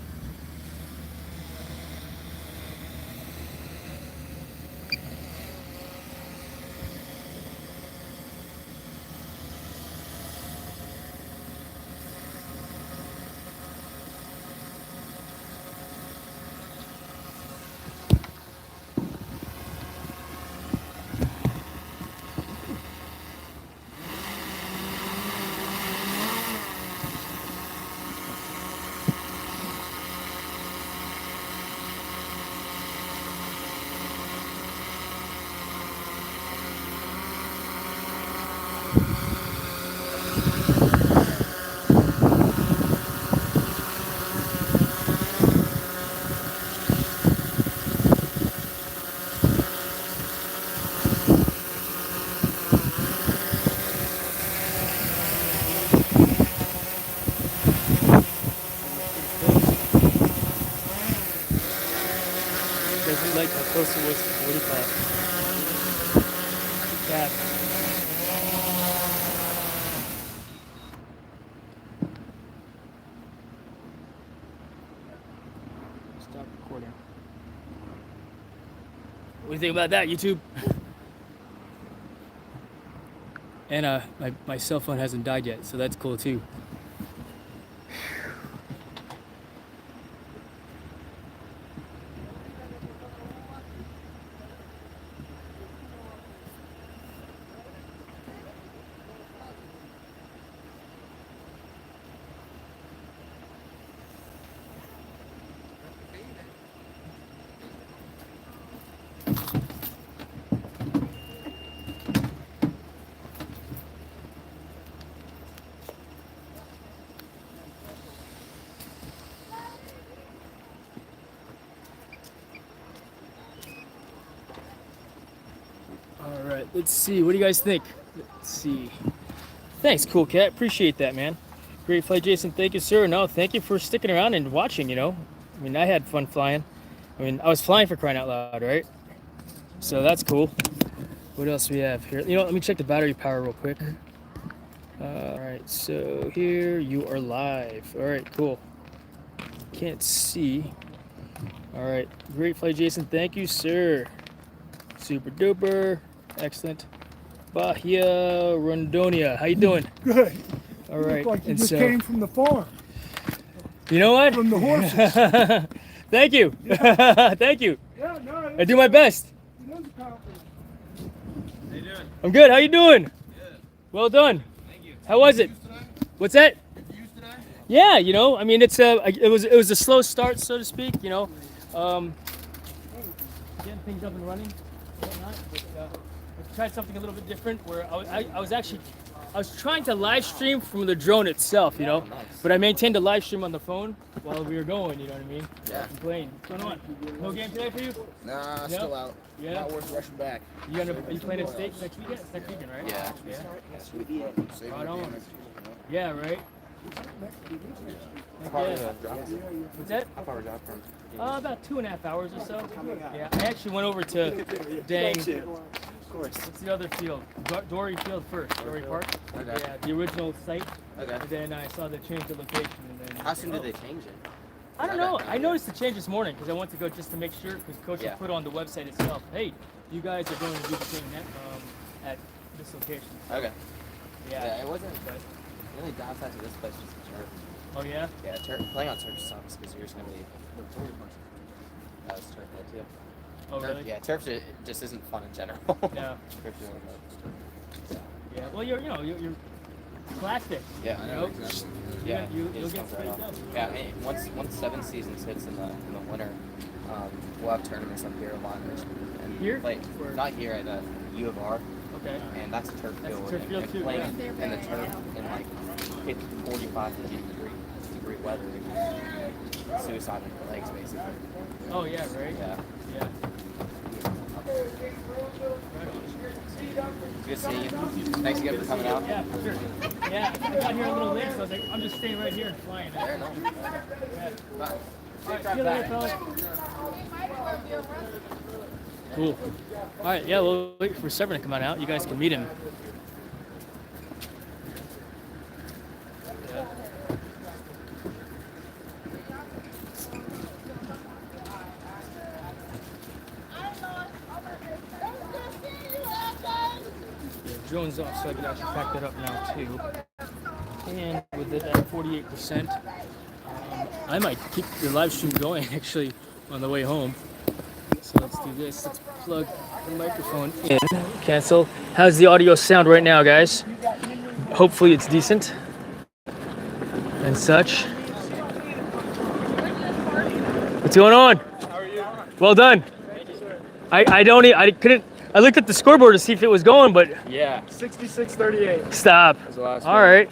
Doesn't like how close it was to 45. Bad. Stop recording. What do you think about that, YouTube? And my cell phone hasn't died yet, so that's cool too. All right, let's see. What do you guys think? Let's see. Thanks, Cool Cat. Appreciate that, man. Great flight, Jason. Thank you, sir. No, thank you for sticking around and watching, you know. I mean, I had fun flying. I mean, I was flying for crying out loud, right? So that's cool. What else we have here? You know, let me check the battery power real quick. All right, so here you are live. All right, cool. Can't see. All right, great flight, Jason. Thank you, sir. Super duper. Excellent. Bahia Rondonia. How you doing? Good. All right. Look like you and just so, came from the farm. You know what? From the horses. Thank you. Yeah. Thank you. Yeah, no, I do my best. it is a compliment. How you doing? I'm good. How you doing? Good. Well done. Thank you. How was it? Used today? What's that? You used today? Yeah, you know, I mean, it was a slow start, so to speak. You know, getting things up and running, and whatnot. But I tried something a little bit different, where I was trying to live stream from the drone itself, you know, but I maintained a live stream on the phone while we were going. You know what I mean? Yeah. I'm playing. What's going on? No game today for you? Nah, Yeah. still out. Yeah. Not worth rushing back. Are you playing at State next weekend? It's next weekend, right? Yeah. Yeah. Save Right the on. damage, you know? Yeah, right. What's that? How far was that from? About 2.5 hours or so. Yeah, I actually went over to what's the other field? Dory Field first, Dory Park. Okay. Yeah, the original site. Okay. And then I saw they changed the location. And then, How soon did they change it? I don't know. I noticed the change this morning because I went to go just to make sure because Coach had put on the website itself. Hey, you guys are going to do the thing at this location. Okay. Yeah. It wasn't. The only downside to this place was the turf. Oh yeah. Yeah, playing on turf sucks because you're just gonna be. That was turf there too. Oh Turf, really? yeah, turf just isn't fun in general. Yeah. Turf is one of those. Yeah. Well, you're plastic. Yeah, I know. Exactly. Yeah, You'll it just get comes right sprayed off. down. Yeah, and once 7 seasons hits in the winter, we'll have tournaments up here a lot. And Here? play, Or- not here at U of R. Okay. And that's a turf That's a field. turf field and too, playing yeah. in the turf in like 45 to 50 degree weather. Suicide in the legs, basically. Oh yeah, right. Yeah. Yeah. Good to see you. Thanks again for coming out. Yeah, for sure. Yeah, I got here a little late, so I was like, I'm just staying right here and flying. Fair enough. Yeah. Bye. All right, see you later, fellas. Cool. All right, yeah, we'll wait for Severn to come on out. You guys can meet him. Yeah. Drone's off, so I can actually pack that up now too. And with it at 48%, I might keep the live stream going actually on the way home. So let's do this. Let's plug the microphone in. Cancel. How's the audio sound right now, guys? Hopefully it's decent and such. What's going on? How are you? Well done. I looked at the scoreboard to see if it was going, but Yeah. 66-38. stop. That was the last All one. right.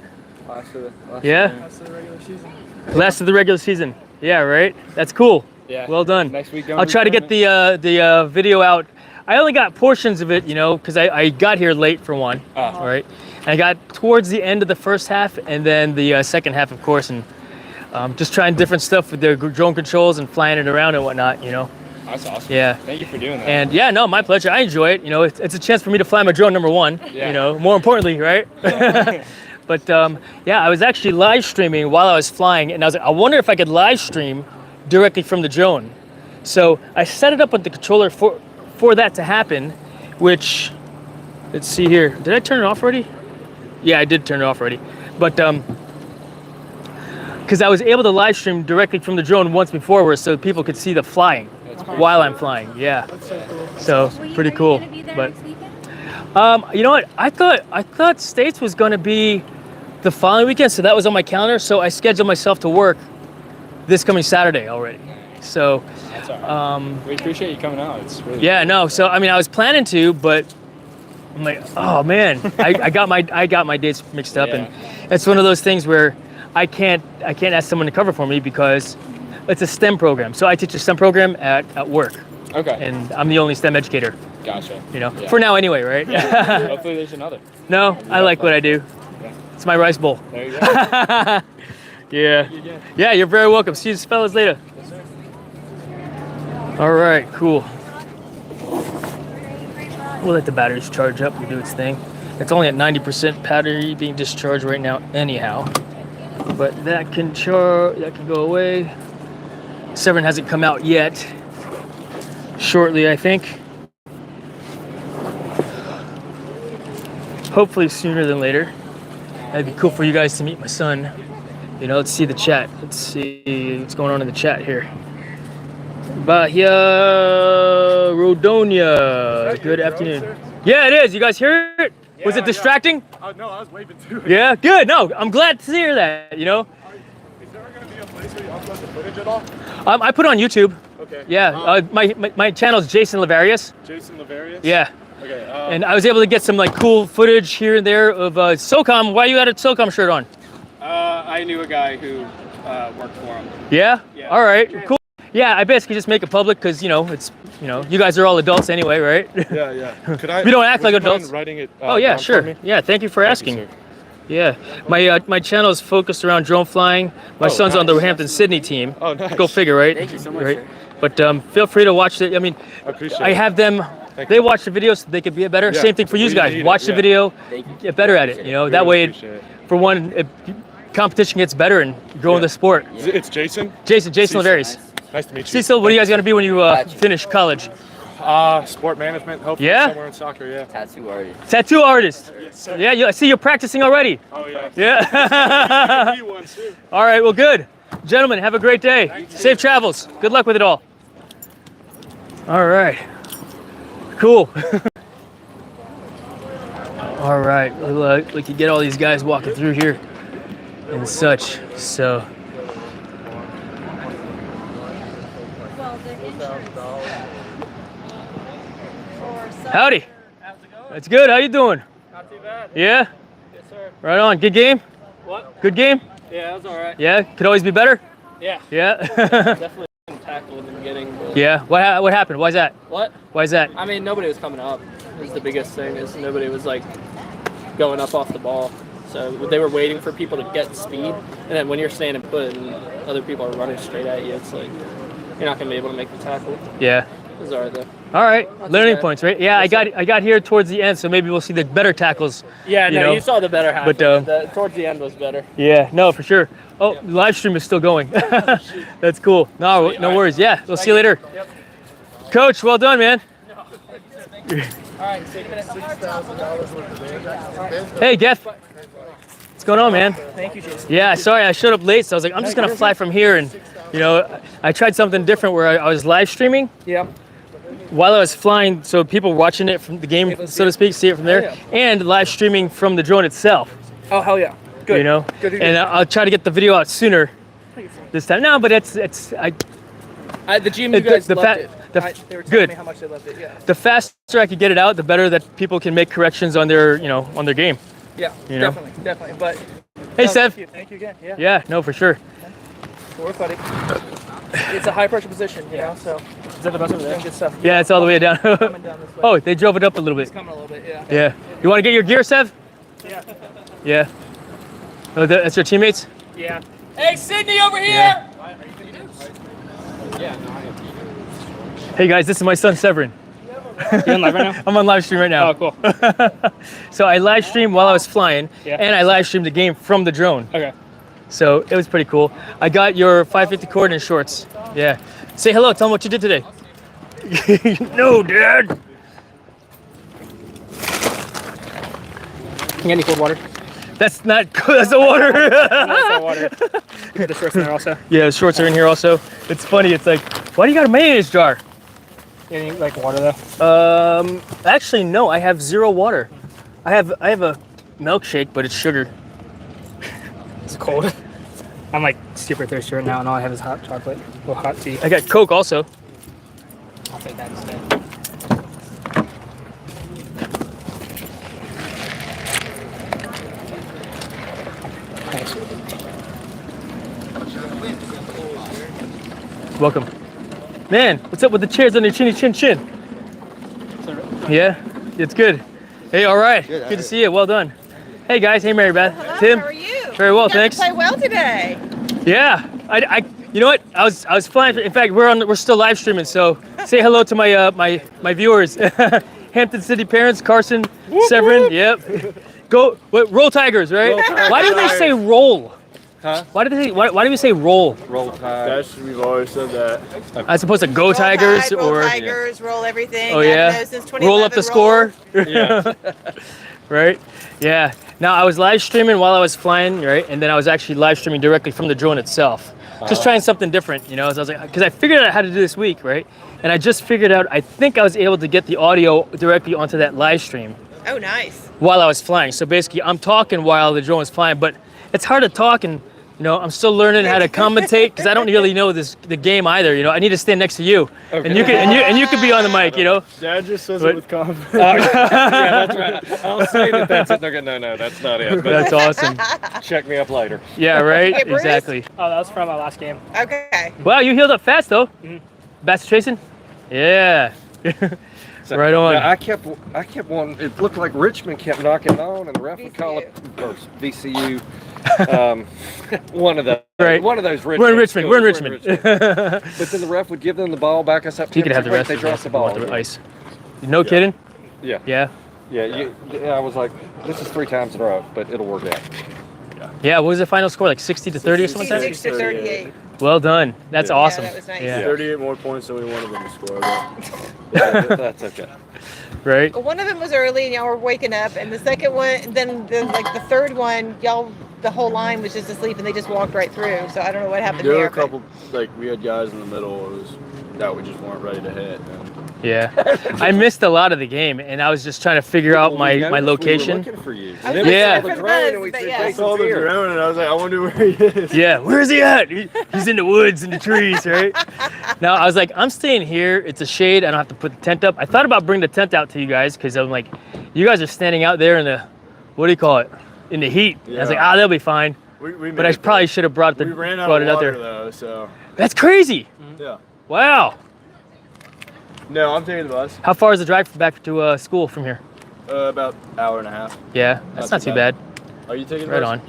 Last of the Yeah. game. That's the regular season. Last of the regular season. Yeah, right. That's cool. Yeah. Well done. Next week. I'll try to get the video out. I only got portions of it, because I got here late for one. Oh. Right. And I got towards the end of the first half and then the second half, of course, and just trying different stuff with the drone controls and flying it around and whatnot. That's awesome. Yeah. Thank you for doing that. And yeah, no, my pleasure. I enjoy it. It's a chance for me to fly my drone number one. Yeah. More importantly, right? But yeah, I was actually live streaming while I was flying, and I was like, I wonder if I could live stream directly from the drone. So I set it up with the controller for that to happen, which, let's see here. Did I turn it off already? Yeah, I did turn it off already. But because I was able to live stream directly from the drone once before, so people could see the flying while I'm flying. Yeah. So pretty cool. But you know what? I thought States was going to be the following weekend, so that was on my calendar. So I scheduled myself to work this coming Saturday already. So That's all right. We appreciate you coming out. It's really yeah, no. So I mean, I was planning to, but I'm like, oh man, I got my dates mixed up, and it's one of those things where I can't ask someone to cover for me because it's a STEM program. So I teach a STEM program at work. Okay. And I'm the only STEM educator. Gotcha. Yeah. For now anyway, right? Hopefully there's another. No, I like what I do. Yeah. It's my rice bowl. There you go. Yeah. Yeah, you're very welcome. See you fellas later. Yes, sir. All right, cool. We'll let the batteries charge up and do its thing. It's only at 90% battery being discharged right now anyhow. But that can go away. Severn hasn't come out yet. Shortly, I think. Hopefully sooner than later. That'd be cool for you guys to meet my son. Let's see the chat. Let's see what's going on in the chat here. Bahia Rodonia. Good afternoon. Sir? Yeah, it is. You guys hear it? Yeah, Was it distracting? No, I was waving too. Yeah, good. No, I'm glad to hear that. Is there going to be a place where you upload the footage at all? I put it on YouTube. Okay. Yeah, my channel is Jason Lavarias. Jason Lavarias? Yeah. Okay. And I was able to get some cool footage here and there of SOCOM. Why you had a SOCOM shirt on? I knew a guy who worked for him. Yeah? Yeah. All right, cool. Yeah, I basically just make it public because, it's, you guys are all adults anyway, right? Yeah. Could I? We don't act like would you mind adults. writing it. Oh, yeah, down sure. For me? Yeah, thank you for asking. Thank you, sir. Yeah, my channel is focused around drone flying. My son's on the Hampton Sydney team. Oh, nice. Go figure, right? Thank you so much, Right. sir. But feel free to watch it. I mean, I appreciate I it. have them. They watch the videos so they could be better. Yeah, Same thing for you we guys. need it, Watch the yeah. video, Thank you. get better at it. You know, We that really way, appreciate it. for one, competition gets better and growing Yeah. the sport. It's Jason. Jason Cecil. Lavarias. Nice to meet you. Cecil, what are you guys gonna be when you finish college? Sport management. Hopefully Yeah? somewhere in soccer. Yeah. Tattoo artist. Tattoo artist. Yes, sir. Yeah, I see you're practicing already. Oh yeah. Yeah. Be one too. All right, well, good. Gentlemen, have a great day. Safe travels. Good luck with it all. All right. Cool. All right, we can get all these guys walking through here and such. So, howdy. How's it going? It's good. How you doing? Not too bad. Yeah. Yes, sir. Right on. Good game. What? Good game. Yeah, it was all right. Yeah. Could always be better. Yeah, Yeah. definitely tackled in the beginning. But Yeah. What happened? Why is that? What? Why is that? I mean, nobody was coming up. Was the biggest thing is nobody was like going up off the ball. So they were waiting for people to get speed, and then when you're standing put and other people are running straight at you, it's like you're not gonna be able to make the tackle. Yeah. It was all right though. All right. Not too Learning bad. points, right? Yeah. Yes, I got here towards the end, so maybe we'll see the better tackles. Yeah, You no, know, you saw the better half. but, of it. Towards the end was better. Yeah. No, for sure. Oh, the live stream is still going. That's cool. No worries. Yeah. We'll see you later. Yep. Coach, well done, man. All right, 6 minutes. Hey, Geff. What's going on, man? Thank you, Jason. Yeah, sorry, I showed up late, so I was like, I'm just gonna fly from here, and you know, I tried something different where I was live streaming Yeah. while I was flying, so people watching it from the game, so to speak, see it from there, and live streaming from the drone itself. Oh hell yeah. Good. You know, Good. and I'll try to get the video out sooner this time. No, but it's the GM the- guys the loved fa- it. the- They were telling good. me how much they loved it. Yeah. the faster I could get it out, the better that people can make corrections on their, on their game. Yeah. You know? Definitely. But Hey, no, Sev. Thank you again. Yeah. Yeah, no, for sure. We're buddy. It's a high pressure position, you know. So Is that the bus over doing good stuff. Yeah, it's all the way down. Coming down this way. Oh, they drove it up a little It's bit. coming a little bit. Yeah. Yeah. You want to get your gear, Sev? Yeah. Yeah. Oh, that's your teammates? Yeah. Hey, Sydney over here. Hey guys, this is my son Severin. You on live right now? I'm on live stream right now. Oh, cool. So I live streamed while I was flying, Yeah. and I live streamed the game from the drone. Okay. So it was pretty cool. I got your 550 coordinate shorts. Yeah. Say hello. Tell them what you did today. No, Dad. You got any cold water? That's not good. That's the water. That's water. You got the shorts in there also. Yeah, the shorts are in here also. It's funny. It's like, why do you got a mayonnaise jar? Any like water though? Actually, no. I have zero water. I have a milkshake, but it's sugar. It's cold. I'm like super thirsty right now, and all I have is hot chocolate or hot tea. I got Coke also. I'll take that instead. Thanks. Welcome. Man, what's up with the chairs on your chinny chin chin? Yeah, it's good. Hey, all right. Good to see you. Well done. Hey guys. Hey, Mary Beth. Hello, Tim. how are you? Very well, You got thanks. to play well today. Yeah. You know what? I was flying. In fact, we're still live streaming. So say hello to my my viewers. Hampton City parents, Carson, Severin. Yep. Go. Roll Tigers, right? Why do they say roll? Huh? Why do we say roll? Roll Tide. We've always said that. As opposed to go Roll Tigers Tide, roll or Tigers, roll everything. oh I've yeah, known since roll up the 2011, score. Yeah. Right? Yeah. Now I was live streaming while I was flying, right? And then I was actually live streaming directly from the drone itself. Just trying something different, So I was like, because I figured out how to do this week, right? And I just figured out, I think I was able to get the audio directly onto that live stream Oh, nice. while I was flying. So basically, I'm talking while the drone is flying, but it's hard to talk and, I'm still learning how to commentate because I don't really know the game either. I need to stand next to you, and you could be on the mic, Dad just says But- it with confidence. Yeah, that's right. I'll say that's it. They're gonna, no, that's not it. But That's awesome. check me up later. Yeah, right. Hey, Bruce? Exactly. Oh, that was from our last game. Okay. Wow, you healed up fast though. Bastard chasing? Yeah. So, Right on. now, I kept wanting. It looked like Richmond kept knocking it on, and the ref would call it or VCU. One of the Right. one of those Richmond. We're in Richmond. schools. We're in Richmond. But then the ref would give them the ball, back us up. You could have the Wait, rest they of dropped the ball. the again. ice. No kidding? Yeah. Yeah. Yeah. I was like, this is 3 times in a row, but it'll work out. Yeah. What was the final score? Like 60 to 30 or something like that? 66 to 38. Well done. That's Yeah. awesome. Yeah, that was nice. Yeah. 38 more points than we wanted them to score. Yeah, that's okay. Right. One of them was early, and y'all were waking up, and the second one, then the third one, y'all, the whole line was just asleep, and they just walked right through. So I don't know what happened There were there. a couple, like we had guys in the middle that we just weren't ready to hit. And Yeah. I missed a lot of the game, and I was just trying to figure out my location. We were looking for you. I was And then Yeah. we saw the drone, and we said, Yeah. I Jason's saw the here. drone and I was like, I wonder where he is. Yeah, where's he at? He's in the woods, in the trees, right? Now, I was like, I'm staying here. It's a shade. I don't have to put the tent up. I thought about bringing the tent out to you guys because I'm like, you guys are standing out there in the, what do you call it? In the heat. I was like, Yeah. they'll be fine. We But I probably should have brought we ran out brought of it out water there. though, so That's crazy. yeah. Wow. No, I'm taking the bus. How far is the drive back to school from here? About hour and a half. Yeah, that's not too bad. Are you taking the Right bus?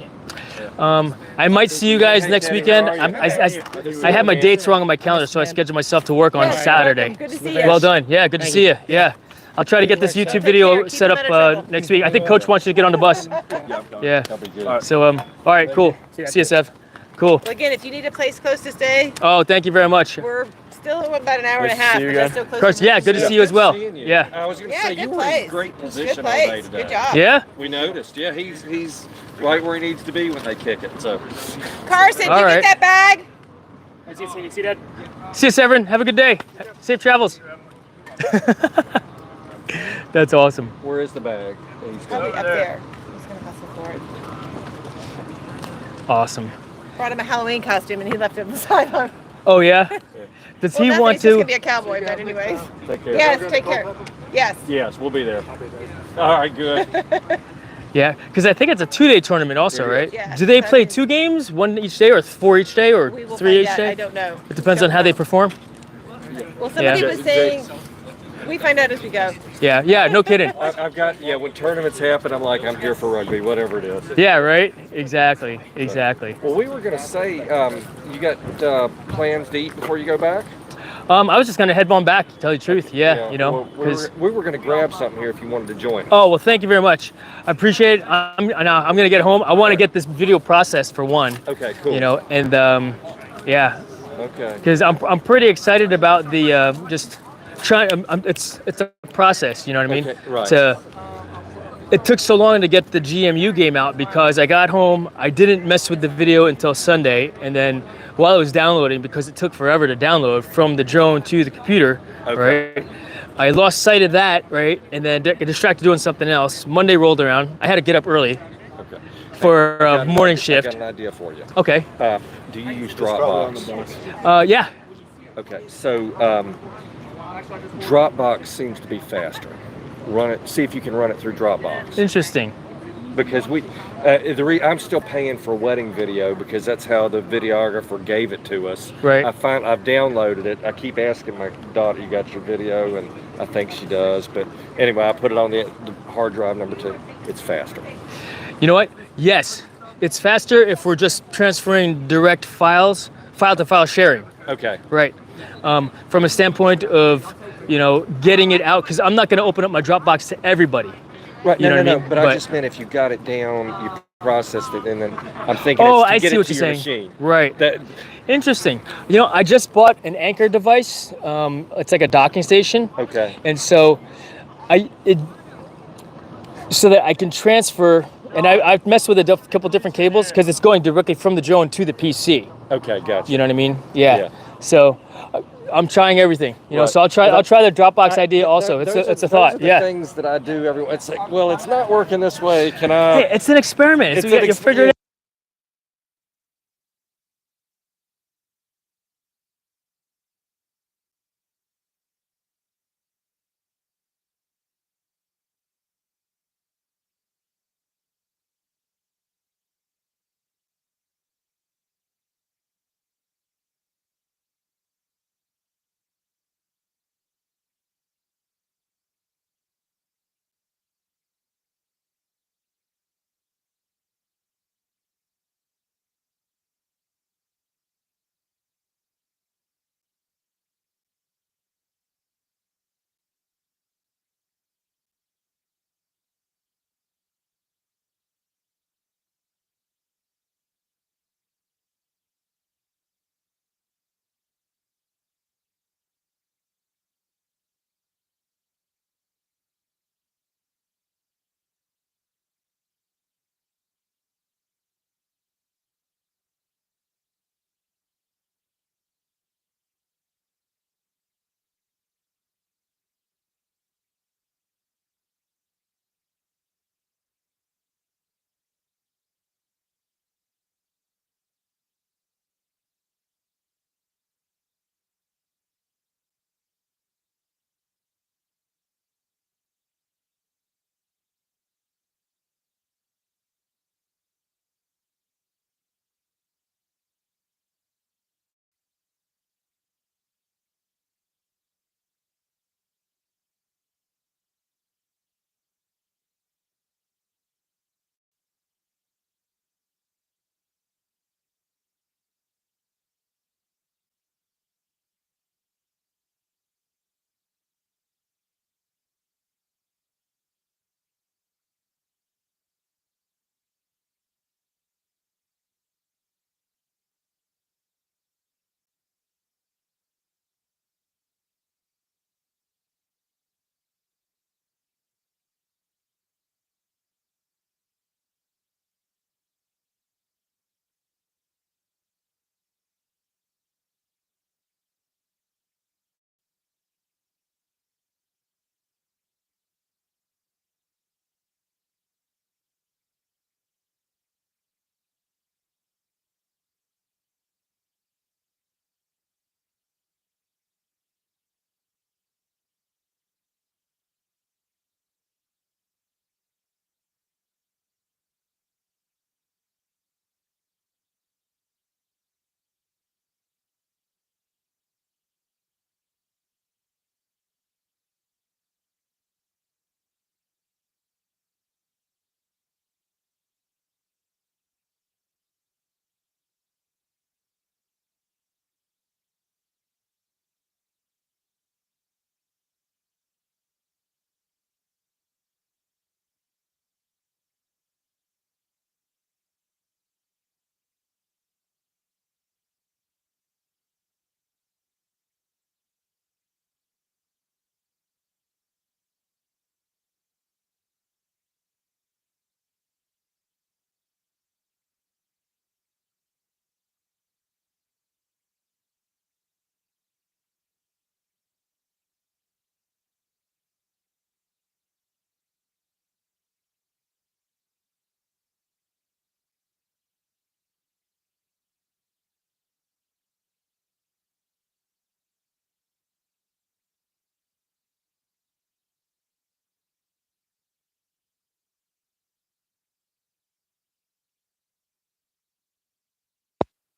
on. I might see you guys next weekend. I have my dates wrong on my calendar, so I scheduled myself to work on Yeah, Saturday. welcome. Good to see you. Well done. Yeah, good to see you. Yeah. I'll try to get this YouTube video Keep set him out of up trouble. next week. I think Coach wants you to get on the bus. Yeah. That'll be good. So, all right, cool. See you, Sev. Cool. Well, again, if you need a place close to stay, Oh, thank you very much. we're still about an hour and a Nice to half. see you but that's again. still close. Of course, yeah, good to see you as well. Seeing you. Yeah. I was going to Yeah, say, good you were place. in great Good position all day place. today. Good job. Yeah? We noticed. Yeah, he's right where he needs to be when they kick it. So Carson, All you right. get that bag? See you, Severin. Have a good day. Safe travels. That's awesome. where is the bag? He's Probably got up there. He's gonna hustle for it. Awesome. Brought him a Halloween costume, and he left it on the sideline. Oh, yeah? Does he Well, want he's just to? gonna be a cowboy, but anyways. Take care. Yes, take care. Yes. Yes, we'll be there. All right, good. Yeah, because I think it's a 2-day tournament also, right? Yeah, Do they play Saturday. 2 games, 1 each day, or 4 each day, or We will 3 find each out. day? I don't know. It depends on how they perform. Well, somebody Yeah. was saying we find out as we go. Yeah, yeah, no kidding. I've got, when tournaments happen, I'm like, I'm here for rugby, whatever it is. Yeah, right? Exactly, exactly. Well, we were going to say, you got plans to eat before you go back? I was just gonna head on back, to tell you the truth. Yeah, you know, well, because. we were going to grab something here if you wanted to join. Oh well, thank you very much. I appreciate it. I'm gonna get home. I want to get this video processed for one. Okay, cool. You know, and yeah, Okay. because I'm pretty excited about the just trying. It's a process. You know what I mean? Okay, right. It took so long to get the GMU game out because I got home. I didn't mess with the video until Sunday, and then while it was downloading, because it took forever to download from the drone to the computer, Okay. right? I lost sight of that, right? And then got distracted doing something else. Monday rolled around. I had to get up early Okay. for I got an morning idea- shift. I got an idea for you. Okay. Do you use Probably on the Dropbox? bus. Yeah. Okay, so Dropbox seems to be faster. Run it. See if you can run it through Dropbox. Interesting. Because I'm still paying for wedding video because that's how the videographer gave it to us. Right. I've downloaded it. I keep asking my daughter, "You got your video?" And I think she does. But anyway, I put it on the hard drive number 2. It's faster. You know what? Yes, it's faster if we're just transferring direct file to file sharing. Okay. Right. From a standpoint of, getting it out, because I'm not going to open up my Dropbox to everybody. Right. You know No. what I mean? But I just meant if you got it down, you processed it, and then I'm thinking. Oh, it's to I get see it what to you're your saying. Machine. Right. That. Interesting. I just bought an Anchor device. It's like a docking station. Okay. And so so that I can transfer, and I've messed with a couple different cables because it's going directly from the drone to the PC. Okay. Gotcha. You know what I mean? Yeah. Yeah. So I'm trying everything. Right. So I'll try the Dropbox idea also. It's a Those thought. are the Yeah. things that I do every. It's like, well, it's not working this way. Can I? Hey, it's an experiment. It's So an you figure it experiment.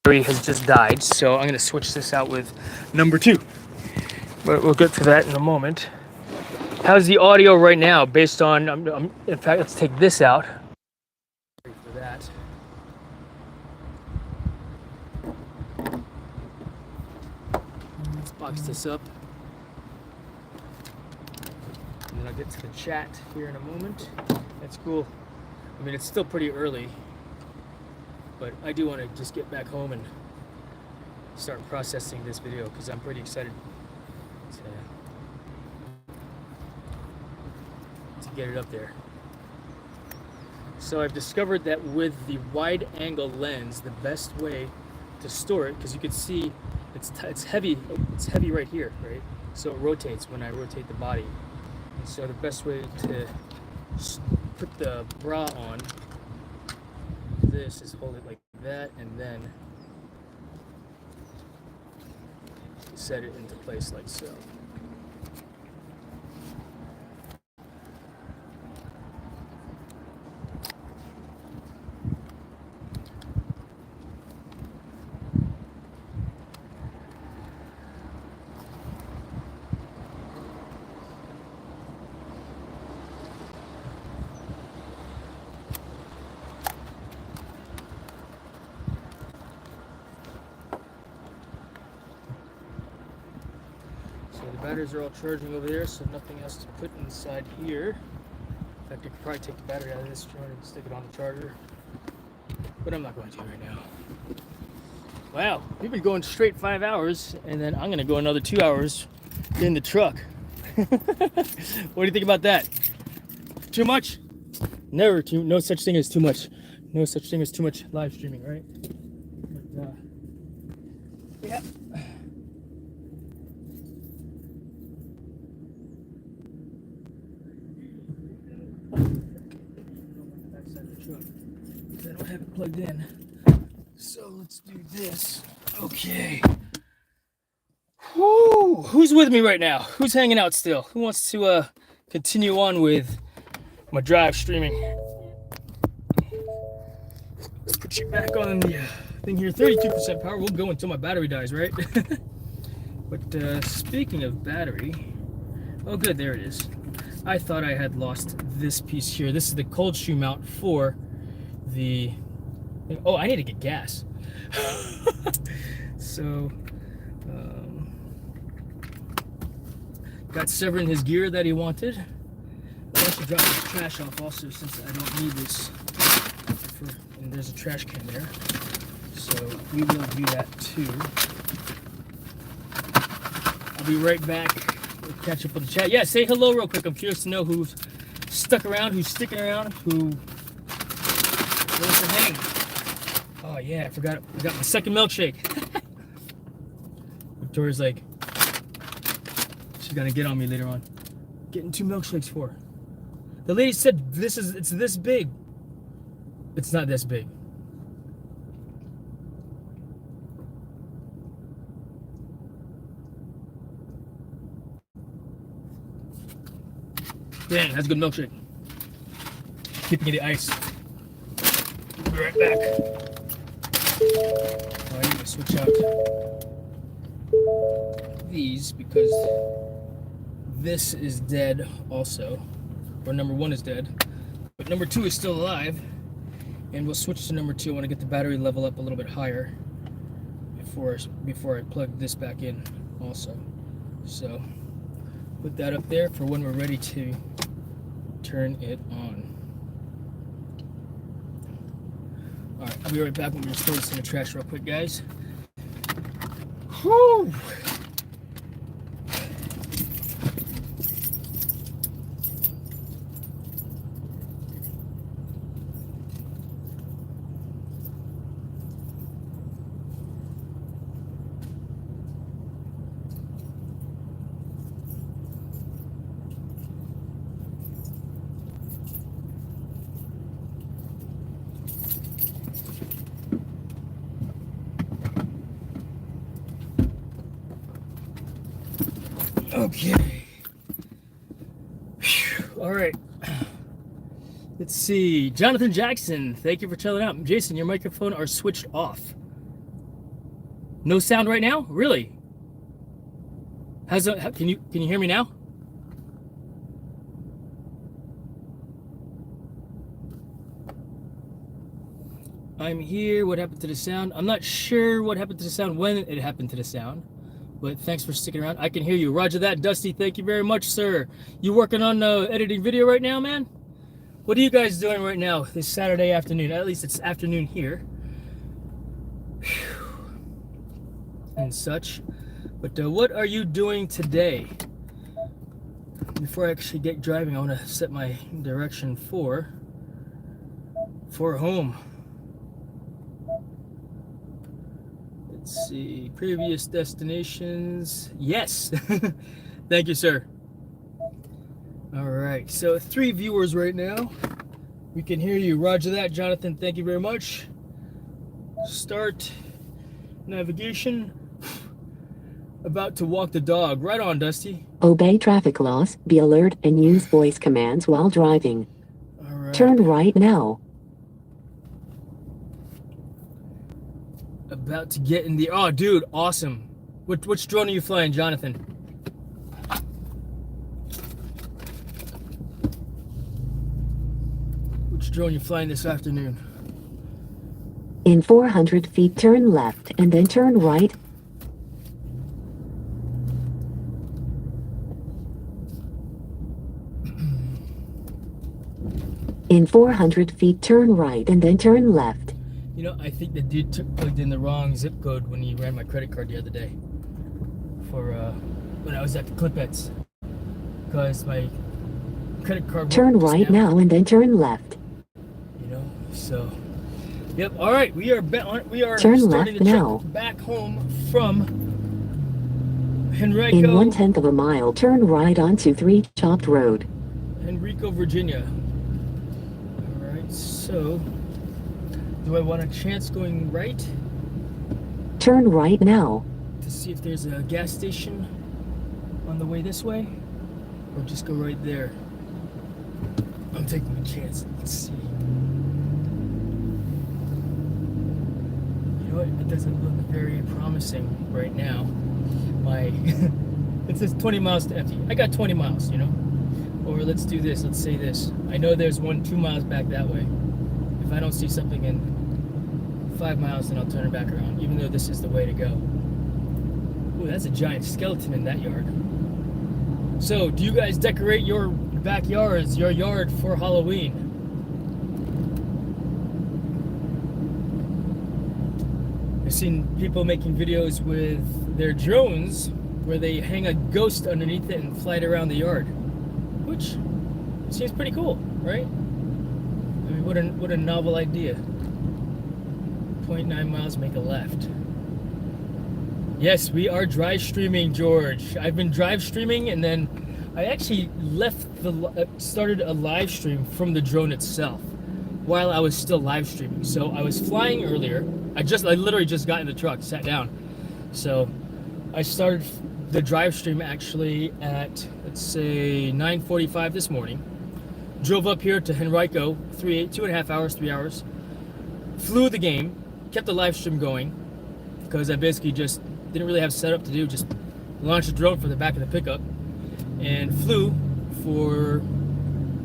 battery has just died, so I'm gonna switch this out with number 2. But we'll get to that in a moment. How's the audio right now based on, in fact, let's take this out. For that. Let's box this up. And then I'll get to the chat here in a moment. That's cool. I mean, it's still pretty early, but I do want to just get back home and start processing this video because I'm pretty excited to get it up there. So I've discovered that with the wide angle lens, the best way to store it, because you can see it's heavy right here, right? So it rotates when I rotate the body. And so the best way to put the bra on this is hold it like that and then set it into place like so. Batteries are all charging over there, so nothing else to put inside here. In fact, I could probably take the battery out of this joint and stick it on the charger, but I'm not going to right now. Wow, we've been going straight 5 hours, and then I'm going to go another 2 hours in the truck. What do you think about that? Too much? No such thing as too much. No such thing as too much live streaming, right? But, yeah. I don't have it plugged in, so let's do this. Okay. Whoo! Who's with me right now? Who's hanging out still? Who wants to continue on with my drive streaming? Let's put you back on the thing here. 32% power. We'll go until my battery dies, right? But speaking of battery, oh good, there it is. I thought I had lost this piece here. This is the cold shoe mount for the, oh, I need to get gas. So got Severin his gear that he wanted. I should drop this trash off also since I don't need this and there's a trash can there, so we will do that too. I'll be right back. We'll catch up with the chat. Yeah, say hello real quick. I'm curious to know who's stuck around, who's sticking around, who wants to hang. Oh yeah, I forgot my second milkshake. Victoria's like, she's gonna get on me later on. Getting 2 milkshakes for her. The lady said it's this big. It's not this big. Dang, that's a good milkshake. Keeping the ice. Be right back. Oh, I need to switch out these because this is dead also. Or number 1 is dead. But number 2 is still alive. And we'll switch to number 2. I want to get the battery level up a little bit higher before I plug this back in also. So put that up there for when we're ready to turn it on. Alright, I'll be right back. I'm going to throw this in the trash real quick, guys. Whew! Okay. Whew. All right. Let's see. Jonathan Jackson, thank you for chilling out. Jason, your microphone are switched off. No sound right now? Really? Can you hear me now? I'm here. What happened to the sound? I'm not sure what happened to the sound, when it happened to the sound. But thanks for sticking around. I can hear you. Roger that, Dusty. Thank you very much, sir. You working on editing video right now, man? What are you guys doing right now this Saturday afternoon? At least it's afternoon here. And such. But what are you doing today? Before I actually get driving, I want to set my direction for home. Let's see, previous destinations. Yes. Thank you, sir. All right, so 3 viewers right now. We can hear you. Roger that, Jonathan. Thank you very much. Start navigation. About to walk the dog. Right on, Dusty. Obey traffic laws, be alert, and use voice commands while driving. All right. Turn right now. About to get in the... Oh, dude, awesome. Which drone are you flying, Jonathan? Which drone are you flying this afternoon? In 400 feet, turn left, and then turn right. In 400 feet, turn right, and then turn left. You know, I think the dude plugged in the wrong zip code when he ran my credit card the other day for when I was at the Clipettes, because my credit card turn right now and then turn left. You know, so yep. All right, we are turn starting left the trip now. back home from Henrico. In 1/10 of a mile, turn right onto 3 Chopped Road. Henrico, Virginia. All right, so. Do I want a chance going right? Turn right now. To see if there's a gas station on the way this way? Or just go right there? I'm taking a chance. Let's see. You know what? It doesn't look very promising right now. It says 20 miles to empty. I got 20 miles, you know? Or let's do this. Let's say this. I know there's 2 miles back that way. If I don't see something in 5 miles, then I'll turn it back around, even though this is the way to go. Ooh, that's a giant skeleton in that yard. So, do you guys decorate your backyards, your yard for Halloween? I've seen people making videos with their drones where they hang a ghost underneath it and fly it around the yard, which seems pretty cool, right? I mean, what a novel idea. 0.9 miles, make a left. Yes, we are drive streaming, George. I've been drive streaming, and then I actually started a live stream from the drone itself while I was still live streaming. So I was flying earlier. I literally just got in the truck, sat down. So I started the drive stream actually at, let's say, 9:45 this morning. Drove up here to Henrico, 2.5 hours, 3 hours. Flew the game, kept the live stream going, because I basically just didn't really have setup to do, just launched a drone from the back of the pickup, and flew for,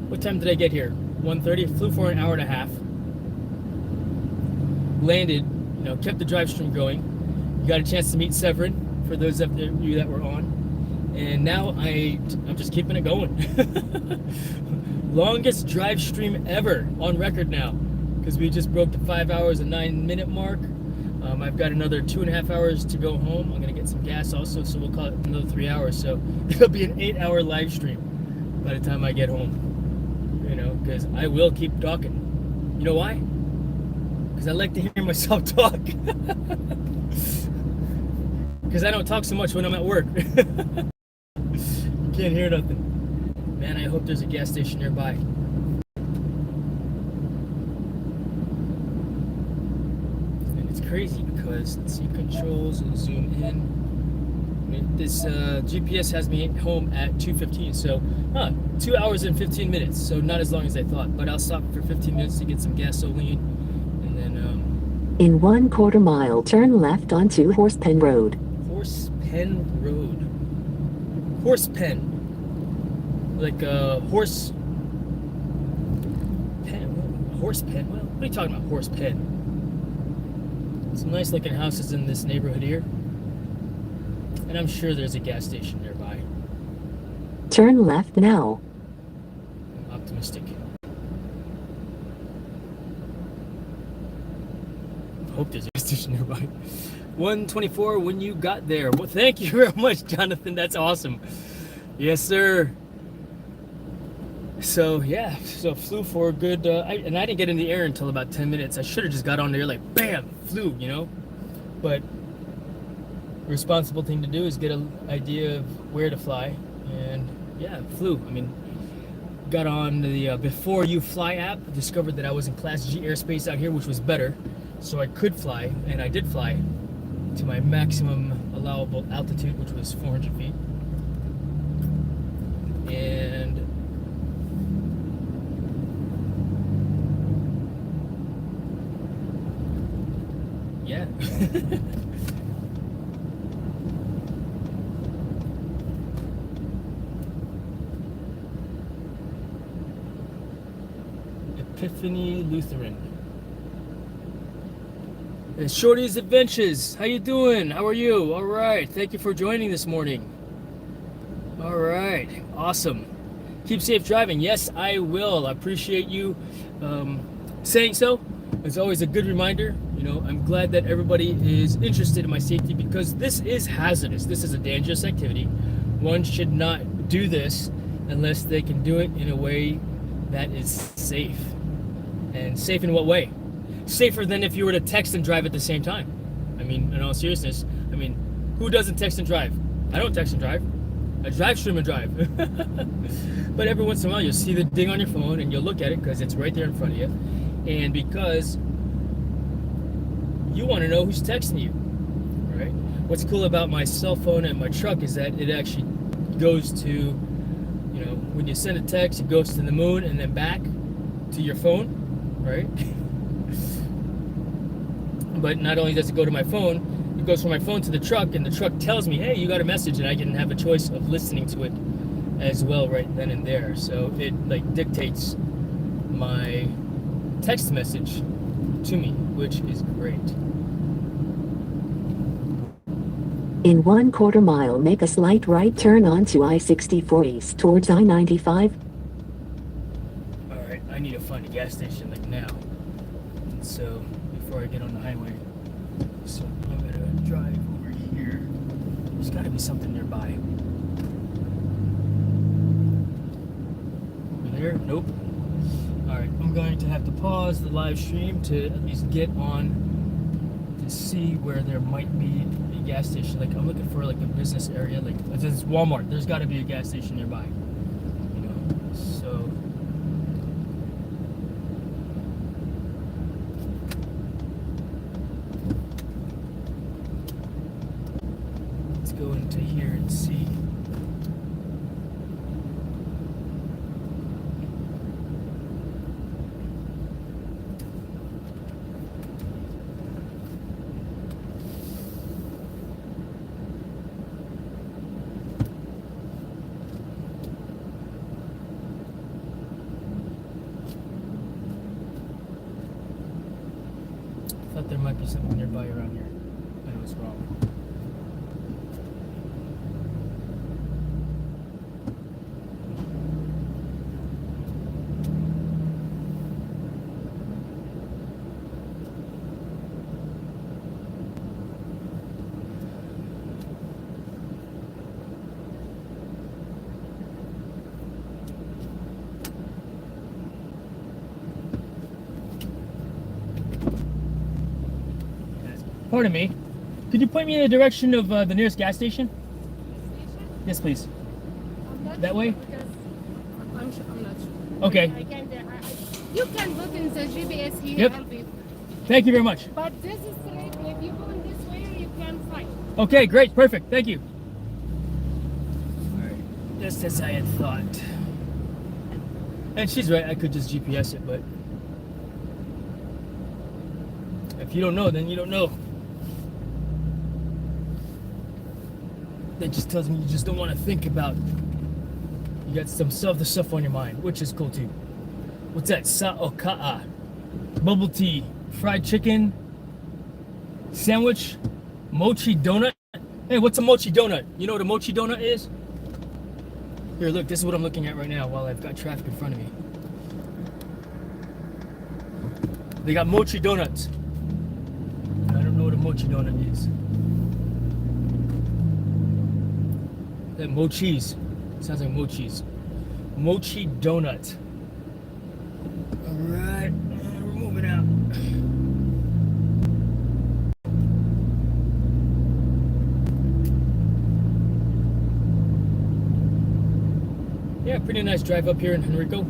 what time did I get here? 1:30, flew for an hour and a half. Landed, you know, kept the drive stream going. You got a chance to meet Severin, for those of you that were on. And now I'm just keeping it going. Longest drive stream ever on record now, because we just broke the 5 hours and 9 minute mark. I've got another 2.5 hours to go home. I'm gonna get some gas also, so we'll call it another 3 hours. So it'll be an 8-hour live stream by the time I get home. You know, because I will keep talking. You know why? Because I like to hear myself talk. Because I don't talk so much when I'm at work. You can't hear nothing. Man, I hope there's a gas station nearby. And it's crazy because, let's see, controls and zoom in. I mean, this GPS has me home at 2:15, so 2 hours and 15 minutes, so not as long as I thought. But I'll stop for 15 minutes to get some gasoline, and then In 1/4 mile, turn left onto Horsepen Road. Horsepen Road. Horsepen. Like a horse pen. Horse pen? Well, what are you talking about, horse pen? Some nice looking houses in this neighborhood here. And I'm sure there's a gas station nearby. Turn left now. I'm optimistic. Hope there's a gas station nearby. 124 when you got there. Well, thank you very much, Jonathan. That's awesome. Yes, sir. So yeah, so flew for a good, and I didn't get in the air until about 10 minutes. I should have just got on there like, bam, flew, you know? But the responsible thing to do is get an idea of where to fly, and yeah, flew. I mean, got on the Before You Fly app, discovered that I was in Class G airspace out here, which was better, so I could fly, and I did fly to my maximum allowable altitude, which was 400 feet. And yeah. Epiphany Lutheran. Shorty's Adventures. How you doing? How are you? All right. Thank you for joining this morning. All right. Awesome. Keep safe driving. Yes, I will. I appreciate you saying so. It's always a good reminder. You know, I'm glad that everybody is interested in my safety because this is hazardous. This is a dangerous activity. One should not do this unless they can do it in a way that is safe. And safe in what way? Safer than if you were to text and drive at the same time. I mean, in all seriousness, I mean, who doesn't text and drive? I don't text and drive. I drive, stream, and drive. But every once in a while, you'll see the ding on your phone and you'll look at it because it's right there in front of you. And because you want to know who's texting you, right? What's cool about my cell phone and my truck is that it actually goes to, you know, when you send a text, it goes to the moon and then back to your phone, right? But not only does it go to my phone, it goes from my phone to the truck, and the truck tells me, hey, you got a message, and I can have a choice of listening to it as well right then and there. So it like dictates my text message to me, which is great. In 1/4 mile, make a slight right turn onto I-64 East towards I-95. All right, I need to find a gas station like now. And so before I get on the highway, so I'm gonna drive over here. There's got to be something nearby. Over there? Nope. All right, I'm going to have to pause the live stream to at least get on to see where there might be a gas station. Like I'm looking for like a business area, like this is Walmart. There's got to be a gas station nearby. You know, so. Let's go into here and see. Thought there might be something nearby around here. I was wrong. Pardon me. Could you point me in the direction of the nearest gas station? Yes, please. That way? I'm not sure. Okay. You can look in the GPS here. Yep. Help you. Thank you very much. But this is straight. If you go in this way, you can find. Okay, great, perfect. Thank you. All right, just as I had thought. And she's right. I could just GPS it, but I If you don't know, then you don't know. That just tells me you just don't want to think about. You got some other stuff on your mind, which is cool too. What's that? Sa'oka'a. Bubble tea, fried chicken, sandwich, mochi donut. Hey, what's a mochi donut? You know what a mochi donut is? Here, look, this is what I'm looking at right now while I've got traffic in front of me. They got mochi donuts. I don't know what a mochi donut is. That mochis. Sounds like mochis. Mochi donut. Alright, we're moving out. Yeah, pretty nice drive up here in Henrico.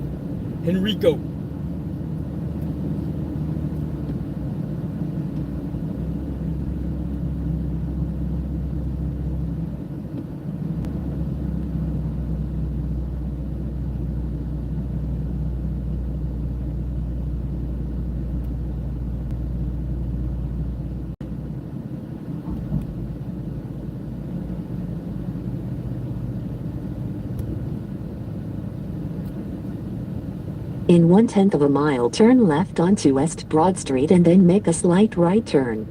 In 1/10 of a mile, turn left onto West Broad Street and then make a slight right turn.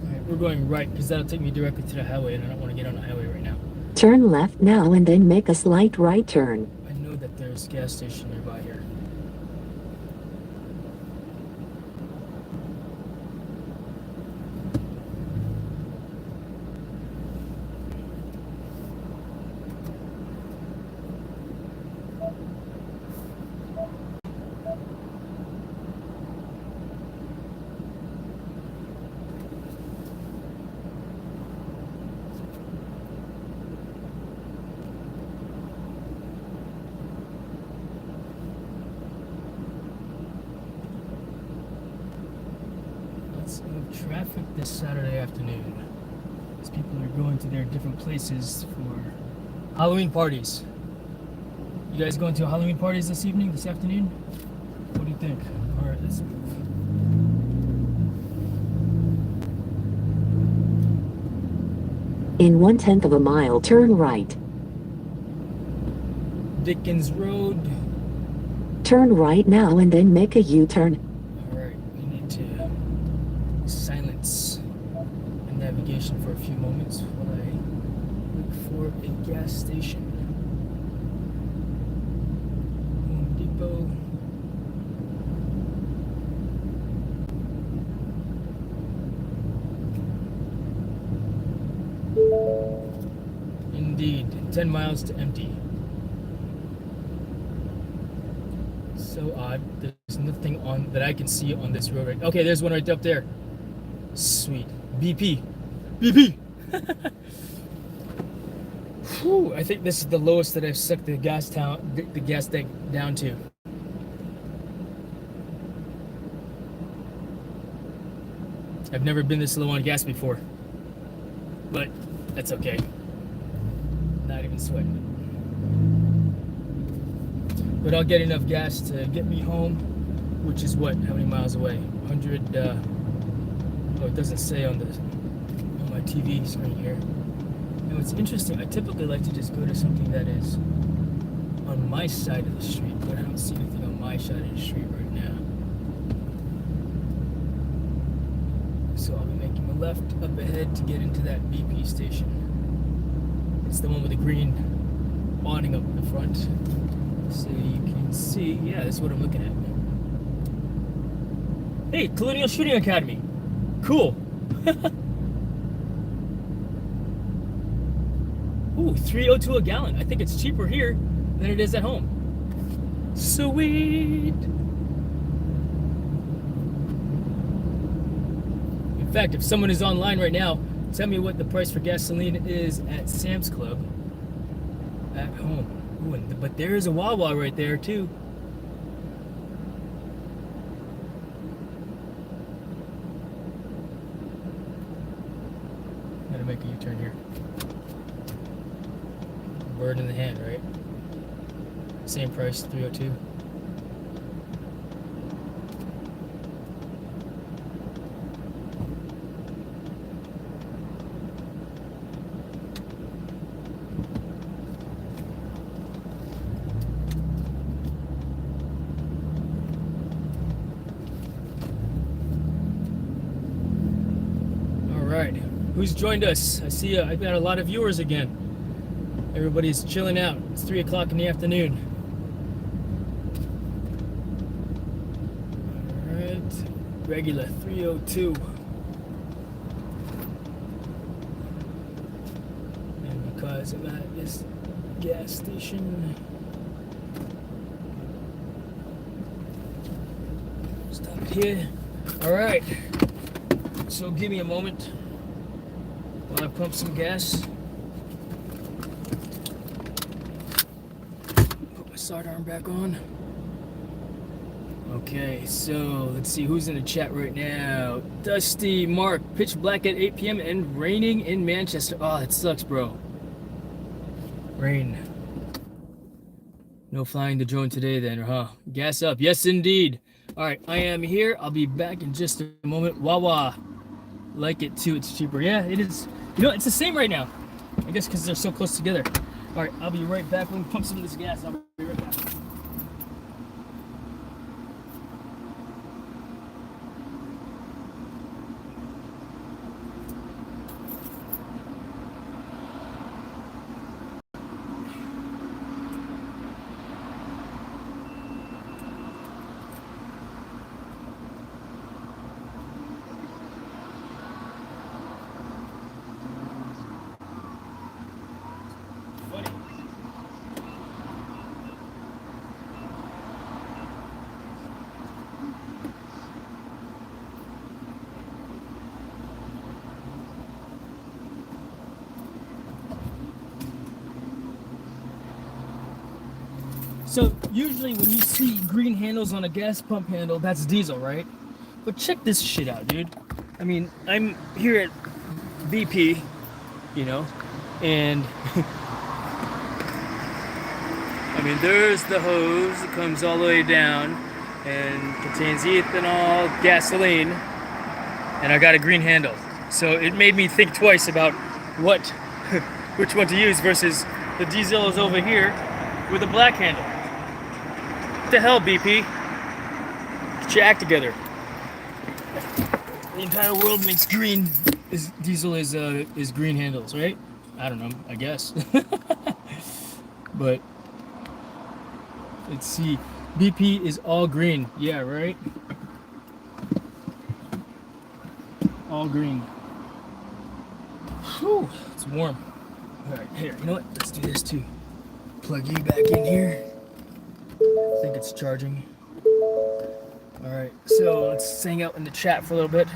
Alright, we're going right because that'll take me directly to the highway, and I don't want to get on the highway right now. Turn left now and then make a slight right turn. I know that there's a gas station nearby here. Traffic this Saturday afternoon as people are going to their different places for Halloween parties. You guys going to Halloween parties this afternoon? What do you think? Alright, let's move. In 1/10 of a mile, turn right. Dickens Road. Turn right now and then make a U-turn. Alright, we need to silence the navigation for a few moments while I look for a gas station. Home Depot. Indeed, 10 miles to empty. So odd. There's nothing on that I can see on this road right. Okay, there's one right up there. Sweet. BP. Whew, I think this is the lowest that I've sucked the gas tank down to. I've never been this low on gas before, but that's okay. Not even sweating it. But I'll get enough gas to get me home, which is what? How many miles away? 100. Oh, it doesn't say on my TV screen here. And what's interesting, I typically like to just go to something that is on my side of the street, but I don't see anything on my side of the street right now. So I'll be making a left up ahead to get into that BP station. It's the one with the green awning up in the front. So you can see, yeah, that's what I'm looking at. Hey, Colonial Shooting Academy. Cool. Ooh, $3.02 a gallon. I think it's cheaper here than it is at home. Sweet. In fact, if someone is online right now, tell me what the price for gasoline is at Sam's Club at home. Ooh, but there is a Wawa right there too. Gotta make a U-turn here. Bird in the hand, right? Same price, $3.02. right, who's joined us? I see I've got a lot of viewers again. Everybody's chilling out. It's 3 o'clock in the afternoon. All right, regular 302. And because I'm at this gas station, stop it here. All right. So give me a moment while I pump some gas. Put my sidearm back on. Okay, so let's see who's in the chat right now. Dusty, Mark, pitch black at 8 p.m. and raining in Manchester. Oh, it sucks, bro. Rain. No flying the drone today then, huh? Gas up. Yes, indeed. All right, I am here. I'll be back in just a moment. Wawa. Like it too, it's cheaper. Yeah, it is. You know, it's the same right now. I guess because they're so close together. All right, I'll be right back. Let me pump some of this gas. I'll be right back. So usually when you see green handles on a gas pump handle, that's diesel, right? But check this shit out, dude. I mean, I'm here at BP, you know, and I mean, there's the hose that comes all the way down and contains ethanol, gasoline, and I got a green handle. So it made me think twice about which one to use versus the diesel is over here with a black handle. What the hell, BP? Get your act together. The entire world makes green. Diesel is green handles, right? I don't know. I guess. But let's see. BP is all green. Yeah, right. All green. Whew, it's warm. All right, here. You know what? Let's do this too. Plug you back in here. I think it's charging. Alright, so let's hang out in the chat for a little bit.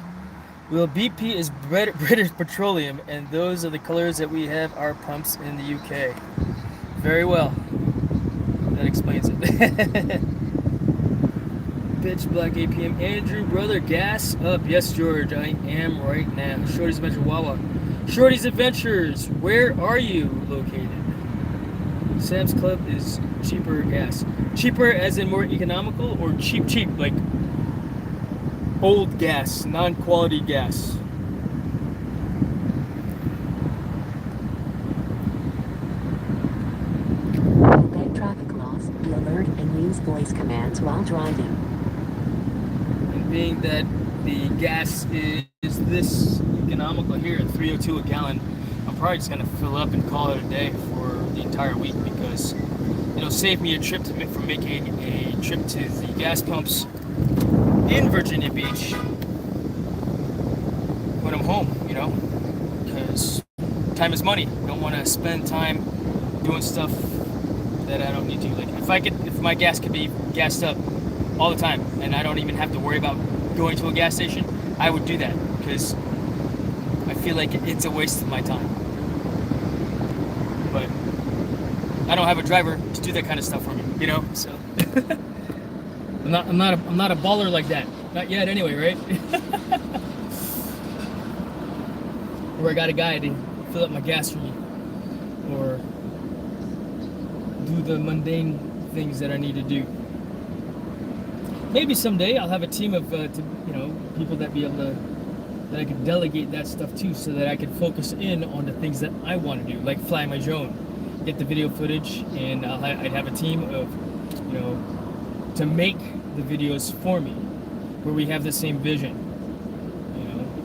Well, BP is British Petroleum, and those are the colors that we have our pumps in the UK. Very well. That explains it. Pitch black 8 p.m. Andrew, brother, gas up. Yes, George, I am right now. Shorty's Adventure, Wawa. Shorty's Adventures, where are you located? Sam's Club is cheaper gas. Cheaper as in more economical, or cheap, like old gas, non-quality gas? Obey traffic laws, be alert, and use voice commands while driving. And being that the gas is this economical here at $3.02 a gallon, I'm probably just gonna fill up and call it a day for the entire week, because it'll save me a trip from making a trip to the gas pumps in Virginia Beach when I'm home, you know, because time is money. I don't want to spend time doing stuff that I don't need to. Like if my gas could be gassed up all the time and I don't even have to worry about going to a gas station, I would do that, because I feel like it's a waste of my time. But I don't have a driver to do that kind of stuff for me, you know. So I'm not a baller like that. Not yet, anyway, right? Or I got a guy to fill up my gas for me, or do the mundane things that I need to do. Maybe someday I'll have a team of people that I could delegate that stuff to, so that I can focus in on the things that I want to do, like fly my drone, get the video footage, and I'd have a team of, to make the videos for me, where we have the same vision,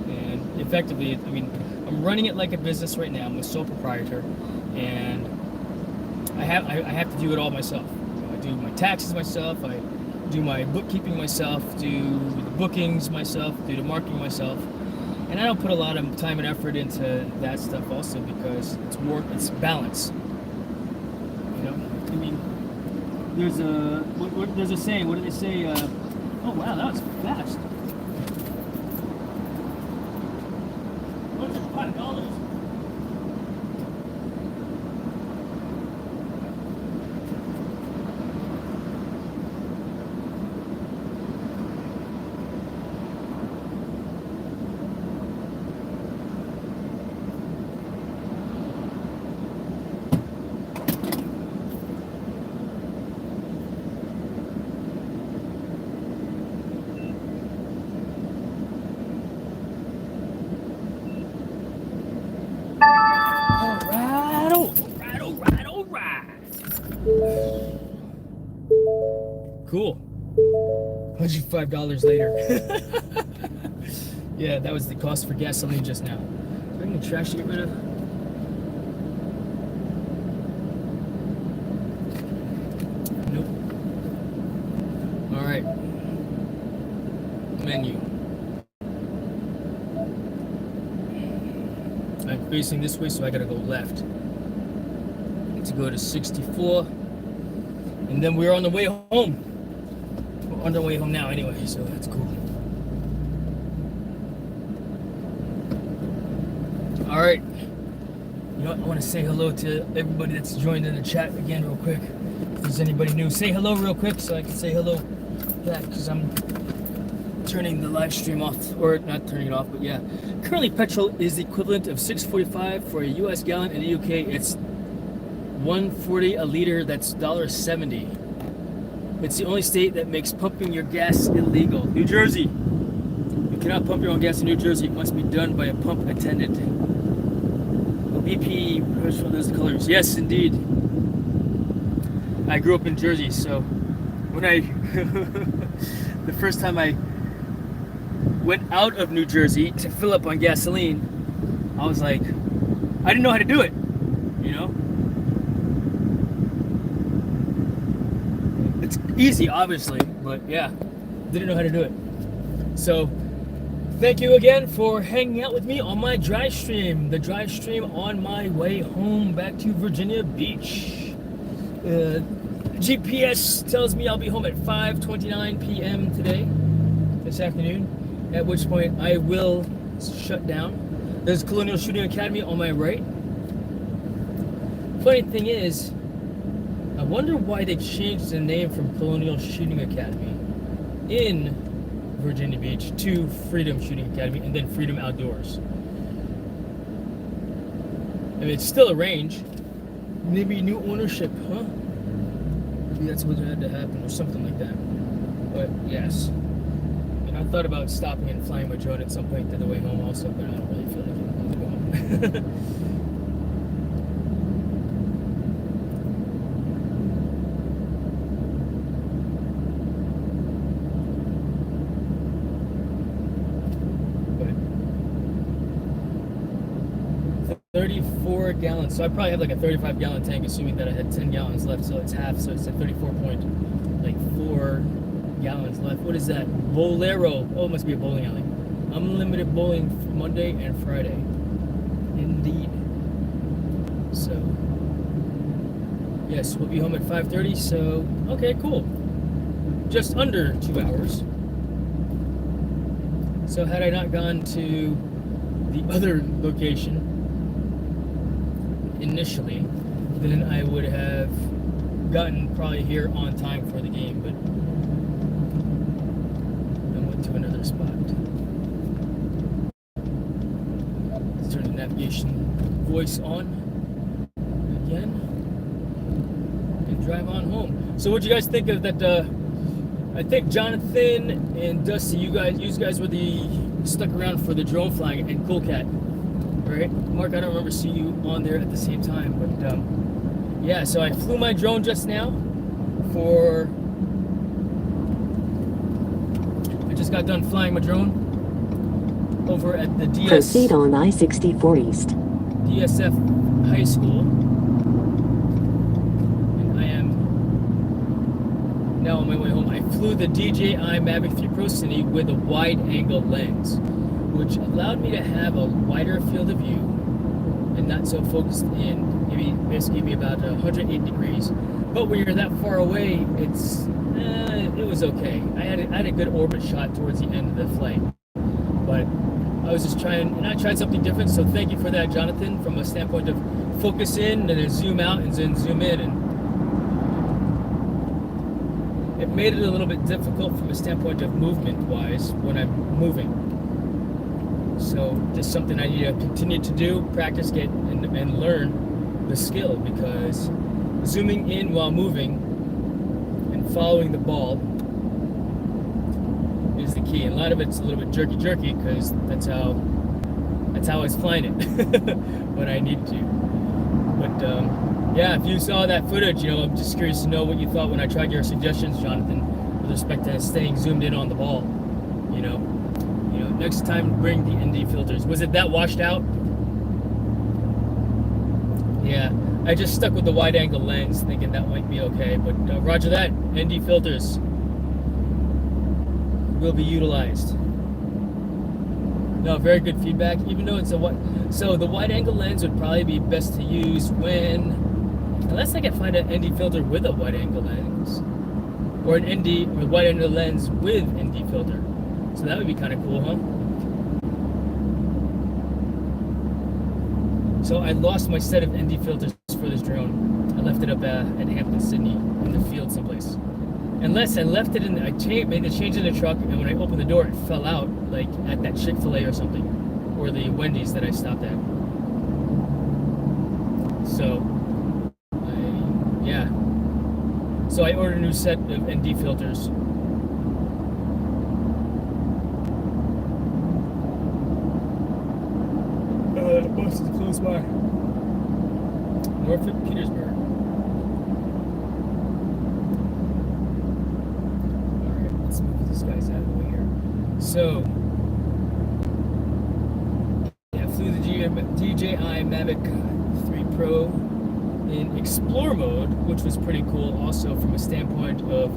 and effectively, I mean, I'm running it like a business right now. I'm a sole proprietor, and I have to do it all myself. I do my taxes myself. I do my bookkeeping myself. Do the bookings myself. Do the marketing myself. And I don't put a lot of time and effort into that stuff also because it's balance. You know, I mean, there's a saying. What do they say? Oh wow, that was fast. What's it, $5? Cool. $105 later. Yeah, that was the cost for gasoline just now. Is there any trash to get rid of? Nope. Alright. Menu. I'm facing this way, so I gotta go left. To go to 64. And then we're on the way home. We're on the way home now anyway, so that's cool. Alright. You know what? I want to say hello to everybody that's joined in the chat again real quick. If there's anybody new, say hello real quick so I can say hello back, because I'm turning the live stream off, or not turning it off, but yeah. Currently petrol is the equivalent of $6.45 for a US gallon. In the UK it's $1.40 a liter. That's $1.70. It's the only state that makes pumping your gas illegal. New Jersey. You cannot pump your own gas in New Jersey. It must be done by a pump attendant. BP, those colors. Yes, indeed. I grew up in Jersey, so when I the first time I went out of New Jersey to fill up on gasoline, I was like, I didn't know how to do it, you know? It's easy, obviously, but yeah, didn't know how to do it. So, thank you again for hanging out with me on my drive stream. The drive stream on my way home back to Virginia Beach. GPS tells me I'll be home at 5:29 p.m. today, this afternoon, at which point I will shut down. There's Colonial Shooting Academy on my right. Funny thing is, I wonder why they changed the name from Colonial Shooting Academy in Virginia Beach to Freedom Shooting Academy and then Freedom Outdoors. I mean, it's still a range. Maybe new ownership, huh? Maybe that's what had to happen or something like that. But yes. And I thought about stopping and flying my drone at some point to the way home also, but I don't really feel like it. I want to go home. But 34 gallons. So I probably have like a 35-gallon tank, assuming that I had 10 gallons left. So it's half. So it's at 34.4 gallons left. What is that? Bolero. Oh, it must be a bowling alley. Unlimited bowling Monday and Friday. Indeed. So yes, we'll be home at 5:30. So okay, cool. Just under 2 hours. So had I not gone to the other location initially, then I would have gotten probably here on time for the game, but I went to another spot. Let's turn the navigation voice on again and drive on home. So what do you guys think of that? I think Jonathan and Dusty, you guys were stuck around for the drone flying, and Cool Cat. Right, Mark, I don't remember seeing you on there at the same time, but yeah, so I flew my drone just now I just got done flying my drone over at the Proceed on I-64 East. DSF High School. And I am now on my way home. I flew the DJI Mavic 3 Pro Cine with a wide-angle lens, which allowed me to have a wider field of view and not so focused in. Basically gave me about 180 degrees. But when you're that far away, it was okay. I had a good orbit shot towards the end of the flight. But I was just trying, and I tried something different, so thank you for that, Jonathan, from a standpoint of focus in and then zoom out and then zoom in. And it made it a little bit difficult from a standpoint of movement-wise when I'm moving. So just something I need to continue to do, practice, get, and learn the skill, because zooming in while moving and following the ball is the key. And a lot of it's a little bit jerky because that's how I was flying it when I needed to. But yeah, if you saw that footage, I'm just curious to know what you thought when I tried your suggestions, Jonathan, with respect to staying zoomed in on the ball. Next time bring the ND filters. Was it that washed out? Yeah, I just stuck with the wide angle lens thinking that might be okay, but roger that, ND filters will be utilized. No, very good feedback, even though it's so the wide angle lens would probably be best to use unless I can find an ND filter with a wide angle lens, or an ND or wide angle lens with ND filter. So that would be kind of cool, huh? So I lost my set of ND filters for this drone. I left it up at Hampton, Sydney, in the field someplace. Unless I left it made the change in the truck, and when I opened the door, it fell out, like at that Chick-fil-A or something, or the Wendy's that I stopped at. So, So I ordered a new set of ND filters. The bus is close by. Norfolk, Petersburg. Alright, let's move these guys out of the way here. So, yeah, I flew the DJI Mavic 3 Pro in Explore mode, which was pretty cool also from a standpoint of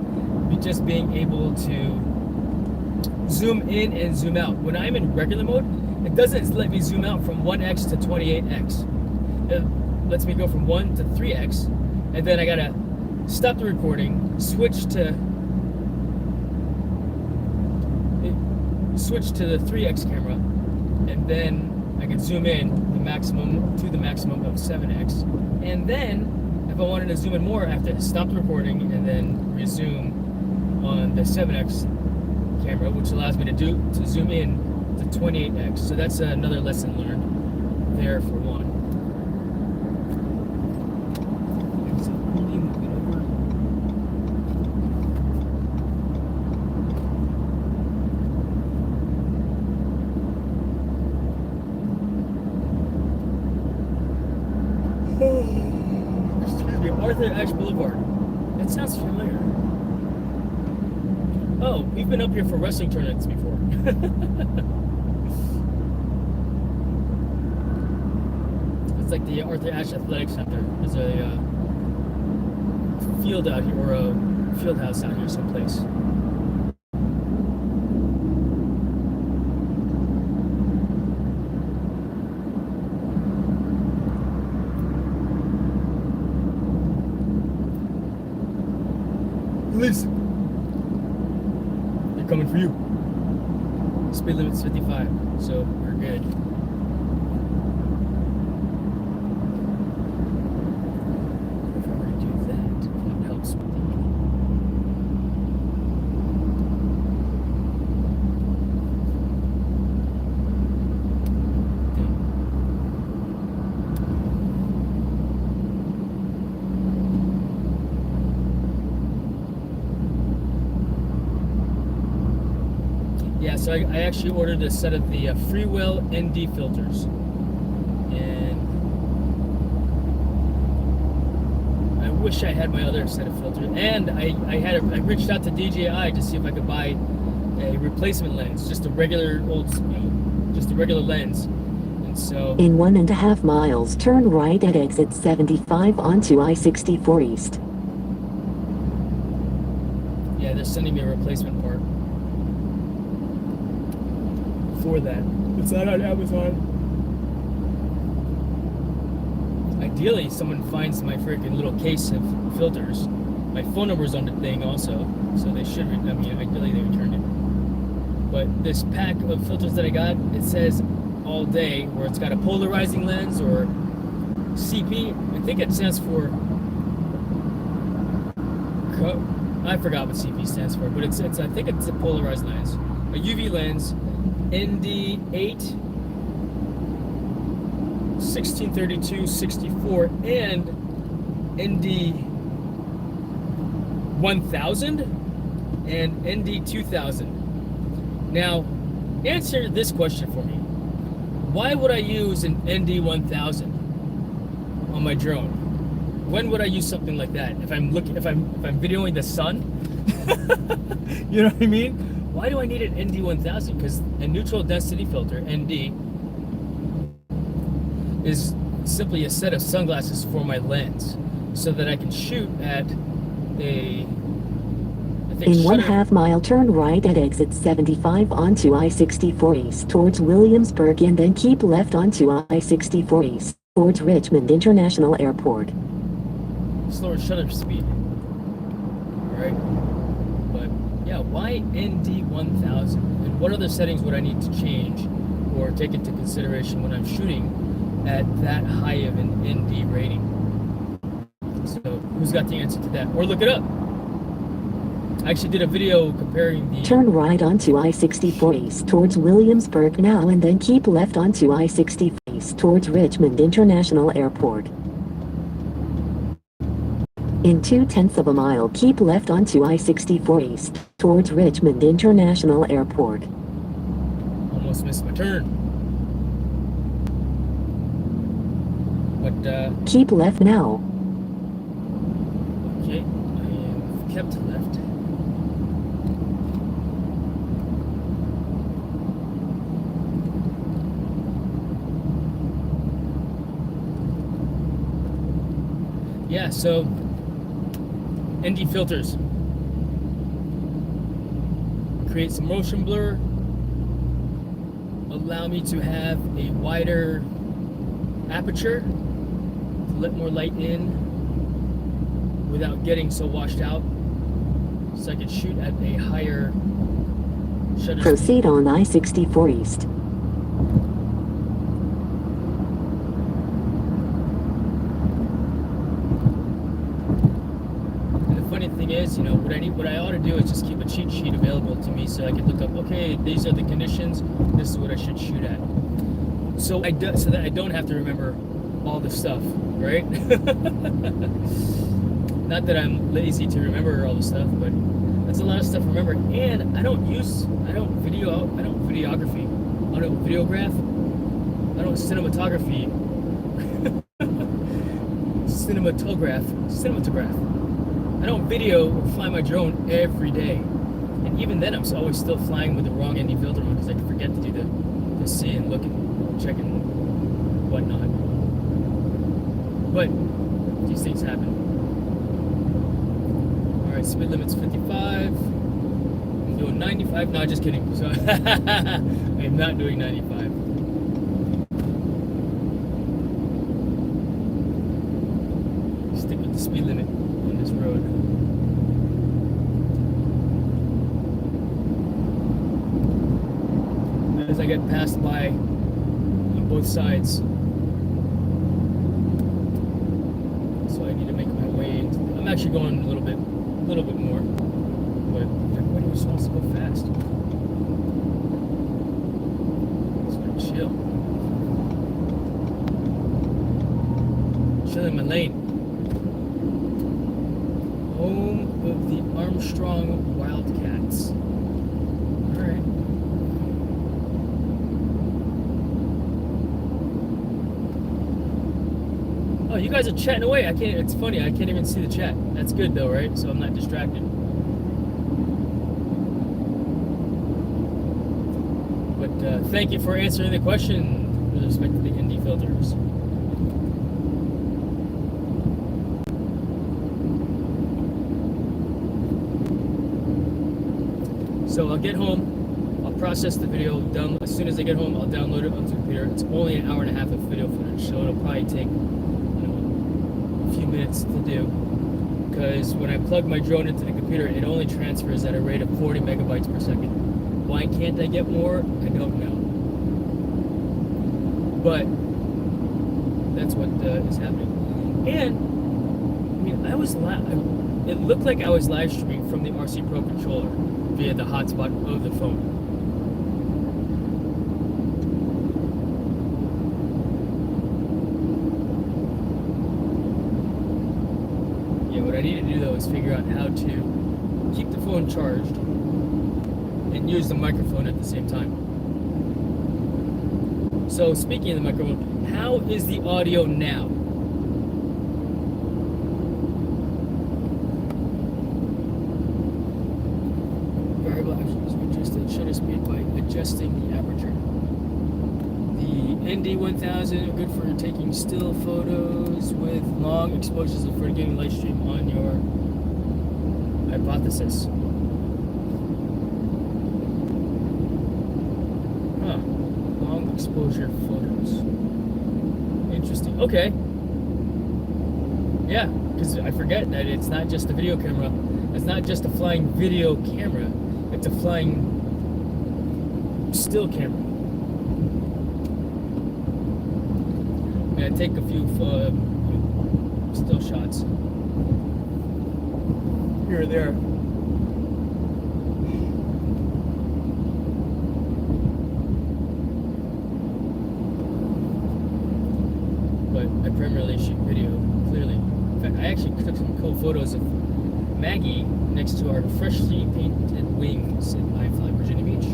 just being able to zoom in and zoom out. When I'm in regular mode, it doesn't let me zoom out from 1x to 28x. It lets me go from 1 to 3x, and then I gotta stop the recording, switch to the 3x camera, and then I can zoom in the maximum of 7x. And then, if I wanted to zoom in more, I have to stop the recording and then resume on the 7x camera, which allows me to zoom in to 28x. So that's another lesson learned there for one. Arthur Ashe Boulevard. That sounds familiar. Oh, we've been up here for wrestling tournaments before. It's like the Arthur Ashe Athletic Center. There's a field out here, or a field house out here someplace. Police! They're coming for you. Speed limit's 55, so we're good. If I were to do that, it helps with So I actually ordered a set of the Freewell ND filters, and I wish I had my other set of filters. And I reached out to DJI to see if I could buy a replacement lens, just a regular old, just a regular lens. And so In 1.5 miles, turn right at exit 75 onto I-64 East. yeah, they're sending me a replacement part for that. It's not on Amazon. Ideally, someone finds my freaking little case of filters. My phone number's on the thing also, so they should. I mean, ideally they returned it. But this pack of filters that I got, it says all day, where it's got a polarizing lens or CP. I think it stands for. I forgot what CP stands for, but it's I think it's a polarized lens, a UV lens, ND8. 1632 64 and ND 1000 and ND 2000. Now, answer this question for me. Why would I use an ND 1000 on my drone? When would I use something like that? If I'm videoing the sun? You know what I mean? Why do I need an ND 1000? Because a neutral density filter, ND, is simply a set of sunglasses for my lens so that I can shoot at a, I think, In 1/2 mile, turn right at exit 75 onto I-64 East towards Williamsburg and then keep left onto I-64 East towards Richmond International Airport. slower shutter speed. Alright? But yeah, why ND 1000? And what other settings would I need to change or take into consideration when I'm shooting at that high of an ND rating? So who's got the answer to that? Or look it up. I actually did a video comparing the... Turn right onto I-64 East towards Williamsburg now and then keep left onto I-64 East towards Richmond International Airport. In 0.2 mile, keep left onto I-64 East towards Richmond International Airport. Almost missed my turn. But, keep left now. okay, I am kept left. Yeah, so ND filters create some motion blur, allow me to have a wider aperture to let more light in without getting so washed out, so I can shoot at a higher shutter speed. Proceed on I-64 East. Thing is, you know, what I ought to do is just keep a cheat sheet available to me so I can look up, okay, these are the conditions, this is what I should shoot at. So that I don't have to remember all the stuff, right? Not that I'm lazy to remember all the stuff, but that's a lot of stuff to remember. And I don't videography, I don't videograph, I don't cinematography. Cinematograph. I don't video or fly my drone every day. And even then, I'm always still flying with the wrong ND filter on because I forget to do the see and look and check and whatnot. But these things happen. Alright, speed limit's 55. I'm doing 95. No, just kidding. So I'm not doing 95. Stick with the speed limit on this road. As I get passed by on both sides, so I need to make my way into. I'm actually going a little bit more, but everybody just wants to go fast. So I chill in my lane. Home of the Armstrong Wildcats. Alright. Oh, you guys are chatting away. It's funny, I can't even see the chat. That's good though, right? So I'm not distracted. But thank you for answering the question with respect to the ND filters. So I'll get home, I'll process the video. As soon as I get home, I'll download it onto the computer. It's only an hour and a half of video footage, so it'll probably take a few minutes to do. Because when I plug my drone into the computer, it only transfers at a rate of 40 megabytes per second. Why can't I get more? I don't know. But that's what is happening. And I mean, it looked like I was live streaming from the RC Pro controller via the hotspot of the phone. Yeah, what I need to do though is figure out how to keep the phone charged and use the microphone at the same time. So speaking of the microphone, how is the audio now? Variable actions adjusted shutter speed by adjusting the aperture. The ND1000 good for taking still photos with long exposures and for getting live stream on your hypothesis. Long exposure photos. Interesting. Okay. Yeah, because I forget that it's not just a video camera. It's not just a flying video camera. It's a flying still camera. I'm gonna take a few still shots here or there. I primarily shoot video, clearly. In fact, I actually took some cool photos of Maggie next to our freshly painted wings at I Fly Virginia Beach.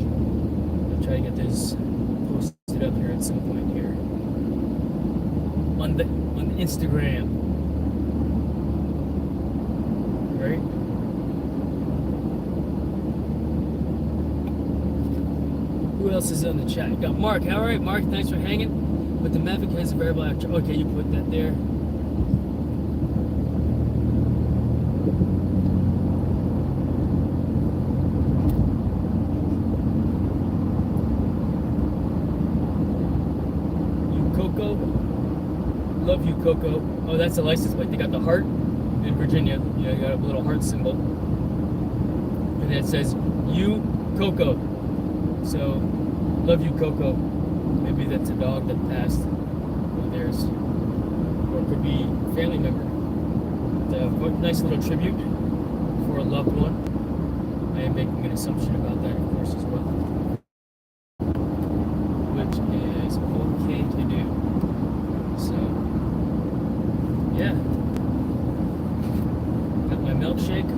I'll try to get this posted up here at some point here on the Instagram. Right? Who else is on the chat? You got Mark. All right, Mark. Thanks for hanging. But the Mavic has a variable aperture. Okay, you put that there. You Coco. Love you, Coco. Oh, that's a license plate. They got the heart in Virginia. Yeah, you got a little heart symbol. And it says, you Coco. So, love you, Coco. Maybe that's a dog that passed, or theirs, or it could be a family member. A nice little tribute for a loved one. I am making an assumption about that, of course, as well, which is okay to do. So, yeah, got my milkshake.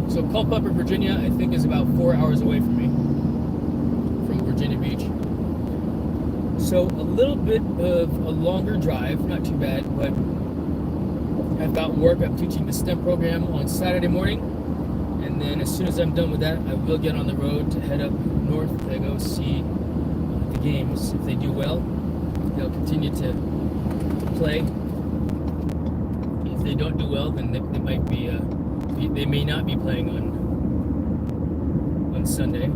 So Culpeper, Virginia, I think is about 4 hours away from me, from Virginia Beach. So a little bit of a longer drive, not too bad, but I've got work. I'm teaching the STEM program on Saturday morning, and then as soon as I'm done with that, I will get on the road to head up north to go see the games. If they do well, they'll continue to play. If they don't do well, then they might be they may not be playing on Sunday,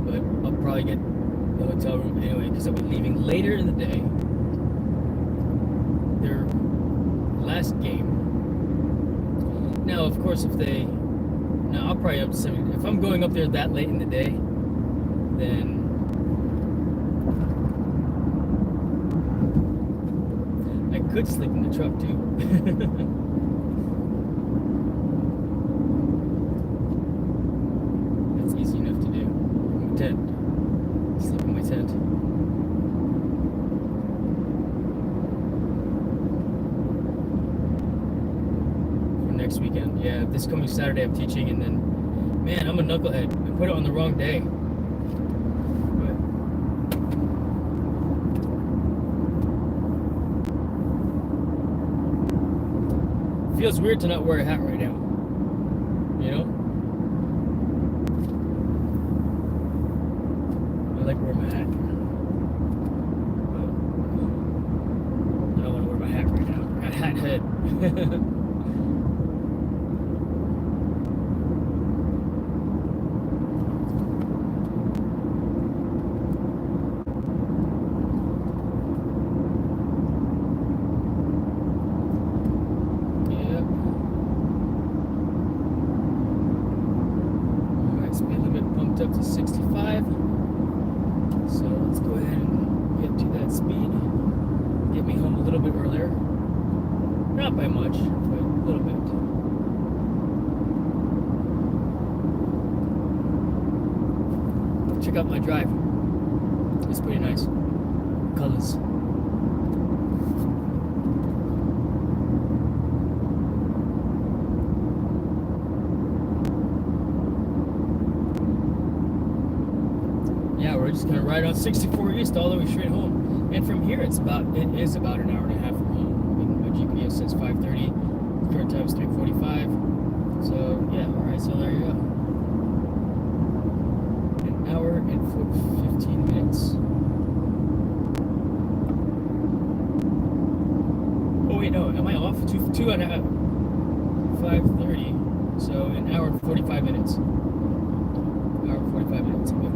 but I'll probably get the hotel room anyway because I'll be leaving later in the day. Their last game. Now, of course, I'll probably up to 7. If I'm going up there that late in the day, then I could sleep in the truck too. Tent. Sleep in my tent. For next weekend. Yeah, this coming Saturday I'm teaching, and then, man, I'm a knucklehead. I put it on the wrong day. But feels weird to not wear a hat right now. You know? I like wearing my hat. But I don't want to wear my hat right now. Hat head. Up to 65, so let's go ahead and get to that speed. Get me home a little bit earlier, not by much, but a little bit. Check out my drive. It's pretty nice. Colors. Yeah, we're just gonna ride on 64 East all the way straight home. And from here, it is about an hour and a half from home. I mean, my GPS says 5:30. Current time is 3:45. So yeah, all right. So there you go. An hour and 15 minutes. Oh wait, no, am I off? 2.5. 5:30. So an hour and 45 minutes. Hour and 45 minutes. Okay.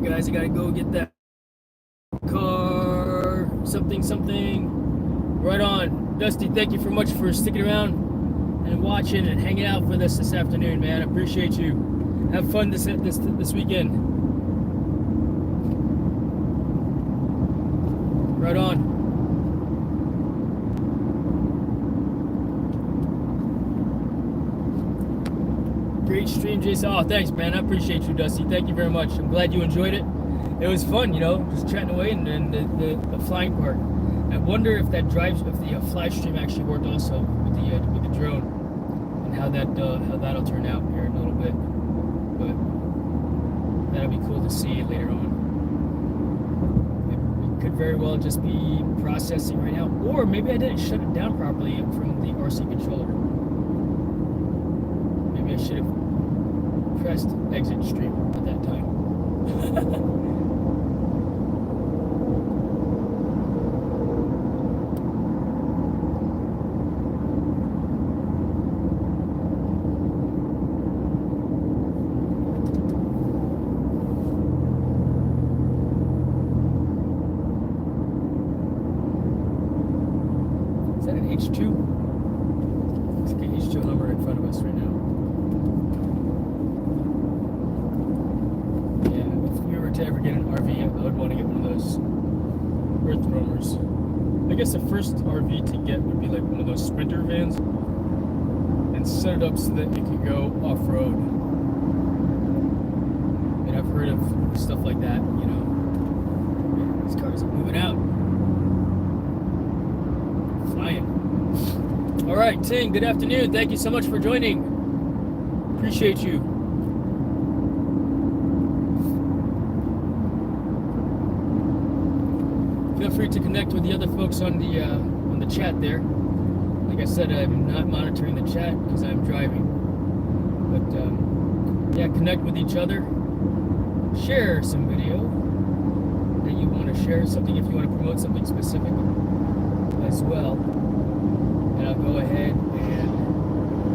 Guys, I gotta go get that car, something. Right on. Dusty, thank you so much for sticking around and watching and hanging out with us this afternoon, man. I appreciate you. Have fun this weekend. Right on. Great stream, Jason. Oh, thanks, man. I appreciate you, Dusty. Thank you very much. I'm glad you enjoyed it. It was fun, you know, just chatting away, and then the flying part. I wonder if the flash stream actually worked also with the drone, and how that'll turn out here in a little bit. But that'll be cool to see later on. It could very well just be processing right now, or maybe I didn't shut it down properly from the RC controller. Maybe I should have pressed exit stream at that time. Is that an H2? Looks like an H2 Hummer in front of us right now. To ever get an RV, I would want to get one of those earth roamers. I guess the first RV to get would be like one of those Sprinter vans, and set it up so that it could go off-road. And I've heard of stuff like that, you know. These cars are moving out. Flying. All right, Ting, good afternoon. Thank you so much for joining. Appreciate you. Feel free to connect with the other folks on the chat there. Like I said, I'm not monitoring the chat because I'm driving. But yeah, connect with each other. Share some video that you want to share, something if you want to promote something specific as well. And I'll go ahead and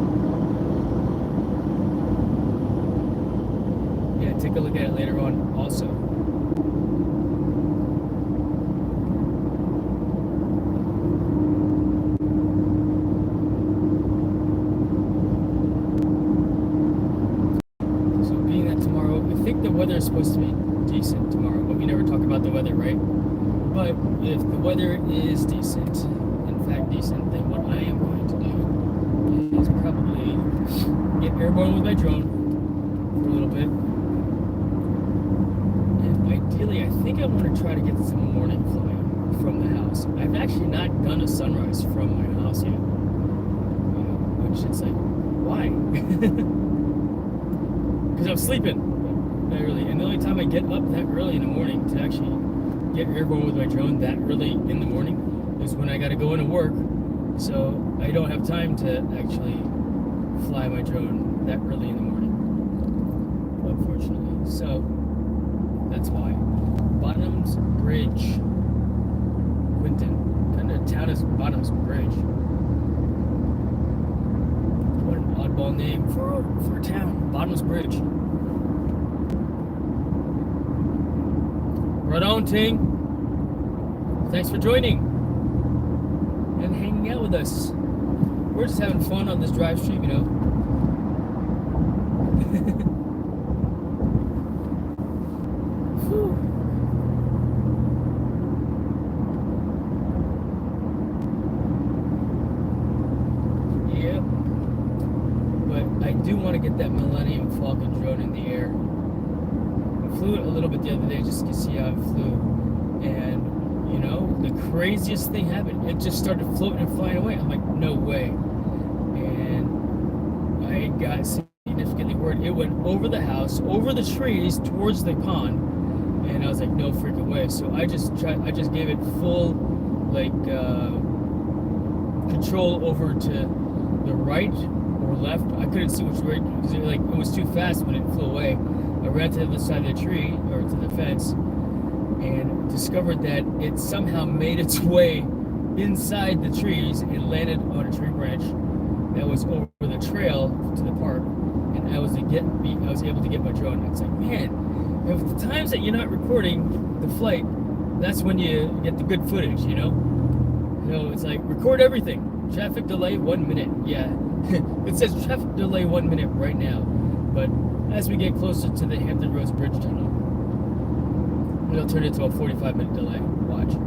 also. So being that tomorrow, I think the weather is supposed to be decent tomorrow, but we never talk about the weather, right? But if the weather is decent, in fact decent, then what I am going to do is probably get airborne with my drone for a little bit. And ideally, I think I want to try to get some morning flying from the house. I've actually not done a sunrise from my house yet. Which it's like, why? Because I'm sleeping that early. And the only time I get up that early in the morning to actually get airborne with my drone that early in the morning is when I got to go into work. So I don't have time to actually fly my drone that early in the morning, unfortunately. So that's why. Bottoms Bridge, Quinton. What kind of town is Bottoms Bridge? What an oddball name for a town. Bottoms Bridge. Right on, Ting. Thanks for joining and hanging out with us. We're just having fun on this drive stream, you know. Whew. Yep. But I do want to get that Millennium Falcon drone in the air. I flew it a little bit the other day just to see how it flew. And, you know, the craziest thing happened. It just started floating and flying away. I'm like, no way. And I got significantly worried. It went over the house, over the trees, towards the pond. And I was like, no freaking way. So I just gave it full, like, control over to the right or left. I couldn't see which way, because it was too fast when it flew away. I ran to the other side of the tree, or to the fence, and discovered that it somehow made its way inside the trees and landed on a tree branch that was over the trail to the park. And I was able to get my drone. It's like, man, the times that you're not recording the flight, that's when you get the good footage, you know? So it's like, record everything. Traffic delay 1 minute. Yeah, it says traffic delay 1 minute right now. But as we get closer to the Hampton Roads Bridge Tunnel, it'll turn into a 45-minute delay. Watch.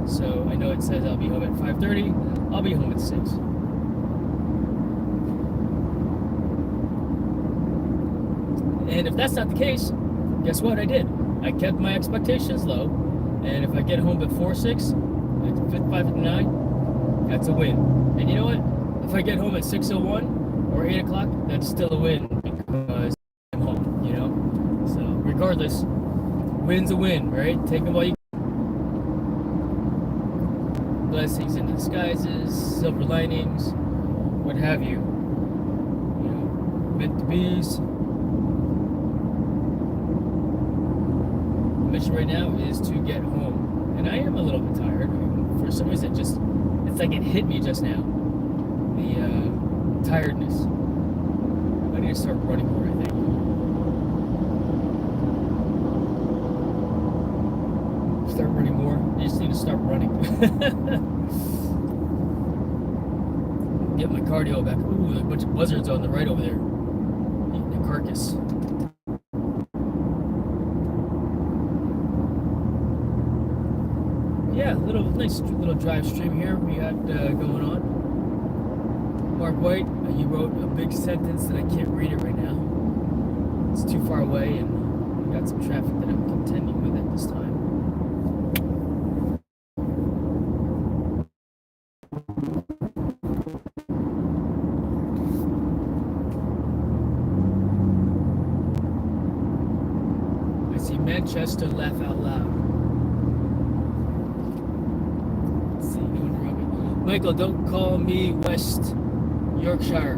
So I know it says I'll be home at 5:30. I'll be home at 6. And if that's not the case, guess what I did? I kept my expectations low. And if I get home before 6, like 5:59, that's a win. And you know what? If I get home at 6:01 or 8 o'clock, that's still a win because I'm home, you know? So regardless, win's a win, right? Take them while you can. Blessings in disguises, silver linings, what have you. You know, meant to be's. The mission right now is to get home. And I am a little bit tired. I mean, for some reason, it's like it hit me just now. The tiredness. I need to start running more, I think. Start running more. You just need to start running. Get my cardio back. Ooh, a bunch of buzzards on the right over there. Eating the carcass. Yeah, nice little drive stream here we got going on. Mark White, you wrote a big sentence that I can't read it right now. It's too far away, and we got some traffic that I'm contending with at this time. I see Manchester laugh out loud. Let's see, no interrupt. Michael, don't call me West Yorkshire.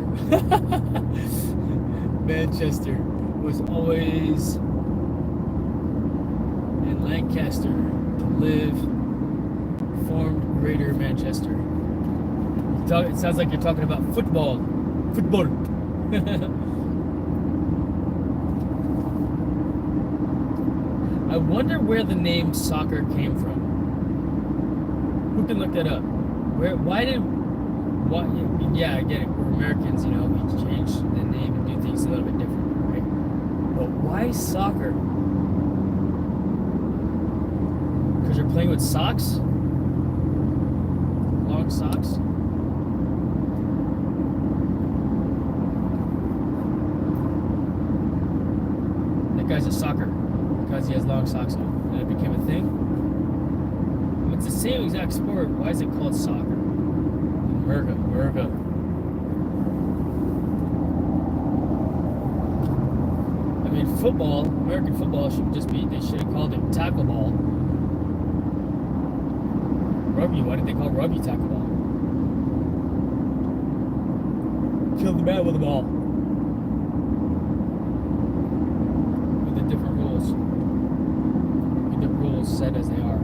Manchester was always in Lancaster to live, formed Greater Manchester. It sounds like you're talking about football. Football. I wonder where the name soccer came from. Who can look that up? Yeah, I get it. We're Americans, you know, we change the name and do things a little bit different, right? But why soccer? Because you're playing with socks? Long socks? That guy's a soccer because he has long socks on. And it became a thing. It's the same exact sport. Why is it called soccer? America. I mean, football, American football should just be, they should have called it tackle ball. Rugby, why did they call rugby tackle ball? Kill the man with the ball. With the different rules. With the rules set as they are.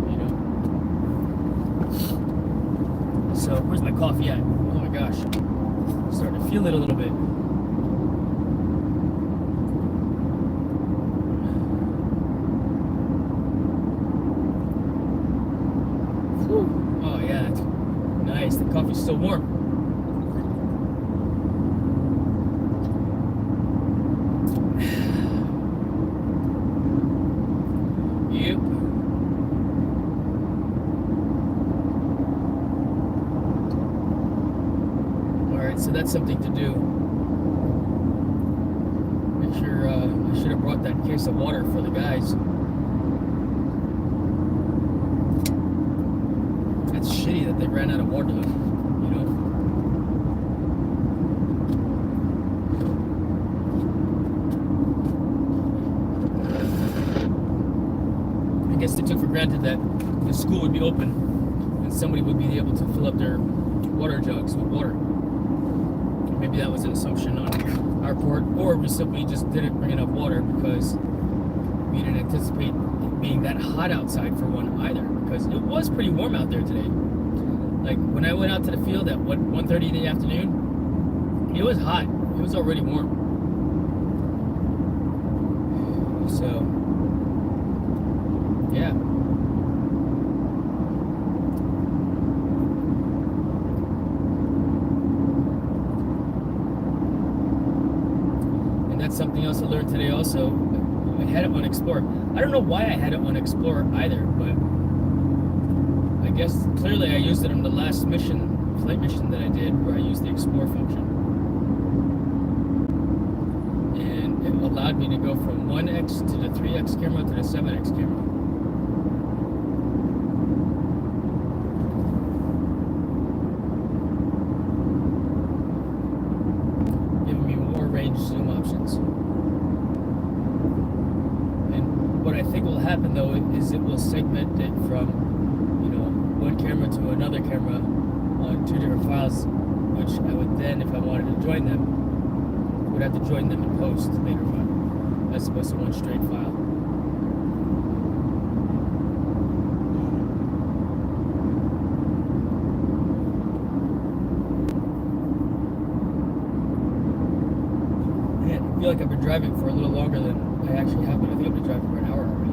You know? So, where's my coffee at? Oh my gosh. I'm starting to feel it a little bit. Whew. Oh yeah, nice. The coffee's still warm. Yep. So that's something to do. Make sure I should have brought that case of water for the guys. That's shitty that they ran out of water, you know? I guess they took for granted that the school would be open and somebody would be able to fill up their water jugs with water. Maybe that was an assumption on our part, or we simply just didn't bring enough water because we didn't anticipate it being that hot outside for one either, because it was pretty warm out there today. Like when I went out to the field at 1:30 in the afternoon, it was hot. It was already warm. So, yeah. Something else I learned today also. I had it on Explorer. I don't know why I had it on Explorer either, but I guess clearly I used it on the last flight mission that I did, where I used the Explore function. And it allowed me to go from 1x to the 3x camera to the 7x camera. Giving me more range zoom options. And what I think will happen though is it will segment it from, you know, one camera to another camera on two different files, which I would then, if I wanted to join them, would have to join them in post later on, as opposed to one straight file. Man, I feel like I've been driving for a little longer than I actually have been. I think I've been driving for an hour already.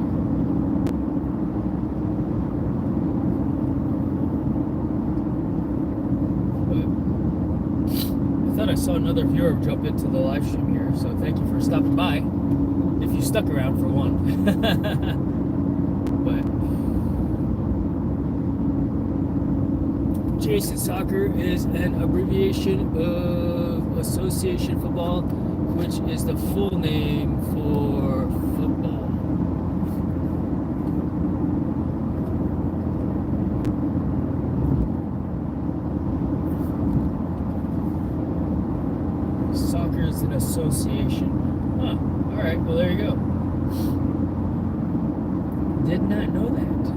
I saw another viewer jump into the live stream here, so thank you for stopping by. If you stuck around for one. But Jason, soccer is an abbreviation of association football, which is the full name for football. An association. Huh. Alright, well there you go. Did not know that.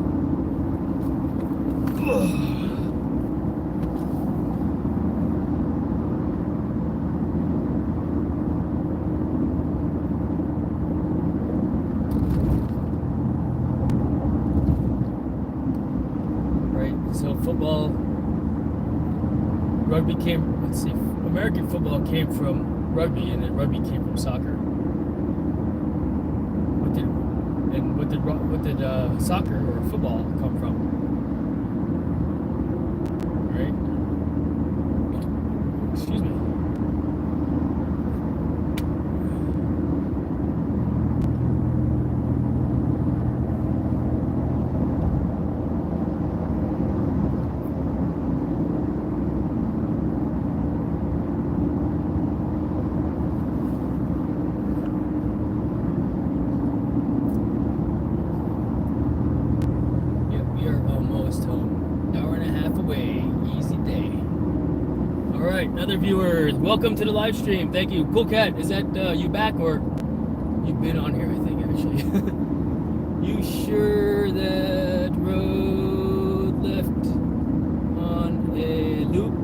Right, so football, rugby came, let's see, American football came from rugby, and then rugby came from soccer. And what did soccer or football come from? Right? Excuse me. Yep, we are almost home. Hour and a half away. Easy day. All right, another viewers. Welcome to the live stream. Thank you. Cool Cat, is that you back or you've been on here? I think actually. You sure that road left on a loop?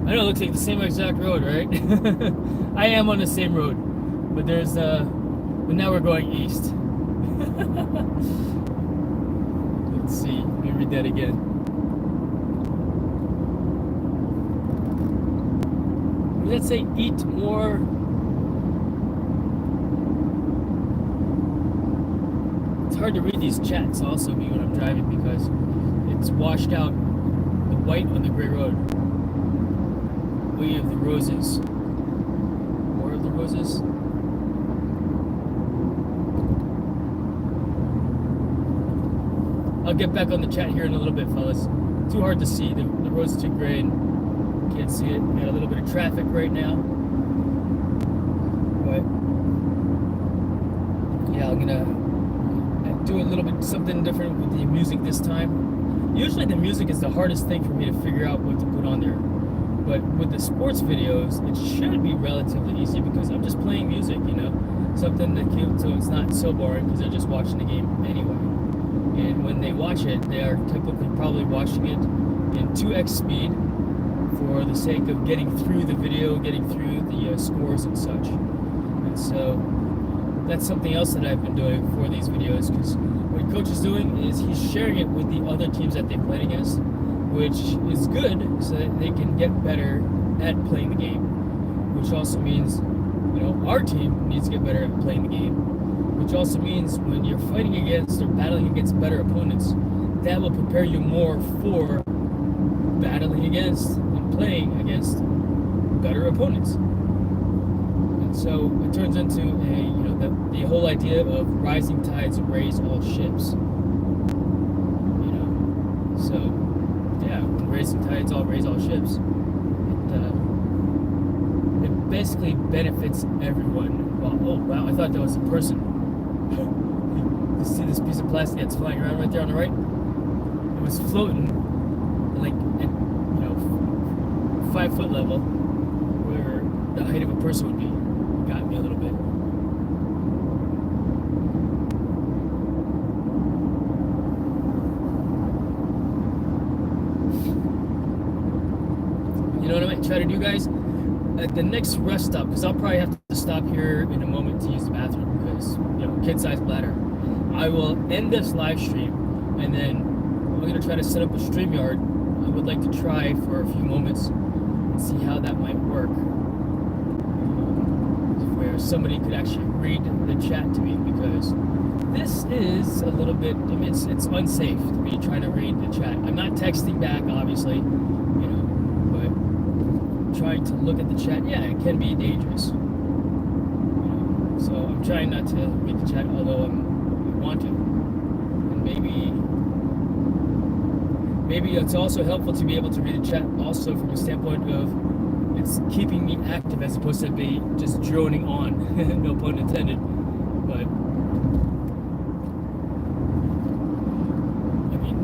I know it looks like the same exact road, right? I am on the same road, but there's but now we're going east. Let's see. Let me read that again. Let's say eat more. It's hard to read these chats also me when I'm driving because it's washed out the white on the gray road. Way of the roses. More of the roses. I'll get back on the chat here in a little bit, fellas. Too hard to see. The road's too gray and can't see it. Got a little bit of traffic right now. But yeah, I'm gonna do a little bit something different with the music this time. Usually the music is the hardest thing for me to figure out what to put on there. But with the sports videos, it should be relatively easy because I'm just playing music, you know? Something that keeps, so it's not so boring because they're just watching the game anyway. And when they watch it, they are typically probably watching it in 2x speed for the sake of getting through the video, getting through the scores and such. And so that's something else that I've been doing for these videos because what Coach is doing is he's sharing it with the other teams that they played against, which is good so that they can get better at playing the game, which also means, you know, our team needs to get better at playing the game, which also means when you're fighting against or battling against better opponents, that will prepare you more for battling against and playing against better opponents. And so it turns into a, you know, the whole idea of rising tides raise all ships. You know, so yeah, when rising tides all raise all ships, it basically benefits everyone. Well, oh wow, I thought that was a person. You see this piece of plastic that's flying around right there on the right? It was floating like at, you know, 5 foot level where the height of a person would be. Got me a little bit. You know what I might try to do, guys? At the next rest stop, because I'll probably have to stop here in a moment to use the bathroom because, you know, kid-sized bladder. I will end this live stream and then I'm going to try to set up a StreamYard. I would like to try for a few moments and see how that might work. Where somebody could actually read the chat to me because this is a little bit, I mean, it's unsafe to be trying to read the chat. I'm not texting back, obviously, you know, but trying to look at the chat, yeah, it can be dangerous. You know, so I'm trying not to read the chat, although I want to. And maybe it's also helpful to be able to read the chat also from a standpoint of it's keeping me active as opposed to be just droning on. No pun intended. But I mean,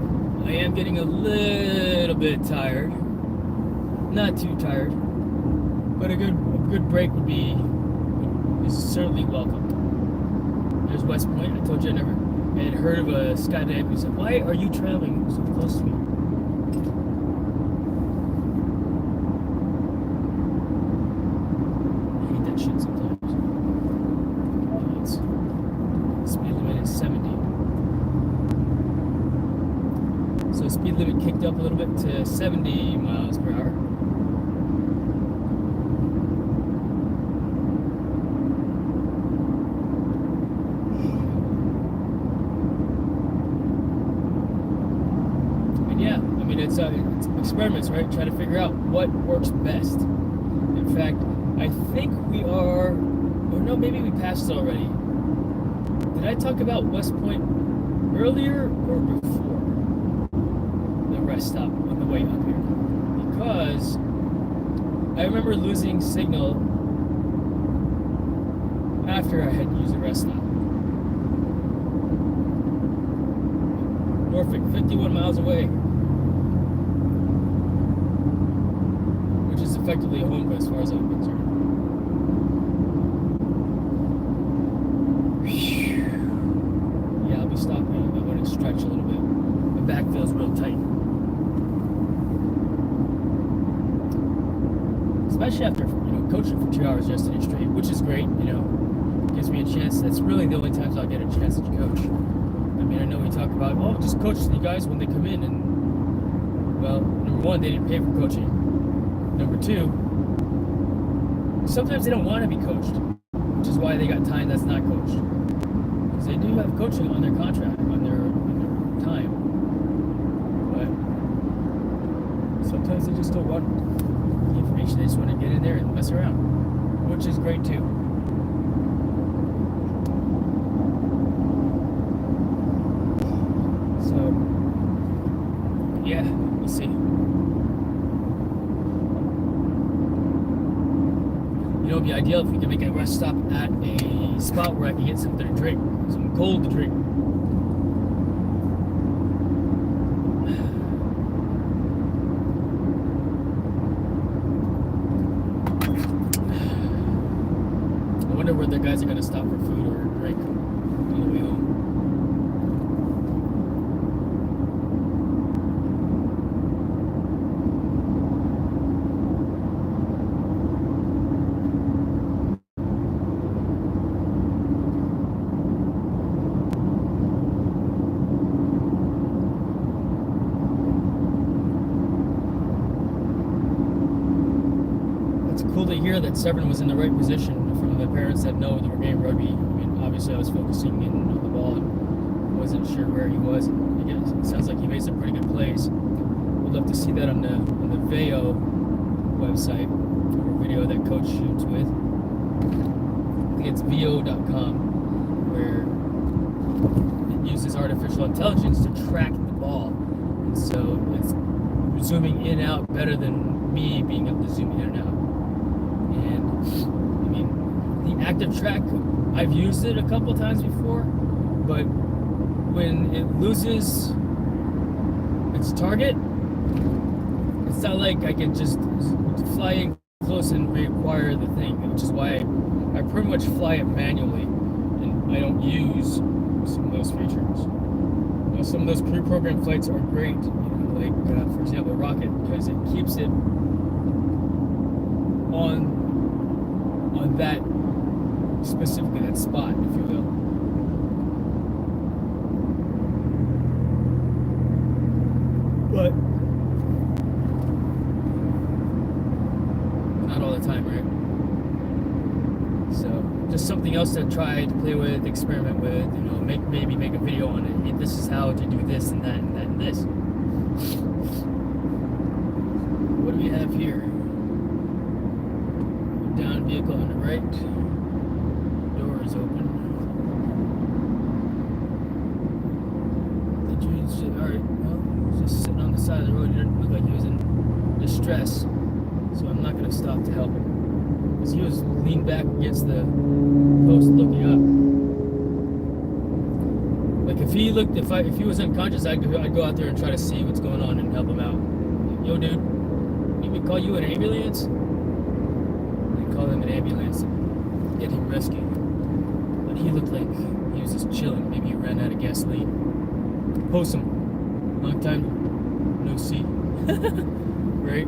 I am getting a little bit tired. Not too tired, but a good break is certainly welcome. There's West Point. I told you I had heard of a skydive. He said, "Why are you traveling so close to me?" I hate that shit sometimes. Speed limit is 70. So speed limit kicked up a little bit to 70 miles per hour. mean, it's experiments, right? Trying to figure out what works best. In fact, I think we are, or no, maybe we passed already. Did I talk about West Point earlier or before the rest stop on the way up here? Because I remember losing signal after I had used the rest stop. Norfolk, 51 miles away, which is effectively a home as far as I'm concerned. Yeah, I'll be stopping. I want to stretch a little bit. My back feels real tight. Especially after, coaching for 2 hours yesterday straight, which is great, gives me a chance. That's really the only times I'll get a chance to coach. I mean, I know we talk about, just coach the guys when they come in, and, well, number one, they didn't pay for coaching. Number two, sometimes they don't want to be coached, which is why they got time that's not coached. Because they do have coaching on their contract, on their time. But sometimes they just don't want the information. They just want to get in there and mess around, which is great too. So, yeah, we'll see. It'd be ideal if we could make a rest stop at a spot where I can get something to drink, something cold to drink. I wonder where the guys are going to stop for food or drink on the way home. Cool to hear that Severn was in the right position from the parents that know they were game rugby. I mean, obviously I was focusing in on the ball and wasn't sure where he was. Again, it sounds like he made some pretty good plays. We'd love to see that on the VAO website, or video that coach shoots with. I think it's VO.com, where it uses artificial intelligence to track the ball. And so it's zooming in and out better than me being able to zoom in and out. And I mean, the active track, I've used it a couple times before, but when it loses its target, it's not like I can just fly in close and reacquire the thing, which is why I pretty much fly it manually, and I don't use some of those features. Some of those pre-programmed flights are great, like for example Rocket, because it keeps it on that, specifically that spot, if you will. But not all the time, right? So just something else to try to play with, experiment with, maybe make a video on it. Hey, this is how to do this and that and that and this. What do we have here? Down vehicle on the right. Door is open. The dude said, alright, well, he's just sitting on the side of the road. He didn't look like he was in distress. So I'm not going to stop to help him. Because he was leaned back against the post looking up. Like if he was unconscious, I'd go out there and try to see what's going on and help him out. Like, yo dude, need me to call you an ambulance? Call him an ambulance and get him rescued. But he looked like he was just chilling. Maybe he ran out of gasoline. Post him. Long time no see. Right?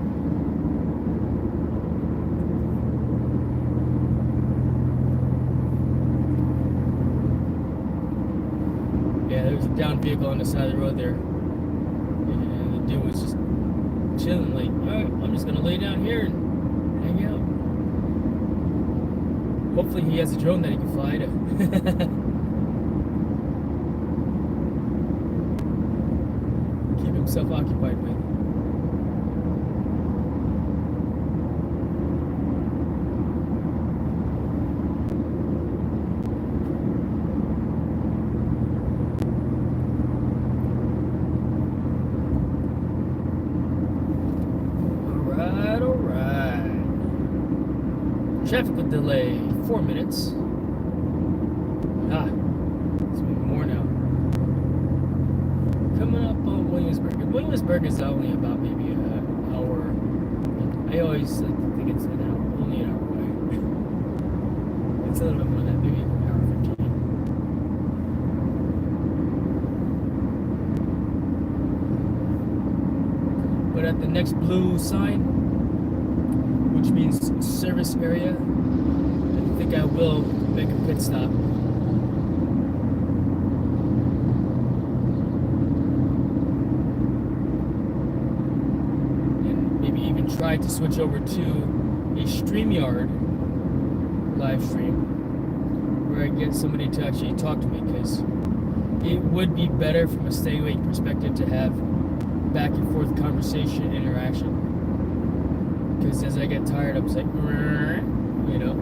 Yeah, there was a downed vehicle on the side of the road there. And the dude was just chilling, like, alright, I'm just gonna lay down here and hang out. Hopefully he has a drone that he can fly to. Keep him himself occupied with. Alright. Traffic with delay, 4 minutes. It's maybe more now. Coming up on Williamsburg. And Williamsburg is only about maybe an hour. I always like to think it's an hour, only an hour away. It's a little bit more than that, maybe an hour 15. But at the next blue sign, which means service area, I think I will make a pit stop. Try to switch over to a StreamYard live stream where I get somebody to actually talk to me, because it would be better from a stay awake perspective to have back and forth conversation interaction, because as I get tired I'm just like, you know,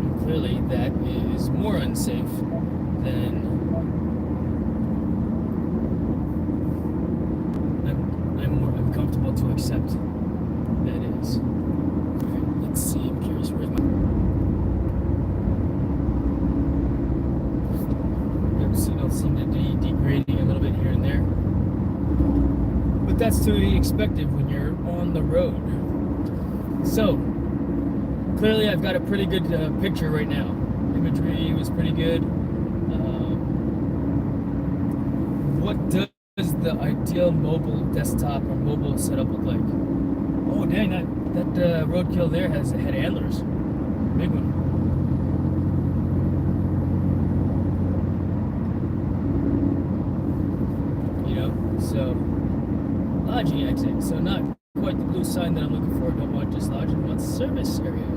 and clearly that is more unsafe than comfortable to accept that is. Alright, let's see. I'm curious, where's my signals seem to be degrading a little bit here and there. But that's to be expected when you're on the road. So, clearly I've got a pretty good picture right now. Imagery was pretty good. What does the ideal mobile desktop or mobile setup look like? Oh dang, that roadkill there had antlers. Big one. You know, so lodging exit. So not quite the blue sign that I'm looking for. Don't want just lodging, I want service area.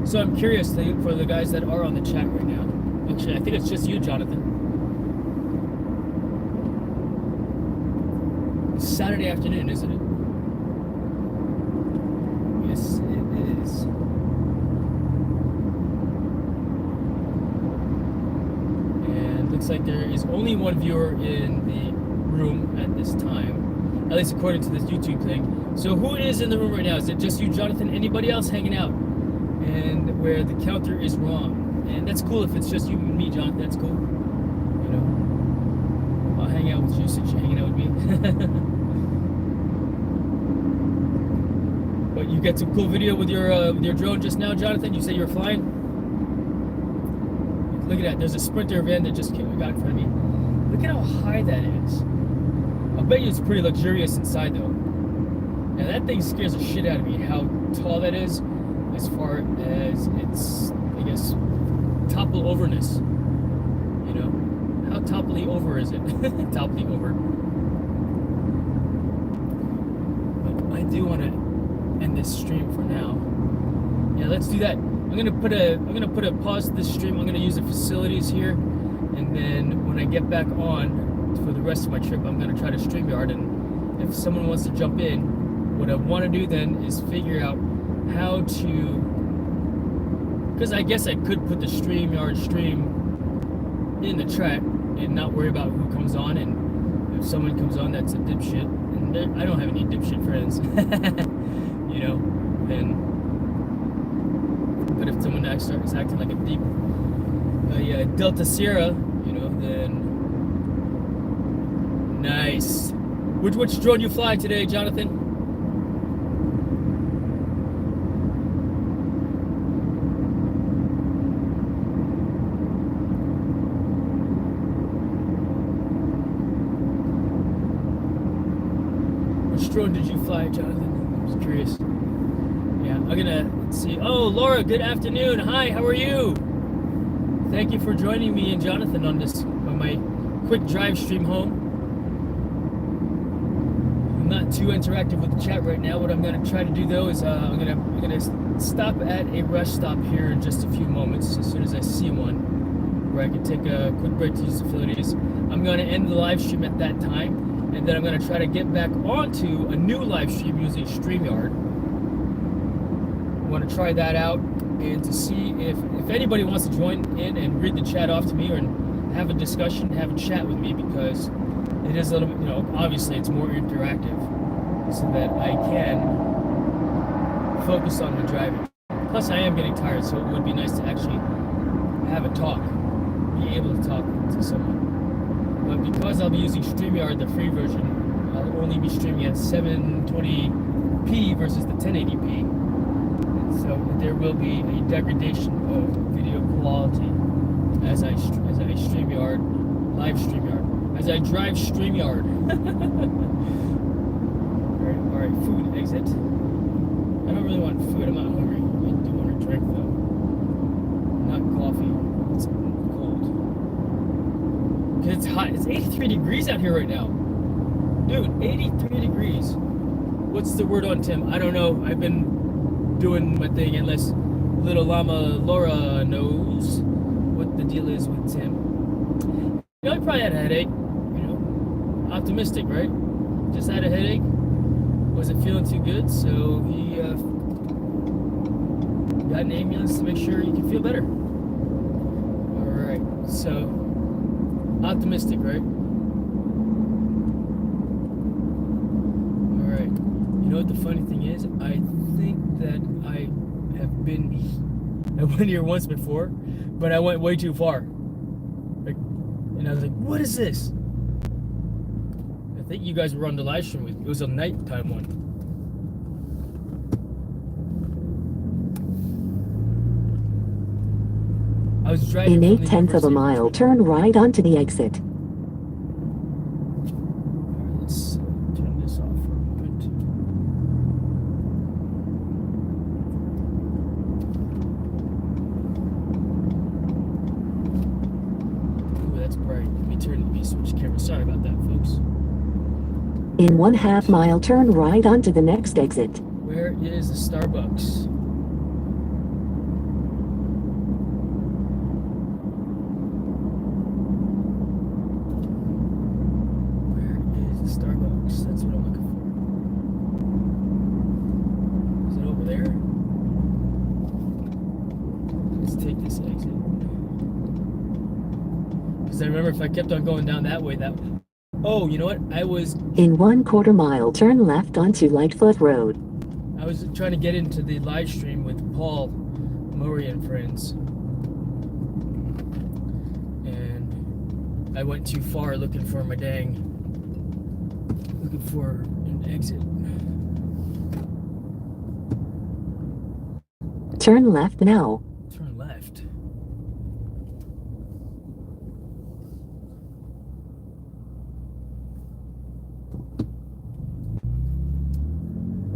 So I'm curious for the guys that are on the chat right now. Actually, I think it's just you, Jonathan. It's Saturday afternoon, isn't it? Yes, it is. And looks like there is only one viewer in the room at this time, at least according to this YouTube thing. So who is in the room right now? Is it just you, Jonathan? Anybody else hanging out? And where the counter is wrong, and that's cool if it's just you and me, John. That's cool. You know, I'll hang out with you since you're hanging out with me. But you get some cool video with your drone just now, Jonathan. You say you were flying. Look at that. There's a Sprinter van that just got in front of me. Look at how high that is. I'll bet you it's pretty luxurious inside though. And that thing scares the shit out of me. How tall that is. As far as its, I guess, topple overness, you know, how topply over is it? Topply over. But I do want to end this stream for now. Yeah, let's do that. I'm gonna put a pause to this stream. I'm gonna use the facilities here, and then when I get back on for the rest of my trip, I'm gonna try to StreamYard. And if someone wants to jump in, what I want to do then is figure out how to, because I guess I could put the StreamYard stream in the track and not worry about who comes on, and if someone comes on that's a dipshit, and I don't have any dipshit friends, you know, then, but if someone starts acting like a Delta Sierra, you know, then, nice. Which drone you fly today, Jonathan? Drone did you fly, Jonathan? I'm just curious. Yeah, I'm gonna see. Oh, Laura, good afternoon. Hi, how are you? Thank you for joining me and Jonathan on my quick drive stream home. I'm not too interactive with the chat right now. What I'm going to try to do though is I'm gonna stop at a rest stop here in just a few moments. As soon as I see one where I can take a quick break to use the facilities, I'm going to end the live stream at that time, and then I'm going to try to get back onto a new live stream using StreamYard. I want to try that out and to see if anybody wants to join in and read the chat off to me or have a discussion, have a chat with me, because it is a little bit, obviously it's more interactive so that I can focus on my driving. Plus I am getting tired, so it would be nice to actually have a talk, be able to talk to someone. But because I'll be using StreamYard, the free version, I'll only be streaming at 720p versus the 1080p. So there will be a degradation of video quality as I StreamYard, live StreamYard, as I drive StreamYard. all right, food exit. I don't really want food. I'm not hungry. I do want to drink though. Not coffee. It's cold. It's hot. It's 83 degrees out here right now, dude. 83 degrees. What's the word on Tim? I don't know. I've been doing my thing, unless little llama Laura knows what the deal is with Tim. I probably had a headache, optimistic, right? Just had a headache, wasn't feeling too good, so he got an ambulance to make sure he can feel better. Alright, so optimistic, right? Alright, you know what the funny thing is? I think that I went here once before, but I went way too far. And I was like, what is this? I think you guys were on the live stream with me. It was a nighttime one. I was driving. In 8/10 of a mile, turn right onto the exit. Let's turn this off for a moment. Ooh, that's bright. Let me turn the switch camera. Sorry about that, folks. In 1/2 mile, turn right onto the next exit. Where is the Starbucks? Where is the Starbucks? That's what I'm looking for. Is it over there? Let's take this exit. Because I remember if I kept on going down that way, oh, you know what? In 1/4 mile, turn left onto Lightfoot Road. I was trying to get into the live stream with Paul, Murray, and friends. And I went too far looking for an exit. Turn left now. Turn left.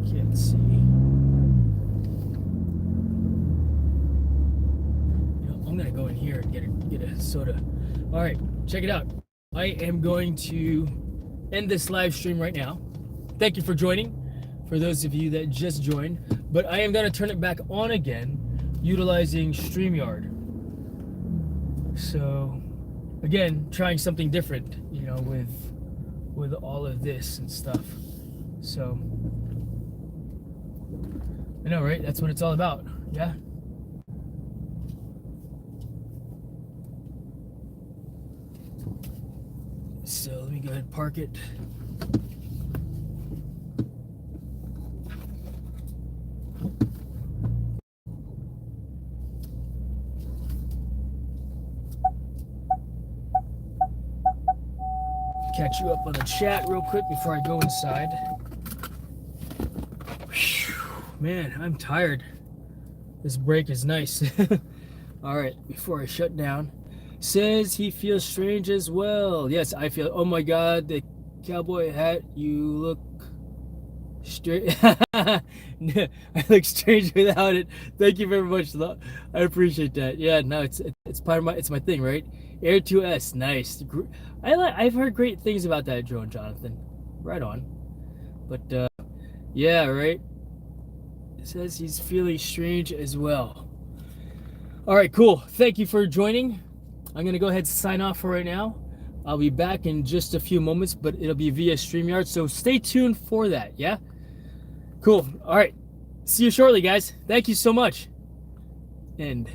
Can't see. I'm gonna go in here and get a soda. All right, check it out. I am going to end this live stream right now. Thank you for joining, for those of you that just joined. But I am gonna turn it back on again, utilizing StreamYard. So, again, trying something different, with all of this and stuff. So, I know, right? That's what it's all about, yeah? So let me go ahead and park it. Catch you up on the chat real quick before I go inside. Whew, man, I'm tired. This break is nice. All right, before I shut down. Says he feels strange as well. Yes, I feel. Oh my God, the cowboy hat. You look straight. I look strange without it. Thank you very much. I appreciate that. Yeah, no, it's part of it's my thing, right? Air 2S, nice. I've heard great things about that drone, Jonathan. Right on. But yeah, right. It says he's feeling strange as well. All right, cool. Thank you for joining. I'm gonna go ahead and sign off for right now. I'll be back in just a few moments, but it'll be via StreamYard, so stay tuned for that. Yeah. Cool. All right. See you shortly, guys. Thank you so much. And